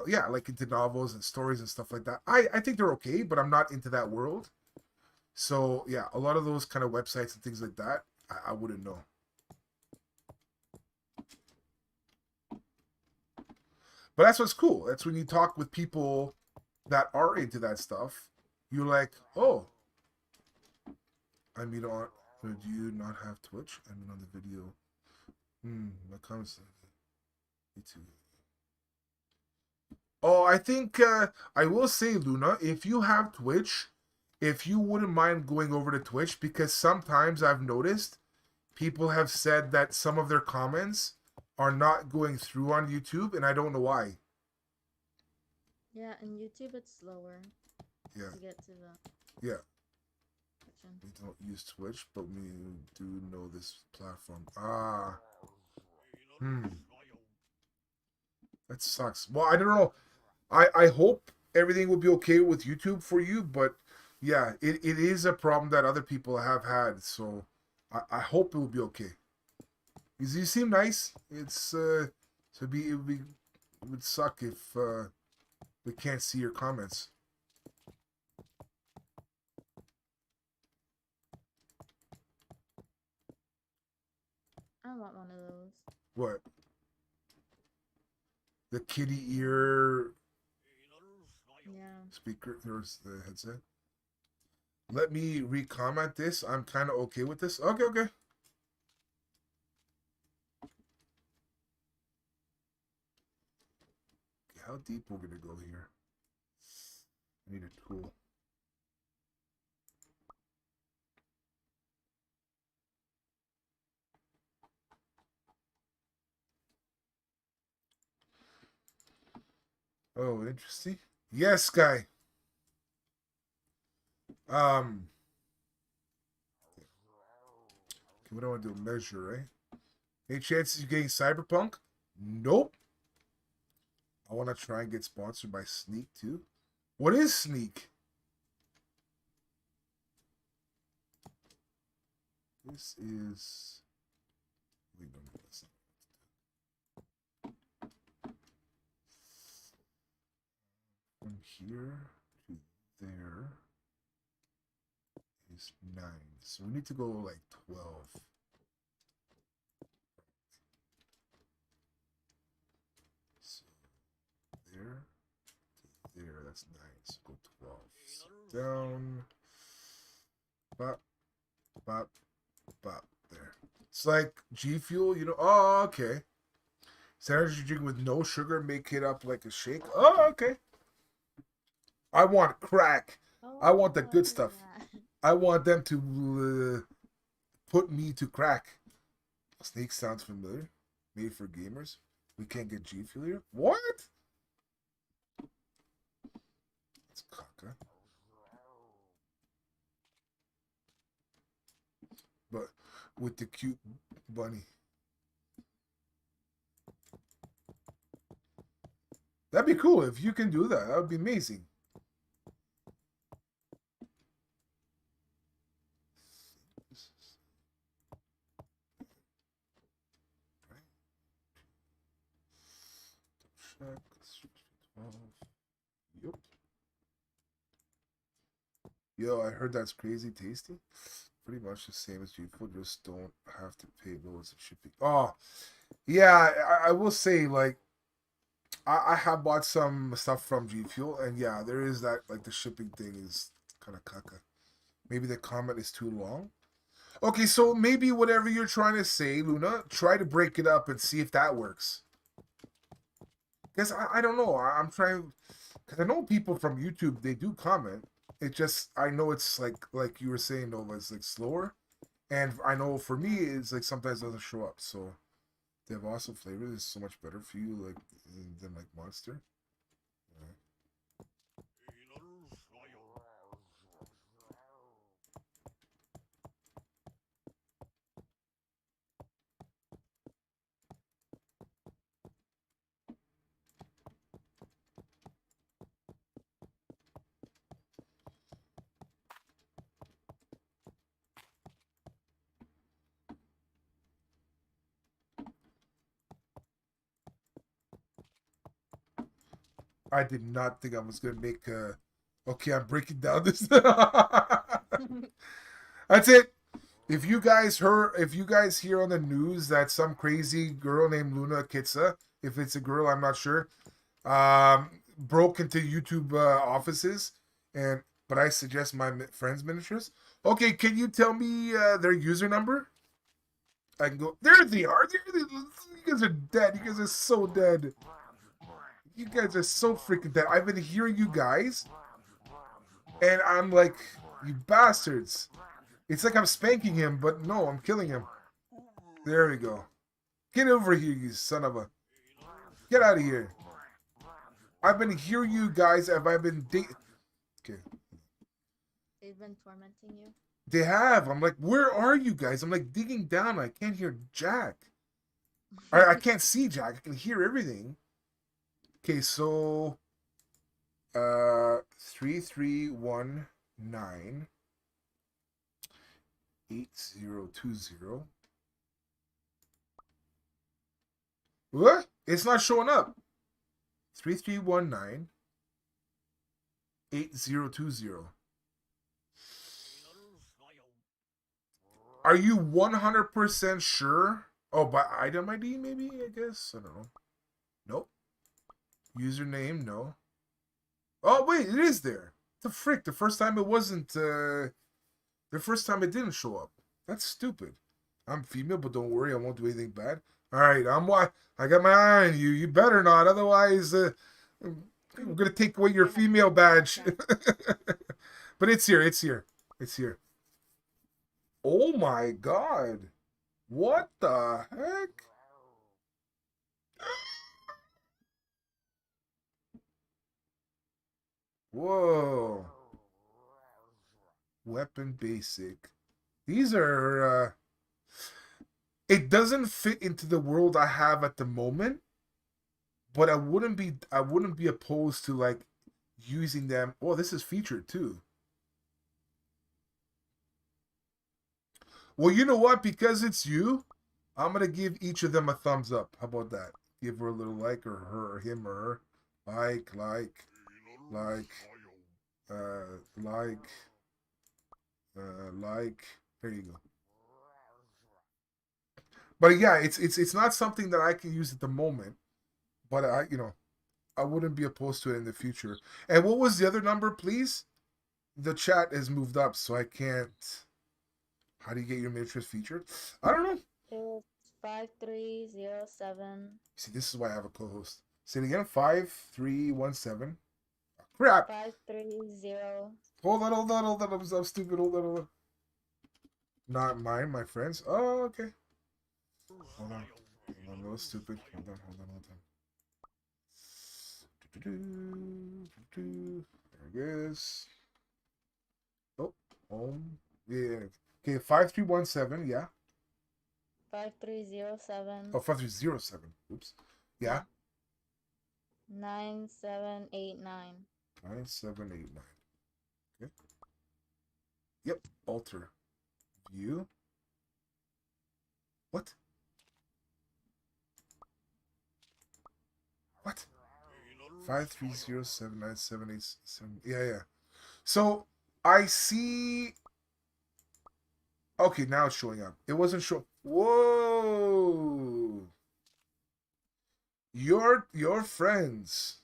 yeah, like into novels and stories and stuff like that. I think they're okay, but I'm not into that world. So yeah, a lot of those kind of websites and things like that, I wouldn't know. But that's what's cool. That's when you talk with people that are into that stuff. You're like, oh, I mean, do you not have Twitch? I mean, on the video. That comes. Me too. Oh, I think I will say, Luna, if you have Twitch, if you wouldn't mind going over to Twitch, because sometimes I've noticed people have said that some of their comments are not going through on YouTube, and I don't know why. Yeah, in YouTube it's slower Yeah, to get to the yeah. section. We don't use Twitch, but we do know this platform. Ah, that sucks. Well, I don't know. I hope everything will be okay with YouTube for you, but yeah, it is a problem that other people have had. So I hope it will be okay. Because you seem nice. It's it would suck if we can't see your comments. I want one of those. What? The kitty ear Yeah. speaker. There's the headset. Let me re-comment this. I'm kind of okay with this. Okay, okay. How deep we're gonna go here? I need a tool. Oh, interesting. Yes, guy. Um, okay, what do I want to do? Measure, right? Any chances you getting Cyberpunk? Nope. I want to try and get sponsored by Sneak too. What is Sneak? This is. Wait, no, that's not. From here to there is 9. So we need to go like 12. So there to there, that's 9. So go 12. So down. Bop, bop, bop. There. It's like G Fuel, you know. Oh, okay. It's energy drink with no sugar, make it up like a shake. Oh, okay. I want crack. Oh, I want the I good see stuff. that. I want them to put me to crack. Snake sounds familiar. Made for gamers. We can't get G Fuel here. What? It's caca. But with the cute bunny. That'd be cool if you can do that. That would be amazing. Check. 12. Yep. Yo, I heard that's crazy tasty. Pretty much the same as G Fuel, just don't have to pay loads of shipping. Oh, yeah, I will say, like, I have bought some stuff from G Fuel, and yeah, there is that, like, the shipping thing is kind of caca. Maybe the comment is too long. Okay, so maybe whatever you're trying to say, Luna, try to break it up and see if that works. Because I don't know. I'm trying, because I know people from YouTube, they do comment. It just, I know it's like you were saying, Nova, it's like slower. And I know for me, it's like sometimes it doesn't show up. So they have awesome flavors. It's so much better for you, like, than like Monster. Yeah. I did not think I was gonna make a. Okay, I'm breaking down this. That's it. If you guys hear on the news that some crazy girl named Luna Kitsa, if it's a girl, I'm not sure, broke into YouTube offices, and but I suggest my friends' miniatures. Okay, can you tell me their user number? I can go. There they are. You guys are dead. You guys are so dead. You guys are so freaking dead. I've been hearing you guys, and I'm like, You bastards. It's like I'm spanking him, but no, I'm killing him. There we go. Get over here, you son of a... Get out of here. I've been hearing you guys. Have I been... Okay. They've been tormenting you. They have. I'm like, where are you guys? I'm like digging down. I can't hear Jack. I can't see Jack. I can hear everything. Okay, so 3319 8020. What? It's not showing up. 3319 8020. Are you 100% sure? Oh, by item ID, maybe? I guess. I don't know. Nope. Username, no. Oh, wait, it is there. The frick. The first time it wasn't, the first time it didn't show up. That's stupid. I'm female, but don't worry, I won't do anything bad. Alright, I got my eye on you. You better not, otherwise, I'm gonna take away your female badge. But it's here, it's here. It's here. Oh my god. What the heck? Whoa. Weapon basic. These are, it doesn't fit into the world I have at the moment, but I wouldn't be opposed to like using them. Oh, this is featured too. Well, you know what? Because it's you, I'm gonna give each of them a thumbs up. How about that? Give her a little like, or her, or him, or her. Like, like. There you go. But yeah, it's not something that I can use at the moment. But I wouldn't be opposed to it in the future. And what was the other number, please? The chat has moved up, so I can't. How do you get your matrix featured? I don't know. It's 5307. See, this is why I have a co-host. Say it again. 5317. Crap. 530. Hold on. I'm stupid. Hold on. Not mine, my friends. Oh, okay. Hold on. I'm a little stupid. Hold on. There it is. Oh, home. Yeah. Okay, 5317, yeah. 5307. Oh, 5307. Oops. Yeah. 9789. 9789. Okay. Yep. Alter. View. What? What? 5307978. Yeah. So I see. Okay, now it's showing up. It wasn't showing. Whoa! Your friends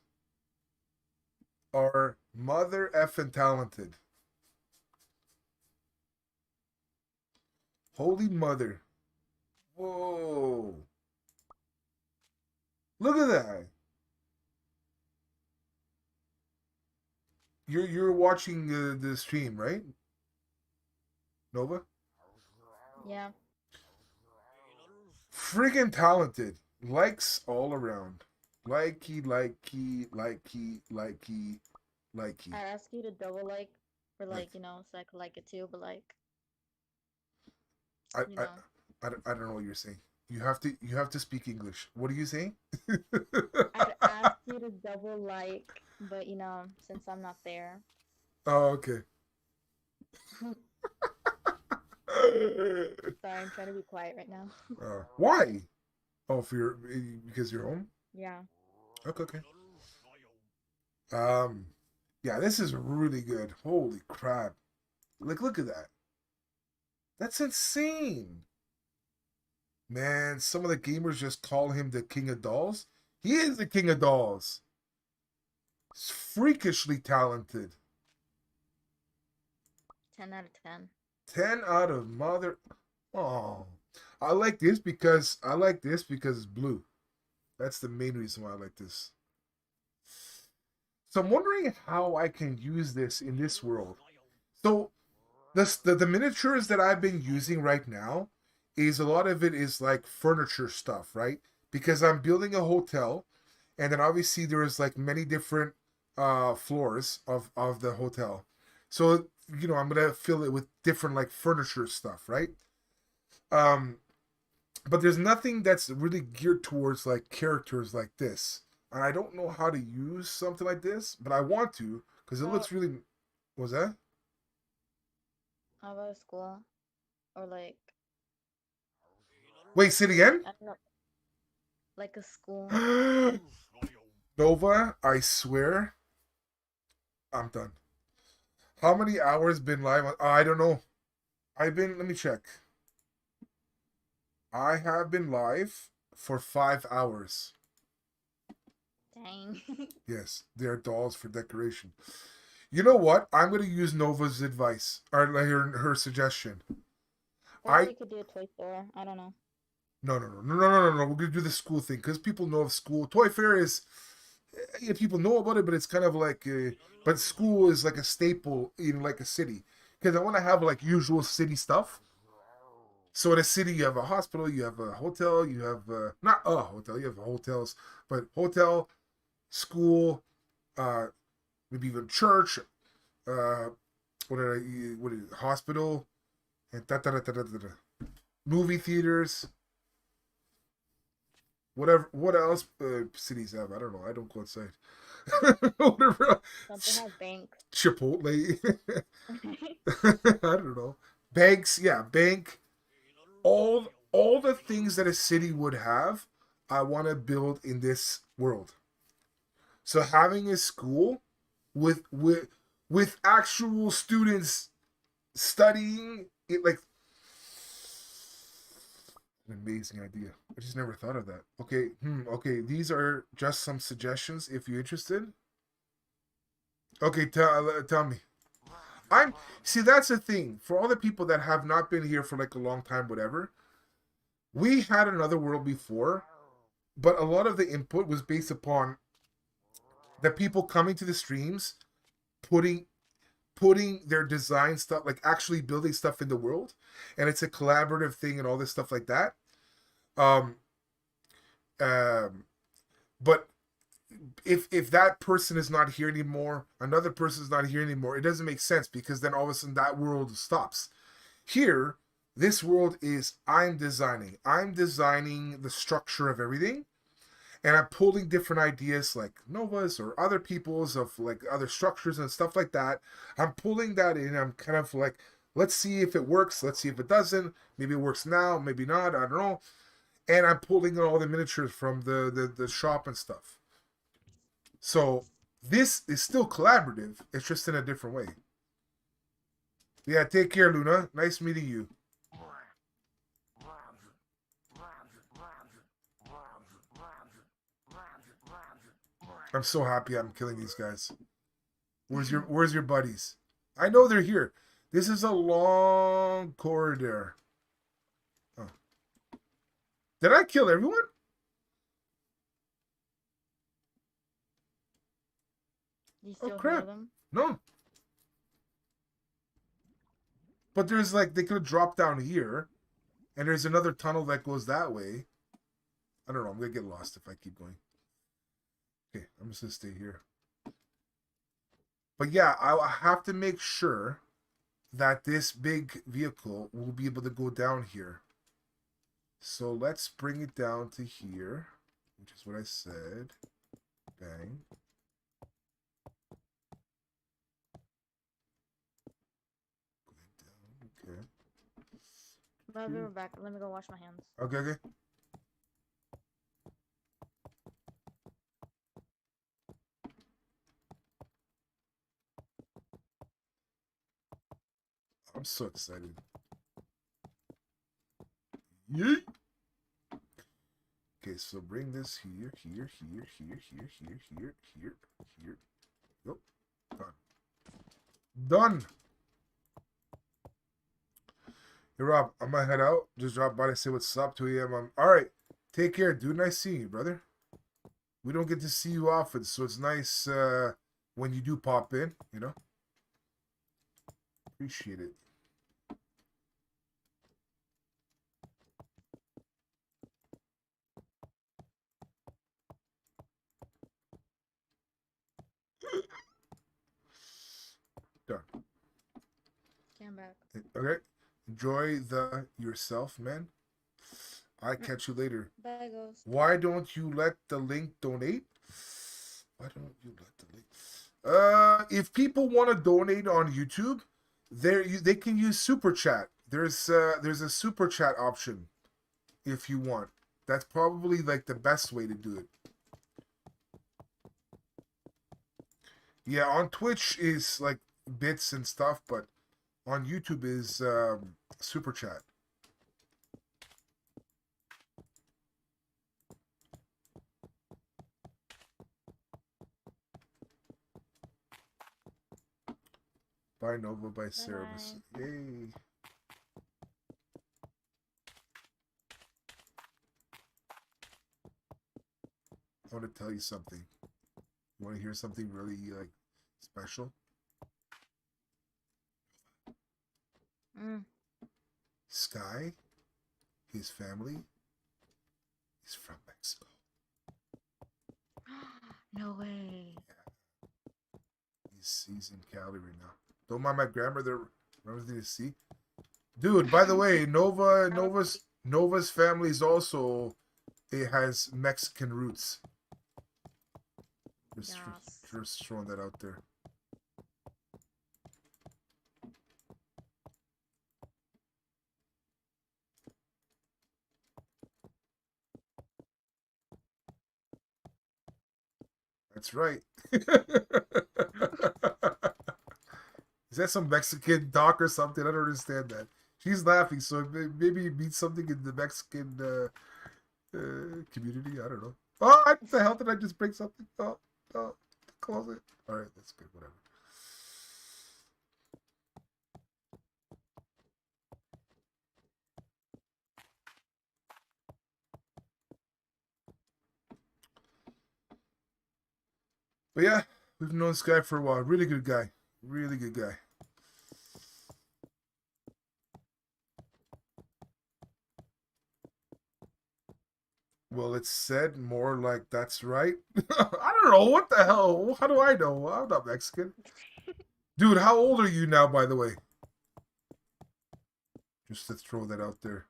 are mother effing talented. Holy mother! Whoa! Look at that. You're watching the stream, right? Nova? Yeah. Friggin' talented. Likes all around. Likey. I asked you to double like for so I could like it too, but I don't know what you're saying. You have to speak English. What are you saying? I'd ask you to double like, but since I'm not there. Oh, okay. Sorry, I'm trying to be quiet right now. Why? Oh, because you're home? Yeah. Okay. Yeah, this is really good. Holy crap. Look at that. That's insane. Man, some of the gamers just call him the king of dolls. He is the king of dolls. He's freakishly talented. 10 out of 10. 10 out of mother. Oh, I like this because it's blue. That's the main reason why I like this. So I'm wondering how I can use this in this world. So The miniatures that I've been using right now is a lot of it is like furniture stuff, right? Because I'm building a hotel, and then obviously there is like many different floors of the hotel. So I'm gonna fill it with different like furniture stuff, right? Um, but there's nothing that's really geared towards like characters like this, and I don't know how to use something like this, but I want to because it Well, looks really. Was that? how about a school or like Wait, say it I don't know, like a school. again. Nova, I swear, I'm done. How many hours been live? I don't know. I've been. Let me check. I have been live for 5 hours. Dang. Yes, they're dolls for decoration. You know what? I'm gonna use Nova's advice or like, her suggestion. Or I we could do a toy store. I don't know. no. We're gonna do the school thing because people know of school. Toy fair is, yeah, people know about it, but it's kind of like, but school is like a staple in like a city because I want to have like usual city stuff. So in a city, you have a hospital, you have a hotel, you have not a hotel, you have hotels, but hotel, school, uh, maybe even church, uh, what is it, hospital, and movie theaters, whatever. What else cities have? I don't know. I don't go outside. Whatever. Don't they have banks? Chipotle. I don't know. Banks, yeah, bank. All the things that a city would have, I want to build in this world. So having a school with with with actual students studying it, like an amazing idea. I just never thought of that. Okay, okay, these are just some suggestions if you're interested. Okay, tell me. I'm see that's the thing for all the people that have not been here for like a long time, whatever. We had another world before, but a lot of the input was based upon the people coming to the streams, putting their design stuff, like actually building stuff in the world, and it's a collaborative thing and all this stuff like that. Um, um, but if that person is not here anymore, another person is not here anymore, it doesn't make sense because then all of a sudden that world stops. Here, this world is I'm designing. I'm designing the structure of everything, and I'm pulling different ideas like Nova's or other people's of like other structures and stuff like that. I'm pulling that in. I'm kind of like, let's see if it works. Let's see if it doesn't. Maybe it works now. Maybe not. I don't know. And I'm pulling all the miniatures from the shop and stuff. So this is still collaborative. It's just in a different way. Yeah, take care, Luna. Nice meeting you. I'm so happy I'm killing these guys. Where's your buddies? I know they're here. This is a long corridor. Oh. Did I kill everyone? You Oh still hear crap. them? No. But there's like they could have dropped down here. And there's another tunnel that goes that way. I don't know, I'm gonna get lost if I keep going. Okay, I'm just gonna stay here. But yeah, I'll have to make sure that this big vehicle will be able to go down here. So let's bring it down to here, which is what I said. Bang. Okay. I'll be right back. Let me go wash my hands. Okay. I'm so excited. Yeet. Okay, so bring this here. Yep. Done. Hey Rob, I'm gonna head out. Just drop by to say what's up. 2 a.m. Alright. Take care, dude. Nice seeing you, brother. We don't get to see you often, so it's nice when you do pop in, Appreciate it. Done. Okay, I'm back. Okay. Enjoy the yourself, man. I catch you later. Bye, Ghost. Why don't you let the link donate? Why don't you let the link? If people want to donate on YouTube, they can use super chat. There's a super chat option if you want. That's probably like the best way to do it. Yeah, on Twitch is like bits and stuff, but on YouTube is super chat. By Nova by Cerebus. Yay. I want to tell you something. You want to hear something really like special? Sky, his family, is from Mexico. No way. Yeah. He's in Cali right now. Don't mind my grammar there. Remember to see? Dude, by the way, Nova's family is also, it has Mexican roots. Just throwing that out there. That's right. Is that some Mexican doc or something? I don't understand that. She's laughing, so maybe it means something in the Mexican community. I don't know. Oh, what the hell did I just break something? Oh, close it. All right, that's good. Whatever. But yeah, we've known this guy for a while. Really good guy. Really good guy. Well, it's said more like that's right. I don't know. What the hell? How do I know? I'm not Mexican. Dude, how old are you now, by the way? Just to throw that out there.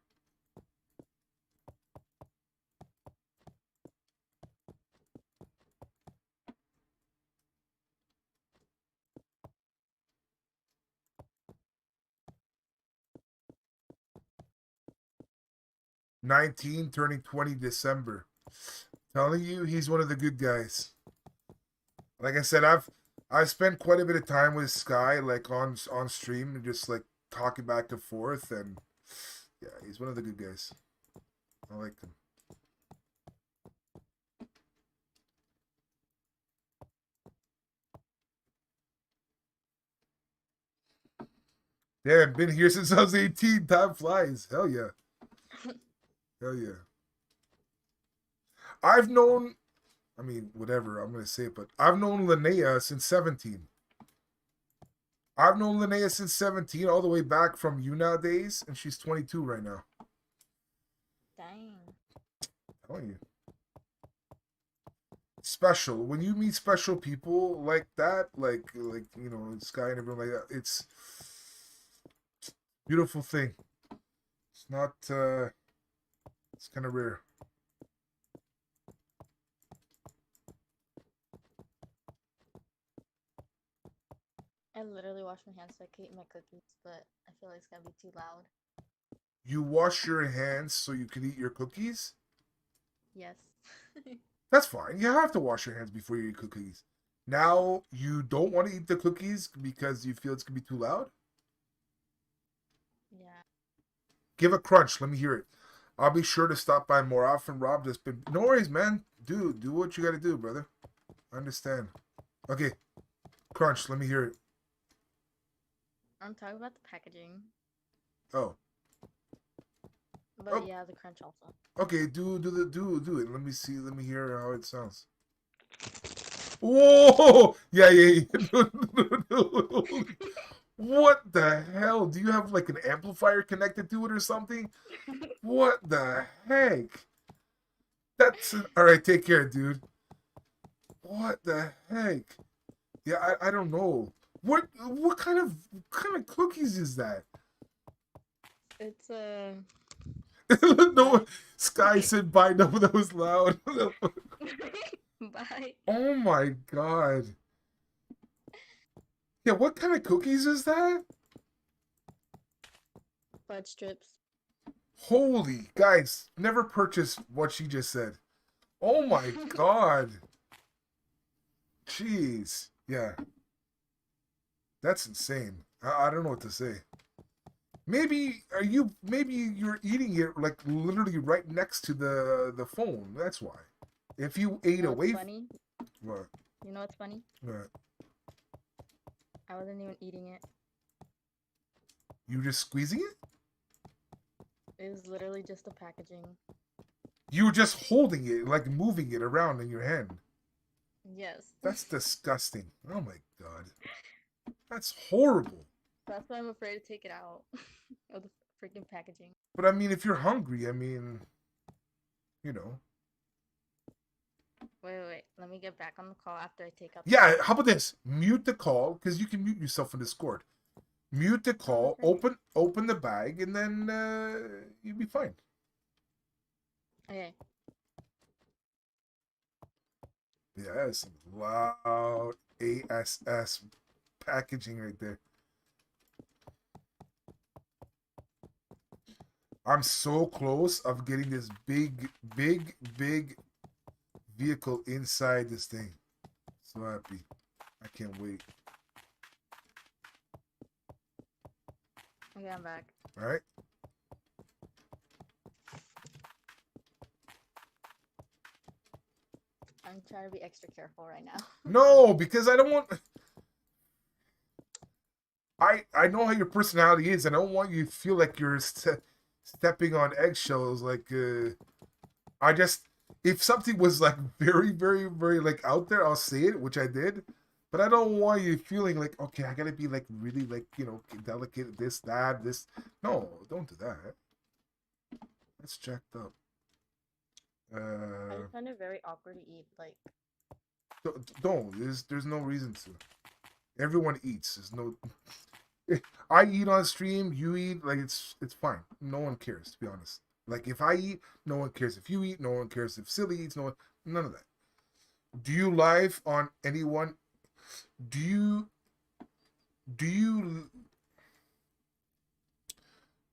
"19, turning 20 December. Telling you, he's one of the good guys. Like I said, I've spent quite a bit of time with Sky, like on stream, and just like talking back and forth, and yeah, he's one of the good guys. I like him. Yeah, been here since I was 18. Time flies. Hell yeah. Hell yeah. I've known, I mean, whatever, I'm going to say it, but I've known Linnea since 17. I've known Linnea since 17, all the way back from UNA days, and she's 22 right now. Dang. I'm telling you. Special. When you meet special people like that, like you know, Sky and everyone like that, it's a beautiful thing. It's not, it's kind of rare. I literally wash my hands so I can eat my cookies, but I feel like it's gonna be too loud. You wash your hands so you can eat your cookies? Yes. That's fine. You have to wash your hands before you eat cookies. Now, you don't want to eat the cookies because you feel it's going to be too loud? Yeah. Give a crunch. Let me hear it. I'll be sure to stop by more often, Rob. Just been... No worries, man. Dude, do what you got to do, brother. I understand. Okay. Crunch. Let me hear it. I'm talking about the packaging. Oh. But oh. Yeah, the crunch also. Okay, do it. Let me see. Let me hear how it sounds. Whoa! Yeah. What the hell? Do you have like an amplifier connected to it or something? What the heck? That's all right. Take care, dude. What the heck? Yeah, I don't know. What kind of cookies is that? It's a. No, Sky said bye. No, that was loud. Bye. Oh my god. Yeah, what kind of cookies is that? Fudge strips. Holy guys, never purchase what she just said. Oh my god. Jeez. Yeah. That's insane. I don't know what to say. Maybe you're eating it like literally right next to the phone. That's why. If you ate You know what's away funny? what? You know what's funny? What? I wasn't even eating it. You just squeezing it? It was literally just the packaging. You were just holding it, like moving it around in your hand. Yes. That's disgusting. Oh my god. That's horrible. That's why I'm afraid to take it out of the freaking packaging. But I mean, if you're hungry, I mean, you know. Wait. Let me get back on the call after I take out. Yeah, how about this? Mute the call, because you can mute yourself in Discord. Mute the call, okay. open the bag, and then you'll be fine. Okay. Yeah, that's some loud ASS packaging right there. I'm so close of getting this big vehicle inside this thing. So happy. I can't wait. Okay, I'm back. All right. I'm trying to be extra careful right now. No, because I don't want. I know how your personality is, and I don't want you to feel like you're stepping on eggshells. Like I just, if something was like very like out there, I'll say it, which I did. But I don't want you feeling like, okay, I gotta be like really like, you know, delicate, this, that, this. No, don't do that. That's jacked up. I just find it very awkward to eat. Like, Don't. There's no reason to. Everyone eats. There's no. I eat on stream. You eat. Like it's fine. No one cares. To be honest. Like if I eat, no one cares. If you eat, no one cares. If Silly eats, no one. None of that. Do you live on anyone? Do you do you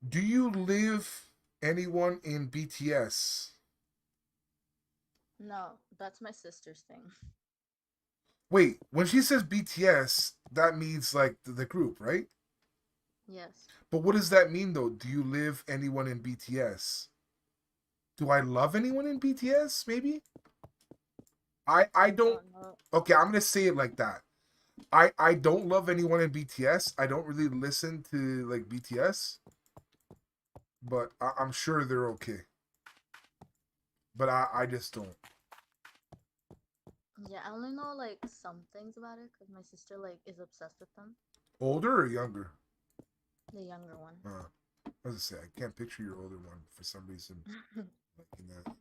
do you live anyone in BTS? no, that's my sister's thing. Wait, when she says BTS, that means like the group, right? Yes. But what does that mean though? Do you live anyone in BTS? Do I love anyone in BTS? Maybe. I don't. know. Okay, I'm gonna say it like that. I don't love anyone in BTS. I don't really listen to like BTS, but I'm sure they're okay. But I just don't. Yeah, I only know like some things about it because my sister like is obsessed with them. Older or younger? The younger one. I was gonna say I can't picture your older one for some reason. Liking that.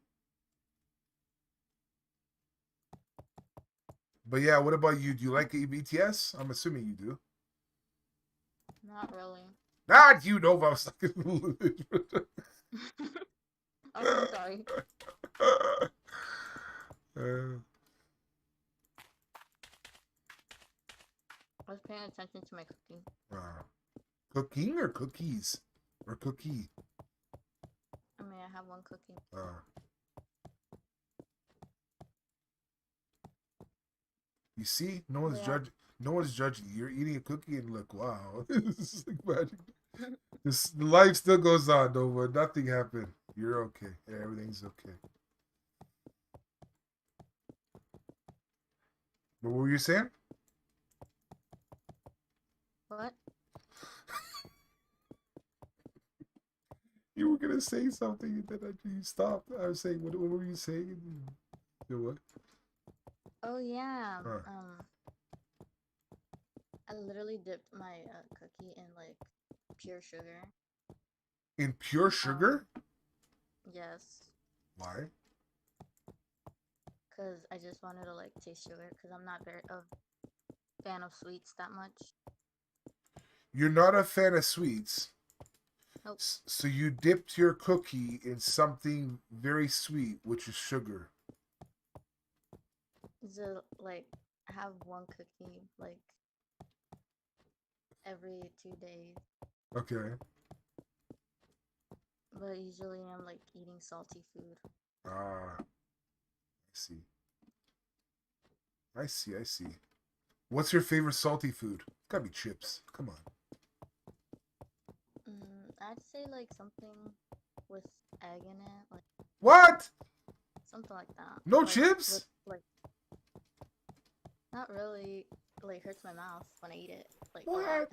But yeah, what about you? Do you like BTS? I'm assuming you do. Not really. Not you know, I was like, I'm sorry. I was paying attention to my cooking. Cooking or cookies? Or cookie? I mean, I have one cooking. You see? No one's judging. No one's judging. You're eating a cookie and look, wow. This is like magic. This life still goes on, though, but nothing happened. You're okay. Yeah, everything's okay. But what were you saying? What? You were gonna say something and then you stopped. I was saying, what were you saying? What? Oh yeah. I literally dipped my cookie in like pure sugar. In pure sugar? Yes. Why? Because I just wanted to like taste sugar because I'm not very fan of sweets that much. You're not a fan of sweets. Nope. So you dipped your cookie in something very sweet, which is sugar. Just like I have one cookie like every 2 days, Okay. but usually I'm like eating salty food. Ah, I see. I see. I see. What's your favorite salty food? Gotta be chips. Come on. I'd say like something with egg in it, like What? something like that. No Like with chips? like not really like hurts my mouth when I eat it like a lot. What?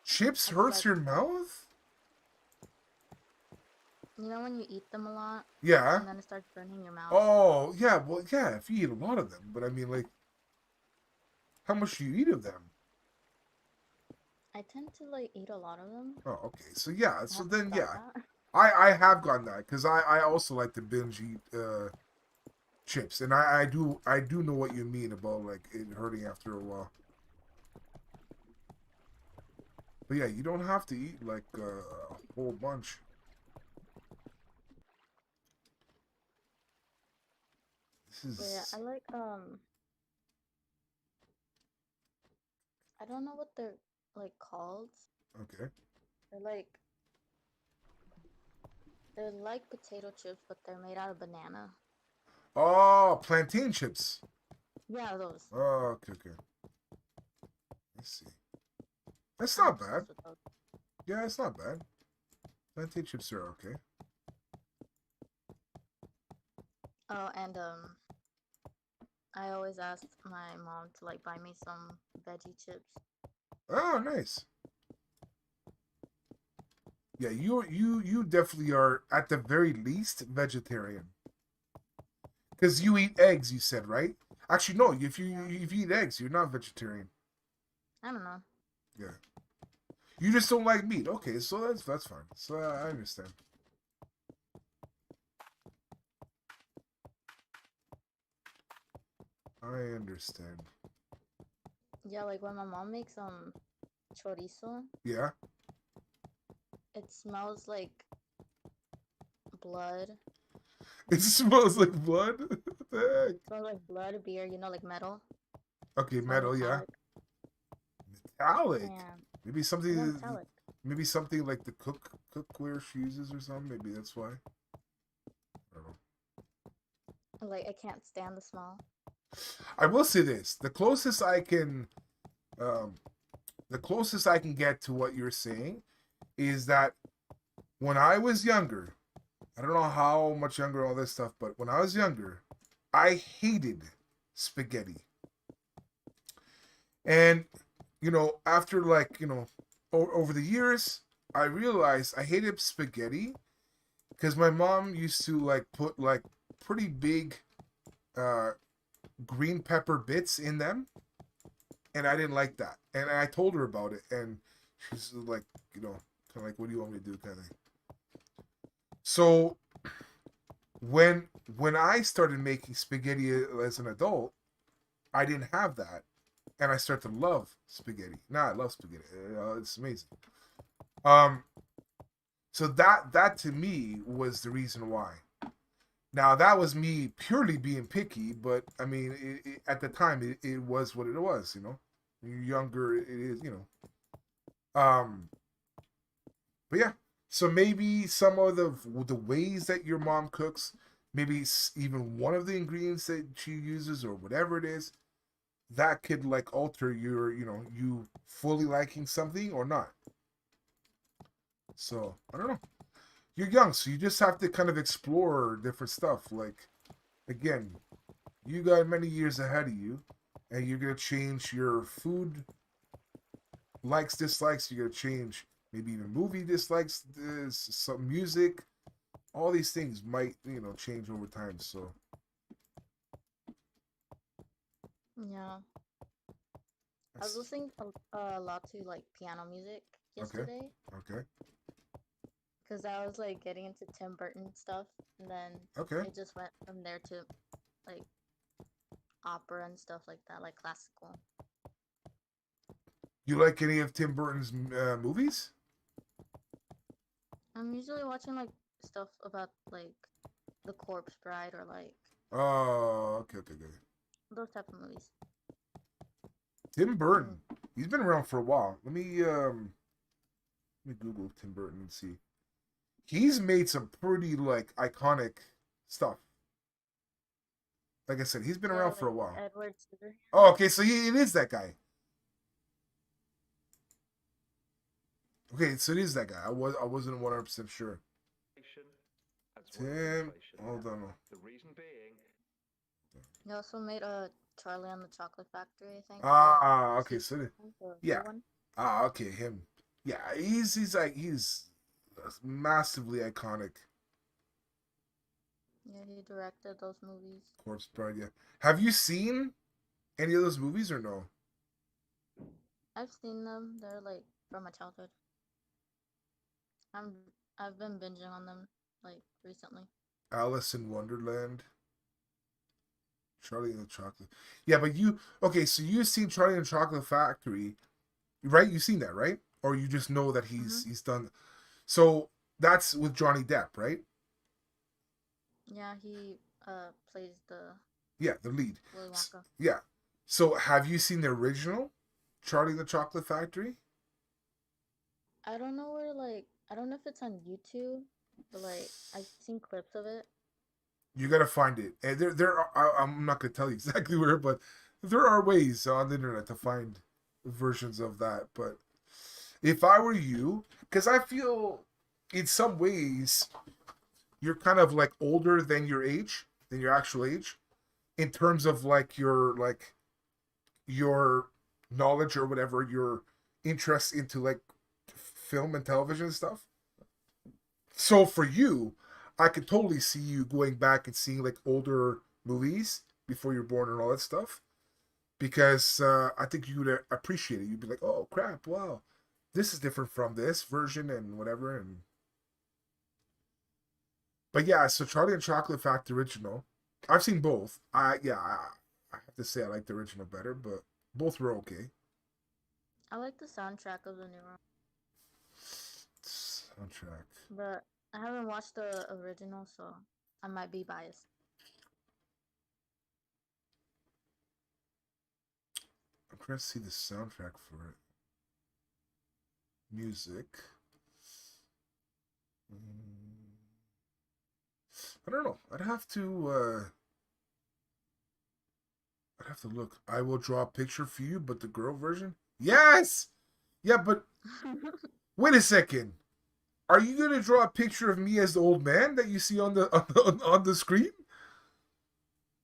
Chips It's hurts like your mouth? you know when you eat them a lot Yeah. and then it starts burning your mouth. Oh, yeah. Well, yeah. If you eat a lot of them, but I mean, like, how much do you eat of them? I tend to like eat a lot of them. Oh, okay. So yeah. So Have you then, got yeah. that? I have gotten that because I also like to binge eat chips, and I do know what you mean about like it hurting after a while. But yeah, you don't have to eat like a whole bunch. This But yeah, I is like I don't know what they're like called. okay. They're like they're like potato chips, but they're made out of banana. Oh, plantain chips. Yeah, those. Oh, okay, okay. Let's see. That's I'm not bad. obsessed with those. Yeah, it's not bad. Plantain chips are okay. Oh, and I always ask my mom to like buy me some veggie chips. Oh, nice. Yeah, you definitely are at the very least vegetarian because you eat eggs. You said right? Actually, no. Yeah. If you eat eggs, you're not vegetarian. I don't know. Yeah. You just don't like meat. Okay, so that's fine. So I understand. I understand. Yeah, like when my mom makes chorizo, Yeah. it smells like blood. It smells like blood. What the heck? It smells like blood, beer, like metal. Okay, It's very metal. Yeah. metallic. Metallic. And Maybe yeah, something. metallic. Maybe something like the cookware she uses or something. Maybe that's why. I don't know. Like I can't stand the smell. I will say this: um, the closest I can get to what you're saying is that when I was younger, I don't know how much younger all this stuff, but when I was younger, I hated spaghetti. And after like over the years, I realized I hated spaghetti because my mom used to like put like pretty big uh, green pepper bits in them, and I didn't like that. And I told her about it, and she's like, kind of like, "What do you want me to do?" kind of thing. So when I started making spaghetti as an adult, I didn't have that, and I started to love spaghetti. Now I love spaghetti. It's amazing. Um, so that to me was the reason why. Now that was me purely being picky, but I mean, at the time, it was what it was. When you're younger, it is. But yeah. So maybe some of the ways that your mom cooks, maybe even one of the ingredients that she uses or whatever it is, that could like alter your you fully liking something or not. So I don't know. You're young, so you just have to kind of explore different stuff. Like again, you got many years ahead of you, and you're gonna change your food likes, dislikes. You're gonna change maybe even movie dislikes, some music. All these things might change over time. So Yeah. I was that's listening a lot to like piano music okay. yesterday Okay. because I was like getting into Tim Burton stuff, and then Okay. it just went from there to like opera and stuff like that, like classical. You like any of Tim Burton's movies? I'm usually watching like stuff about like The Corpse Bride or like Oh, okay, okay, okay. those type of movies. Tim Mm. Burton. He's been around for a while. Let me Google Tim Burton and see. He's made some pretty like iconic stuff. Like I said, he's been Yeah, around for like a while. Edward Scissorhands. Oh, okay, so it is that guy. Okay, so it is that guy. I wasn't 100% sure. Tim, hold on. The reason being, He also made a Charlie and the Chocolate Factory, I think. Okay, so The yeah. new one. Okay, him. Yeah, he's massively iconic. Yeah, he directed those movies. Corpse Bride. Yeah. Have you seen any of those movies or no? I've seen them. They're like from my childhood. I'm I've been binging on them like recently. Alice in Wonderland. Charlie and the Chocolate. Yeah, but you okay? So you've seen Charlie and the Chocolate Factory, right? You've seen that, right? Or you just know that he's done. So that's with Johnny Depp, right? Yeah, he plays the Yeah, the lead. Willy Wonka. Yeah. So have you seen the original Charlie and the Chocolate Factory? I don't know where like I don't know if it's on YouTube, but like I've seen clips of it. You gotta find it. And I'm not gonna tell you exactly where, but there are ways on the internet to find versions of that. But if I were you, because I feel in some ways you're kind of like older than your age, than your actual age, in terms of your knowledge or whatever, your interest into like film and television stuff. So for you, I could totally see you going back and seeing like older movies before you're born and all that stuff. Because I think you would appreciate it. You'd be like, "Oh crap! Wow, this is different from this version and whatever." And but yeah, so Charlie and Chocolate Factory original, I've seen both. I have to say I like the original better, but both were okay. I like the soundtrack of the new one, Soundtrack. but I haven't watched the original, so I might be biased. I'm trying to see the soundtrack for it. Music. I don't know. I'd have to look. I will draw a picture for you, but the girl version? Yes! Yeah, but wait a second. Are you gonna draw a picture of me as the old man that you see on the screen?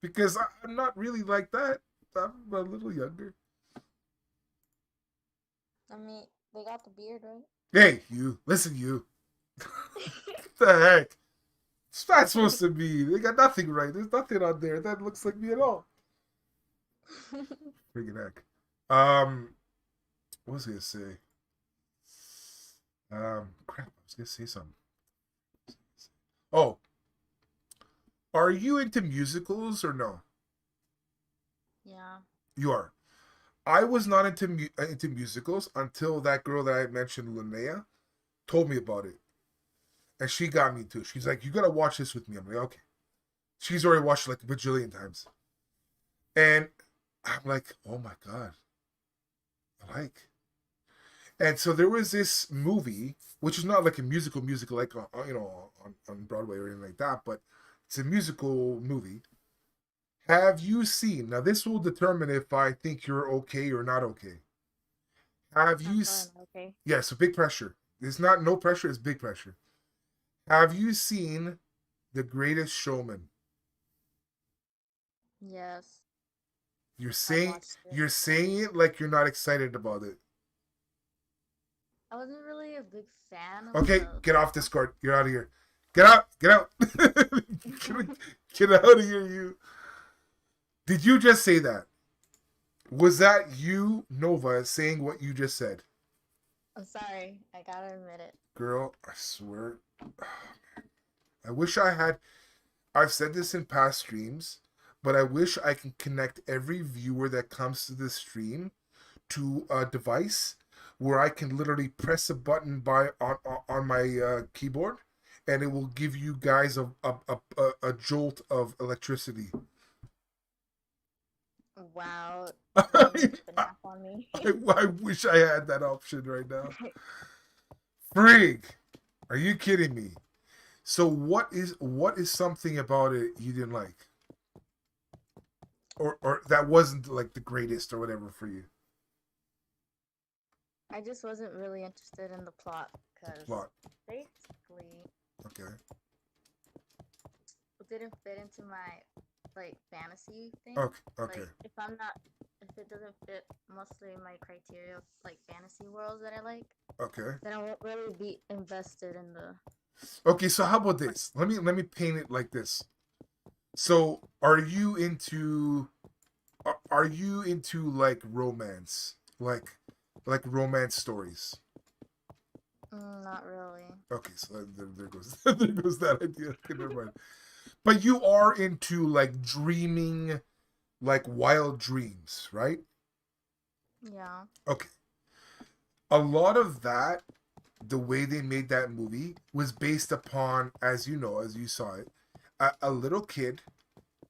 Because I'm not really like that. I'm a little younger. I mean, they got the beard, right? Hey, you. Listen, you. What the heck? It's not supposed to be. They got nothing right. There's nothing on there that looks like me at all. Freaking heck. What was I gonna say? Crap. I was gonna say something. Oh, are you into musicals or no? Yeah. You are. I was not into musicals until that girl that I mentioned, Linnea, told me about it, and she got me too. She's like, "You gotta watch this with me." I'm like, "Okay." She's already watched it like a bajillion times, and I'm like, "Oh my god, I like." And so there was this movie, which is not like a musical like on Broadway or anything like that, but it's a musical movie. Have you seen? Now this will determine if I think you're okay or not okay. Have you? I'm fine. Okay. Yeah, so big pressure. It's not no pressure. It's big pressure. Have you seen The Greatest Showman? Yes. You're I saying watched it. you're saying it like you're not excited about it. I wasn't really a big fan of Okay, the get off Discord. You're out of here. Get out. Get out. Get out of here, you. Did you just say that? Was that you, Nova, saying what you just said? I'm sorry. I gotta admit it. Girl, I swear. I wish I had. I've said this in past streams, but I wish I can connect every viewer that comes to this stream to a device where I can literally press a button on my keyboard, and it will give you guys a jolt of electricity. Wow, you're gonna I, put the nap on me. I wish I had that option right now. Frig, are you kidding me? So what is something about it you didn't like, or that wasn't like the greatest or whatever for you? I just wasn't really interested in the plot The because plot. basically Okay. it didn't fit into my like fantasy thing. Okay. Okay. Like if it doesn't fit mostly my criteria of like fantasy worlds that I like, Okay. then I won't really be invested in the. Okay. So how about this? Let me paint it like this. So are you into like romance, like romance stories? Not really. Okay, so there goes there goes that idea. Okay, never mind. But you are into like dreaming, like wild dreams, right? Yeah. Okay. A lot of that, the way they made that movie was based upon, as you know, as you saw it, a little kid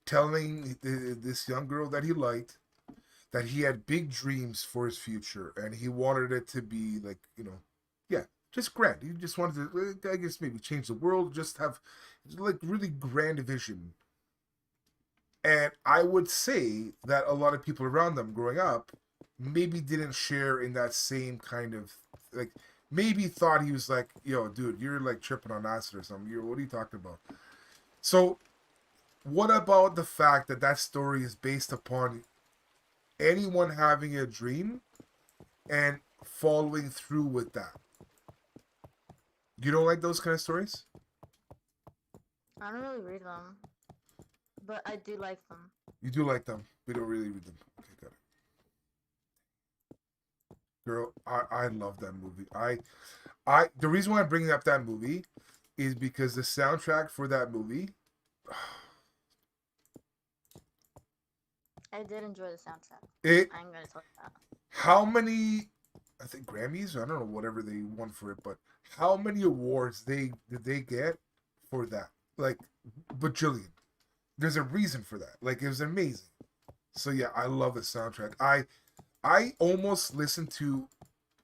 telling this young girl that he liked that he had big dreams for his future and he wanted it to be like, yeah, just grand. He just wanted to, I guess, maybe change the world, just have like really grand vision. And I would say that a lot of people around them growing up maybe didn't share in that same kind of, like, maybe thought he was like, yo, dude, you're like tripping on acid or something. What are you talking about? So, what about the fact that that story is based upon anyone having a dream and following through with that? You don't like those kind of stories? I don't really read them, but I do like them. You do like them. We don't really read them. Okay, got it. Girl, I love that movie. The reason why I'm bringing up that movie is because the soundtrack for that movie, I did enjoy the soundtrack. it I'm gonna tell you that. how many, I think Grammys, I don't know, whatever they won for it, but how many awards did they get for that? Like bajillion. There's a reason for that. Like, it was amazing. So yeah, I love the soundtrack. I almost listen to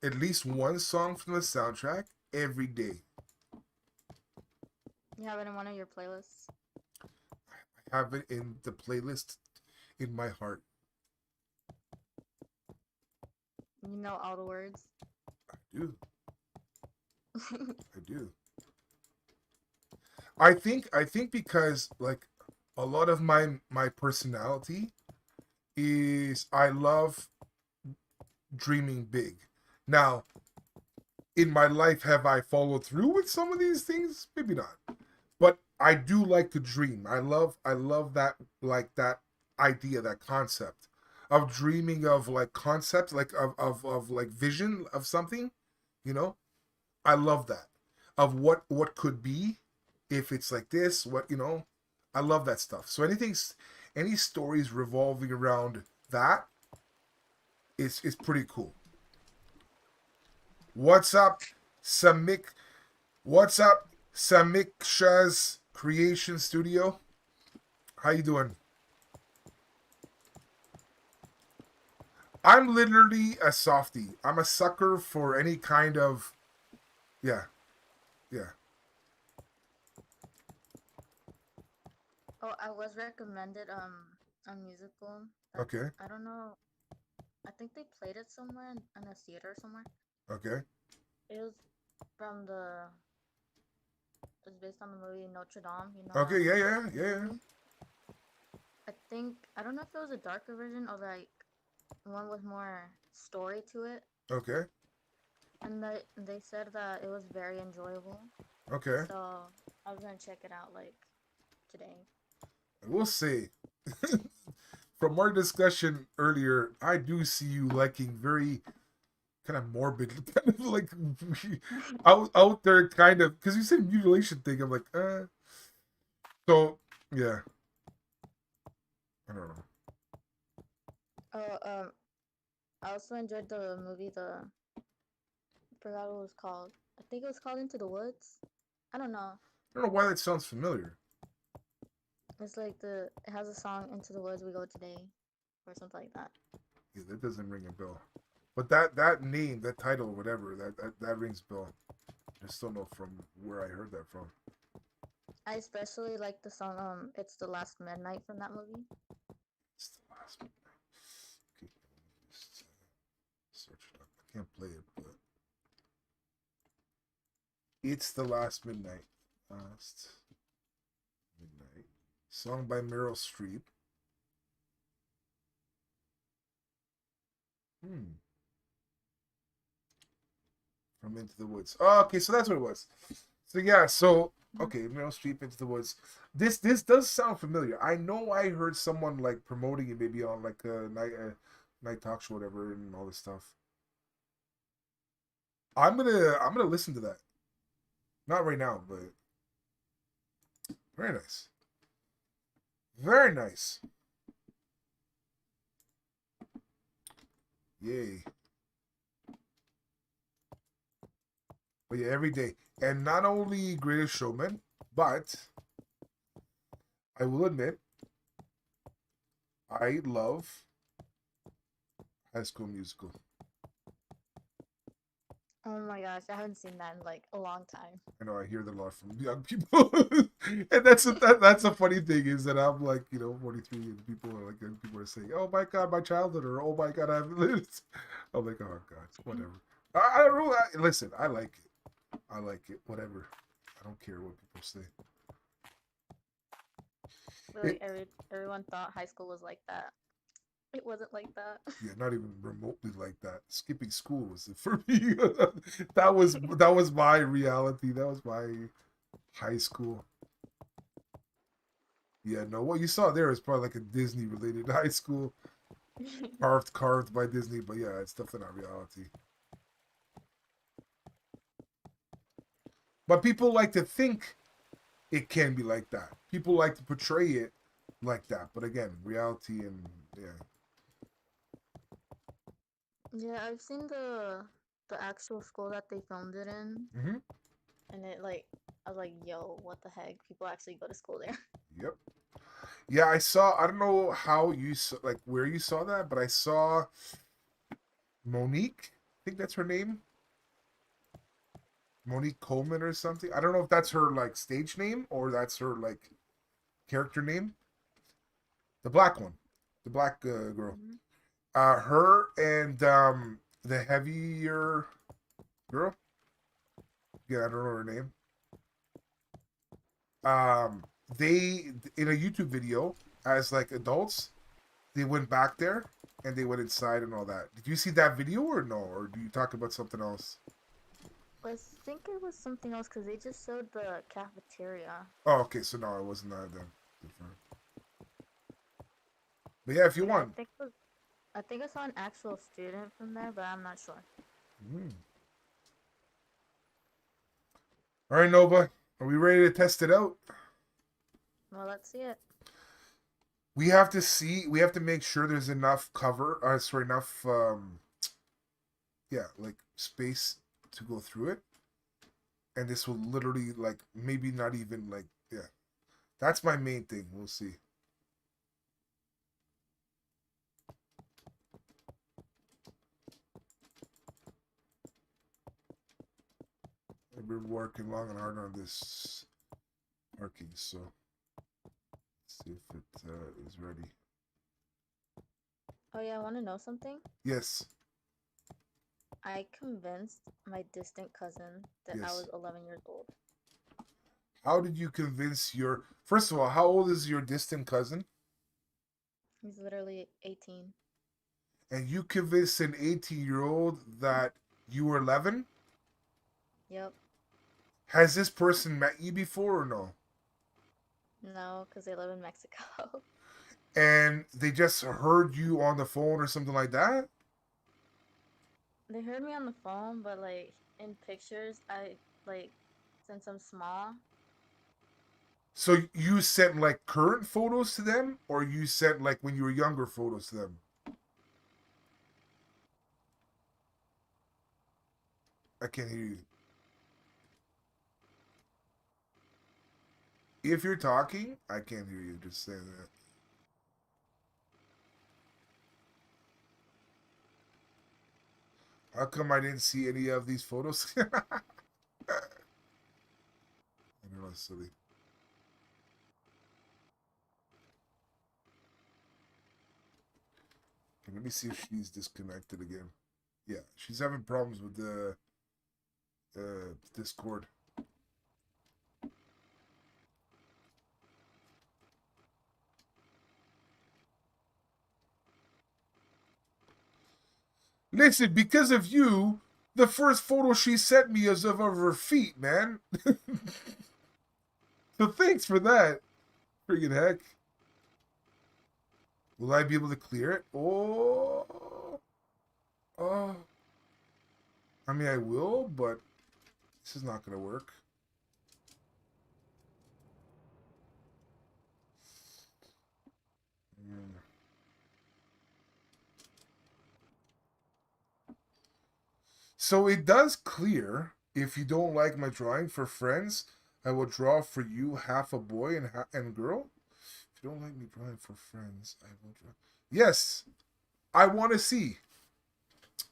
at least one song from the soundtrack every day. You have it in one of your playlists? I have it in the playlist in my heart. You know all the words? I do. I do. I think because like a lot of my personality is I love dreaming big. Now, in my life have I followed through with some of these things? Maybe not. But I do like to dream. I love that, like that idea, that concept of dreaming of like concepts, like of like vision of something, you know? I love that. Of what could be if it's like this, I love that stuff. So any stories revolving around that is pretty cool. What's up, Samik? What's up, Samiksha's Creation Studio? How you doing? I'm literally a softie. I'm a sucker for any kind of, yeah, yeah. Oh, I was recommended a musical that Okay, I don't know. I think they played it somewhere in a theater somewhere. okay, It was from the. It was based on the movie Notre Dame. You know okay. that Yeah, yeah, yeah, yeah. movie? I don't know if it was a darker version or like one with more story to it. Okay, And they said that it was very enjoyable. okay. So I was gonna check it out like today. We'll see. From our discussion earlier, I do see you liking very kind of morbid, kind of like out there, kind of, because you said mutilation thing. I'm like, So yeah, I don't know. Oh, I also enjoyed the movie. I forgot what it was called. I think it was called Into the Woods. I don't know. I don't know why that sounds familiar. It's like it has a song Into the Woods We Go Today, or something like that. Yeah, that doesn't ring a bell. But that name, that title, whatever, that rings a bell. I just don't know from where I heard that from. I especially like the song It's the Last Midnight from that movie. It's the last one. Okay, just search it up. I can't play it, but it's the last midnight. Last midnight. Song by Meryl Streep. Hmm. From Into the Woods. Oh, okay, so that's what it was. So yeah, so okay, Meryl Streep, Into the Woods. This does sound familiar. I know I heard someone like promoting it maybe on like a night talk show, whatever, and all this stuff. I'm gonna listen to that. Not right now, but very nice. Very nice. Yay. But yeah, every day. And not only Greatest Showman, but I will admit, I love High School Musical. Oh my gosh, I haven't seen that in like a long time. I know I hear that a lot from young people, and that's a funny thing is that I'm like 43, and people are like young people are saying, "Oh my god, my childhood," or "Oh my god, I haven't lived." I'm like, "Oh god, whatever." I don't know. Listen, I like it. I like it. Whatever. I don't care what people say. But It, like everyone thought high school was like that. It wasn't like that. yeah, not even remotely like that. Skipping school was it for me. that was my reality. That was my high school. Yeah, no, what you saw there is probably like a Disney related high school, carved by Disney, but yeah, it's definitely not reality. But people like to think it can be like that. People like to portray it like that. But again, reality and yeah. Yeah, I've seen the actual school that they filmed it in, Hmm. and I was like, yo, what the heck? People actually go to school there. Yep. Yeah, I saw. I don't know how you saw, like where you saw that, but I saw Monique. I think that's her name. Monique Coleman or something. I don't know if that's her like stage name or that's her like character name. The black one, the black girl. Hmm. Her and the heavier girl. Yeah, I don't know her name. Um, they in a YouTube video as like adults, they went back there and they went inside and all that. Did you see that video or no? Or do you talk about something else? I think it was something else because they just showed the cafeteria. Oh, okay. So no, it wasn't that then. Different. But yeah, if you Yeah, want. I think I saw an actual student from there, but I'm not sure. Mm. All right, Nova. Are we ready to test it out? Well, let's see it. We have to see. We have to make sure there's enough cover. Sorry, enough. Yeah, like space to go through it. And this will literally like maybe not even like yeah. That's my main thing. We'll see. I've been working long and hard on this parking, so let's see if it is ready. Oh yeah, I want to know something. Yes, I convinced my distant cousin that I yes. was 11 years old. How did you convince your? First of all, how old is your distant cousin? He's literally 18. And you convinced an 18-year-old that you were 11? Yep. Has this person met you before or no? No, because they live in Mexico. And they just heard you on the phone or something like that? They heard me on the phone, but like in pictures, I like since I'm small, So you sent like current photos to them, or you sent like when you were younger photos to them? I can't hear you. If you're talking, I can't hear you. Just saying that. How come I didn't see any of these photos? I don't know, silly. Okay, let me see if she's disconnected again. Yeah, she's having problems with the Discord. Listen, because of you, the first photo she sent me is of her feet, man. So thanks for that. Friggin' heck. Will I be able to clear it? Oh. Oh. I mean, I will, but this is not going to work. So it does clear. If you don't like my drawing for friends, I will draw for you half a boy and girl. If you don't like me drawing for friends, I will draw. Yes, I want to see.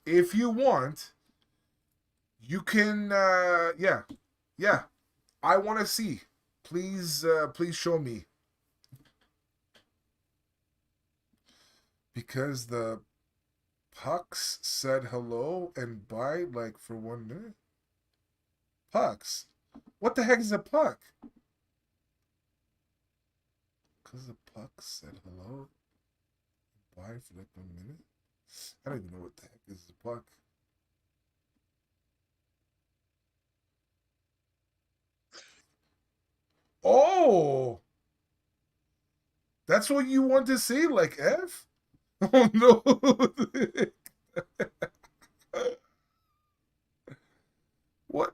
If you want, you can. Yeah. I want to see. Please show me. Because the Pucks said hello and bye like for 1 minute. Pucks, what the heck is a puck? Because the Pucks said hello and bye for like 1 minute. I don't even know what the heck is a puck. Oh, that's what you want to say, like F? Oh no. What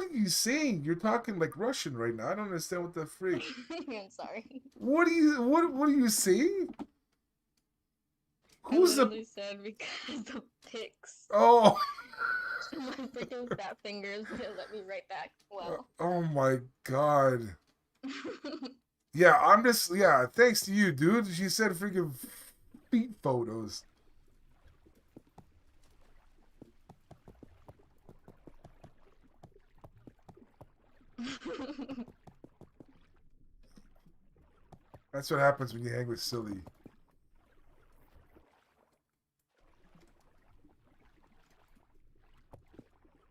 are you saying? You're talking like Russian right now. I don't understand what the freak. I'm sorry. What are you saying? I Who's the literally said because the pics. Oh My freaking fat fingers didn't let me write back well. oh my god. Yeah, I'm just thanks to you, dude. She said freaking feet photos. That's what happens when you hang with silly.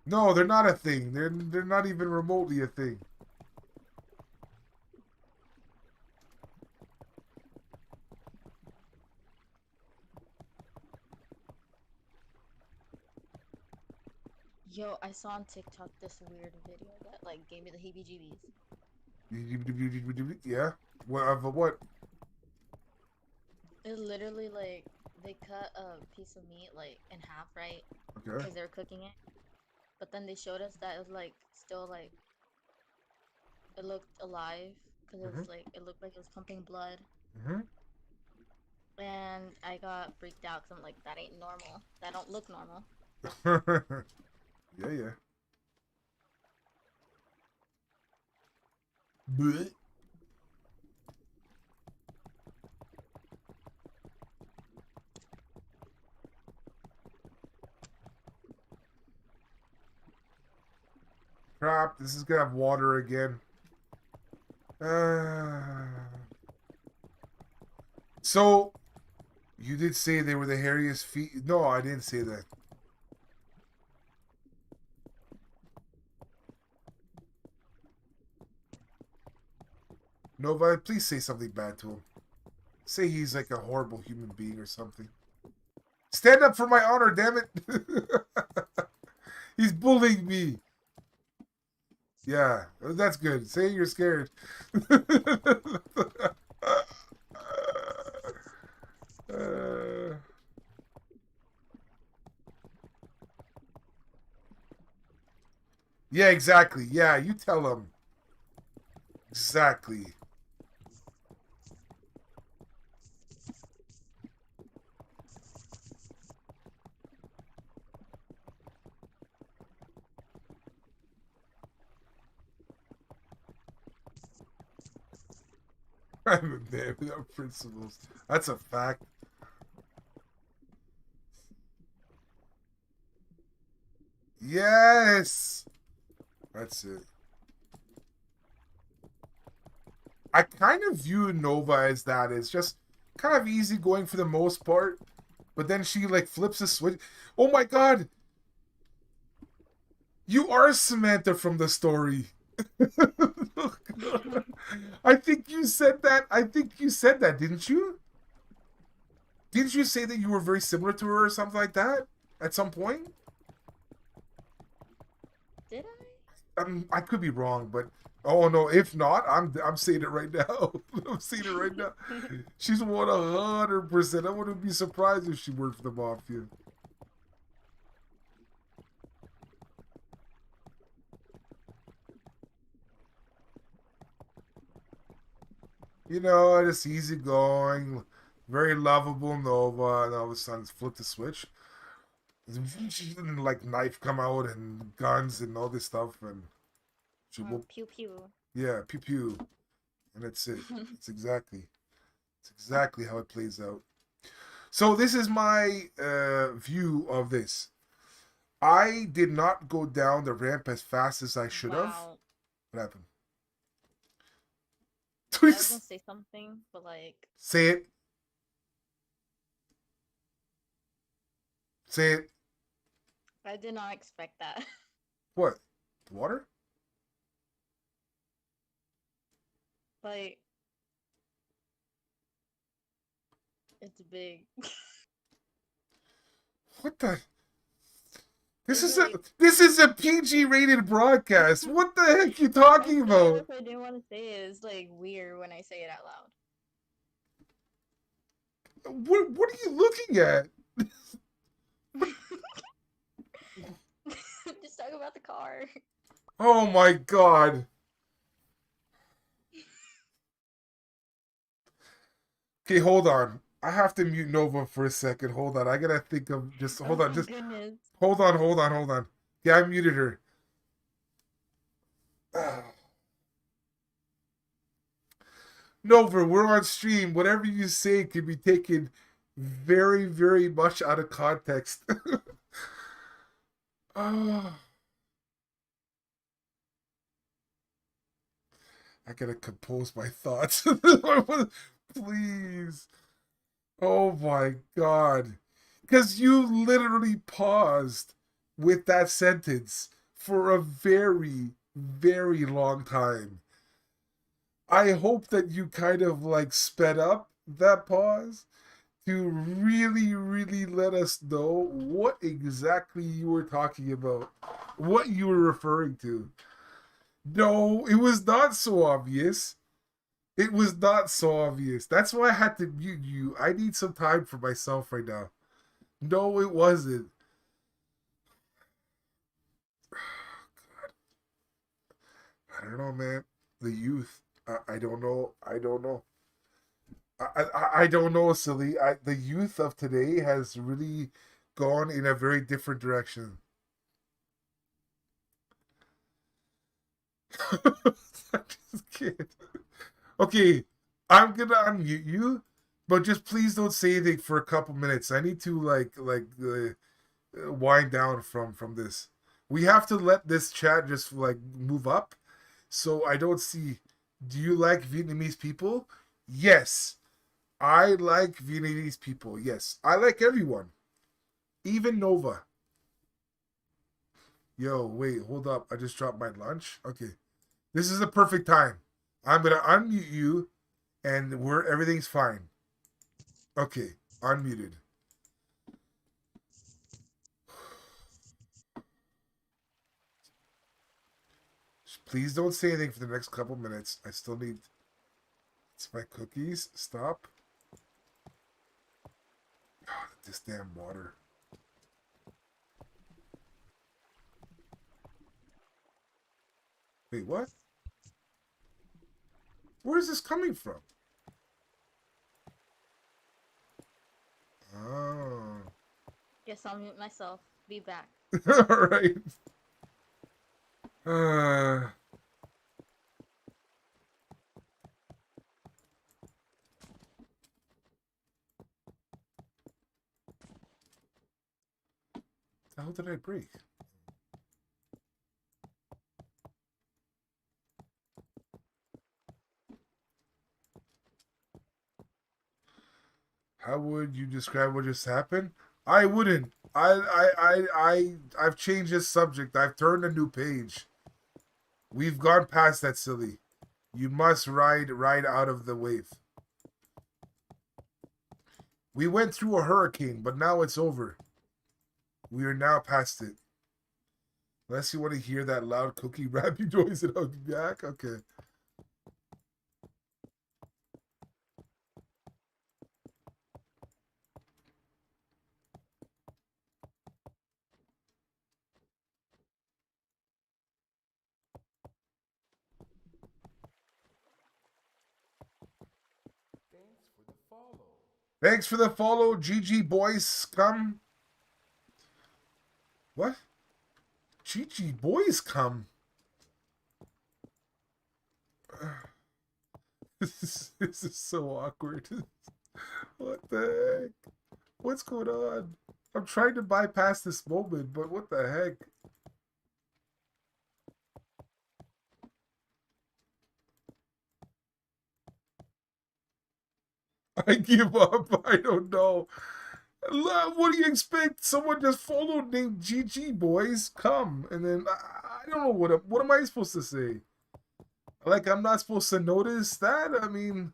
No, they're not a thing. They're not even remotely a thing. Yo, I saw on TikTok this weird video that like gave me the heebie-jeebies. Yeah. What? It literally like they cut a piece of meat like in half, right? Okay. Because they were cooking it. But then they showed us that it was like still like it looked alive because it was like it looked like it was pumping blood. And I got freaked out because I'm like, that ain't normal. That don't look normal. Yeah. Blech. Crap, this is gonna have water again. So, you did say they were the hairiest feet. No, I didn't say that. Nova, please say something bad to him. Say he's like a horrible human being or something. Stand up for my honor, damn it. He's bullying me. Yeah, that's good. Say you're scared. Yeah, exactly. Yeah, you tell him. Exactly. I'm a man without principles. That's a fact. Yes. That's it. I kind of view Nova as that. It's just kind of easy going for the most part, but then she like flips a switch. Oh my god, you are Samantha from the story. I think you said that. I think you said that, didn't you? Didn't you say that you were very similar to her or something like that at some point? Did I could be wrong, but oh no, if not, I'm saying it right now. I'm saying it right now. I? She's 100%. I wouldn't be surprised if she worked for the mafia. You know, just easygoing, very lovable Nova, and all of a sudden flip the switch. And like knife come out and guns and all this stuff, and she will, Pew pew. yeah, pew pew, and that's it. It's exactly how it plays out. So this is my view of this. I did not go down the ramp as fast as I should have. Wow. What happened? I was gonna say something, but like Say it. Say it. I did not expect that. What? The water? Like it's big. What the? This It's is a like this is a PG rated broadcast. What the heck you talking I'm saying about? what I didn't want to say it. It's like weird when I say it out What are you looking at? loud. Just talk about the car. Oh my god. Okay, hold on. I have to mute Nova for a second. Hold on. I gotta think of just hold Oh on. Just goodness. hold on. Yeah, I muted her. Nova, we're on stream. Whatever you say can be taken very, very much out of context. Oh, I gotta compose my thoughts. Please. Oh my god. Because you literally paused with that sentence for a very, very long time. I hope that you kind of like sped up that pause to really, really let us know what exactly you were talking about, what you were referring to. No, it was not so obvious. It was not so obvious. That's why I had to mute you. I need some time for myself right now. No, it wasn't. I don't know, man. The youth. I don't know. I don't know. I don't know, silly. The youth of today has really gone in a very different direction. I just can't. Okay, I'm gonna unmute you, but just please don't say anything for a couple minutes. I need to wind down from this. We have to let this chat just like move up. So I don't see. Do you like Vietnamese people? Yes, I like Vietnamese people. Yes, I like everyone, even Nova. Yo, wait, hold up. I just dropped my lunch. Okay, this is the perfect time. I'm gonna unmute you, and we're everything's fine. Okay, unmuted. Please don't say anything for the next couple minutes. I still need. It's my cookies. Stop. Oh, this damn water. Wait, what? Where is this coming from? Oh. Guess I'll mute myself. Be back. All right. Uh, the hell did I break? How would you describe what just happened? I wouldn't. I've changed this subject. I've turned a new page. We've gone past that, silly. You must ride out of the wave. We went through a hurricane, but now it's over. We are now past it. Unless you want to hear that loud cookie rappy noise and I'll be back. Okay. Thanks for the follow, GG boys. Come. What? GG boys come. This is so awkward. What the heck? What's going on? I'm trying to bypass this moment, but what the heck? I give up. I don't know. What do you expect? Someone just followed named GG boys. Come. And then I don't know what am I supposed to say? Like I'm not supposed to notice that? I mean,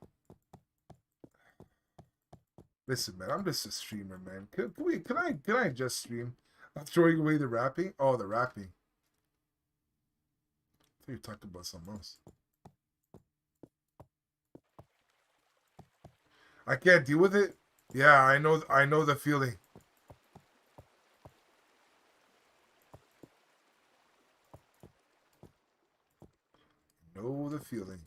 listen, man, I'm just a streamer, man. Can I just stream? I'm throwing away the rapping. Oh, the rapping. I thought you talked about something else. I can't deal with it. Yeah, I know the feeling. Know the feeling.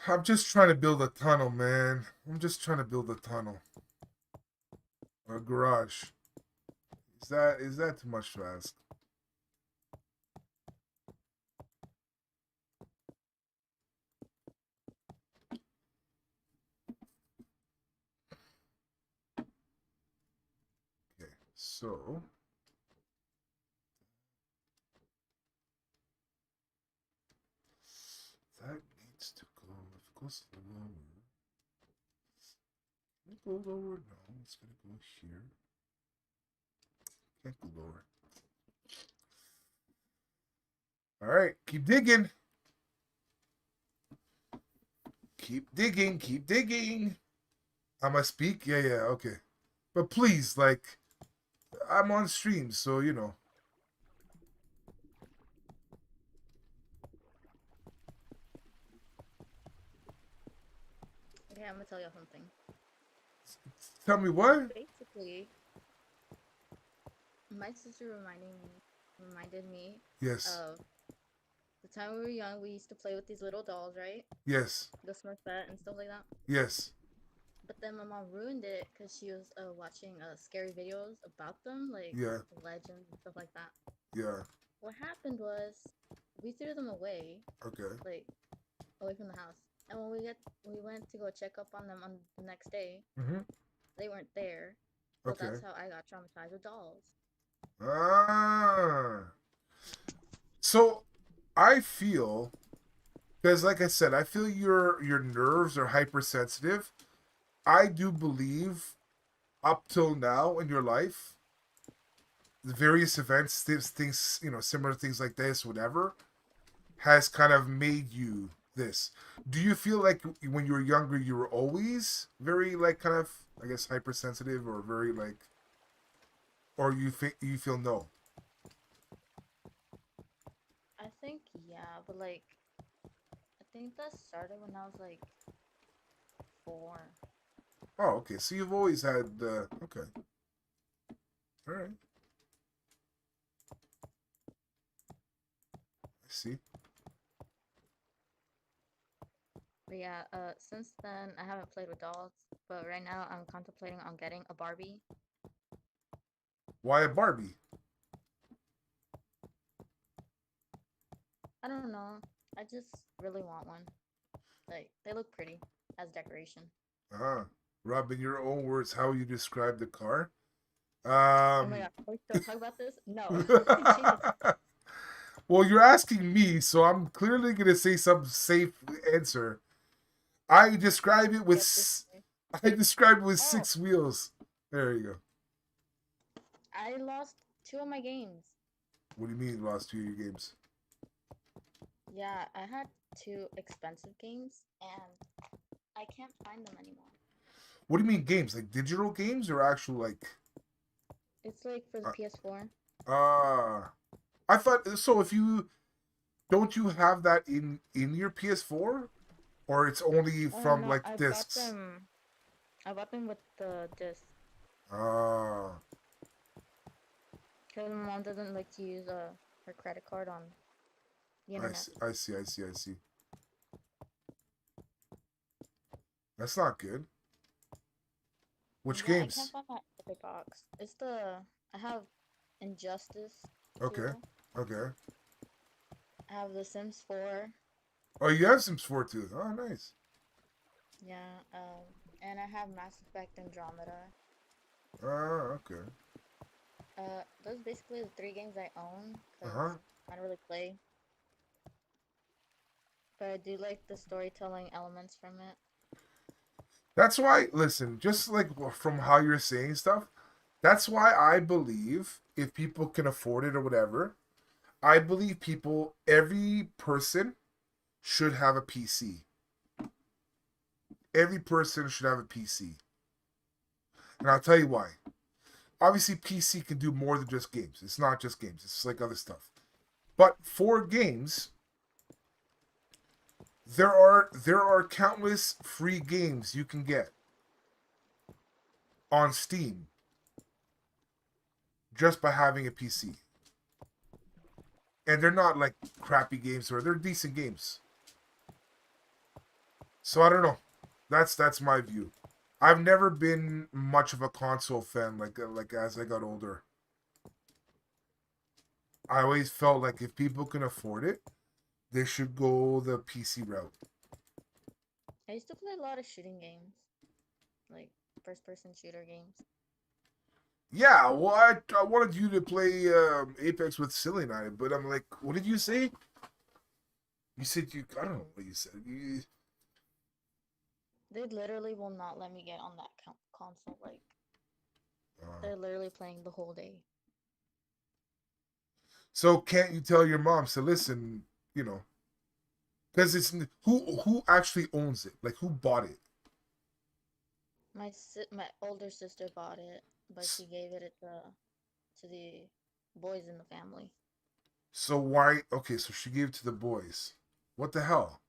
I'm just trying to build a tunnel, man. I'm just trying to build a tunnel. A garage. Is that too much to ask? Okay, so that needs to go. If it goes lower, can it go lower? No, it's gonna go here. Can't go lower. All right, keep digging. Keep digging. Keep digging. I must speak. Yeah, okay. But please, like, I'm on stream, so you know. Okay, I'm gonna tell you something. Tell me what? Basically, my sister reminded me Yes. of the time we were young. We used to play with these little dolls, right? Yes. The Smurfette and stuff like that. Yes. But then my mom ruined it because she was watching scary videos about them, like Yeah. legends and stuff like that. Yeah. What happened was we threw them away, Okay. like away from the house. And when we went to go check up on them on the next day, Mm-hmm. they weren't there. So Okay. that's how I got traumatized with dolls. Ah. So I feel because like I said, I feel your nerves are hypersensitive. I do believe up till now in your life, the various events, things, you know, similar things like this, whatever, has kind of made you this. Do you feel like when you were younger, you were always very like kind of, I guess, hypersensitive or very like, or you feel no? I think yeah, but like I think that started when I was like 4. Oh, okay. So you've always had okay. All right. see. But yeah, since then I haven't played with dolls, but right now I'm contemplating on getting a Barbie. Why a Barbie? I don't know. I just really want one. Like they look pretty as decoration. Ah, Rob, in your own words, how you describe the car? Oh my god, are we still talk about this? No. Jesus. Well, you're asking me, so I'm clearly gonna say some safe answer. I describe it with Get this way. I describe it with Oh, 6 wheels. There you go. I lost two of my games. What do you mean lost 2 of your games? Yeah, I had two expensive games and I can't find them anymore. What do you mean games? Like digital games or actual like? It's like for the Uh, PS4. I thought so. If you don't you have that in your PS4, or it's only Oh from no, like I bought discs? them. I bought them with the disc Ah, because my mom doesn't like to use her credit card on the I internet. see. I see. I see. I see. That's not good. Which Yeah, I can't games? find my other box. It's the I have Injustice Okay. 2. Okay. I have The Sims 4. Oh, you have Sims 4 too. Oh, nice. Yeah, and I have Mass Effect Andromeda. Ah, okay. Those basically the three games I own Uh because huh. I don't really play, but I do like the storytelling elements from it. That's why. Listen, just like from how you're saying stuff, that's why I believe if people can afford it or whatever, I believe every person should have a PC. Every person should have a PC. And I'll tell you why. Obviously, PC can do more than just games. It's not just games, it's like other stuff. But for games, there are countless free games you can get on Steam just by having a PC. And they're not like crappy games, or they're decent games. So I don't know. That's my view. I've never been much of a console fan like as I got older. I always felt like if people can afford it, they should go the PC route. I used to play a lot of shooting games, like first-person shooter games. Yeah, well, I wanted you to play Apex with Silly Night, but I'm like, what did you say? You said you, I don't know what you said. They literally will not let me get on that console. Like Uh, they're literally playing the whole day. so can't you tell your mom? So listen, you know, because it's who actually owns it? Like who bought it? My older sister bought it, but she gave it to the boys in the family. So why? Okay, so she gave it to the boys. What the hell?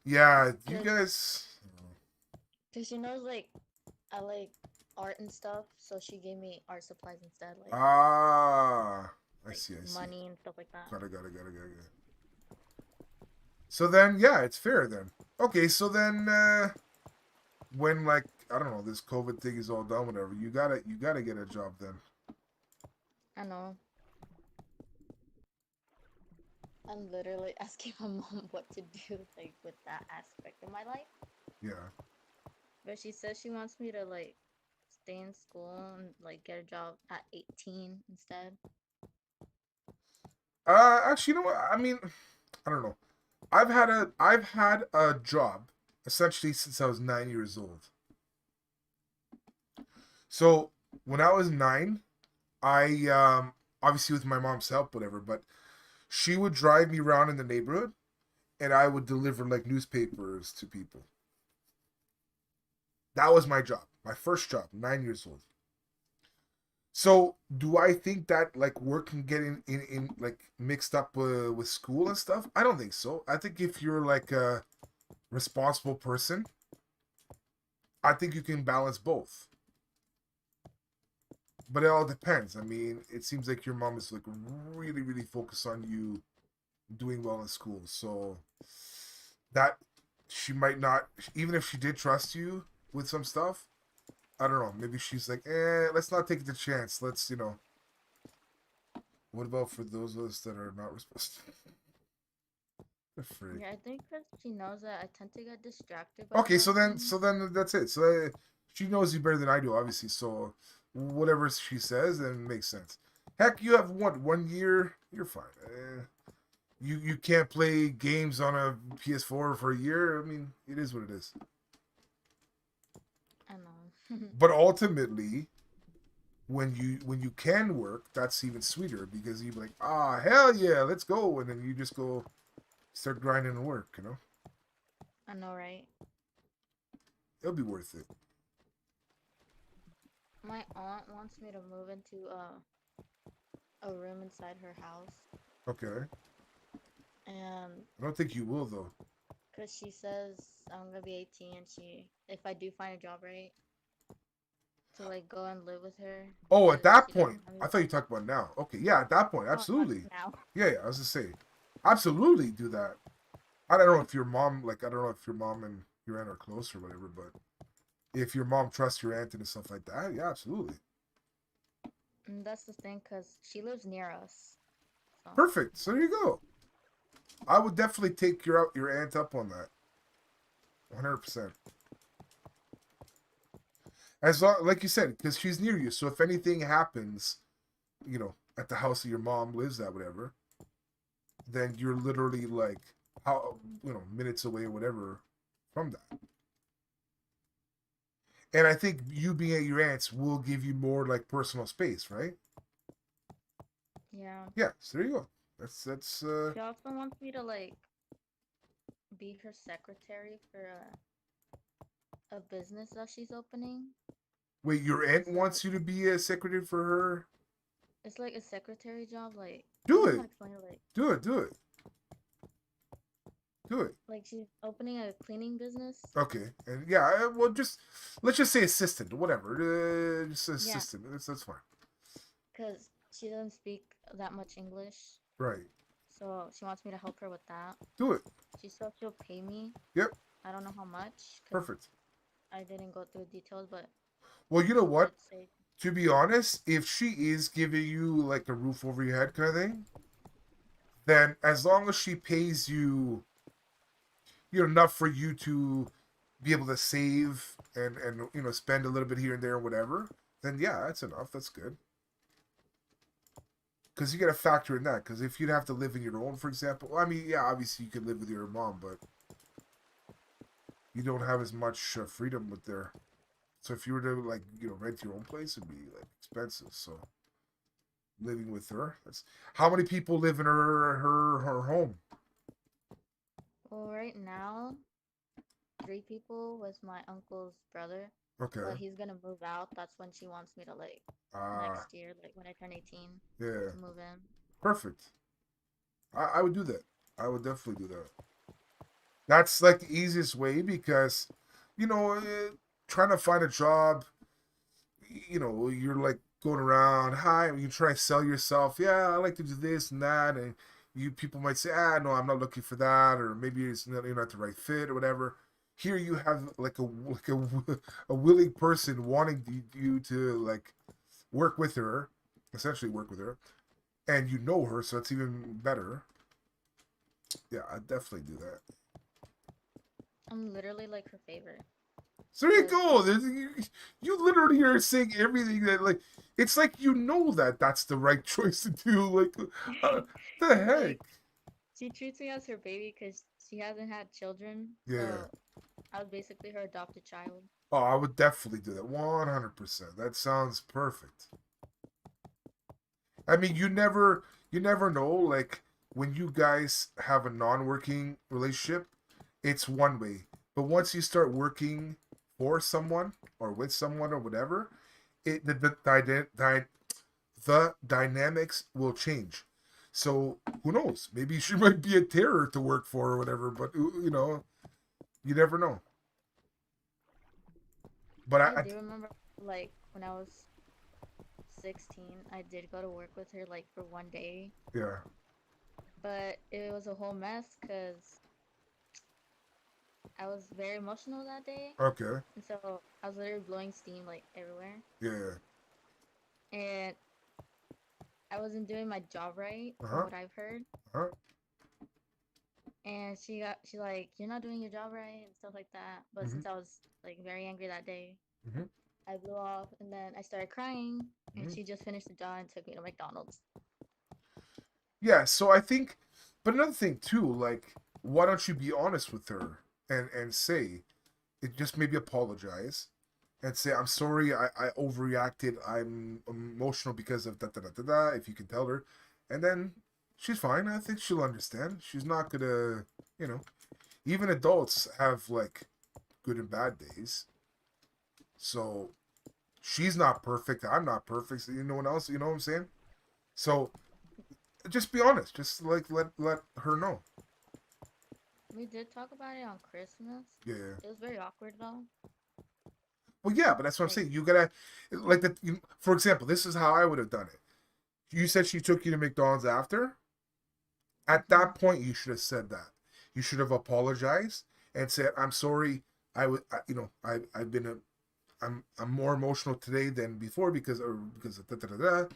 Yeah, you Cause, guys. cause she knows like I like art and stuff, so she gave me art supplies instead, Ah, I like see, I see. money and stuff like that. Got it. So then, yeah, it's fair then. Okay, so then when like I don't know, this COVID thing is all done, whatever, you gotta get a job then. I know. I'm literally asking my mom what to do like with that aspect of my life. Yeah. But she says she wants me to like stay in school and like get a job at 18 instead. Actually, you know what? I mean, I don't know. I've had a job essentially since I was 9 years old. So when I was 9, I obviously with my mom's help, whatever, but she would drive me around in the neighborhood, and I would deliver like newspapers to people. That was my job, my first job, 9 years old. So do I think that like work can get in like mixed up with school and stuff? I don't think so. I think if you're like a responsible person, I think you can balance both. But it all depends. I mean, it seems like your mom is like really, really focused on you doing well in school. So that she might not, even if she did trust you with some stuff, I don't know. Maybe she's like, let's not take the chance. Let's, what about for those of us that are not responsible? The freak. Yeah, I think because she knows that I tend to get distracted by a Okay, lot so of then, things. so then that's it. So she knows you better than I do, obviously. So whatever she says, then makes sense. Heck, you have what 1 year? You're fine. You can't play games on a PS4 for a year. I mean, it is what it is. I know. But ultimately, when you can work, that's even sweeter because you're like, hell yeah, let's go, and then you just go start grinding and work. I know, right? It'll be worth it. My aunt wants me to move into a room inside her house, Okay, and I don't think you will though. because she says I'm gonna be 18, and if I do find a job, right, to like go and live with her Oh, at because that she point, doesn't have I me. thought you talked about now. Okay, yeah, at that point, Oh, not absolutely. now. Yeah, yeah, I was just saying, absolutely do that. I don't know if your mom, like, I don't know if your mom and your aunt are close or whatever, but if your mom trusts your aunt and stuff like that, yeah, absolutely. And that's the thing, cause she lives near us. So Perfect. So there you go. I would definitely take your aunt up on that. 100%. As long, like you said, because she's near you. So if anything happens, at the house that your mom lives at, whatever, then you're literally like how minutes away or whatever from that. And I think you being at your aunt's will give you more like personal space, right? yeah, Yeah. So there you go. That's. she also wants me to like be her secretary for a business that she's opening. Wait, your aunt It's like wants you to be a secretary for her? it's like a secretary job. Like I Do don't know how it. to explain it. Do it. Do it. Do it. Like she's opening a cleaning business. Okay. And yeah, well, just let's just say assistant, whatever. Just Yeah, assistant. That's fine. because she doesn't speak that much English, Right. so she wants me to help her with that. Do it. She said she'll pay me. Yep. I don't know how much because Perfect. I didn't go through details, but Well, you know she what? did say, To be honest, if she is giving you like a roof over your head kind of thing, then as long as she pays you, enough for you to be able to save and spend a little bit here and there, or whatever, then yeah, that's enough. That's good. Because you got to factor in that. Because if you'd have to live in your own, for example, I mean, yeah, obviously you could live with your mom, but you don't have as much freedom with there. So if you were to like rent your own place, it'd be like expensive. So living with her, that's how many people live in her home. well, right now, 3 people with my uncle's brother, but Okay. he's gonna move out. That's when she wants me to like Ah, next year, like when I turn 18, yeah, to move in. perfect. I would do that. I would definitely do that. That's like the easiest way because, you know, trying to find a job, you're like going around, hi, you try to sell yourself. Yeah, I like to do this and that. And people might say, no, I'm not looking for that. Or maybe you're not the right fit or whatever. Here you have like a willing person wanting you to like work with her, essentially work with her, and you know her, so it's even better. Yeah, I definitely do that. I'm literally like her favorite, So there you cause go. You literally are saying everything that like it's like that's the right choice to do. Like, the heck? like she treats me as her baby, cause she hasn't had children, Yeah. so I was basically her adopted child. Oh, I would definitely do that. 100%. That sounds perfect. I mean, you never know. Like when you guys have a non-working relationship, it's one way. But once you start working for someone or with someone or whatever, the dynamics will change. So who knows? Maybe she might be a terror to work for or whatever. But you never know. But I do remember like when I was 16, I did go to work with her like for one day, Yeah. but it was a whole mess because I was very emotional that day, Okay. and so I was literally blowing steam like everywhere, Yeah. and I wasn't doing my job right Uh from huh. what I've heard. Uh huh. And she like, you're not doing your job right and stuff like that. But Mhm. since I was like very angry that day, Mhm. I blew off and then I started crying and Mhm. she just finished the job and took me to McDonald's. Yeah. So I think, but another thing too, like, why don't you be honest with her and say it? Just maybe apologize and say, I'm sorry, I overreacted. I'm emotional because of da da da da da. If you can tell her, and then she's fine. I think she'll understand. She's not gonna, you know. Even adults have like good and bad days. So she's not perfect. I'm not perfect. So no one else. You know what I'm saying? So just be honest. Just like let her know. We did talk about it on Christmas. Yeah. Yeah. It was very awkward though. Well, yeah, but that's what I'm Like, saying. You gotta like that. For example, this is how I would have done it. You said she took you to McDonald's after. At hmm that point, you should have said that. You should have apologized and said, "I'm sorry. I've been I'm more emotional today than before because of da da da da."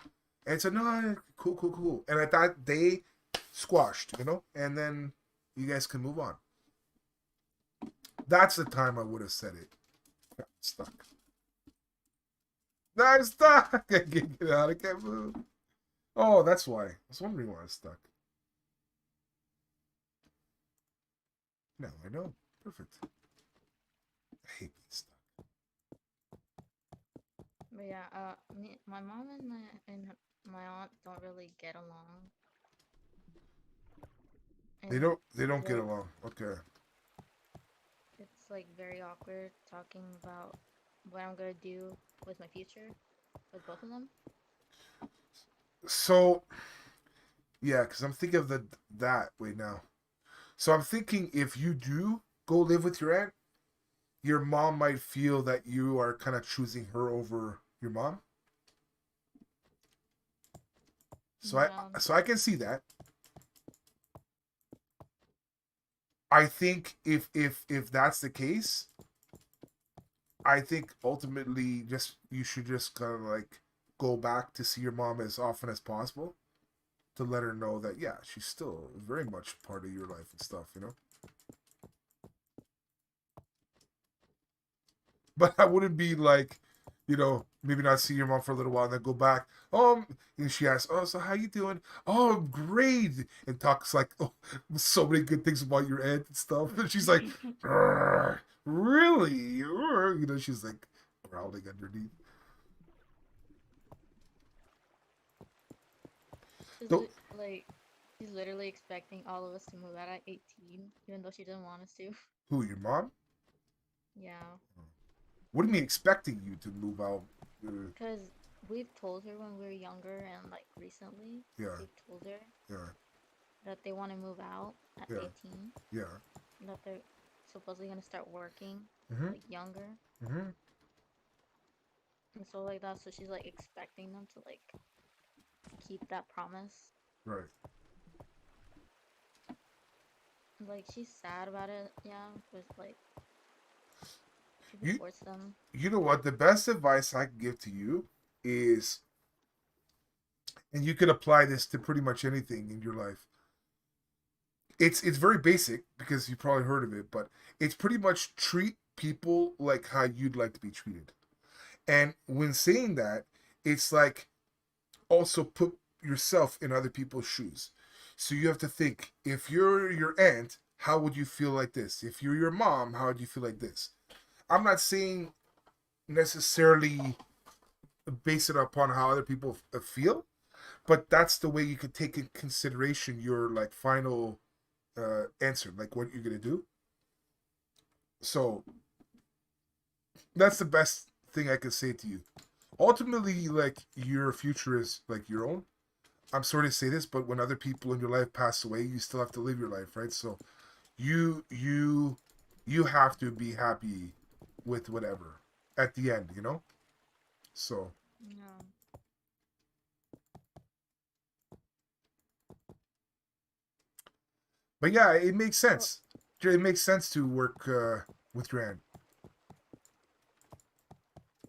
And said, "No, cool, cool, cool." And at that day, squashed, and then you guys can move on. That's the time I would have said it. I'm stuck. No, I'm stuck. I can't get out. I can't move. Oh, that's why. I was wondering why I was stuck. Now I know. Perfect. I hate being stuck. but yeah, my mom and my aunt don't really get along, They and don't. They don't get like along. Okay. it's like very awkward talking about what I'm gonna do with my future with both of them. So yeah, because I'm thinking of the that way now. So I'm thinking if you do go live with your aunt, your mom might feel that you are kind of choosing her over your mom. So I Yeah, so I can see that. I think if that's the case, I think ultimately just you should just kind of like go back to see your mom as often as possible to let her know that yeah, she's still very much part of your life and stuff. But I wouldn't be like, maybe not see your mom for a little while and then go back. And she asks, "Oh, so how you doing?" "Oh, great," and talks like, oh, so many good things about your aunt and stuff. And she's like, "Really?" She's like growling underneath. she's So, like she's literally expecting all of us to move out at 18, even though she didn't want us to. who, your mom? Yeah, What do you mean expecting you to move out? Uh, because we've told her when we were younger and like recently, yeah, we've told her yeah, that they want to move out at yeah, 18, yeah. that they're supposedly gonna start working Mm-hmm. like younger Mm-hmm. and so like that. So she's like expecting them to like keep that promise. Right. Like she's sad about it, yeah, but like people You force them. you know what? The best advice I can give to you is, and you could apply this to pretty much anything in your life. It's very basic because you probably heard of it, but it's pretty much treat people like how you'd like to be treated. And when saying that, it's like also put yourself in other people's shoes. So you have to think, if you're your aunt, how would you feel like this? If you're your mom, how would you feel like this? I'm not saying necessarily base it upon how other people feel, but that's the way you could take in consideration your like final answer, like what you're gonna do. So that's the best thing I can say to you. Ultimately, like your future is like your own. I'm sorry to say this, but when other people in your life pass away, you still have to live your life, right? So you have to be happy with whatever at the end. So Yeah. But yeah, it makes Well, sense. It makes sense to work with your aunt.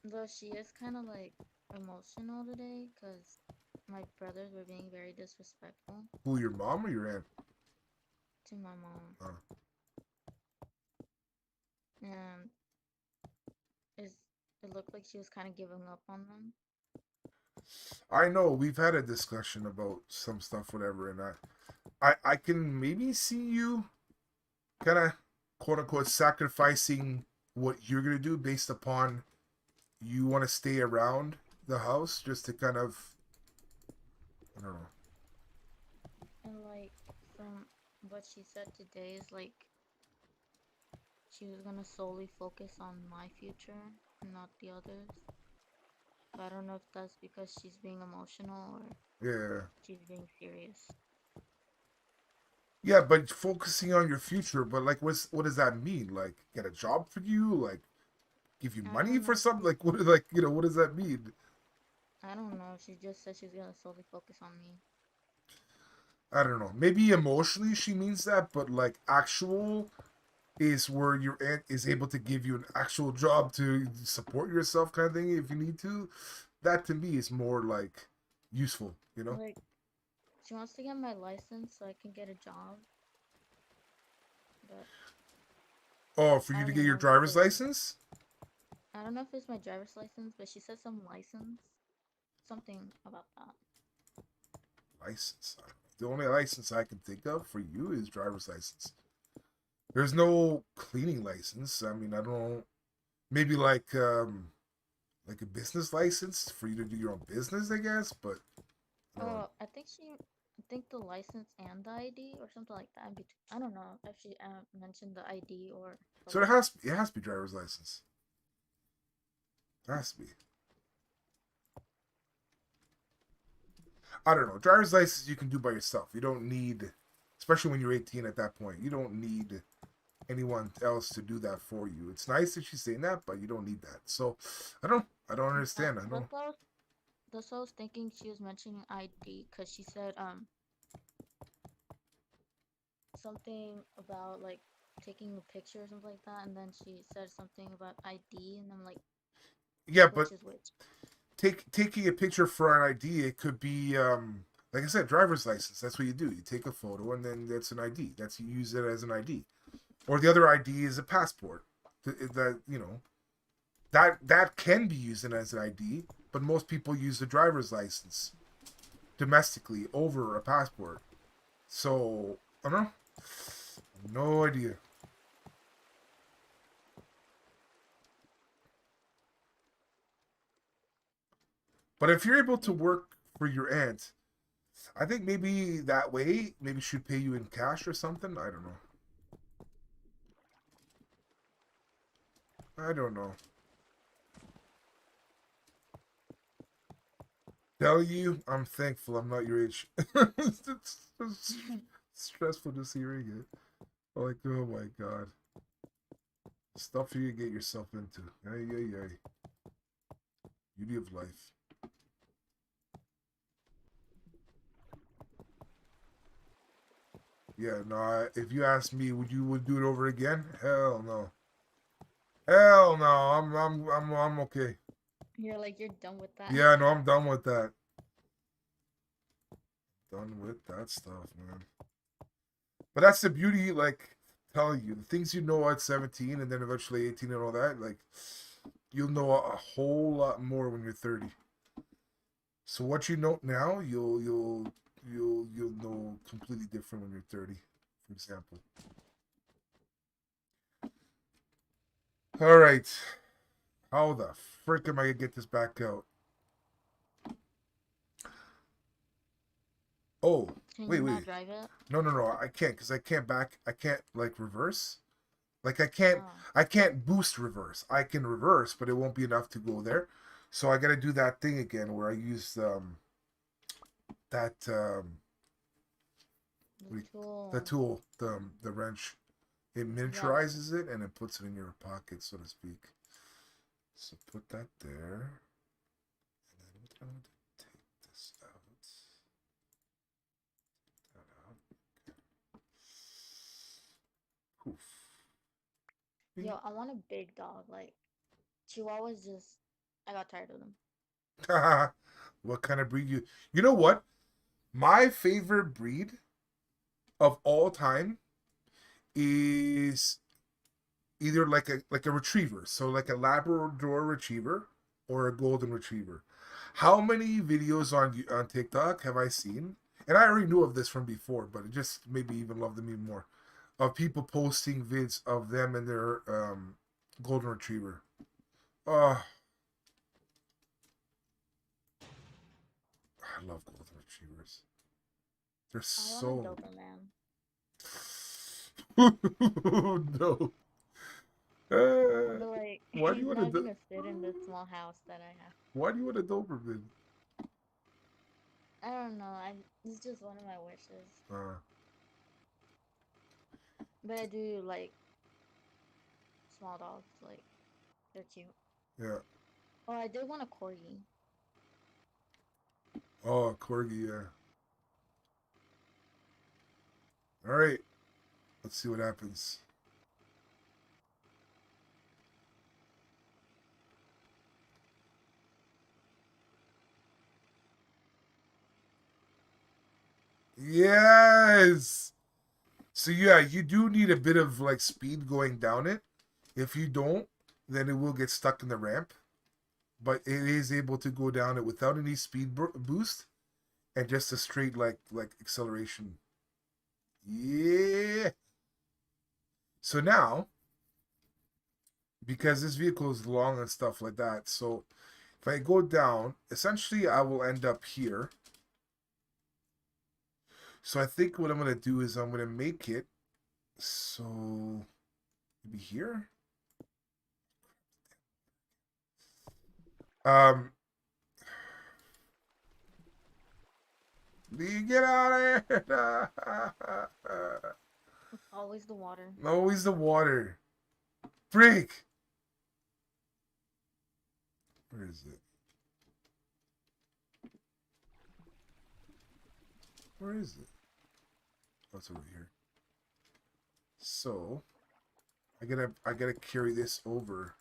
though she is kind of like emotional today because my brothers were being very disrespectful Who, your mom or your aunt? to my mom, Uh, and is it looked like she was kind of giving up on them. I know we've had a discussion about some stuff, whatever, and I can maybe see you kind of quote unquote sacrificing what you're gonna do based upon you want to stay around the house just to kind of, I don't know. And like from what she said today is like she was gonna solely focus on my future and not the others. But I don't know if that's because she's being emotional or Yeah, she's being serious. yeah, but focusing on your future. But like, what does that mean? Like, get a job for you? Like, give you I money don't for know. something? Like, what? Like, what does that mean? I don't know. She just said she's gonna solely focus on me. I don't know. Maybe emotionally she means that, but like actual is where your aunt is able to give you an actual job to support yourself, kind of thing, if you need to. That to me is more like useful, you know? Like she wants to get my license so I can get a job, but Oh, for I you to don't get even your know if it's driver's the right. license? I don't know if it's my driver's license, but she said some license, something about that. License. The only license I can think of for you is driver's license. There's no cleaning license. I mean, I don't. Maybe like a business license for you to do your own business, I guess. But I don't know. Oh, I think the license and the ID or something like that. I don't know if she mentioned the ID or the So license. it has to be driver's license. It has to be. I don't know. Driver's license you can do by yourself. You don't need, especially when you're 18 at that point. You don't need anyone else to do that for you. It's nice that she's saying that, but you don't need that. So I don't. I don't Uh, understand. I don't. that's what I was, that's what I was thinking. She was mentioning ID because she said something about like taking a picture or something like that, and then she said something about ID, and I'm like, Yeah, but which is which? taking a picture for an ID, it could be like I said, driver's license. That's what you do. You take a photo and then that's an ID. That's you use it as an ID. Or the other ID is a passport. That that can be used as an ID, but most people use the driver's license domestically over a passport. So I don't know. No idea. But if you're able to Yeah. work for your aunt, I think maybe that way, maybe she'd pay you in cash or something. I don't know. I don't know. Tell you, I'm thankful I'm not your age. It's stressful just hearing it. Like, oh my god. Stuff you get yourself into. Ay, ay, ay. Beauty of life. Yeah, no, if you ask me, would do it over again? Hell no. Hell no. I'm okay. You're like you're done with that. Yeah, no, I'm done with that. Done with that stuff, man. But that's the beauty, like, telling you the things you know at 17 and then eventually 18 and all that. Like, you'll know a whole lot more when you're 30. So what you know now, you'll know completely different when you're 30, for example. All right, how the frick am I gonna get this back out? Oh, Can you wait, not wait. drive it? No, no, no. I can't because I can't back. I can't like reverse. Like Oh, I can't boost reverse. I can reverse, but it won't be enough to go there. So I got to do that thing again where I use that the what do you- the tool. tool, the wrench. It Yeah, like miniaturizes it and it puts it in your pocket, so to speak. So put that there. And then I'm going to take this out. That out. Yo, I want a big dog. Like, Chihuahuas just. I got tired of them. What kind of breed you? You know what? My favorite breed of all time is either like a retriever, so like a Labrador retriever or a golden retriever. How many videos on TikTok have I seen? And I already knew of this from before, but it just made me even love them even more. Of people posting vids of them and their golden retriever. Oh, I love golden retrievers. They're I want a so Doberman. no. Uh, But, like, why do you he's want to not do? gonna fit in the small house that I have. Why do you want a Doberman? I don't know. It's just one of my wishes. Uh, But I do like small dogs. Like, they're cute. yeah. Oh, I did want a corgi. Oh, corgi. Yeah. All right. Let's see what happens. Yes. So yeah, you do need a bit of like speed going down it. If you don't, then it will get stuck in the ramp. But it is able to go down it without any speed boost and just a straight like acceleration. Yeah. So now, because this vehicle is long and stuff like that, so if I go down, essentially I will end up here. So I think what I'm gonna do is I'm gonna make it so maybe here. Um, get out of here! Always the water. Always the water. Break. Where is it? Where is it? Oh, it's over here. So I gotta carry this over.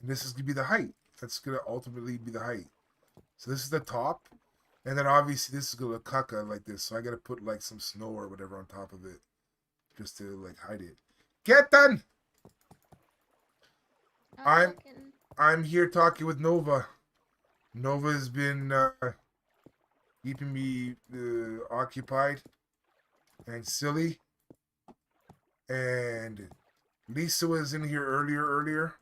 And this is gonna be the height. That's gonna ultimately be the height. So this is the top. And then obviously this is gonna look caca like this. So I gotta put like some snow or whatever on top of it. Just to like hide it. Get done! I'm Looking. I'm here talking with Nova. Nova's been keeping me occupied and silly. And Lisa was in here earlier.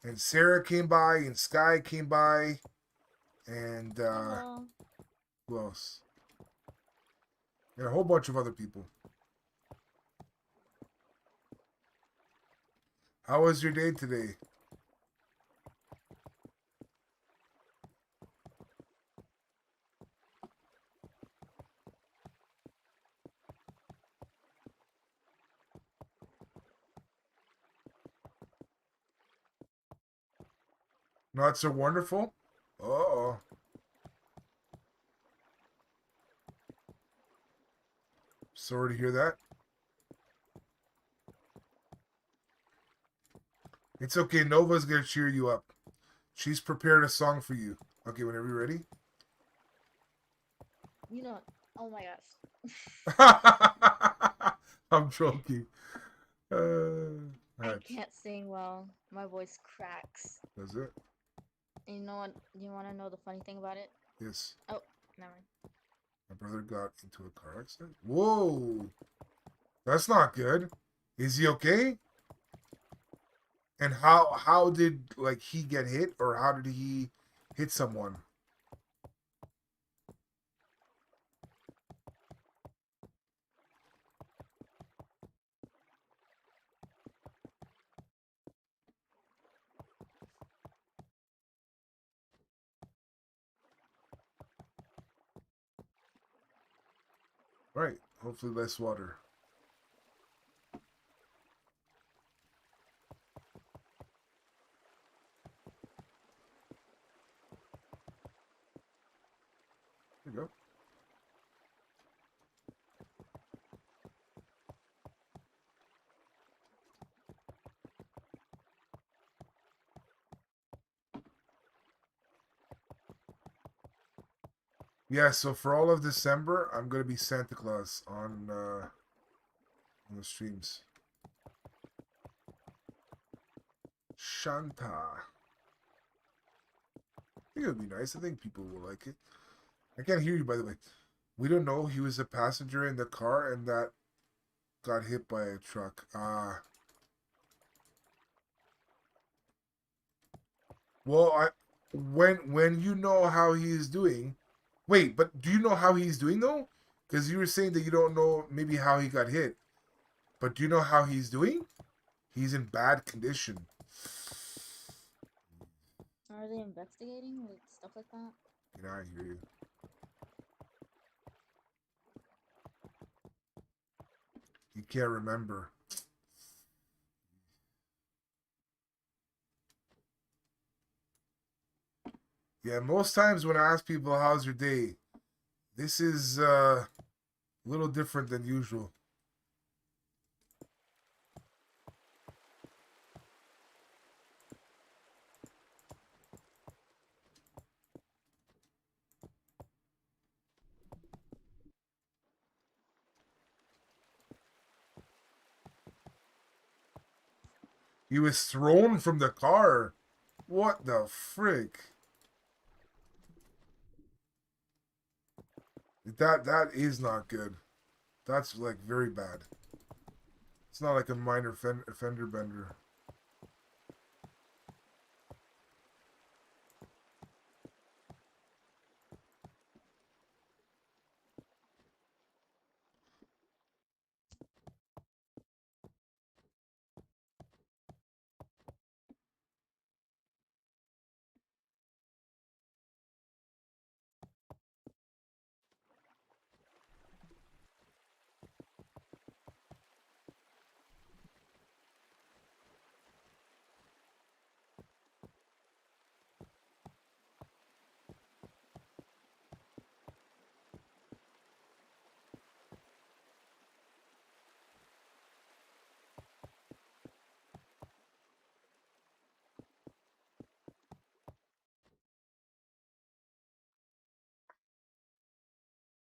And Sarah came by and Sky came by. And Hello. who else? And a whole bunch of other people. How was your day today? Not so wonderful? Uh-oh. Sorry to hear that. It's okay. Nova's going to cheer you up. She's prepared a song for you. Okay, whenever you're ready. You know, oh my I'm joking. I Alright. can't sing well. My voice cracks. That's it? And you know what? You want to know the funny thing about it? Yes. Oh, never mind. My brother got into a car accident. Whoa. That's not good. Is he okay? And how did like he get hit or how did he hit someone? Right. Hopefully less water. There you go. Yeah, so for all of December, I'm gonna be Santa Claus on the streams. Shanta. I think it would be nice. I think people will like it. I can't hear you, by the way. We don't know he was a passenger in the car and that got hit by a truck. Well, when you know how he's doing, wait, but do you know how he's doing though? Because you were saying that you don't know maybe how he got hit, but do you know how he's doing? He's in bad condition. Are they investigating like stuff like that? You know, I hear you. You can't remember. Yeah, most times when I ask people how's your day, this is a little different than usual. He was thrown from the car. What the frick? That is not good. That's like very bad. It's not like a minor fender bender.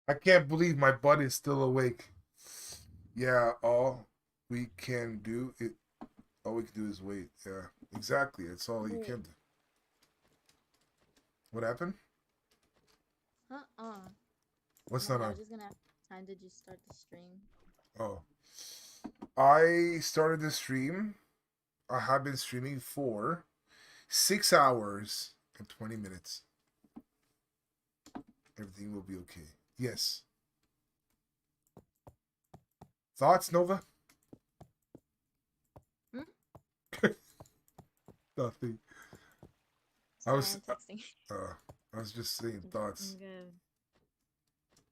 I can't believe my butt is still awake. Yeah, we can do it. All we can do is wait. Yeah, exactly. It's all you Wait. can do. What happened? Uh-uh. What's No, not I on? was just gonna ask what time did you start the stream? Oh, I started the stream. I have been streaming for 6 hours and 20 minutes. Everything will be okay. Yes. Thoughts, Nova? Hmm? Nothing. I Sorry, was, I'm texting. uh, I was just saying thoughts. I'm good.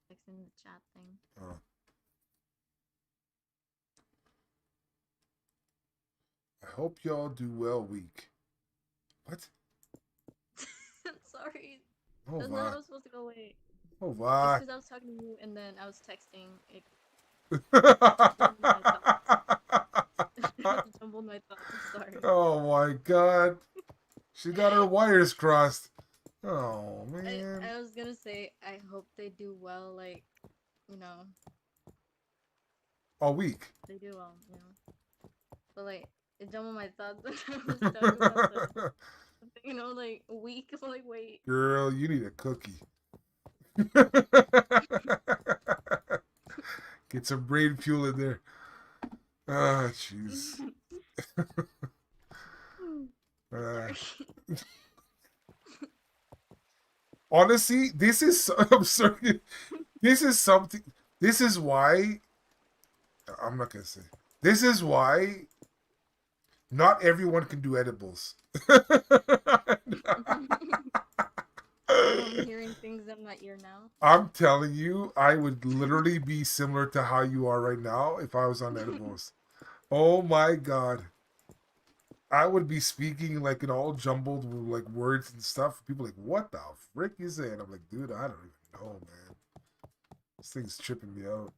Texting the chat thing. Uh, I hope y'all do well week. What? Sorry. Oh, That's not why? how I was supposed to go away. Oh, It's why? because I was talking to you and then I was texting. It jumbled my thoughts. It jumbled my thoughts. I'm sorry. Oh my god. She got her wires crossed. Oh man. I was gonna say I hope they do well. Like, you know, All week. they do well. You know, but like it jumbled my thoughts when I was talking about the thing. You know, like a week. I'm like, wait. Girl, you need a cookie. Get some brain fuel in there. Ah, jeez. Uh, Sorry. honestly, this is I'm sorry. This is something. This is why I'm not gonna say. This is why not everyone can do edibles. I'm hearing things in my ear now. I'm telling you, I would literally be similar to how you are right now if I was on edibles. Oh my god. I would be speaking like in all jumbled like words and stuff. People are like, what the frick is it? And I'm like, dude, I don't even know, man. This thing's tripping me out.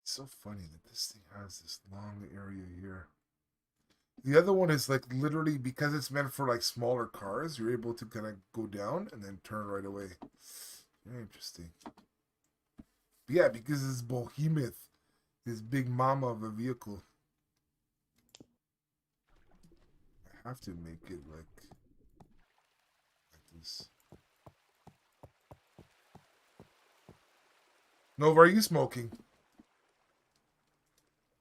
It's so funny that this thing has this long area here. The other one is like literally because it's meant for like smaller cars, you're able to kind of go down and then turn right away. Very interesting. But yeah, because it's behemoth, this big mama of a vehicle. I have to make it like this. Nova, are you smoking?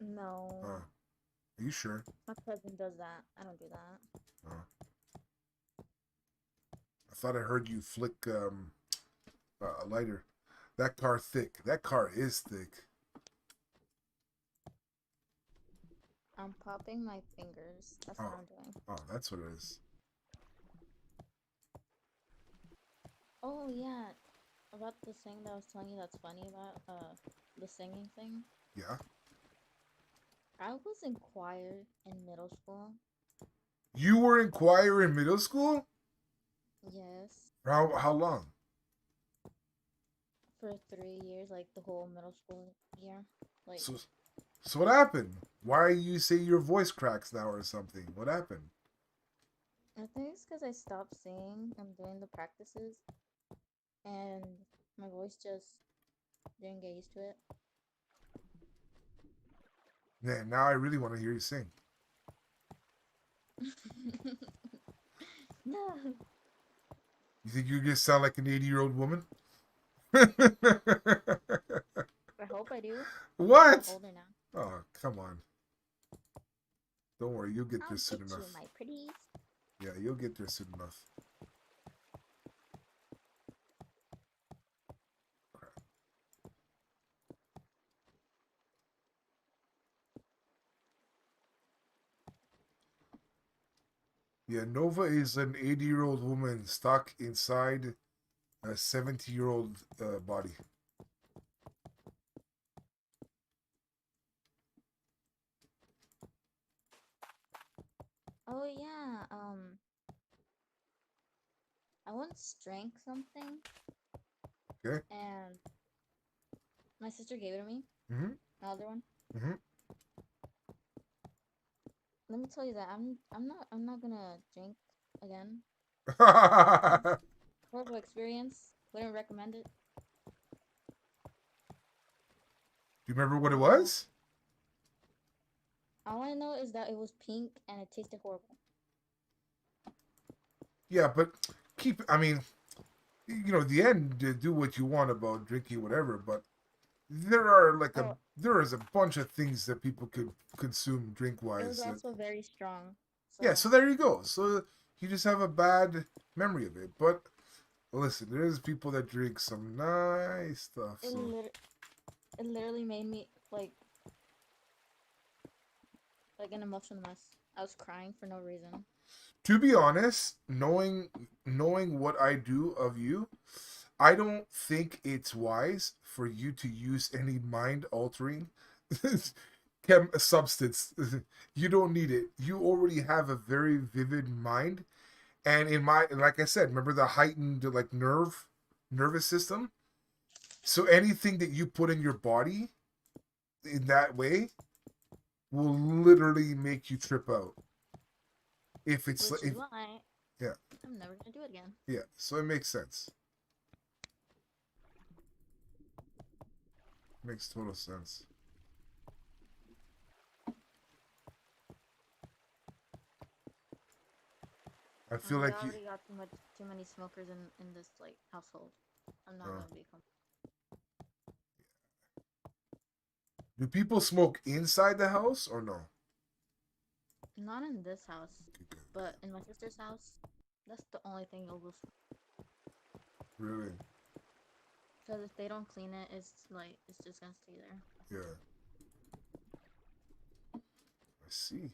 No. Are you sure? My cousin does that. I don't do that. I thought I heard you flick a lighter. That car thick. That car is thick. I'm popping my fingers. That's what I'm doing. Oh, that's what it is. Oh yeah, about the thing that I was telling you that's funny about the singing thing. Yeah. I was in choir in middle school. You were in choir in middle school? Yes. How long? For 3 years, like the whole middle school year. Like So what happened? Why you say your voice cracks now or something? What happened? I think it's because I stopped singing and doing the practices, and my voice just didn't get used to it. Yeah, now I really want to hear you sing. No. You think you just sound like an 80-year-old woman? I hope I do. What? I'm older now. Oh, come on. Don't worry, you'll get I'll there soon get enough. you, my pretties. Yeah, you'll get there soon enough. Yeah, Nova is an 80-year-old woman stuck inside a 70-year-old body. Oh yeah, I once drank something Okay? and my sister gave it to me. Mm-hmm. Another one. Mm-hmm. Let me tell you that I'm not gonna drink again. Horrible experience. Wouldn't recommend it. Do you remember what it No. was? All I know is that it was pink and it tasted horrible. Yeah, but I mean, the end, do what you want about drinking, whatever, but Oh, there is a bunch of things that people could consume drink it was wise. also very strong. Yeah, So so there you go. So you just have a bad memory of it. But listen, there's people that drink some nice stuff. it So it literally made me like an emotional mess. I was crying for no reason. to be honest, knowing what I do of you, I don't think it's wise for you to use any mind altering substance. You don't need it. You already have a very vivid mind, and like I said, remember the heightened like nervous system. So anything that you put in your body in that way will literally make you trip out. Which is If why Yeah, I'm never gonna do it again. yeah, so it makes sense. Makes total sense. I feel We like you. already got too many smokers in this like household. I'm not Uh, gonna become. do people smoke inside the house or no? Not in this house, Okay, good. but in my sister's house. That's the only thing you'll lose. Really? Because if they don't clean it, it's just gonna stay there. Yeah. I see.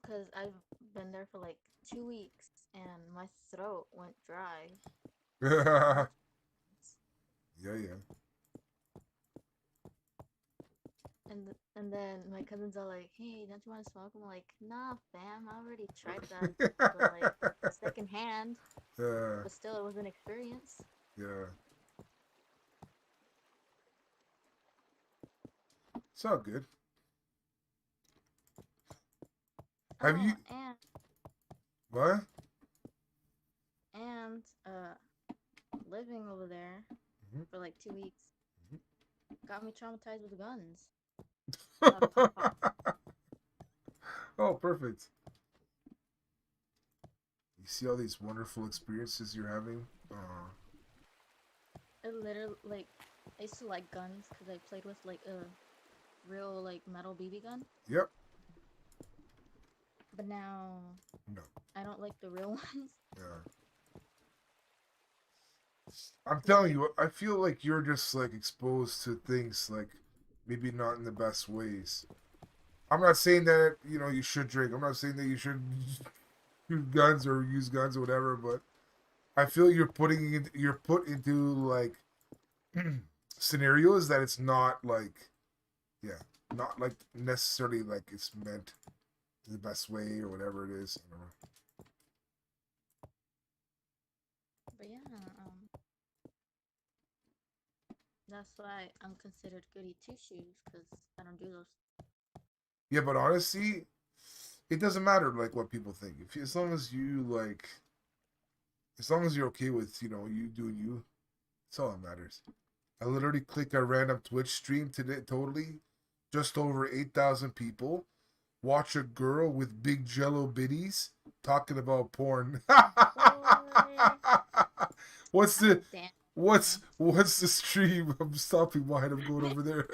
Because I've been there for like 2 weeks and my throat went dry. Yeah, yeah. And then my cousins are like, "Hey, don't you want to smoke?" I'm like, "Nah, fam, I already tried that, but like secondhand." Yeah, But still, it was an experience. yeah. It's all good. Have you Oh, what? and living over there for like 2 weeks got me traumatized with guns. A lot of pop pop. Oh, perfect. You see all these wonderful experiences you're having. It literally like I used to like guns because I played with like a real like metal BB gun, Yep. but now No. I don't like the real ones. Yeah. I'm telling Like you, I feel like you're just like exposed to things like maybe not in the best ways. I'm not saying that you should drink. I'm not saying that you should shoot guns or use guns or whatever. But I feel you're put into like scenarios that it's not like yeah, not like necessarily like it's meant the best way or whatever it is. I don't know. but yeah, that's why I'm considered goody two shoes because I don't do those. Yeah, but honestly, it doesn't matter like what people think. If as long as you like, as long as you're okay with you doing you, that's all that matters. I literally clicked a random Twitch stream today. Totally, just over 8,000 people watch a girl with big Jello bitties talking about porn. Boy, what's I'm the damn. what's the stream? I'm stopping mine. I'm going over there.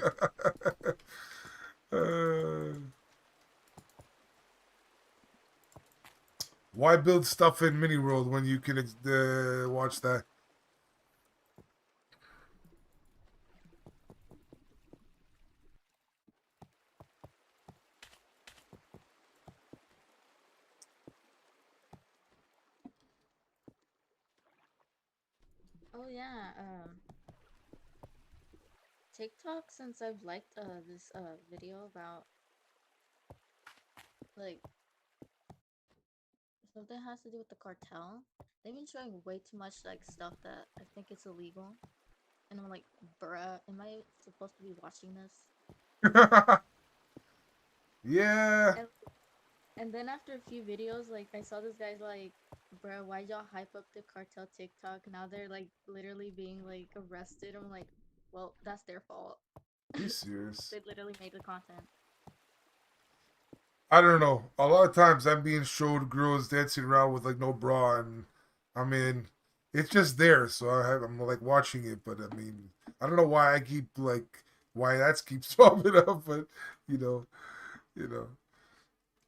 Why build stuff in Mini World when you can watch that? Oh yeah, TikTok since I've liked this video about like something has to do with the cartel. They've been showing way too much like stuff that I think it's illegal. And I'm like, bruh, am I supposed to be watching this? Yeah. And and then after a few videos, like I saw this guy's like, bruh, why'd y'all hype up the cartel TikTok? Now they're like literally being like arrested. I'm like, well, that's their fault. Are you serious? They literally made the content. I don't know. A lot of times I'm being showed girls dancing around with like no bra, and I mean, it's just there, so I'm like watching it. But I mean, I don't know why I keep like why that keeps popping up, but you know, you know,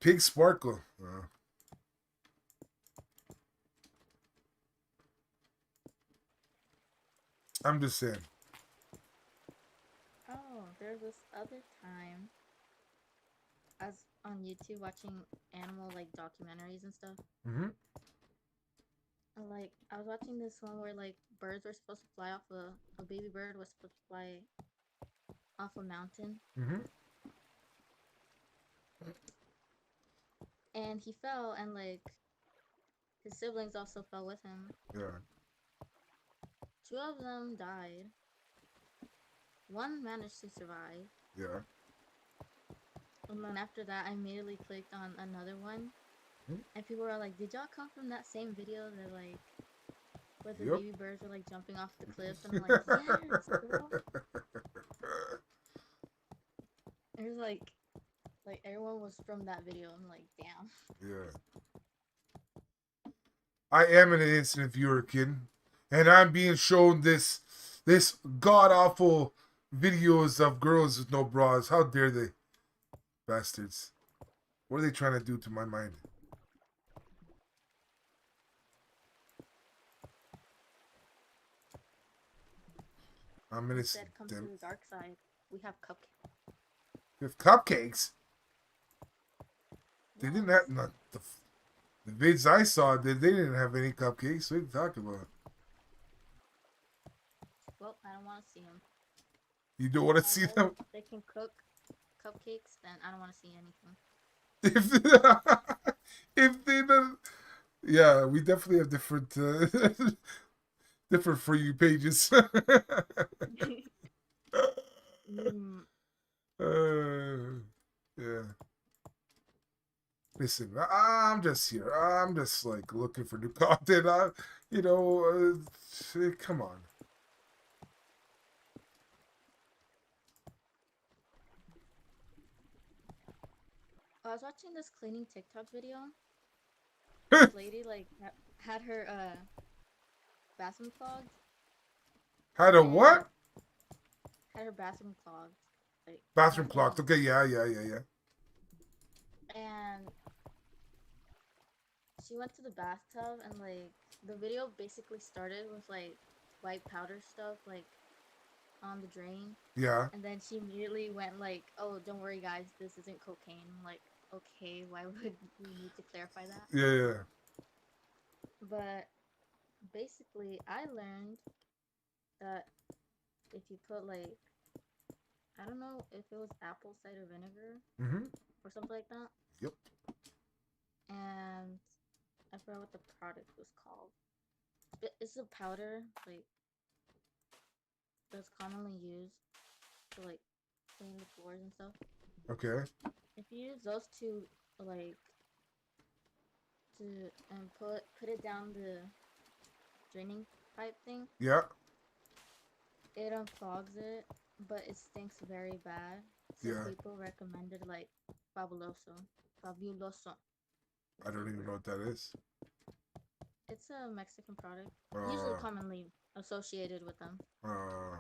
pink sparkle. I'm just saying. Oh, there's this other time I was on YouTube watching animal like documentaries and stuff. Hmm. And like I was watching this one where like birds were supposed to fly off a baby bird was supposed to fly off a mountain Hmm. and he fell and like his siblings also fell with him. Yeah. Two of them died. One managed to survive. Yeah. And then after that I immediately clicked on another one Mhm. and people were like, did y'all come from that same video that like where the Yep. baby birds were like jumping off the cliff? And I'm like, yes, girl. It was like everyone was from that video. I'm like, damn. Yeah. I am an innocent viewer, kid, and I'm being shown this god awful videos of girls with no bras. How dare they, bastards? What are they trying to do to my mind? I'm innocent. Instead, come to Damn. the dark side. We have cupcakes. With cupcakes, they didn't have Yes. not the vids I saw. They didn't have any cupcakes. What are you talking about? Well, I don't want to see them. You don't want to see Unless them? they can cook cupcakes, then I don't want to see anything. If if they don't. Yeah, we definitely have different different for you pages. Mm, Yeah. Listen, I'm just here. I'm just like looking for new content. You know, come on. I was watching this cleaning TikTok video. This lady like had her bathroom clogged Had a and what? had her bathroom clogged, like Bathroom not clock. getting Okay, yeah. and she went to the bathtub and like the video basically started with like white powder stuff like on the drain, Yeah, and then she immediately went like, "Oh, don't worry, guys, this isn't cocaine." I'm like, okay, why would we need to clarify that? yeah. But basically, I learned that if you put like, I don't know if it was apple cider vinegar Mm-hmm. or something like that, Yep. and I forgot what the product was called. It's a powder like that's commonly used to like clean the floors and stuff. Okay. If you use those two like to and put it down the draining pipe thing, Yeah, it unclogs it, but it stinks very bad. So yeah. people recommended like fabuloso, fabuloso. I That's the don't even know word. what that is. It's a Mexican product, usually Uh, commonly associated with them uh.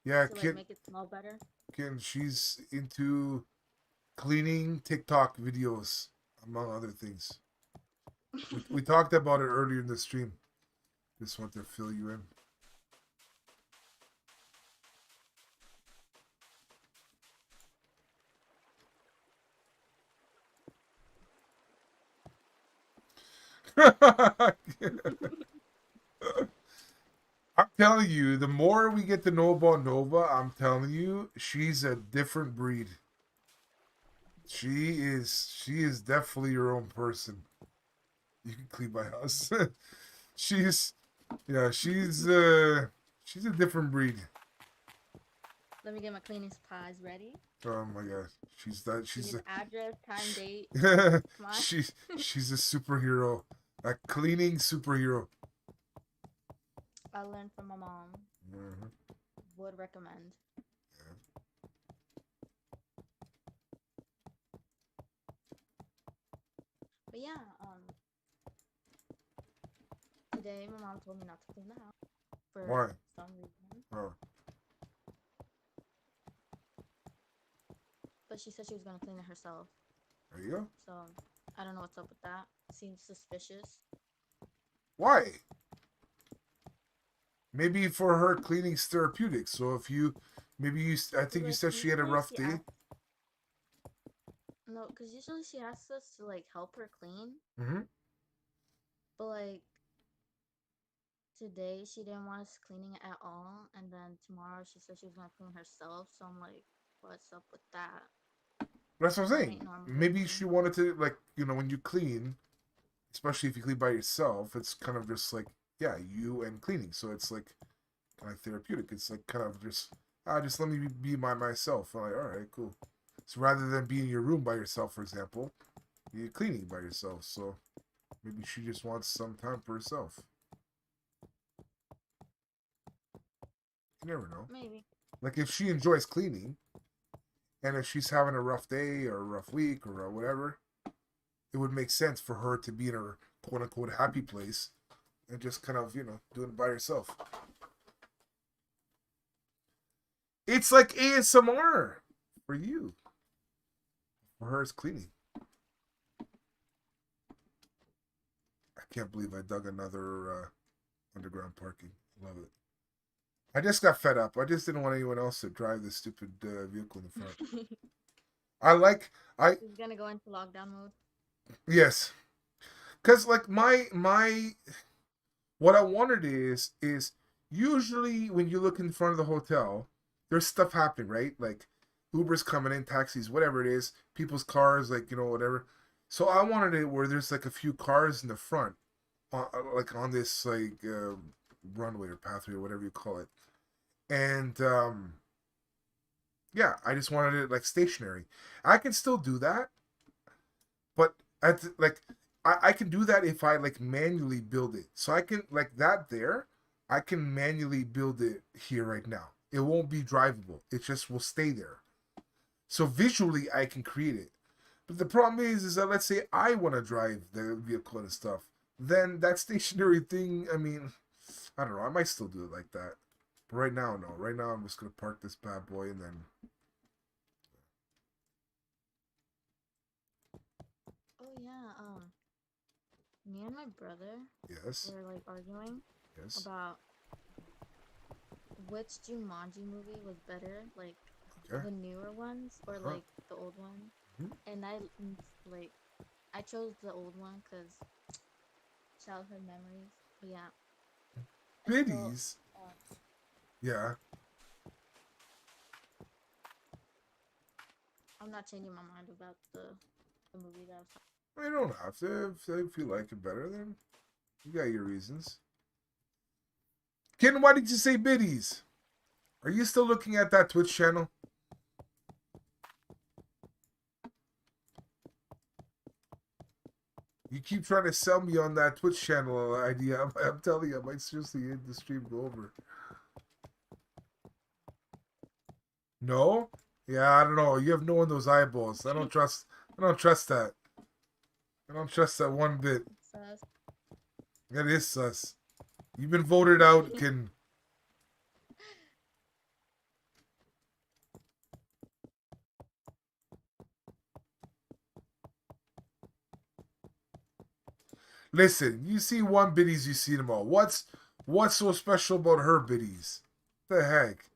Yeah, to like make it smell better. she's into cleaning TikTok videos, among other things. We talked about it earlier in the stream. Just want to fill you in. I'm telling you, the more we get to know about Nova, I'm telling you, she's a different breed. She is definitely your own person. You can clean my house. she's yeah, she's a different breed. Let me get my cleaning supplies ready. Oh my god. She's that You she's need the address, time, date. a Come on. she's a superhero. A cleaning superhero. I learned from my mom. Mhm. Would recommend. But yeah, today my mom told me not to clean the house for Why? some reason. Oh, But she said she was gonna clean it herself. there you go. So I don't know what's up with that. Seems suspicious. Why? Maybe for her cleaning's therapeutic. So if you, maybe you, I think you Like said she had a usually rough she day. asks, no, because usually she asks us to like help her clean. Mm-hmm. But like today she didn't want us cleaning it at all, and then tomorrow she said she was gonna clean herself. So I'm like, what's up with that? That's what I'm That ain't saying. normal with Maybe me. she wanted to, like, when you clean, especially if you clean by yourself, it's kind of just like, yeah, you and cleaning. So it's like kind of therapeutic. It's like kind of just let me be by myself. I'm like, all right, cool. So rather than being in your room by yourself, for example, you're cleaning by yourself. So maybe she just wants some time for herself. You never know. Maybe. Like if she enjoys cleaning, and if she's having a rough day or a rough week or whatever, it would make sense for her to be in her quote unquote happy place and just kind of, doing it by herself. It's like ASMR for you. For her, it's cleaning. I can't believe I dug another underground parking. Love it. I just got fed up. I just didn't want anyone else to drive this stupid vehicle in the front. I like I She's gonna go into lockdown mode. yes, because like my what I wondered is usually when you look in front of the hotel, there's stuff happening, right? Like Uber's coming in, taxis, whatever it is, people's cars, like whatever. So I wanted it where there's like a few cars in the front, like on this like runway or pathway or whatever you call it, and yeah, I just wanted it like stationary. I can still do that, but like I can do that if I like manually build it. So I can like that there, I can manually build it here right now. It won't be drivable. It just will stay there. So visually I can create it. But the problem is that let's say I want to drive the vehicle and stuff, then that stationary thing. I mean, I don't know. I might still do it like that. But right now, no. Right now, I'm just gonna park this bad boy and then Oh yeah, me and my brother yes, were like arguing yes, about which Jumanji movie was better, like okay, the newer ones or huh, like the old one. mhm. And like I chose the old one because childhood memories. But yeah, I still Biddies, um, yeah. I'm not changing my mind about the movie that I was talking. I don't have to. If you like it better, then you got your reasons. Kitten, why did you say biddies? Are you still looking at that Twitch channel? You keep trying to sell me on that Twitch channel idea. I'm telling you, I might seriously end the stream go over. No? Yeah, I don't know. You have no one those eyeballs. I don't trust. I don't trust that. I don't trust that one bit. Sus. That is sus. You've been voted out, Kitten. Listen, you see one biddies, you see them all. What's so special about her biddies? The heck?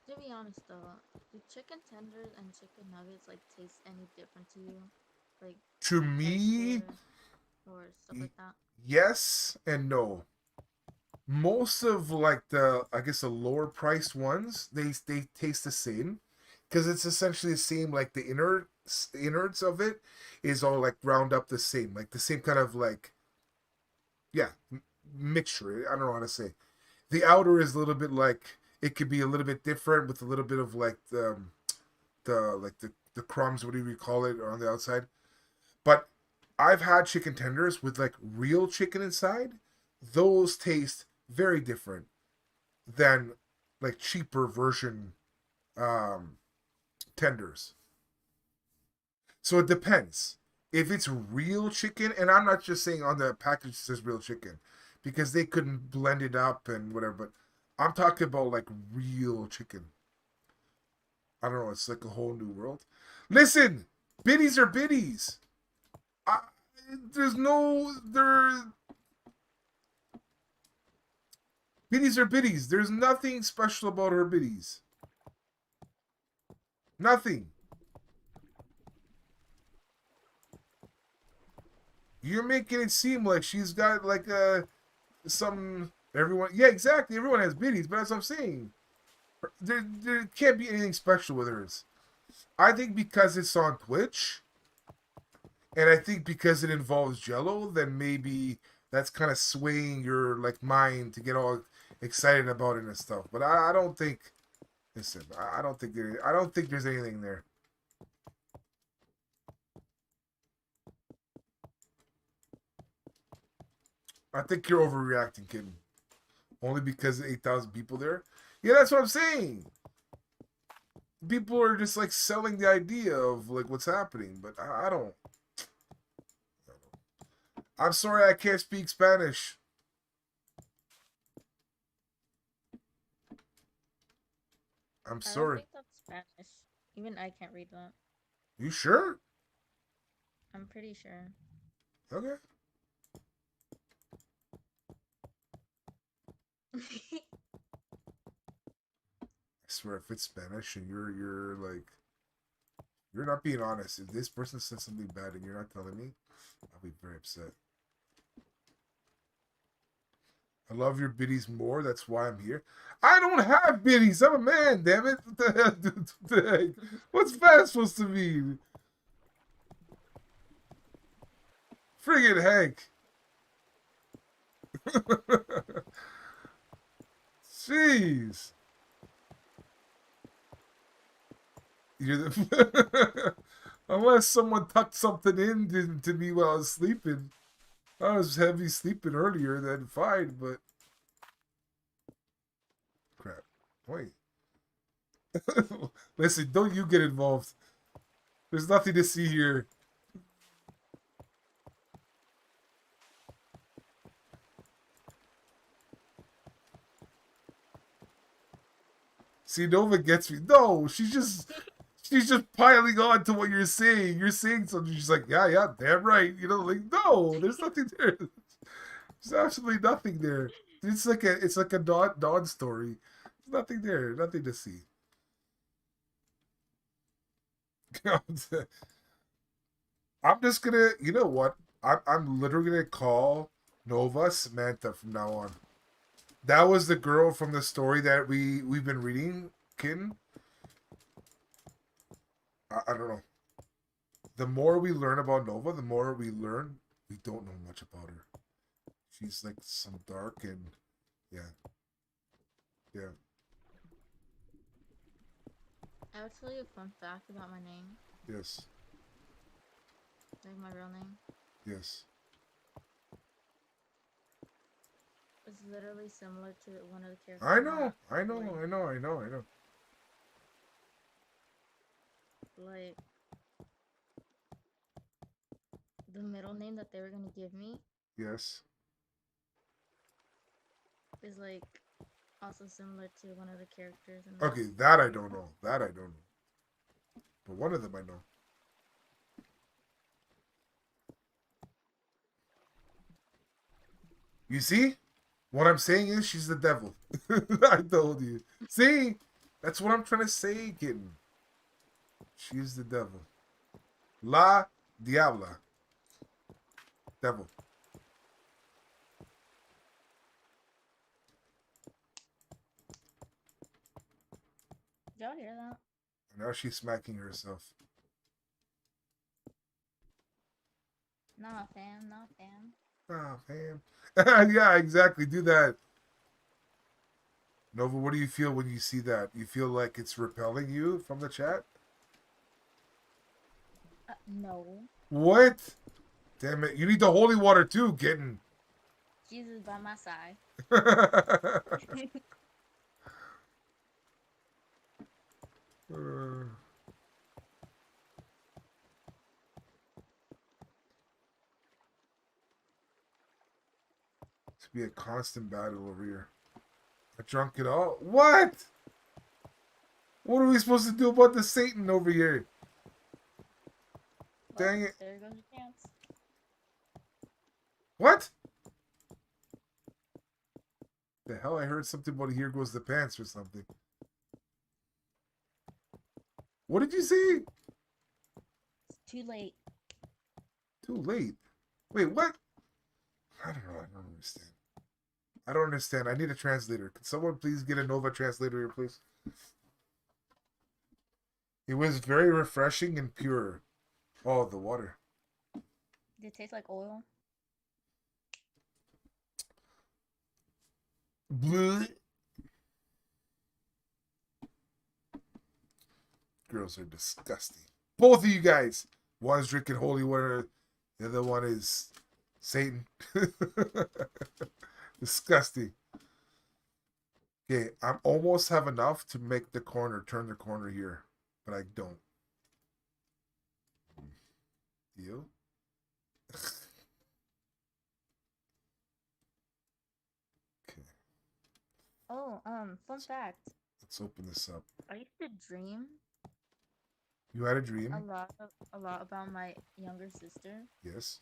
To be honest though, do chicken tenders and chicken nuggets like taste any different to you? Like To the me, texture or stuff like that? yes and no. Most of like the I guess the lower priced ones, they taste the same because it's essentially the same. Like the innards of it is all like ground up the same, like the same kind of like yeah mixture. I don't know how to say. The outer is a little bit like it could be a little bit different with a little bit of like the crumbs, whatever you call it, on the outside. But I've had chicken tenders with like real chicken inside. Those taste very different than like cheaper version um, tenders. So it depends. If it's real chicken, and I'm not just saying on the package it says real chicken, because they couldn't blend it up and whatever, but I'm talking about like real chicken. I don't know, it's like a whole new world. Listen, biddies are biddies. I, there's no there biddies are biddies. There's nothing special about her biddies. Nothing. You're making it seem like she's got like some everyone. Yeah, exactly. Everyone has biddies, but that's what I'm saying. There can't be anything special with hers. I think because it's on Twitch, and I think because it involves Jello, then maybe that's kind of swaying your like mind to get all excited about it and stuff. But I don't think. Listen, I don't think I don't think there's anything there. I think you're overreacting, kid. Only because 8,000 people there. Yeah, that's what I'm saying. People are just like selling the idea of like what's happening, but I don't. I'm sorry, I can't speak Spanish. I'm I don't sorry. think that's Spanish. Even I can't read that. You sure? I'm pretty sure. Okay. I swear, if it's Spanish and you're like you're not being honest. If this person said something bad and you're not telling me, I'll be very upset. I love your biddies more. That's why I'm here. I don't have biddies. I'm a man. Damn it! What the hell, dude? What the heck? What's that supposed to mean? Friggin' Hank. Jeez. You're the unless someone tucked something into me while I was sleeping. I was heavy sleeping earlier, then fine, but crap. Wait. Listen, don't you get involved. There's nothing to see here. See, Nova gets me. No, she's just piling on to what you're saying. You're saying something. She's like, yeah, damn right. You know, like, no, there's nothing there. There's absolutely nothing there. It's like a Dawn story. There's nothing there. Nothing to see. I'm just gonna, you know what? I'm literally gonna call Nova Samantha from now on. That was the girl from the story that we've been reading, Kitten. I don't know. The more we learn about Nova, the more we learn we don't know much about her. She's like some dark and yeah. I will tell you a fun fact about my name. Yes. Like my real name. Yes. It's literally similar to one of the characters. I know. Like the middle name that they were gonna give me Yes. is like also similar to one of the characters in the Okay, that I don't know. That I don't know. But one of them I know. You see? What I'm saying is she's the devil. I told you. See? That's what I'm trying to say, kitten. She's the devil. La Diabla. Devil. Did y'all hear that? Now she's smacking herself. Nah, fam, not fam. Oh, man. Yeah, exactly. Do that. Nova, what do you feel when you see that? You feel like it's repelling you from the chat? No. What? Damn it. You need the holy water too, kitten. Jesus by my side. To be a constant battle over here. I drunk it all? What? What are we supposed to do about the Satan over here? Well, Dang it. there goes your chance. What? The hell, I heard something about here goes the pants or something. What did you say? It's too late. Too late. Wait, what? I don't know. I don't understand. I don't understand. I need a translator. Could someone please get a Nova translator here, please? It was very refreshing and pure. Oh, the water. Did it taste like oil? Bleh. Girls are disgusting. Both of you guys. One's drinking holy water. The other one is Satan. Disgusting. Okay, I almost have enough to make the corner, turn the corner here. But I don't. You? Okay. Oh, fun fact. Let's open this up. I used to dream You had a dream? a lot about my younger sister, Yes.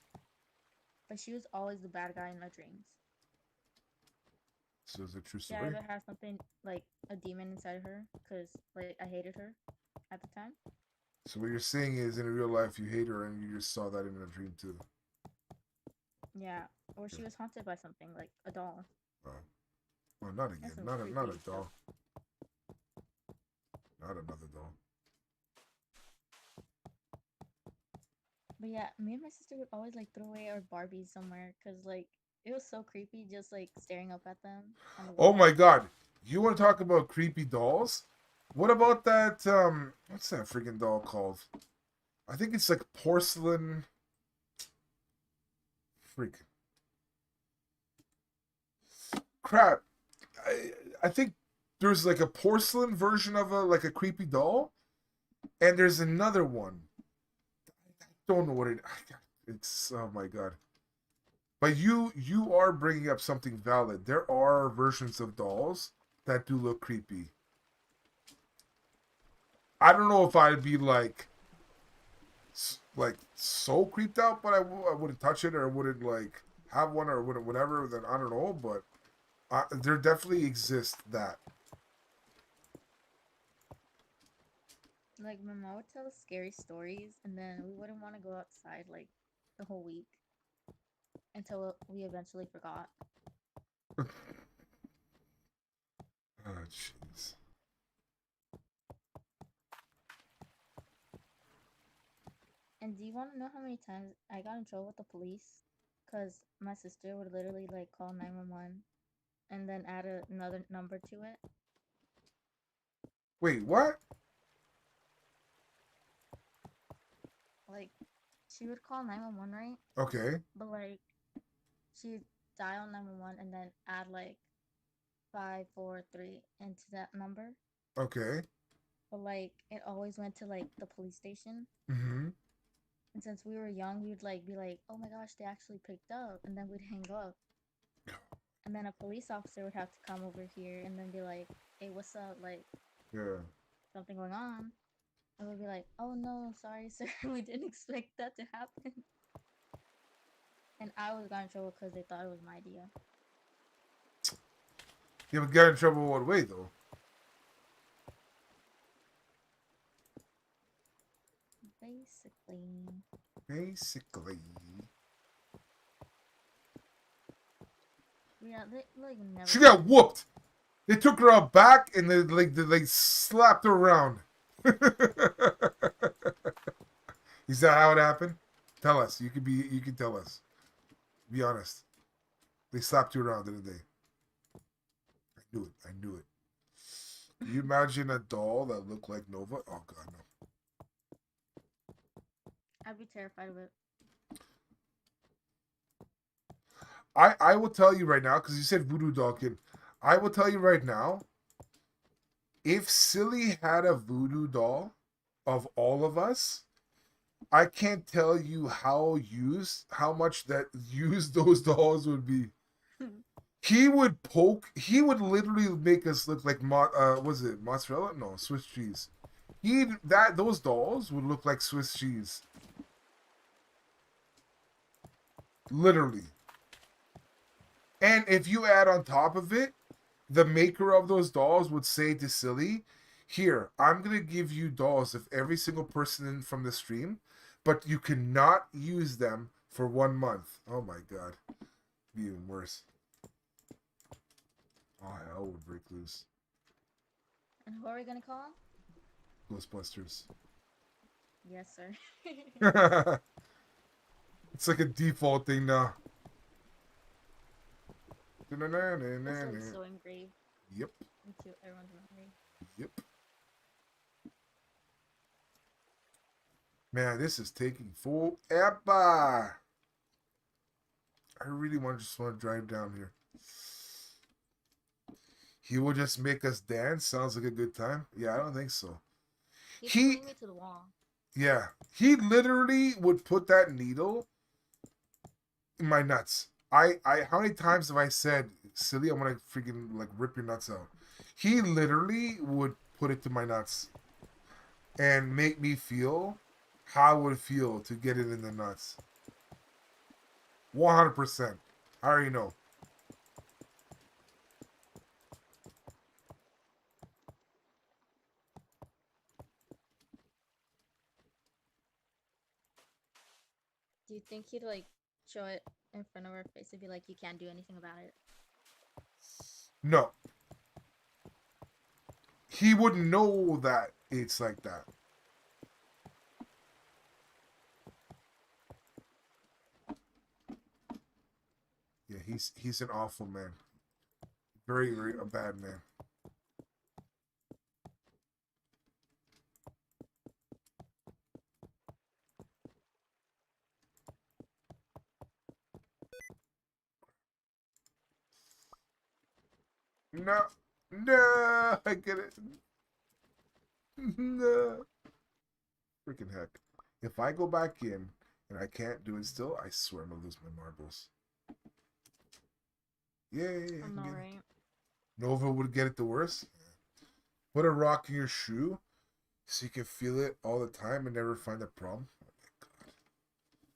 but she was always the bad guy in my dreams. So it's a true Yeah, I story. ever had something like a demon inside of her because like I hated her at the time. So what you're saying is, in real life, you hate her, and you just saw that in a dream too. Yeah, or she was haunted by something like a doll. Oh, well, not again. That's some Not a creepy stuff. doll. Not another doll. But yeah, me and my sister would always like throw away our Barbies somewhere because like it was so creepy just like staring up at them on the Oh wall. my god! You want to talk about creepy dolls? What about that? What's that freaking doll called? I think it's like porcelain. Freak. Crap. I think there's like a porcelain version of a creepy doll, and there's another one. I don't know what it. It's oh my god. But you are bringing up something valid. There are versions of dolls that do look creepy. I don't know if I'd be like so creeped out, but I wouldn't touch it or wouldn't like have one or wouldn't whatever. Then I don't know, but there definitely exists that. Like my mom would tell us scary stories, and then we wouldn't want to go outside like the whole week until we eventually forgot. Oh jeez. And do you want to know how many times I got in trouble with the police? Because my sister would literally like call 911 and then add another number to it. Wait, what? Like, she would call 911, right? Okay, But like, she'd dial 911 and then add like 543 into that number. okay. But like, it always went to like the police station. Mm-hmm. And since we were young, we would like be like, "Oh my gosh, they actually picked up," and then we'd hang up. And then a police officer would have to come over here and then be like, "Hey, what's up? Like, Yeah. something going on?" And we'd be like, "Oh no, sorry, sir, we didn't expect that to happen." And I was got in trouble because they thought it was my idea. You would get in trouble one way though. Basically, Basically. yeah, they like never She let got me. whooped. They took her out back and they slapped her around. Is that how it happened? Tell us. You can tell us. Be honest. They slapped you around, didn't they? I knew it. I knew it. Can you imagine a doll that looked like Nova? Oh god no. I'd be terrified of it. I will tell you right now, because you said voodoo doll kid. I will tell you right now, if Silly had a voodoo doll of all of us, I can't tell you how much that used those dolls would be. He would literally make us look like was it mozzarella? No, Swiss cheese. Those dolls would look like Swiss cheese. Literally. And if you add on top of it, the maker of those dolls would say to Silly, "Here, I'm gonna give you dolls of every single person from the stream, but you cannot use them for 1 month." Oh my god. Be even worse. Oh hell would break loose. And who are we gonna call? Ghostbusters. Yes, sir. It's like a default thing now. It's like so engraved Yep. into everyone's memory. Yep. Man, this is taking forever. I really just want to drive down here. He will just make us dance. Sounds like a good time. Yeah, I don't think so. He's He, pulling me to the wall. yeah, he literally would put that needle in my nuts. How many times have I said, "Silly, I'm gonna freaking like rip your nuts out"? He literally would put it to my nuts and make me feel how it would feel to get it in the nuts. 100%. I already know. Do you think he'd like show it in front of her face and be like, "You can't do anything about it"? No, he wouldn't know that it's like that. Yeah, he's an awful man. Very, very a bad man. No, no, I get it. No, freaking heck. If I go back in and I can't do it still, I swear I'm gonna lose my marbles. Yay, I I'm can not get it. right. Nova would get it the worst. Put a rock in your shoe so you can feel it all the time and never find a problem. Oh my god.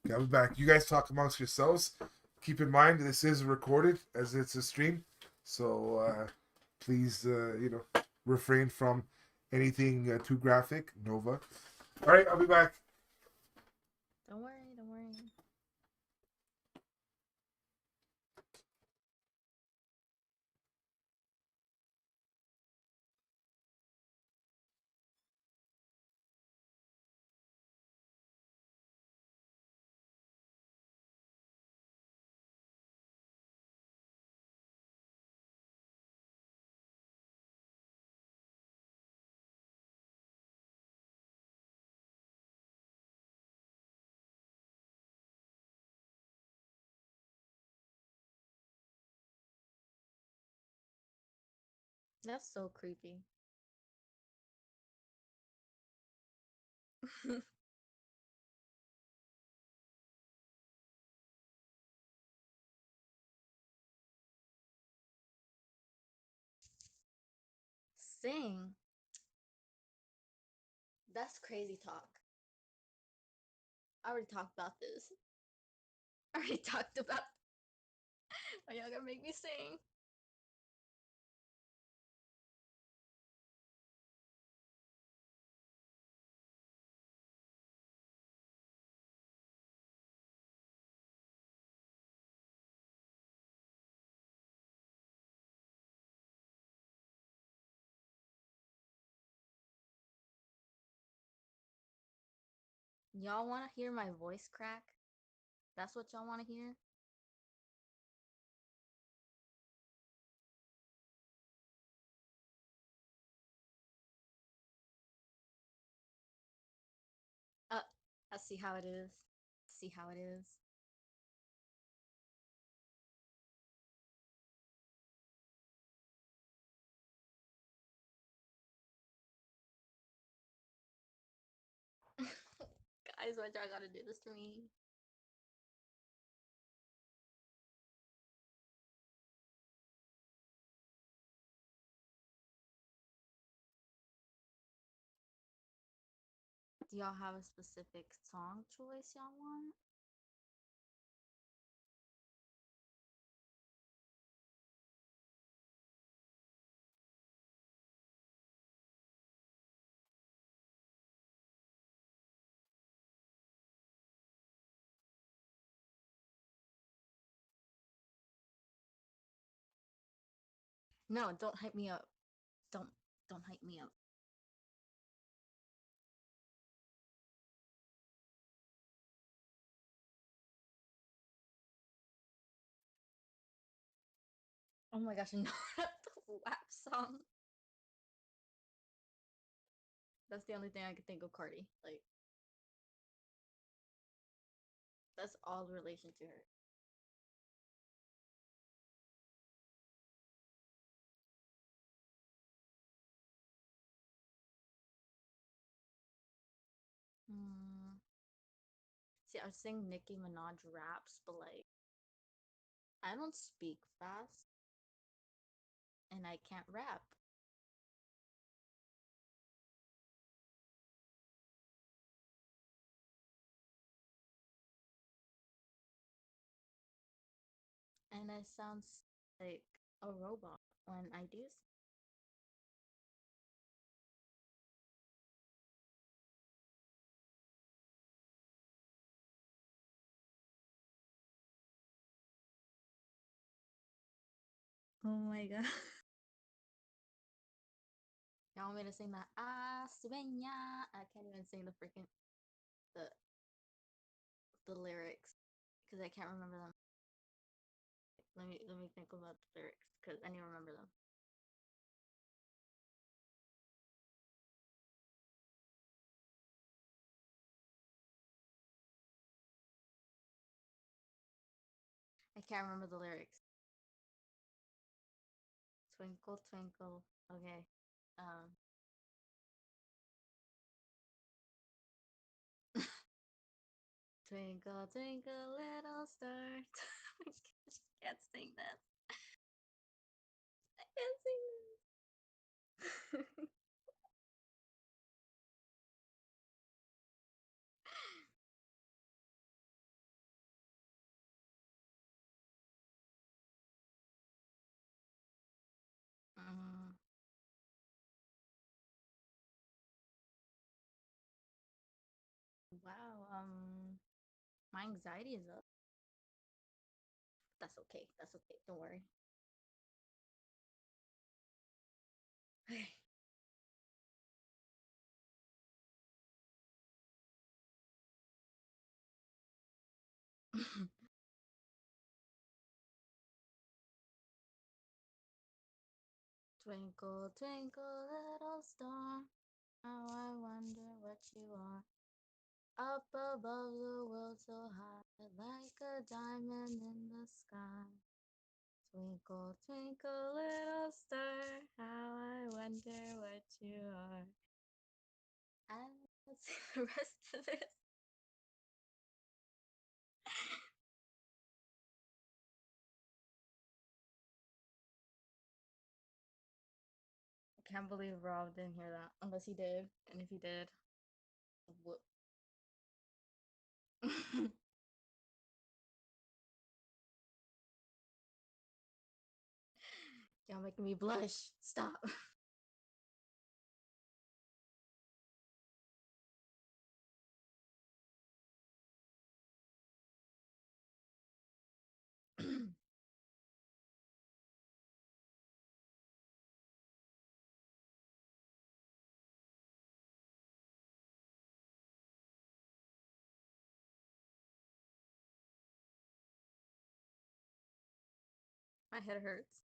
Okay, I'll be back. You guys talk amongst yourselves. Keep in mind this is recorded as it's a stream, so please, refrain from anything too graphic. Nova. All right, I'll be back. Don't worry. Don't worry. That's so creepy. Sing. That's crazy talk. I already talked about this. I already talked about. Oh, y'all gonna make me sing. Y'all want to hear my voice crack? That's what y'all want to hear? Uh, I see how it is. See how it is. Guys, why y'all gotta do this to me? Do y'all have a specific song choice y'all want? No, don't hype me up. Don't don't hype me up. Oh my gosh, not the WAP song. That's the only thing I could think of Cardi. Like, that's all relation to her. Hmm. See, I was saying Nicki Minaj raps, but like, I don't speak fast and I can't rap. And I sound like a robot when I do. Oh my god. Y'all want me to sing that? Ah, sueña. I can't even sing the freaking the lyrics because I can't remember them. Let me think about the lyrics because I need to remember them. I can't remember the lyrics. Twinkle twinkle. Okay. Twinkle twinkle little star. Oh my gosh, I can't sing that. I can't sing this. Mm, wow. My anxiety is up. That's okay. That's okay. Don't worry. Okay. Twinkle, twinkle, little star, how I wonder what you are. Up above the world so high, like a diamond in the sky. Twinkle, twinkle, little star, how I wonder what you are. Let's see the rest of this. I can't believe Rob didn't hear that, unless he did. And if he did, whoop. Y'all making me blush. Stop. My head hurts.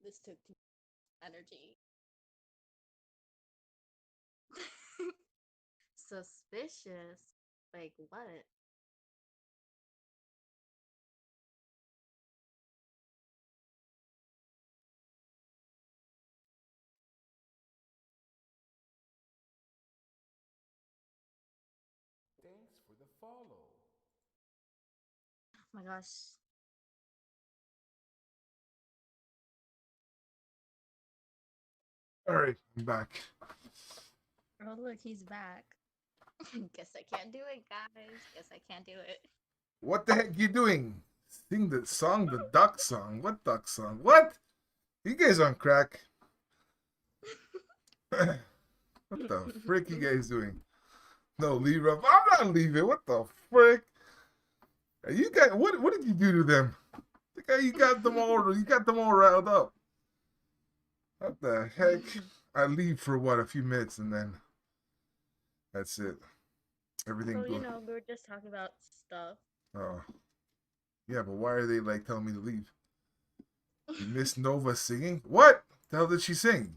This took too much energy. Suspicious. Like what? Thanks for the follow. Oh my gosh. All right, I'm back. Oh look, he's back. Guess I can't do it, guys. Guess I can't do it. What the heck you doing? Sing the song, the duck song. What duck song? What? You guys on crack? What the frick you guys doing? No, leave up. I'm not leaving. What the frick? You guys, what did you do to them? The guy, you got them all riled up. What the heck? I leave for what, a few minutes and then that's it. Everything Well, you goes. know, we were just talking about stuff. Oh, yeah, but why are they like telling me to leave? You missed Nova singing? What the hell did she sing?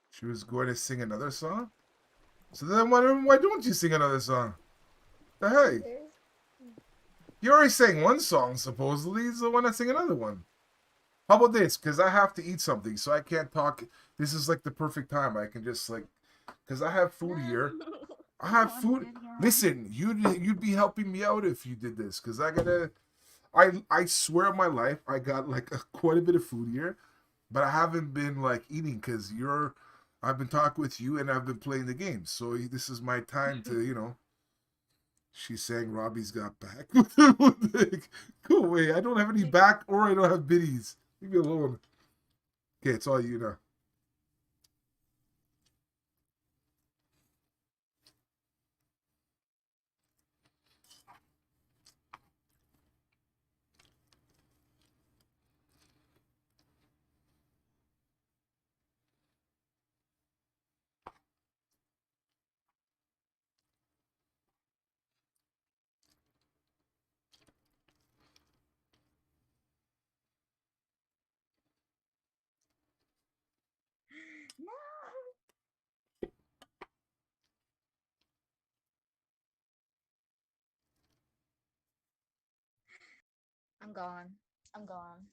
She was going to sing another song? So then why don't you sing another song? The heck? You already sang one song, supposedly, so why not sing another one? How about this? Because I have to eat something, so I can't talk. This is like the perfect time. I can just like, because I have food here. I have food. Listen, you'd be helping me out if you did this, because I swear on my life, I got like quite a bit of food here, but I haven't been like eating because I've been talking with you and I've been playing the game. So this is my time to, She's saying Robbie's got back. Go away. I don't have any back or I don't have biddies. Leave me alone. Okay, it's all you know. No. I'm gone. I'm gone.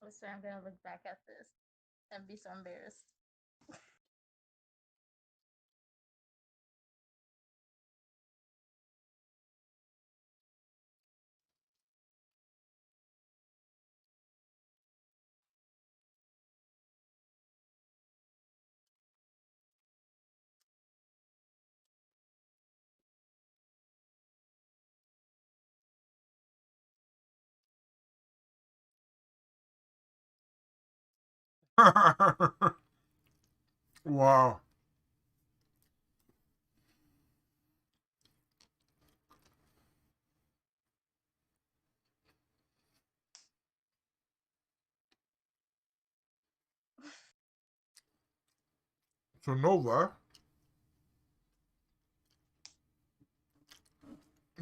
I swear I'm gonna look back at this and be so embarrassed. Wow. So Nova,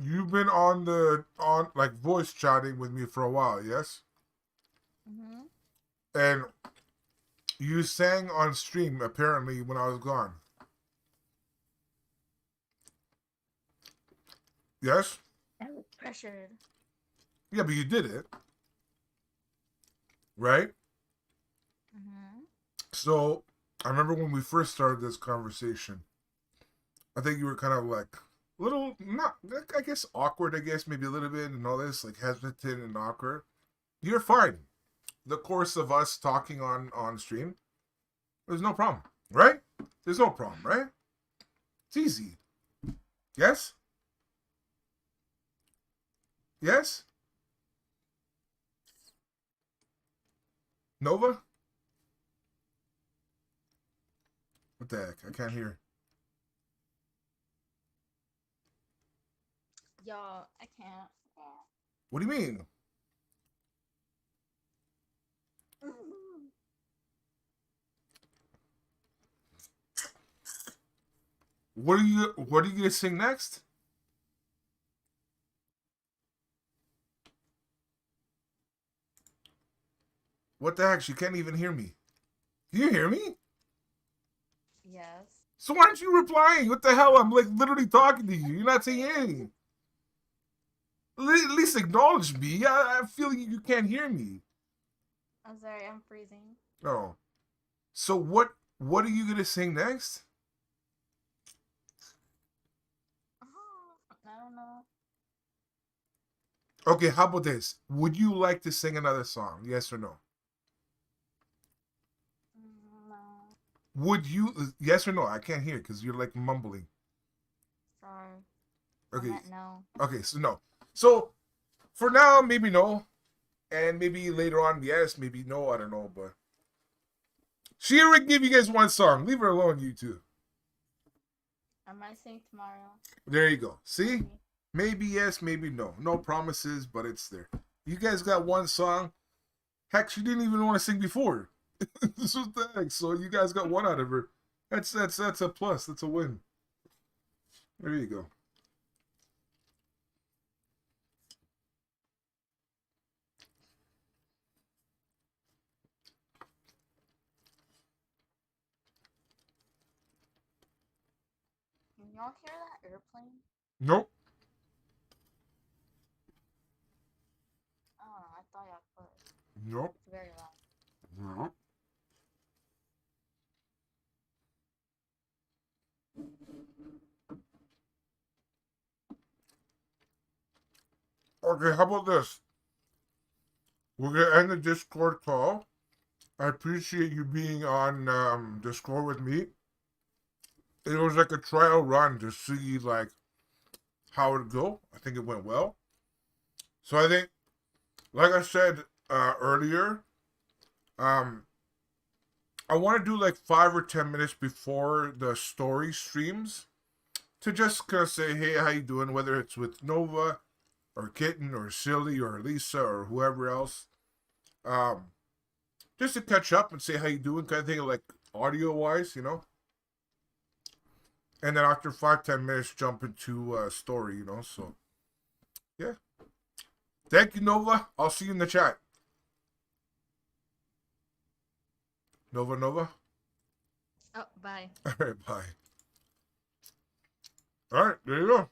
you've been on like voice chatting with me for a while, yes? Mm-hmm. And you sang on stream apparently when I was gone. Yes? I was pressured. Yeah, but you did it, right? Mm-hmm. So I remember when we first started this conversation, I think you were kind of like a little not I guess awkward, I guess, maybe a little bit and all this, like hesitant and awkward. You're fine. The course of us talking on stream, there's no problem, right? There's no problem, right? It's easy. Yes? Yes? Nova? What the heck? I can't hear. Y'all, I can't. What do you mean? What are you gonna sing next? What the heck? She can't even hear me. Can you hear me? Yes. So why aren't you replying? What the hell? I'm like literally talking to you. You're not saying anything. At least acknowledge me. I feel you can't hear me. I'm sorry, I'm freezing. Oh. So what are you gonna sing next? I don't know. Okay, how about this? Would you like to sing another song? Yes or no? No. Would you? Yes or no? I can't hear because you're like mumbling. Sorry. I Okay. meant no. Okay. So no. So for now, maybe no, and maybe later on, yes, maybe no. I don't know, but she already gave you guys one song. Leave her alone, you two. I might sing tomorrow. There you go. See? Maybe. Maybe yes, maybe no. No promises, but it's there. You guys got one song. Heck, she didn't even want to sing before. This was the heck. So you guys got one out of her. That's a plus. That's a win. There you go. Can y'all hear that airplane? Nope. Oh, I thought y'all could. Nope. It's very loud. Nope. Okay, how about this? We're gonna end the Discord call. I appreciate you being on Discord with me. It was like a trial run to see like how it'd go. I think it went well. So I think, like I said earlier, um, I want to do like 5 or 10 minutes before the story streams to just kind of say, hey, how you doing? Whether it's with Nova or Kitten or Silly or Lisa or whoever else, um, just to catch up and say how you doing, kind of thing, like audio wise, you know. And then after 5-10 minutes, jump into story, you know. So yeah, thank you, Nova. I'll see you in the chat. Nova. Oh, bye. All right, bye. All right, there you go.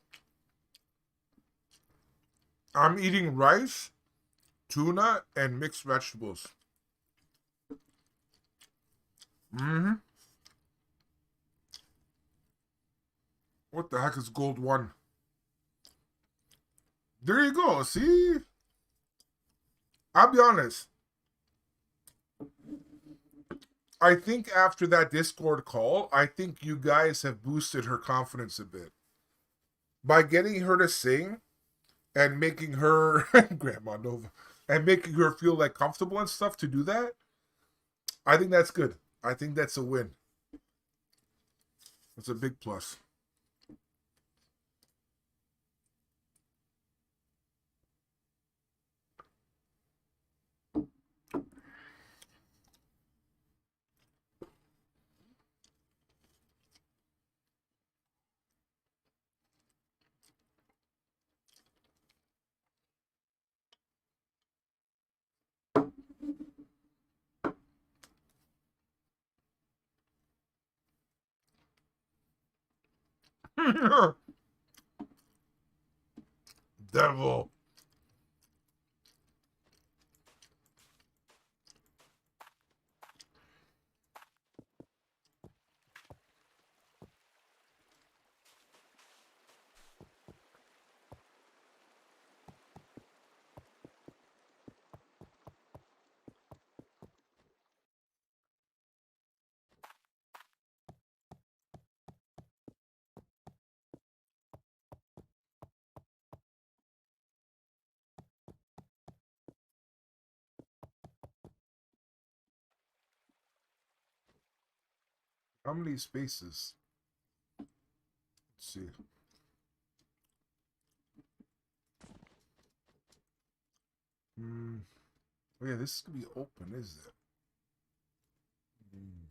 I'm eating rice, tuna, and mixed vegetables. Mm-hmm. What the heck is gold one? There you go. See? I'll be honest. I think after that Discord call, I think you guys have boosted her confidence a bit. By getting her to sing and making her Grandma Nova and making her feel like comfortable and stuff to do that, I think that's good. I think that's a win. That's a big plus. Devil. How many spaces? Let's see. Oh yeah, this could be open, is it? Mm.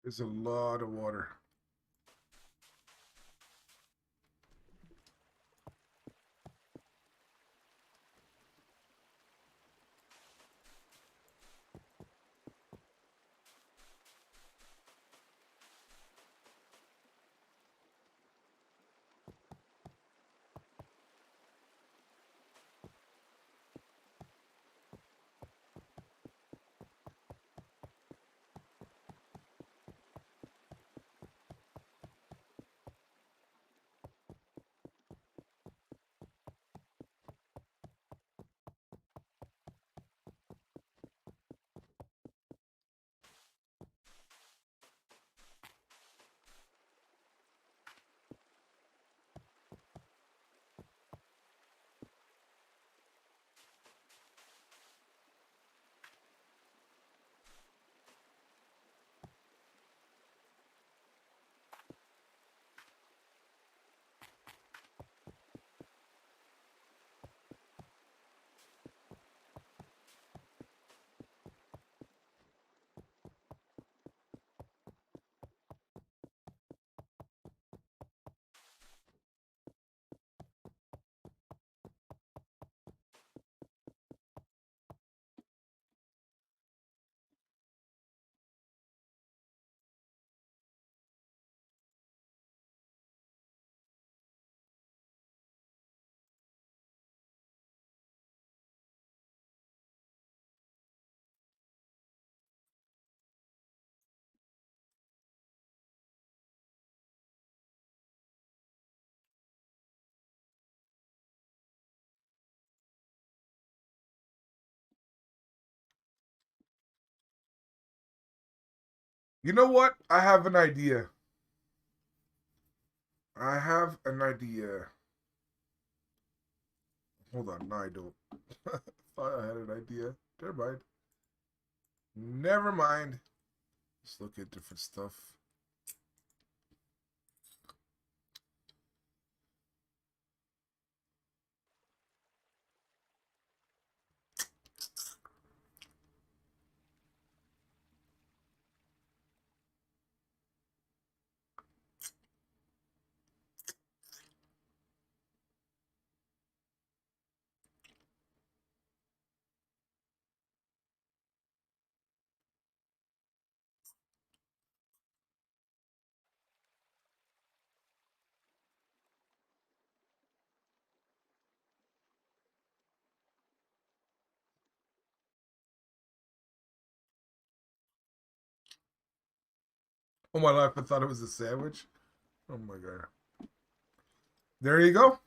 There's a lot of water. You know what? I have an idea. I have an idea. Hold on. No, I don't. Thought I had an idea. Never mind. Never mind. Let's look at different stuff. All my life, I thought it was a sandwich. Oh my god. There you go.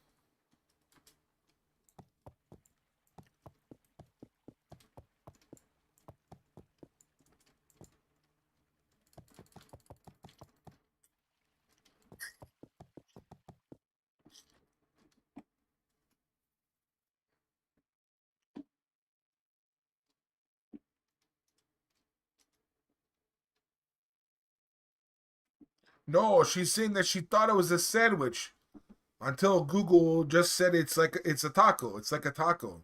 No, she's saying that she thought it was a sandwich until Google just said it's a taco. It's like a taco.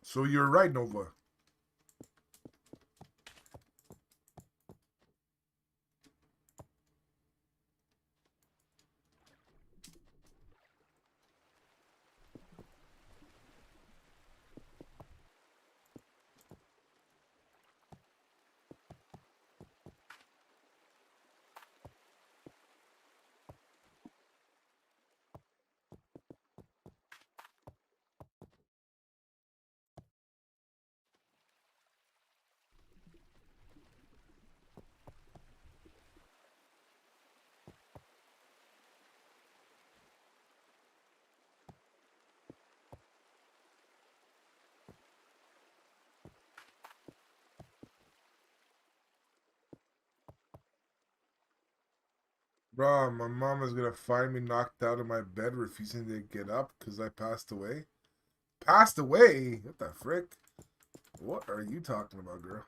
So you're right, Nova. Bro, my mom is gonna find me knocked out in my bed, refusing to get up because I passed away. Passed away? What the frick? What are you talking about, girl?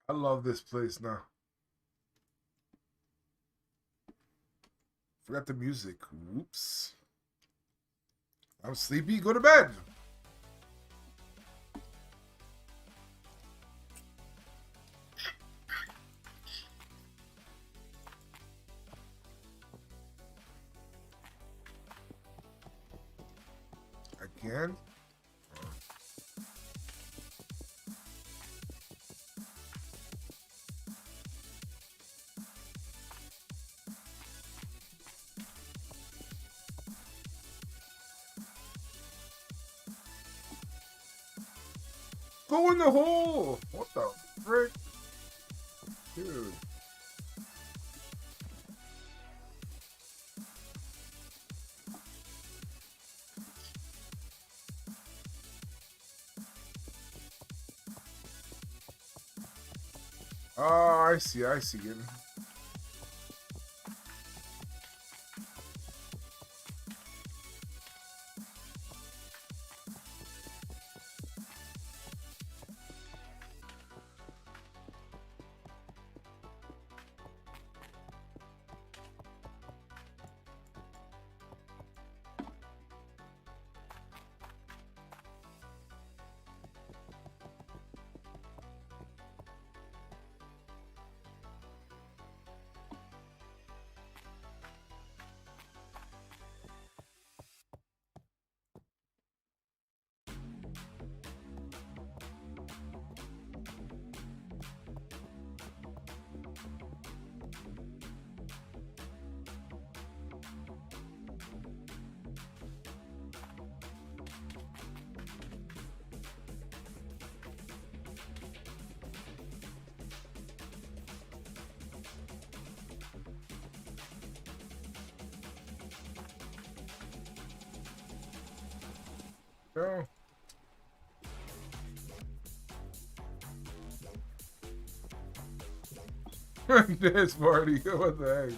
I love this place now. Forgot the music. Whoops. I'm sleepy. Go to bed. Again? Go in the hole! What the frick? Dude. Oh, I see it. go. This party, what the heck?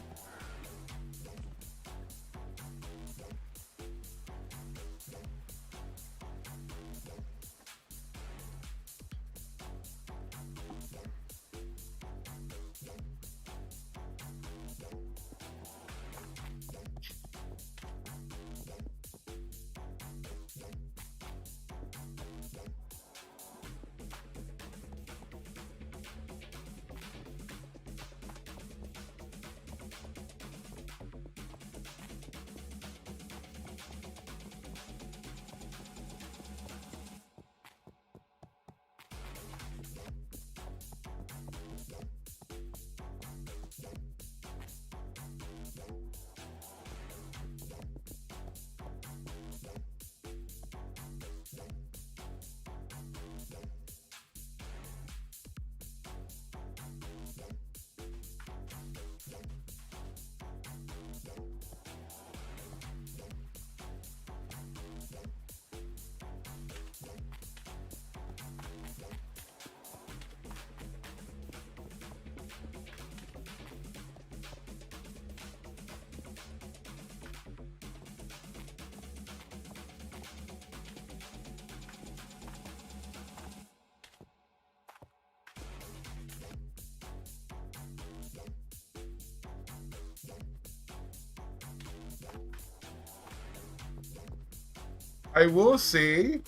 I will say,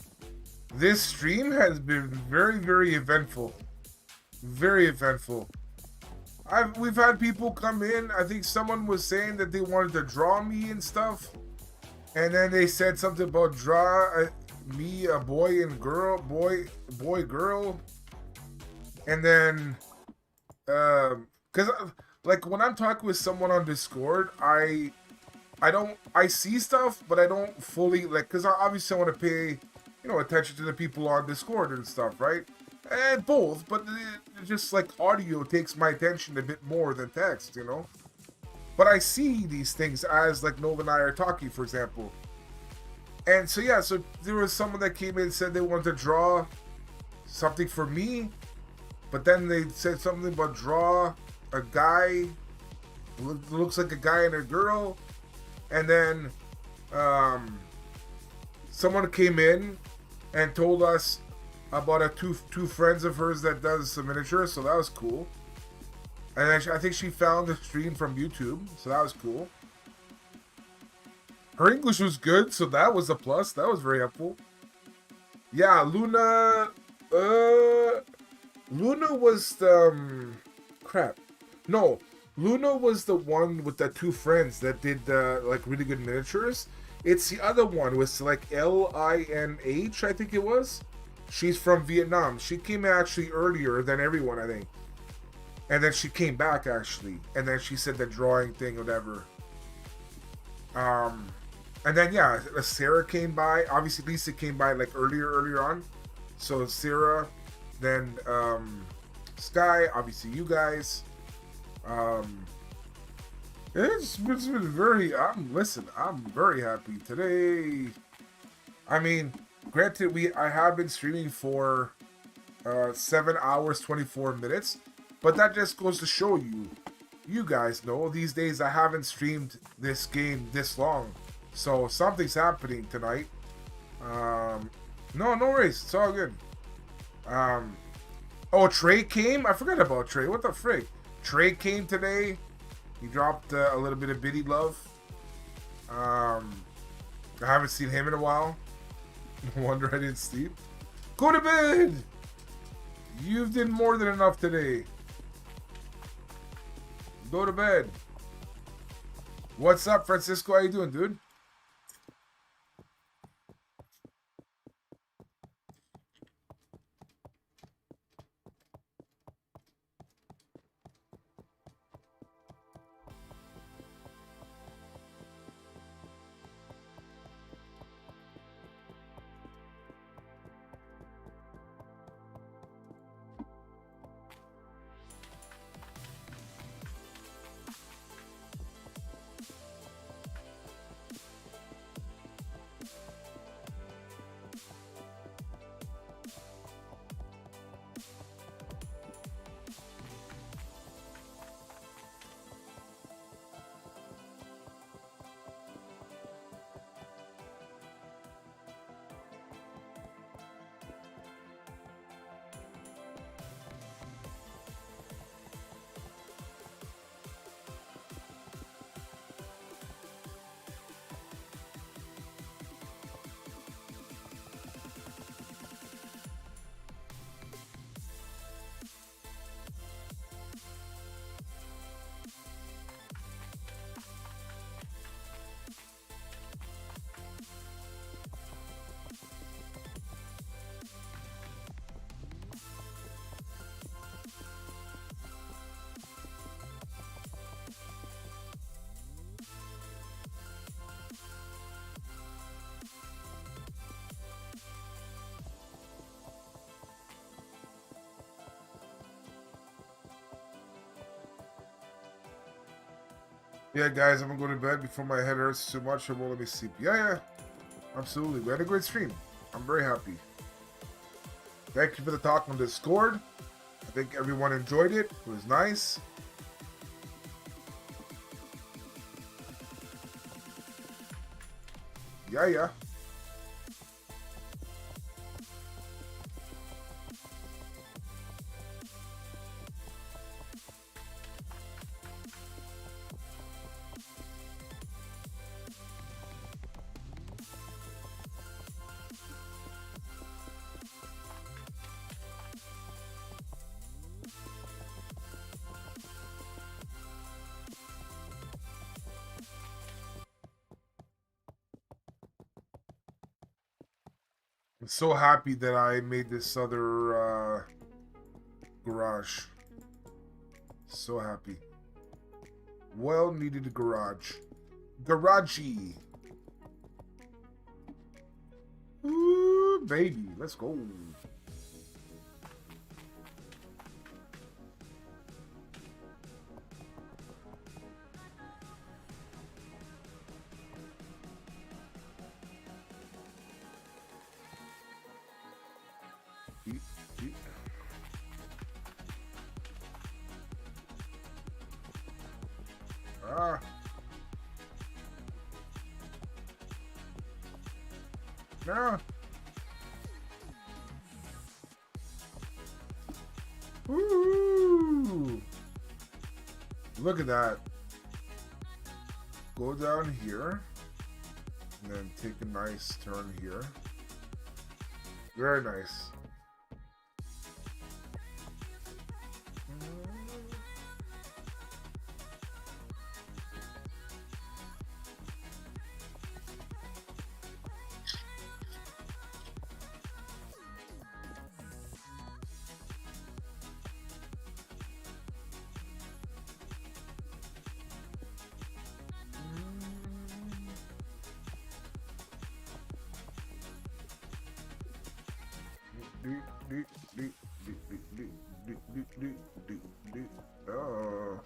this stream has been very, very eventful. Very eventful. We've had people come in. I think someone was saying that they wanted to draw me and stuff, and then they said something about draw me a boy and girl, boy girl, and then because like when I'm talking with someone on Discord, I see stuff, but I don't fully like, because I obviously want to pay, attention to the people on Discord and stuff, right? And both, but just like audio takes my attention a bit more than text, But I see these things as like Nova and I are talking, for example. And so yeah, so there was someone that came in and said they wanted to draw something for me, but then they said something about draw a guy, looks like a guy and a girl. And then someone came in and told us about two friends of hers that does some miniatures, so that was cool. And then I think she found the stream from YouTube, so that was cool. Her English was good, so that was a plus. That was very helpful. Yeah, Luna. Luna was the crap. No, Luna was the one with the two friends that did like really good miniatures. It's the other one with like LINH, I think it was. She's from Vietnam. She came actually earlier than everyone, I think. And then she came back actually. And then she said the drawing thing, whatever. And then yeah, Sarah came by. Obviously Lisa came by like earlier on. So Sarah, then Sky, obviously you guys. It's been very. I'm very happy today. I mean, granted, I have been streaming for 7 hours 24 minutes, but that just goes to show you guys know these days I haven't streamed this game this long, so something's happening tonight. No worries, it's all good. Oh, Trey came. I forgot about Trey. What the frick? Trey came today. He dropped a little bit of Biddy love. I haven't seen him in a while. No wonder I didn't sleep. Go to bed! You've done more than enough today. Go to bed. What's up, Francisco? How you doing, dude? Yeah, guys, I'm gonna go to bed before my head hurts too much. It won't let me sleep. Yeah, absolutely. We had a great stream. I'm very happy. Thank you for the talk on Discord. I think everyone enjoyed it. It was nice. Yeah. I'm so happy that I made this other garage. So happy. Well needed garage. Garagey. Ooh, baby. Let's go. Ah. No. Ooh. Look at that. Go down here. And then take a nice turn here. Very nice. Oh.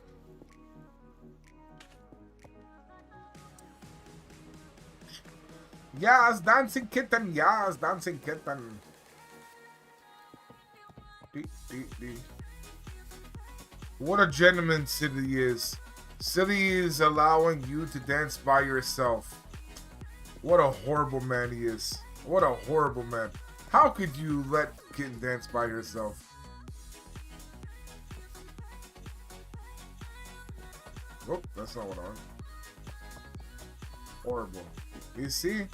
Yes, dancing kitten. Yes, dancing kitten. What a gentleman Silly is. Silly is allowing you to dance by yourself. What a horrible man he is. What a horrible man. How could you let kitten dance by herself? Oh, that's not what I want. Horrible. You see?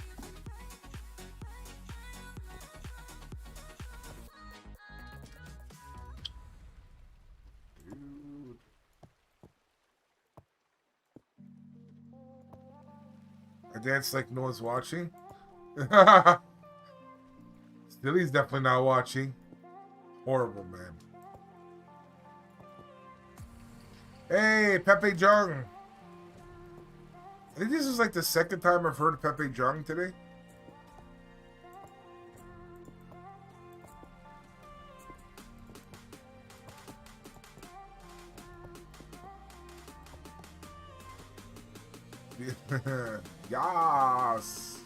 Dude. I dance like no one's watching. Stilly's definitely not watching. Horrible, man. Hey, Pepe Jung. I think this is like the second time I've heard Pepe Jung today. Yas.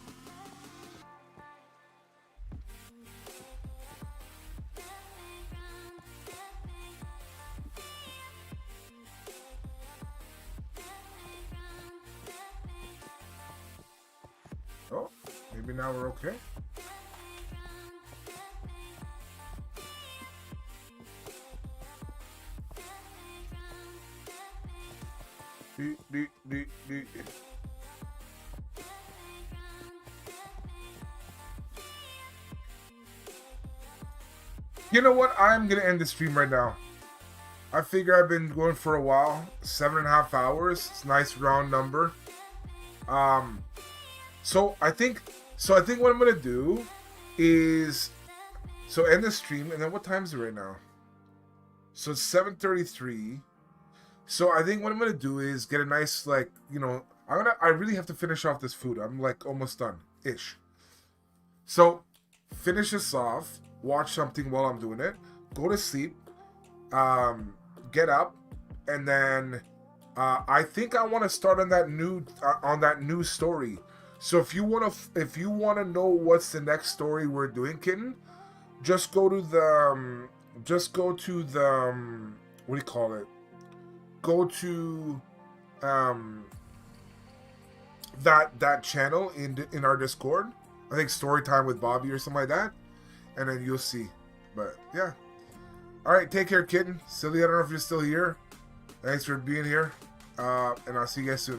Oh, maybe now we're okay. You know what? I'm gonna end the stream right now. I figure I've been going for a while. 7.5 hours. It's a nice round number. So I think what I'm gonna do is end the stream, and then what time is it right now? So it's 7:33. So I think what I'm gonna do is get a nice, like, you know, I really have to finish off this food. I'm like almost done ish. So finish this off, watch something while I'm doing it, go to sleep, get up, and then I think I want to start on that new story. So if you want to know what's the next story we're doing, kitten, just go to the what do you call it? Go to um that channel in our Discord. I think story time with Bobby or something like that, and then you'll see. But yeah, all right. Take care, kitten. Silly, I don't know if you're still here. Thanks for being here, and I'll see you guys soon.